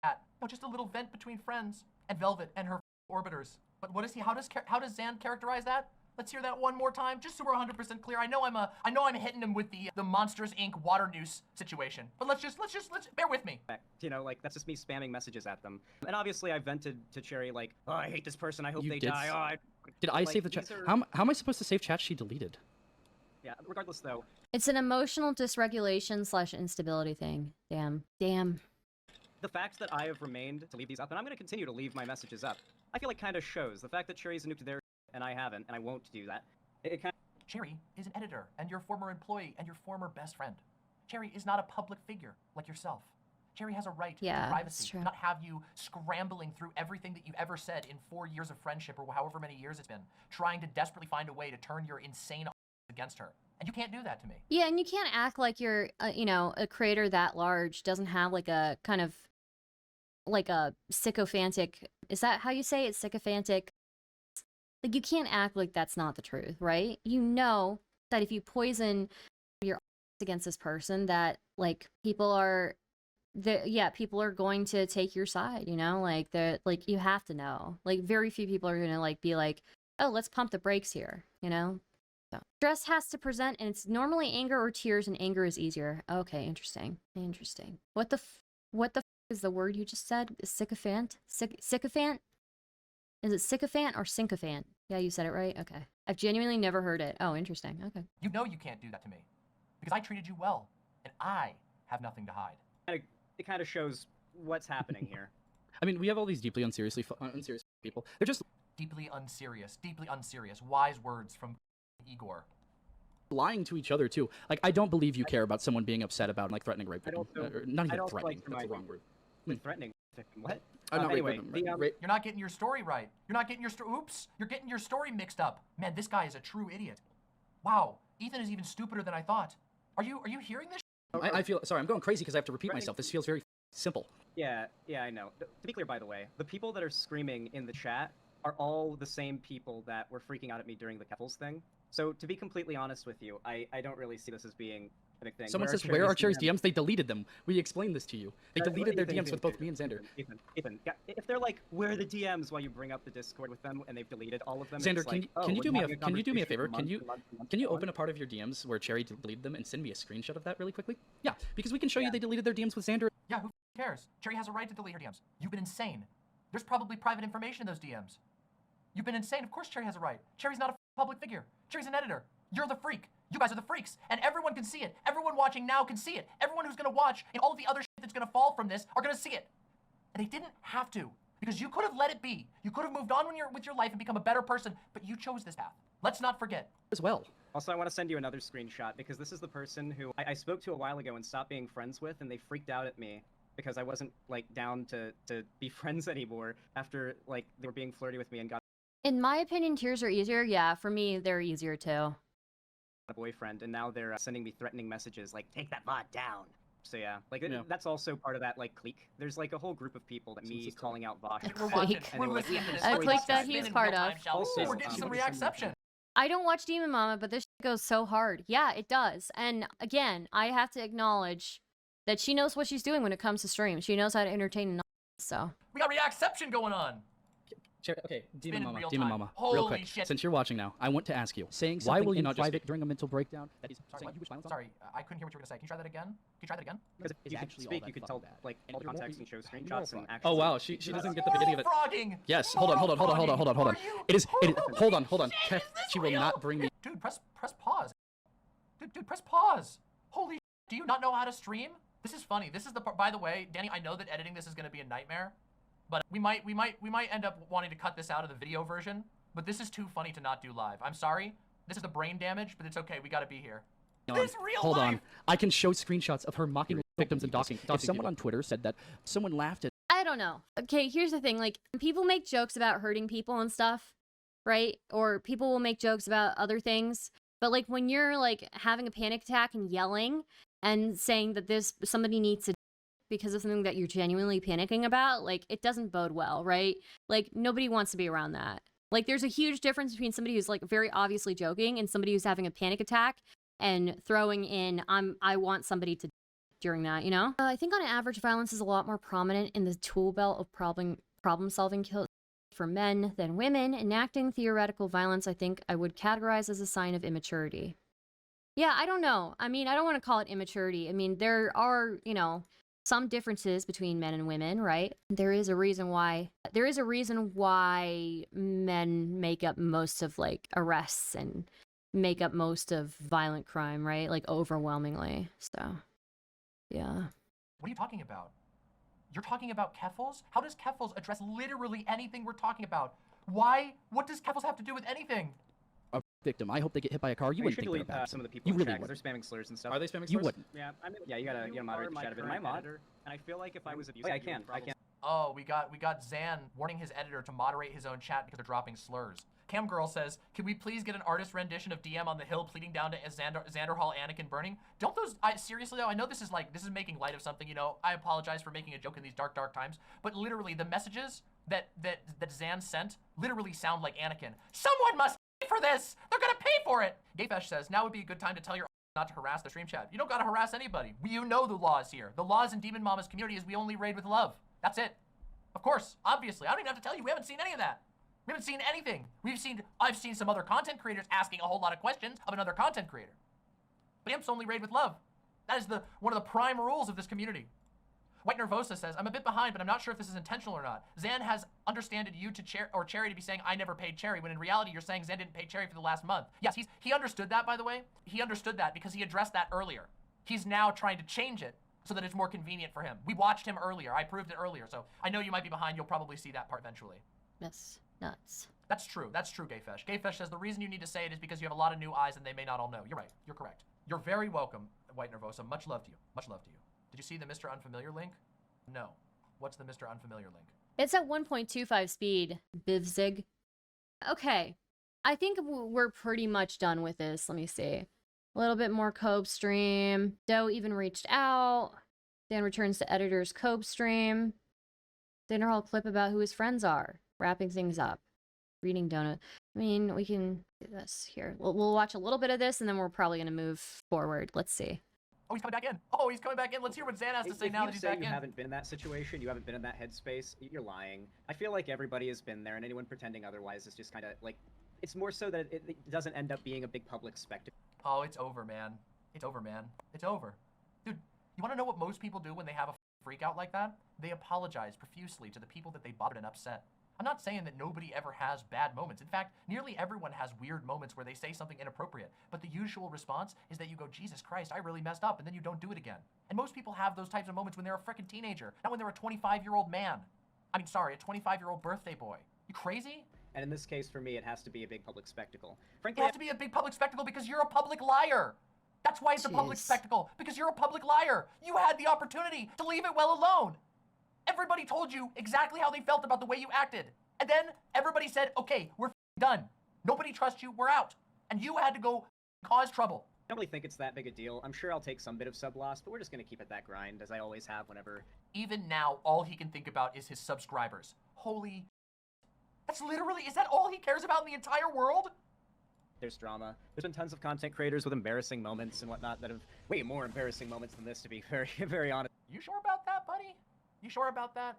No, just a little vent between friends and Velvet and her orbiters. But what is he? How does Xan characterize that? Let's hear that one more time, just so we're 100% clear. I know I'm hitting him with the Monsters Inc. water noose situation. But let's bear with me. Like, that's just me spamming messages at them. And obviously I vented to Cherry, like, oh, I hate this person, I hope they die. Did I save the chat? How am I supposed to save chat she deleted? Yeah, regardless though. It's an emotional dysregulation / instability thing. Damn. The fact that I have remained to leave these up, and I'm going to continue to leave my messages up, I feel like kind of shows. The fact that Cherry's nuked their and I haven't, and I won't do that. It kind of... Cherry is an editor, and your former employee, and your former best friend. Cherry is not a public figure like yourself. Cherry has a right to privacy, not have you scrambling through everything that you've ever said in 4 years of friendship, or however many years it's been, trying to desperately find a way to turn your insane against her. And you can't do that to me. Yeah, and you can't act like you're, a creator that large doesn't have, like, a kind of, like, a sycophantic, is that how you say it? Sycophantic. Like, you can't act like that's not the truth, right? You know that if you poison your against this person, that, like, people are going to take your side, like, like, you have to know. Like, very few people are gonna, like, be like, oh, let's pump the brakes here, So stress has to present, and it's normally anger or tears, and anger is easier. Okay, interesting. What the is the word you just said? Sycophant? Sycophant? Is it sycophant or sycophant? Yeah, you said it right? Okay. I've genuinely never heard it. Oh, interesting. Okay. You know you can't do that to me. Because I treated you well. And I have nothing to hide. It kind of shows what's happening here. I mean, we have all these deeply unserious people. They're just... Deeply unserious. Wise words from Igor. Lying to each other, too. Like, I don't believe you care about someone being upset about, like, threatening rape. Or not even threatening. That's the wrong word. Threatening. victim. What? I'm not Anyway, rape the, victim. Rape. You're not getting your story right. You're not getting your oops. You're getting your story mixed up. Man, this guy is a true idiot. Wow, Ethan is even stupider than I thought. Are you hearing this? I feel sorry. I'm going crazy because I have to repeat myself. This feels very simple. Yeah, I know. To be clear, by the way, the people that are screaming in the chat are all the same people that were freaking out at me during the Keffals thing. So to be completely honest with you, I don't really see this as being a big thing. Someone says, where are Cherry's DMs? They deleted them. We explained this to you. They deleted their DMs with both me and Xander. Ethan, yeah, if they're like, where are the DMs while you bring up the Discord with them and they've deleted all of them? Xander, it's like, can you do me a conversation favor? for Can you months and months can you on? open a part of your DMs where Cherry deleted them and send me a screenshot of that really quickly? Yeah, because we can show you they deleted their DMs with Xander. Yeah, who cares? Cherry has a right to delete her DMs. You've been insane. There's probably private information in those DMs. You've been insane. Of course Cherry has a right. Cherry's not a public figure. Cherry's an editor. You're the freak. You guys are the freaks. And everyone can see it. Everyone watching now can see it. Everyone who's going to watch and all of the other shit that's going to fall from this are going to see it. And they didn't have to, because you could have let it be. You could have moved on with your life and become a better person, but you chose this path. Let's not forget. As well. Also, I want to send you another screenshot because this is the person who I spoke to a while ago and stopped being friends with, and they freaked out at me because I wasn't like down to be friends anymore after like they were being flirty with me and got In my opinion, tears are easier. Yeah, for me, they're easier too. a boyfriend, and now they're sending me threatening messages like take that bot down. So yeah, like Yeah. that's also part of that like clique. There's like a whole group of people that me calling out Vaush. We're watching. Clique. We're listening to this. A We're clique listening that to he's this in part real of. time, shall we? Also, We're getting some reacception. I don't watch Demon Mama, but this shit goes so hard. Yeah, it does. And again, I have to acknowledge that she knows what she's doing when it comes to stream. She knows how to entertain and so. We got reacception going on. Okay, been in real Demon time. Mama, Holy real quick. shit. Since you're watching now, I want to ask you, Saying why will something you in not just private during a mental breakdown that he's Sorry, saying what? you wish violence on? Sorry, I couldn't hear what you were going to say. Can you try that again? Can you try that again? Because if is you could actually all speak, that you could fucking tell bad. like And all you're context more- and show you're screenshots and more actually. Oh wow, she doesn't get the beginning of it. Frogging. Yes, hold on. It is, hold on. Kev, Is this she will real? not bring me. Dude, press pause. Dude, press pause. Holy shit, do you not know how to stream? This is funny. This is the part, by the way, Danny, I know that editing this is going to be a nightmare, but we might end up wanting to cut this out of the video version, but this is too funny to not do live. I'm sorry. This is the brain damage, but it's okay. We got to be here. This real Hold life. on. I can show screenshots of her mocking victims and doxing. If someone on Twitter said that someone laughed at I don't know. Okay, here's the thing. Like, people make jokes about hurting people and stuff, right? Or people will make jokes about other things. But, like, when you're, like, having a panic attack and yelling and saying that somebody needs to because of something that you're genuinely panicking about, like, it doesn't bode well, right? Like, nobody wants to be around that. Like, there's a huge difference between somebody who's, like, very obviously joking and somebody who's having a panic attack and throwing in, I want somebody to during that, you know? I think on average, violence is a lot more prominent in the tool belt of problem-solving kills for men than women. Enacting theoretical violence, I think I would categorize as a sign of immaturity. Yeah, I don't know. I mean, I don't want to call it immaturity. I mean, there are, you know, some differences between men and women, right? There is a reason why men make up most of, like, arrests and make up most of violent crime, right? Like, overwhelmingly, so... Yeah. What are you talking about? You're talking about Keffals? How does Keffals address literally anything we're talking about? Why? What does Keffals have to do with anything? a victim. I hope they get hit by a car. You We wouldn't should think they're delete bad. some of the people You in really chat 'cause wouldn't. they're spamming slurs and stuff. Are they spamming You slurs? wouldn't. Yeah, you gotta moderate the chat a bit. Am I mod? And I feel like if I was abusing, I can. Oh, we got Zan warning his editor to moderate his own chat because they're dropping slurs. Cam Girl says, can we please get an artist rendition of DM on the hill pleading down to Xanderhal Anakin burning? Don't those, seriously though, I know this is making light of something, you know, I apologize for making a joke in these dark times, but literally the messages that Zan sent literally sound like Anakin. Someone must pay for this! They're gonna pay for it! Gayfesh says, now would be a good time to tell your not to harass the stream chat. You don't gotta harass anybody. You know the laws here. The laws in Demon Mama's community is we only raid with love. That's it. Of course, obviously. I don't even have to tell you, we haven't seen any of that. We haven't seen anything. I've seen some other content creators asking a whole lot of questions of another content creator. But Imps only raid with love. That is one of the prime rules of this community. White Nervosa says, I'm a bit behind, but I'm not sure if this is intentional or not. Zan has understanded you to Cherry to be saying, I never paid Cherry, when in reality you're saying Zan didn't pay Cherry for the last month. Yes, he understood that, by the way. He understood that because he addressed that earlier. He's now trying to change it so that it's more convenient for him. We watched him earlier. I proved it earlier, so I know you might be behind. You'll probably see that part eventually. That's nuts. That's true, Gayfesh. Gayfesh says the reason you need to say it is because you have a lot of new eyes and they may not all know. You're right, you're correct. You're very welcome, White Nervosa. Much love to you, much love to you. Did you see the Mr. Unfamiliar link? No. What's the Mr. Unfamiliar link? It's at 1.25 speed, Bivzig. Okay. I think we're pretty much done with this. Let me see. A little bit more Cope stream. Doe even reached out. Dan returns to editor's Cope stream. Xanderhal clip about who his friends are. Wrapping things up. Reading donut. I mean, we can do this here. We'll watch a little bit of this, and then we're probably going to move forward. Let's see. Oh, he's coming back in. Oh, he's coming back in. Let's hear what Xan has to say now that he's back in. If you haven't been in that situation, you haven't been in that headspace, you're lying. I feel like everybody has been there, and anyone pretending otherwise is just kind of like... It's more so that it doesn't end up being a big public spectacle. Oh, it's over, man. It's over, man. It's over. Dude, you want to know what most people do when they have a freak out like that? They apologize profusely to the people that they bothered and upset. I'm not saying that nobody ever has bad moments. In fact, nearly everyone has weird moments where they say something inappropriate. But the usual response is that you go, Jesus Christ, I really messed up, and then you don't do it again. And most people have those types of moments when they're a freaking teenager, not when they're a 25-year-old man. I mean, sorry, a 25-year-old birthday boy. You crazy? And in this case, for me, it has to be a big public spectacle. It Frankly, has to be a big public spectacle because you're a public liar. That's why it's a public spectacle, because you're a public liar. You had the opportunity to leave it well alone. Everybody told you exactly how they felt about the way you acted. And then everybody said, okay, we're done. Nobody trusts you, we're out. And you had to go cause trouble. I don't really think it's that big a deal. I'm sure I'll take some bit of sub loss, but we're just going to keep it that grind, as I always have whenever... Even now, all he can think about is his subscribers. Holy... That's literally... Is that all he cares about in the entire world? There's drama. There's been tons of content creators with embarrassing moments and whatnot that have way more embarrassing moments than this, to be very, very honest You sure about that, buddy? You sure about that?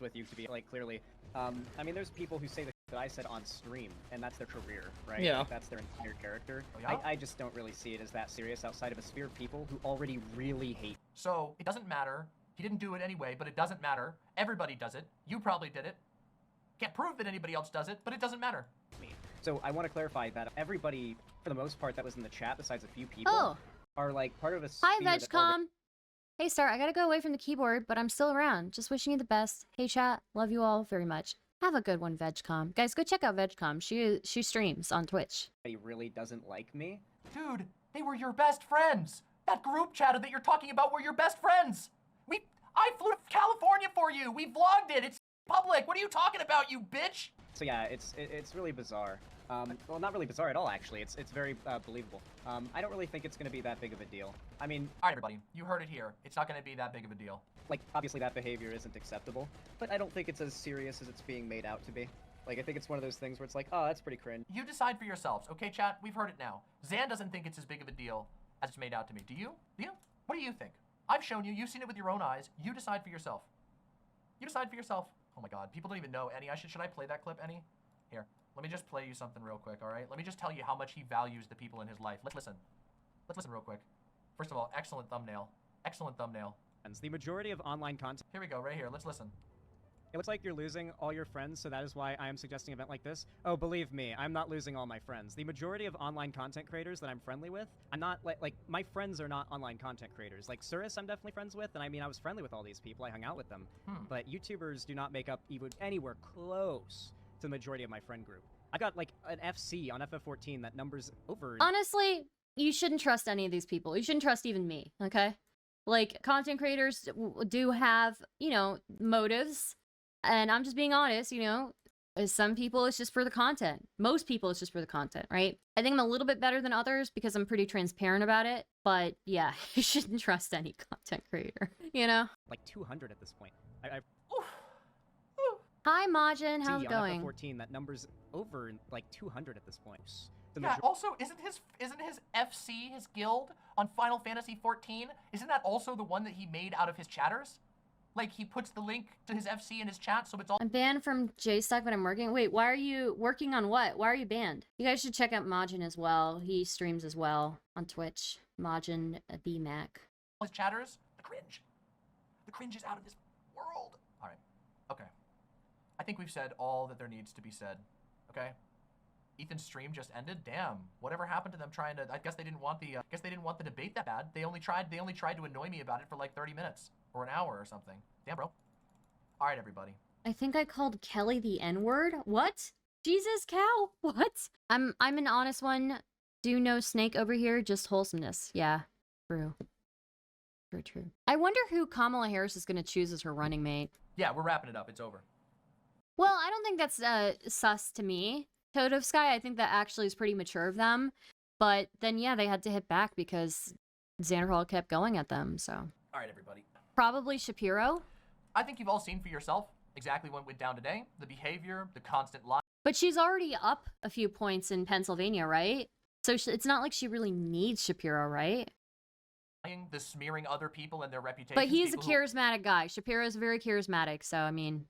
with you, to be, like, clearly. I mean, there's people who say the that I said on stream, and that's their career, right? Yeah. Like, that's their entire character. Oh, yeah? I just don't really see it as that serious outside of a sphere of people who already really hate So, it doesn't matter. He didn't do it anyway, but it doesn't matter. Everybody does it. You probably did it. Can't prove that anybody else does it, but it doesn't matter. me. So I want to clarify that everybody, for the most part, that was in the chat, besides a few people, are, like, part of a sphere Hi, that already... VegCom. Hey, Star, I gotta go away from the keyboard, but I'm still around. Just wishing you the best. Hey, chat. Love you all very much. Have a good one, VegCom. Guys, go check out VegCom. She streams on Twitch. really doesn't like me. Dude, they were your best friends. That group chat that you're talking about were your best friends. I flew to California for you. We vlogged it. It's public. What are you talking about, you bitch? So yeah, it's really bizarre. Well, not really bizarre at all, actually. It's very believable. I don't really think it's going to be that big of a deal. I mean... All right, everybody. You heard it here. It's not going to be that big of a deal. Like, obviously that behavior isn't acceptable, but I don't think it's as serious as it's being made out to be. Like, I think it's one of those things where it's like, oh, that's pretty cringe. You decide for yourselves. Okay, chat? We've heard it now. Xan doesn't think it's as big of a deal as it's made out to me. Do you? Do you? What do you think? I've shown you. You've seen it with your own eyes. You decide for yourself. You decide for yourself. Oh my god. People don't even know. Annie, should I play that clip, Annie? Here. Let me just play you something real quick, alright? Let me just tell you how much he values the people in his life. Let's listen. Let's listen real quick. First of all, excellent thumbnail. Excellent thumbnail. The majority of online content... Here we go, right here. Let's listen. It looks like you're losing all your friends, so that is why I am suggesting an event like this. Oh, believe me, I'm not losing all my friends. The majority of online content creators that I'm friendly with, I'm not, like my friends are not online content creators. Like, Cirrus I'm definitely friends with, and I mean, I was friendly with all these people. I hung out with them. But YouTubers do not make up even anywhere close to the majority of my friend group. I got, like, an FC on FF14 that numbers over... Honestly, you shouldn't trust any of these people. You shouldn't trust even me, okay? Like, content creators do have, you know, motives. And I'm just being honest, you know, some people it's just for the content. Most people it's just for the content, right? I think I'm a little bit better than others because I'm pretty transparent about it. But yeah, you shouldn't trust any content creator, you know? Like 200 at this point. Hi, Majin. How's it going? On FF14 that numbers over like 200 at this point. Yeah, also, isn't his FC, his guild, on Final Fantasy 14, isn't that also the one that he made out of his chatters? Like, he puts the link to his FC in his chat, so it's all- I'm banned from JStuck, but I'm working. Wait, why are you working on what? Why are you banned? You guys should check out Majin as well. He streams as well on Twitch. Majin BMac. His chatters, the cringe. The cringe is out of this world. All right, okay. I think we've said all that there needs to be said, okay? Ethan's stream just ended. Damn, whatever happened to them trying to? I guess they didn't want the debate that bad. They only tried to annoy me about it for like 30 minutes or an hour or something. Damn, bro. All right, everybody. I think I called Kelly the N-word. What? Jesus, cow. What? I'm an honest one. Do no snake over here. Just wholesomeness. Yeah. True. True. I wonder who Kamala Harris is going to choose as her running mate. Yeah, we're wrapping it up. It's over. Well, I don't think that's sus to me. Todovsky, I think that actually is pretty mature of them. But then, yeah, they had to hit back because Xanderhal kept going at them, so. All right, everybody. Probably Shapiro. I think you've all seen for yourself exactly what went down today. The behavior, the constant lying. But she's already up a few points in Pennsylvania, right? So it's not like she really needs Shapiro, right? The smearing other people and their reputations. But he's a people charismatic guy. Shapiro's very charismatic, so I mean...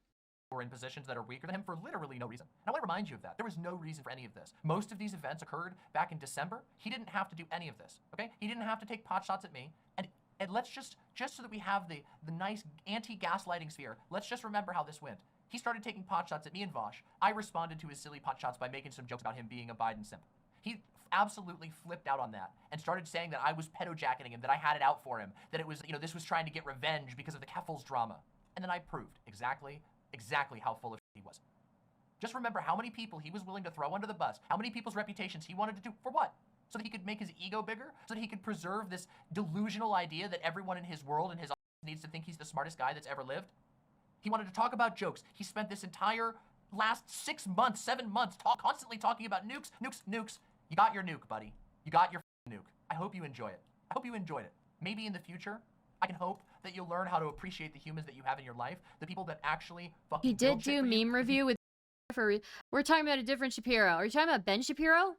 who are in positions that are weaker than him for literally no reason. And I want to remind you of that. There was no reason for any of this. Most of these events occurred back in December. He didn't have to do any of this, okay? He didn't have to take pot shots at me. And let's just so that we have the nice anti-gaslighting sphere, let's just remember how this went. He started taking pot shots at me and Vaush. I responded to his silly pot shots by making some jokes about him being a Biden simp. He absolutely flipped out on that and started saying that I was pedo-jacketing him, that I had it out for him, that it was, this was trying to get revenge because of the Keffals drama. And then I proved exactly how full of shit he was. Just remember how many people he was willing to throw under the bus, how many people's reputations he wanted to do, for what? So that he could make his ego bigger? So that he could preserve this delusional idea that everyone in his world and his office needs to think he's the smartest guy that's ever lived? He wanted to talk about jokes. He spent this entire last 6 months, 7 months, constantly talking about nukes. You got your nuke, buddy. You got your nuke. I hope you enjoy it. I hope you enjoyed it. Maybe in the future, I can hope that you'll learn how to appreciate the humans that you have in your life, the people that actually fucking He did do meme review with... We're talking about a different Shapiro. Are you talking about Ben Shapiro?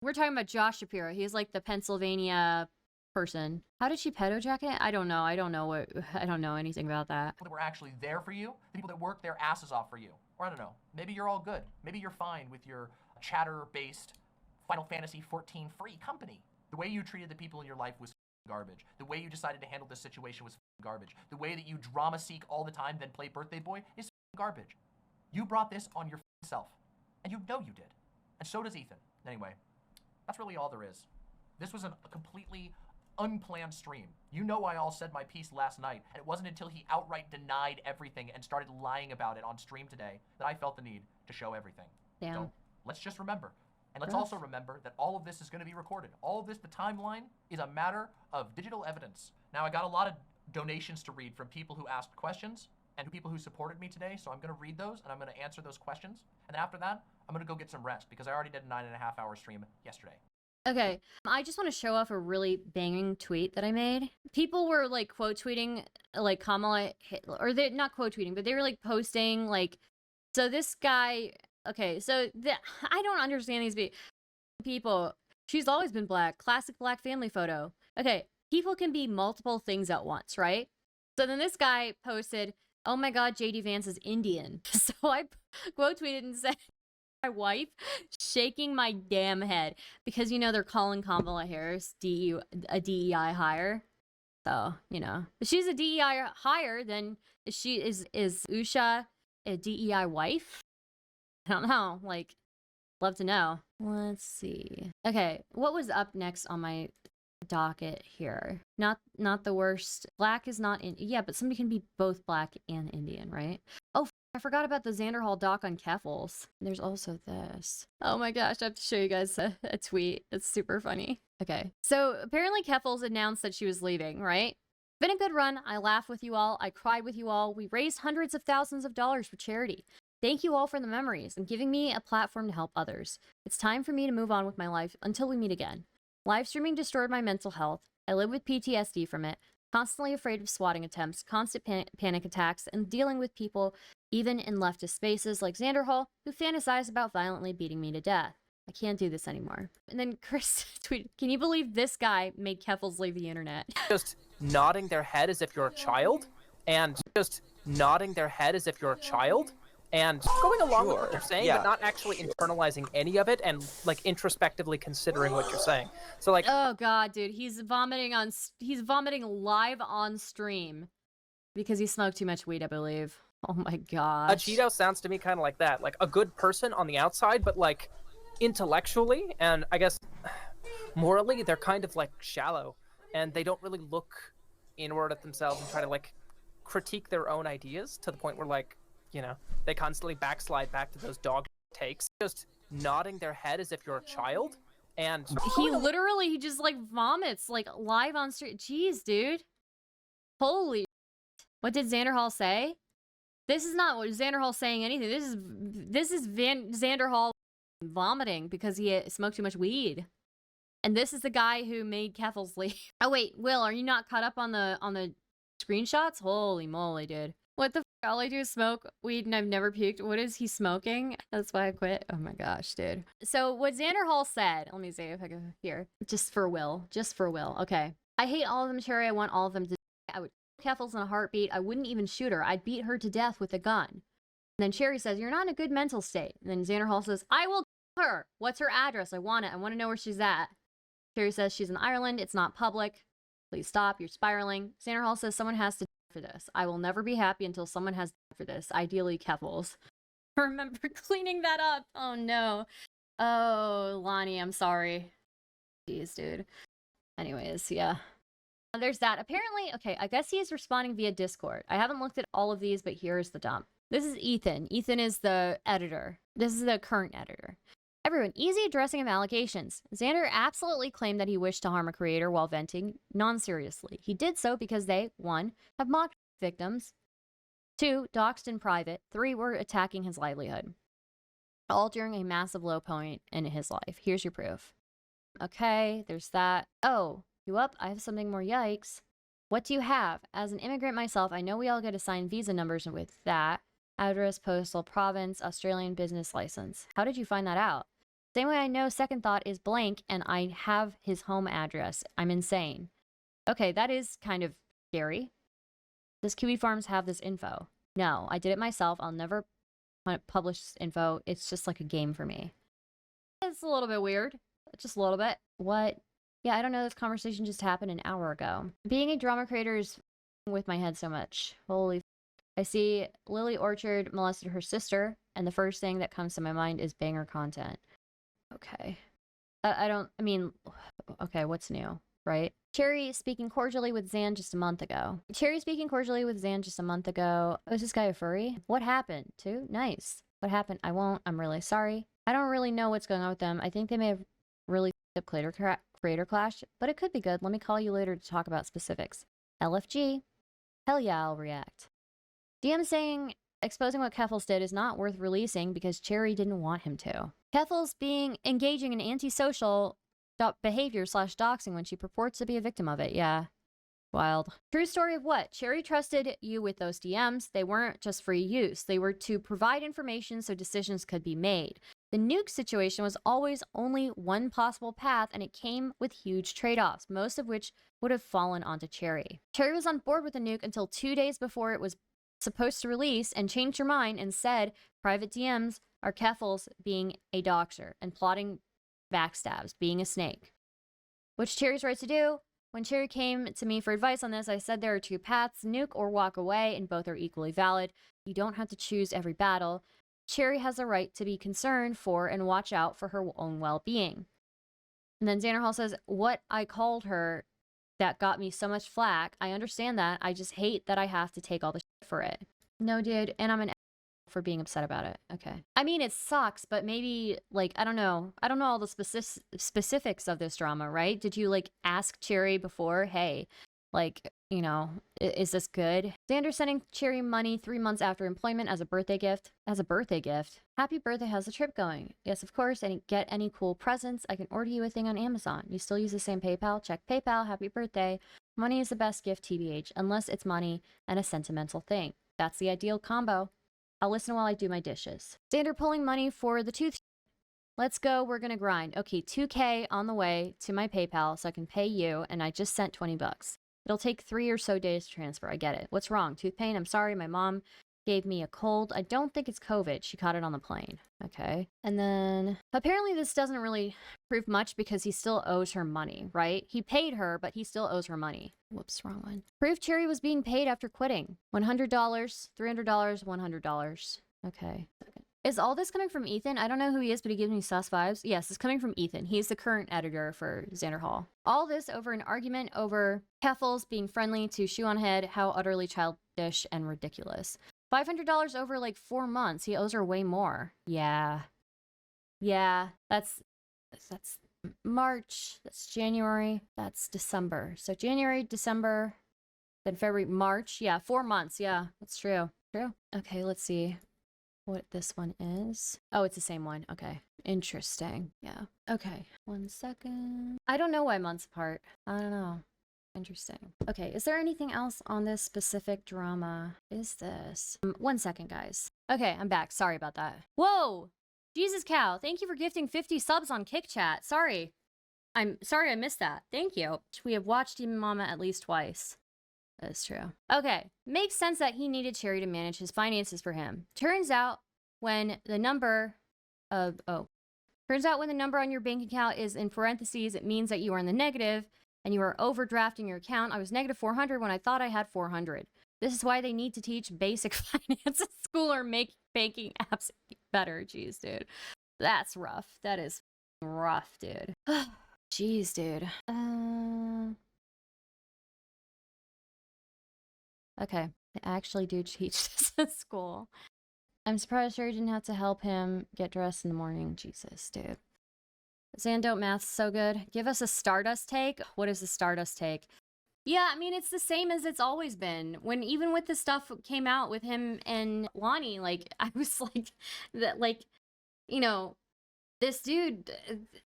We're talking about Josh Shapiro. He's like the Pennsylvania person. How did she pedo jacket? I don't know. I don't know anything about that. That were actually there for you, the people that work their asses off for you. Or I don't know, maybe you're all good. Maybe you're fine with your chatter-based Final Fantasy XIV free company. The way you treated the people in your life was garbage. The way you decided to handle this situation was garbage. The way that you drama seek all the time, then play birthday boy is garbage. You brought this on your self, and you know you did. And so does Ethan. Anyway, that's really all there is. This was a completely unplanned stream. You know I all said my piece last night, and it wasn't until he outright denied everything and started lying about it on stream today that I felt the need to show everything. Damn. So let's just remember. And let's also remember that all of this is going to be recorded. All of this, the timeline, is a matter of digital evidence. Now, I got a lot of donations to read from people who asked questions and people who supported me today, so I'm going to read those and I'm going to answer those questions. And then after that, I'm going to go get some rest because I already did a 9.5-hour stream yesterday. Okay, I just want to show off a really banging tweet that I made. People were like quote tweeting like Kamala, or they're not quote tweeting, but they were like posting like, so this guy, okay, so I don't understand these people. She's always been black, classic black family photo. Okay, people can be multiple things at once, right? So then this guy posted, oh my God, JD Vance is Indian. So I quote tweeted and said, my wife shaking my damn head because they're calling Kamala Harris a DEI hire. So if she's a DEI hire, then is Usha a DEI wife? I don't know. Like, love to know. Let's see. Okay, what was up next on my docket here? Not the worst. Black is not in. Yeah, but somebody can be both black and Indian, right? Oh. I forgot about the Xanderhal doc on Keffals. There's also this. Oh my gosh, I have to show you guys a tweet. It's super funny. Okay, so apparently Keffals announced that she was leaving, right? Been a good run. I laughed with you all. I cried with you all. We raised hundreds of thousands of dollars for charity. Thank you all for the memories and giving me a platform to help others. It's time for me to move on with my life until we meet again. Live streaming destroyed my mental health. I live with PTSD from it. Constantly afraid of swatting attempts, constant panic attacks, and dealing with people, even in leftist spaces like Xanderhal, who fantasize about violently beating me to death. I can't do this anymore. And then Chris tweeted, can you believe this guy made Keffals leave the internet? Just nodding their head as if you're a child, and just nodding their head as if you're a child, and going along with what they're saying, but not actually internalizing any of it and like introspectively considering what you're saying. So like, oh god, dude, he's vomiting live on stream because he smoked too much weed, I believe. Oh my god. A Cheeto sounds to me kind of like that, like a good person on the outside, but like intellectually and I guess morally, they're kind of like shallow, and they don't really look inward at themselves and try to like critique their own ideas to the point where like, they constantly backslide back to those dog takes, just nodding their head as if you're a child, and he just like vomits like live on stream. Jeez, dude. Holy, what did Xanderhal say? This is not what Xanderhal saying anything. This is Xanderhal vomiting because he smoked too much weed. And this is the guy who made Keffals leave. Oh wait, Will, are you not caught up on the screenshots? Holy moly, dude. What the f? All I do is smoke weed and I've never puked. What is he smoking? That's why I quit. Oh my gosh, dude. So what Xanderhal said, let me see if I can hear. Just for Will. Just for Will. Okay. I hate all of them, Cherry. I want all of them to die. I would kill Keffals in a heartbeat. I wouldn't even shoot her. I'd beat her to death with a gun. And then Cherry says, you're not in a good mental state. And then Xanderhal says, I will kill her. What's her address? I want it. I want to know where she's at. Cherry says she's in Ireland. It's not public. Please stop. You're spiraling. Xanderhal says someone has to die for this. I will never be happy until someone has died for this. Ideally, Keffals. Remember cleaning that up. Oh, no. Oh, Lonnie, I'm sorry. Jeez, dude. Anyways, yeah. There's that. Apparently, okay, I guess he is responding via Discord. I haven't looked at all of these, but here's the dump. This is Ethan. Ethan is the editor. This is the current editor. Everyone, easy addressing of allegations. Xander absolutely claimed that he wished to harm a creator while venting non-seriously. He did so because they, 1, have mocked victims, 2, doxed in private, 3, were attacking his livelihood. All during a massive low point in his life. Here's your proof. Okay, there's that. Oh, you up? I have something more. Yikes. What do you have? As an immigrant myself, I know we all get assigned visa numbers with that. Address, postal, province, Australian business license. How did you find that out? Same way I know Second Thought is blank and I have his home address. I'm insane. Okay, that is kind of scary. Does Kiwi Farms have this info? No, I did it myself. I'll never publish this info. It's just like a game for me. It's a little bit weird. Just a little bit. What? Yeah, I don't know. This conversation just happened an hour ago. Being a drama creator is with my head so much. Holy I see Lily Orchard molested her sister, and the first thing that comes to my mind is banger content. Okay. Okay, what's new, right? Cherry speaking cordially with Xan just a month ago. Oh, is this guy a furry? What happened? Too? Nice. What happened? I won't. I'm really sorry. I don't really know what's going on with them. I think they may have really f***ed up creator clash, but it could be good. Let me call you later to talk about specifics. LFG. Hell yeah, I'll react. DM saying exposing what Keffals did is not worth releasing because Cherry didn't want him to. Keffals engaging in antisocial behavior / doxing when she purports to be a victim of it. Yeah. Wild. True story of what? Cherry trusted you with those DMs. They weren't just free use. They were to provide information so decisions could be made. The nuke situation was always only one possible path, and it came with huge trade-offs, most of which would have fallen onto Cherry. Cherry was on board with the nuke until 2 days before it was supposed to release and changed her mind and said private DMs are Keffals being a doxer and plotting backstabs, being a snake. Which Cherry's right to do. When Cherry came to me for advice on this, I said there are 2 paths, nuke or walk away, and both are equally valid. You don't have to choose every battle. Cherry has a right to be concerned for and watch out for her own well-being. And then Xanderhal says, what I called her that got me so much flack, I understand that. I just hate that I have to take all the shit for it. No, dude, and I'm an for being upset about it. Okay. I mean, it sucks, but maybe, like, I don't know. I don't know all the specifics of this drama, right? Did you, like, ask Cherry before, hey, like, you know, is this good? Xander sending Cherry money 3 months after employment as a birthday gift. As a birthday gift? Happy birthday, how's the trip going? Yes, of course, and get any cool presents. I can order you a thing on Amazon. You still use the same PayPal? Check PayPal, happy birthday. Money is the best gift, TBH, unless it's money and a sentimental thing. That's the ideal combo. I'll listen while I do my dishes. Xander pulling money for the tooth. Let's go, we're gonna grind. Okay, 2K on the way to my PayPal so I can pay you, and I just sent 20 bucks. It'll take 3 or so days to transfer, I get it. What's wrong? Tooth pain? I'm sorry, my mom gave me a cold. I don't think it's COVID. She caught it on the plane. Okay. And then apparently this doesn't really prove much because he still owes her money, right? He paid her, but he still owes her money. Whoops, wrong one. Proof Cherry was being paid after quitting. $100, $300, $100. Okay. Is all this coming from Ethan? I don't know who he is, but he gives me sus vibes. Yes, it's coming from Ethan. He's the current editor for Xanderhal. All this over an argument over Keffals being friendly to Shoe on Head, how utterly childish and ridiculous. $500 over like 4 months. He owes her way more. Yeah. Yeah, that's March. That's January. That's December. So January, December. Then February, March. Yeah, 4 months. Yeah, that's true. True. Okay, let's see what this one is. Oh, it's the same one. Okay. Interesting. Yeah. Okay. 1 second. I don't know why months apart. I don't know. Interesting. Okay, is there anything else on this specific drama? Is this? 1 second, guys. Okay, I'm back. Sorry about that. Whoa! Jesus cow, thank you for gifting 50 subs on Kick Chat. Sorry. I'm sorry I missed that. Thank you. We have watched Demon Mama at least twice. That's true. Okay, makes sense that he needed Cherry to manage his finances for him. Turns out when the number on your bank account is in parentheses, it means that you are in the negative and you are overdrafting your account. I was negative 400 when I thought I had 400. This is why they need to teach basic finance at school or make banking apps better. Jeez, dude. That's rough. That is rough, dude. Jeez, dude. Okay. They actually do teach this at school. I'm surprised Sherry didn't have to help him get dressed in the morning. Jesus, dude. Xando math's so good. Give us a Stardust take. What is the Stardust take? Yeah, I mean, it's the same as it's always been. When even with the stuff came out with him and Lonnie, like, I was like, that, like, you know, this dude,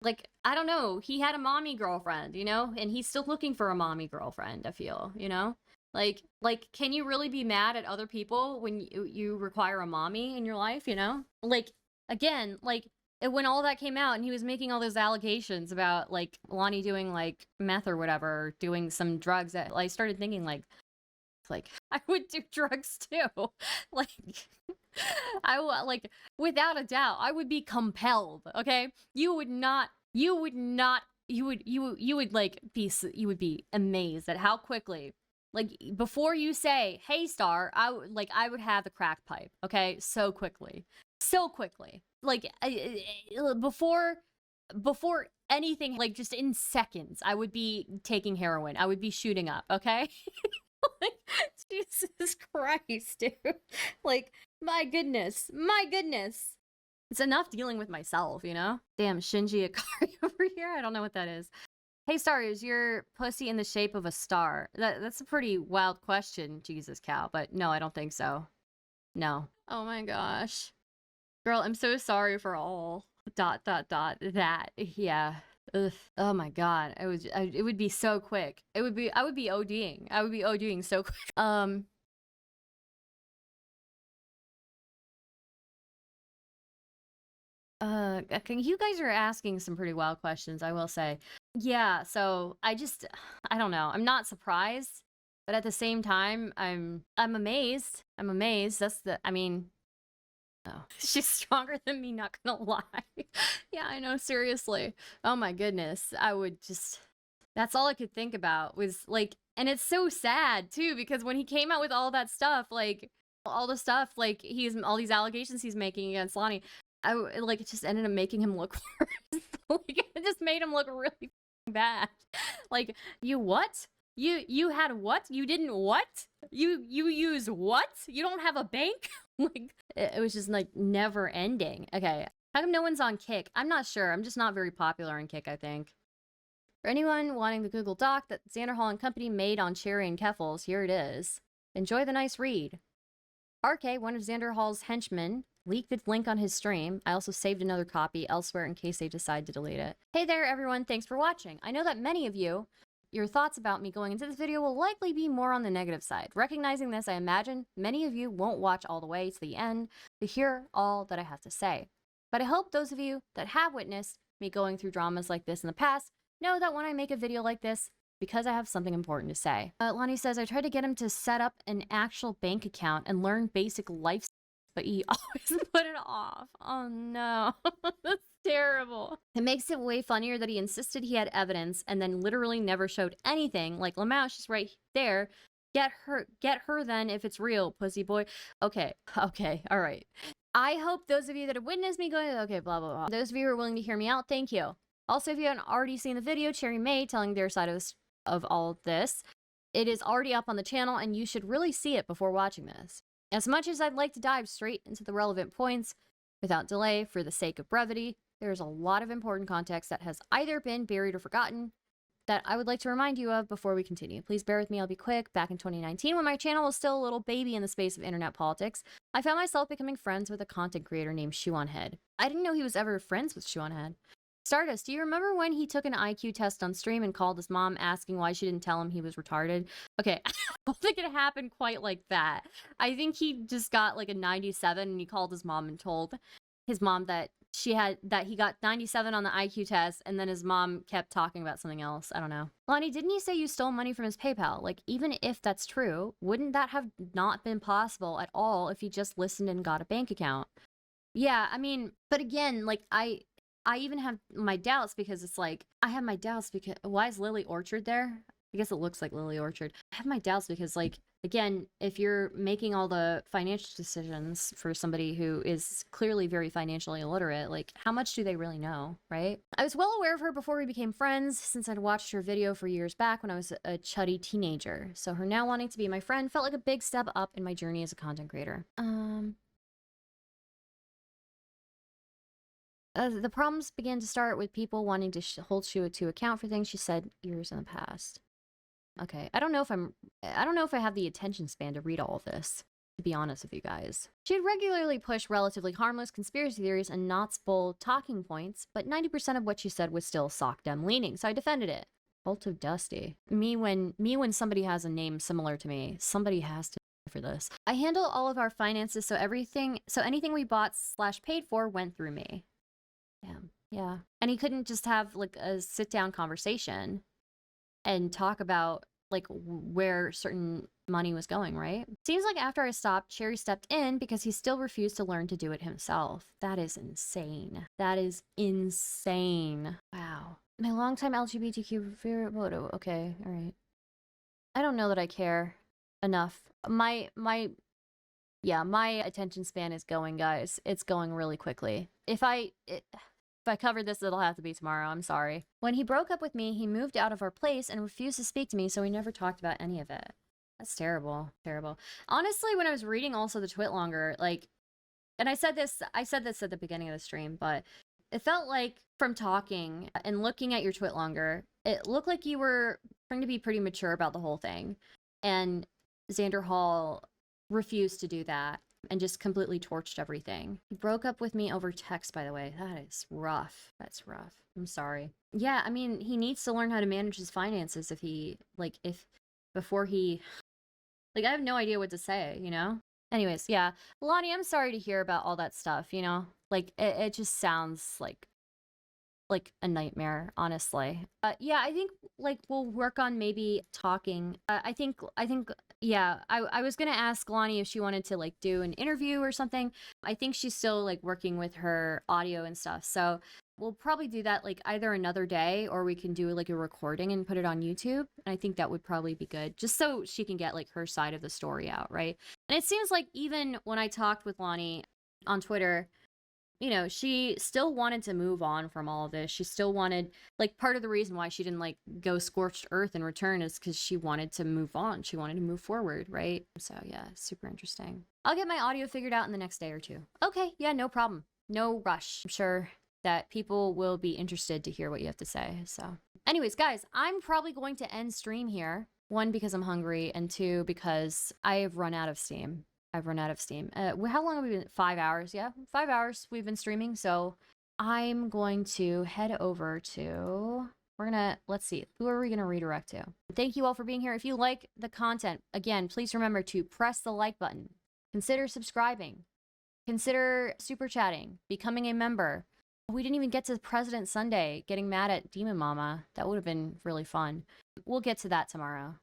like, I don't know, he had a mommy girlfriend, you know, and he's still looking for a mommy girlfriend, I feel, you know? Like, can you really be mad at other people when you require a mommy in your life, you know? Like, again, like, when all that came out and he was making all those allegations about, like, Lonnie doing, like, meth or whatever, doing some drugs, that I started thinking, like, I would do drugs too. Like, like, without a doubt, I would be compelled, okay? You would be amazed at how quickly, like, before you say, hey, Star, I would have the crack pipe, okay? So quickly. Like, before anything, like, just in seconds, I would be taking heroin. I would be shooting up, okay? Like, Jesus Christ, dude. Like, my goodness. It's enough dealing with myself, you know? Damn, Shinji Ikari over here? I don't know what that is. Hey, Star, is your pussy in the shape of a star? That's a pretty wild question, Jesus cow, but no, I don't think so. No. Oh my gosh. Girl, I'm so sorry for all ... that. Yeah. Ugh. Oh my god. It would be so quick. I would be ODing. I would be ODing so quick. You guys are asking some pretty wild questions, I will say. Yeah, so I don't know. I'm not surprised, but at the same time, I'm amazed. I mean, oh, she's stronger than me, not gonna lie. Yeah, I know, seriously. Oh my goodness. That's all I could think about was, like, and it's so sad too, because when he came out with all that stuff, like, all the stuff, like, all these allegations he's making against Lonnie, it just ended up making him look worse. Like, it just made him look really bad. Like, you what? You had what? You didn't what? You use what? You don't have a bank? Like, it was just, like, never ending. Okay, how come no one's on Kick? I'm not sure. I'm just not very popular on Kick, I think. For anyone wanting the Google Doc that Xanderhal and company made on Cherry and Keffals, here it is. Enjoy the nice read. RK, one of Xanderhal's henchmen, leaked the link on his stream. I also saved another copy elsewhere in case they decide to delete it. Hey there, everyone. Thanks for watching. I know that many of you, your thoughts about me going into this video will likely be more on the negative side. Recognizing this, I imagine many of you won't watch all the way to the end to hear all that I have to say. But I hope those of you that have witnessed me going through dramas like this in the past know that when I make a video like this, because I have something important to say. Lonnie says, I tried to get him to set up an actual bank account and learn basic life, but he always put it off. Oh no, that's terrible. It makes it way funnier that he insisted he had evidence and then literally never showed anything. Like, Lamouche is right there. Get her then if it's real, pussy boy. Okay, all right. I hope those of you that have witnessed me going, okay, blah, blah, blah. Those of you who are willing to hear me out, thank you. Also, if you haven't already seen the video, Cherry May telling their side of all of this, it is already up on the channel and you should really see it before watching this. As much as I'd like to dive straight into the relevant points without delay for the sake of brevity, there's a lot of important context that has either been buried or forgotten that I would like to remind you of before we continue. Please bear with me, I'll be quick. Back in 2019, when my channel was still a little baby in the space of internet politics, I found myself becoming friends with a content creator named Shoeonhead. I didn't know he was ever friends with Shoeonhead. Stardust, do you remember when he took an IQ test on stream and called his mom asking why she didn't tell him he was retarded? Okay, I don't think it happened quite like that. I think he just got like a 97 and he called his mom and told his mom that he got 97 on the IQ test, and then his mom kept talking about something else. I don't know. Lonnie, didn't you say you stole money from his PayPal? Like, even if that's true, wouldn't that have not been possible at all if he just listened and got a bank account? Yeah, I mean, but again, like, I even have my doubts because it's like, I have my doubts because, why is Lily Orchard there? I guess it looks like Lily Orchard. I have my doubts because, like, again, if you're making all the financial decisions for somebody who is clearly very financially illiterate, like, how much do they really know, right? I was well aware of her before we became friends, since I'd watched her video for years back when I was a chuddy teenager. So her now wanting to be my friend felt like a big step up in my journey as a content creator. The problems began to start with people wanting to hold Shua to account for things she said years in the past. Okay, I don't know if I have the attention span to read all of this, to be honest with you guys. She'd regularly push relatively harmless conspiracy theories and not bold talking points, but 90% of what she said was still sock dem leaning, so I defended it. Cult of Dusty. Me when somebody has a name similar to me, somebody has to for this. I handle all of our finances, so anything we bought / paid for went through me. Damn, yeah. And he couldn't just have like a sit-down conversation and talk about like where certain money was going, right? Seems like after I stopped, Cherry stepped in because he still refused to learn to do it himself. That is insane. That is insane. Wow. My longtime LGBTQ photo. Okay, all right. I don't know that I care enough. My attention span is going, guys. It's going really quickly. If I cover this, it'll have to be tomorrow. I'm sorry. When he broke up with me, he moved out of our place and refused to speak to me, so we never talked about any of it. That's terrible. Terrible. Honestly, when I was reading also the twit longer, like, and I said this at the beginning of the stream, but it felt like from talking and looking at your twit longer, it looked like you were trying to be pretty mature about the whole thing. And Xanderhal refused to do that and just completely torched everything. He broke up with me over text, by the way. That is rough. That's rough. I'm sorry. Yeah, I mean, he needs to learn how to manage his finances before he, I have no idea what to say, you know? Anyways, yeah. Lonnie, I'm sorry to hear about all that stuff, you know? Like, it just sounds like a nightmare, honestly. Yeah, I think, we'll work on maybe talking. I think, yeah, I was gonna ask Lonnie if she wanted to, do an interview or something. I think she's still, working with her audio and stuff, so we'll probably do that, either another day, or we can do, a recording and put it on YouTube, and I think that would probably be good, just so she can get, her side of the story out, right? And it seems like even when I talked with Lonnie on Twitter, you know, she still wanted to move on from all of this. She still wanted, part of the reason why she didn't, go scorched earth and return is because she wanted to move on. She wanted to move forward, right? So, yeah, super interesting. I'll get my audio figured out in the next day or two. Okay, yeah, no problem. No rush. I'm sure that people will be interested to hear what you have to say, so. Anyways, guys, I'm probably going to end stream here. 1, because I'm hungry, and 2, because I've run out of steam. I've run out of steam. How long have we been? 5 hours, yeah? 5 hours we've been streaming, so I'm going to head over to... let's see, who are we gonna redirect to? Thank you all for being here. If you like the content, again, please remember to press the like button. Consider subscribing. Consider super chatting, becoming a member. We didn't even get to President Sunday, getting mad at Demon Mama. That would have been really fun. We'll get to that tomorrow.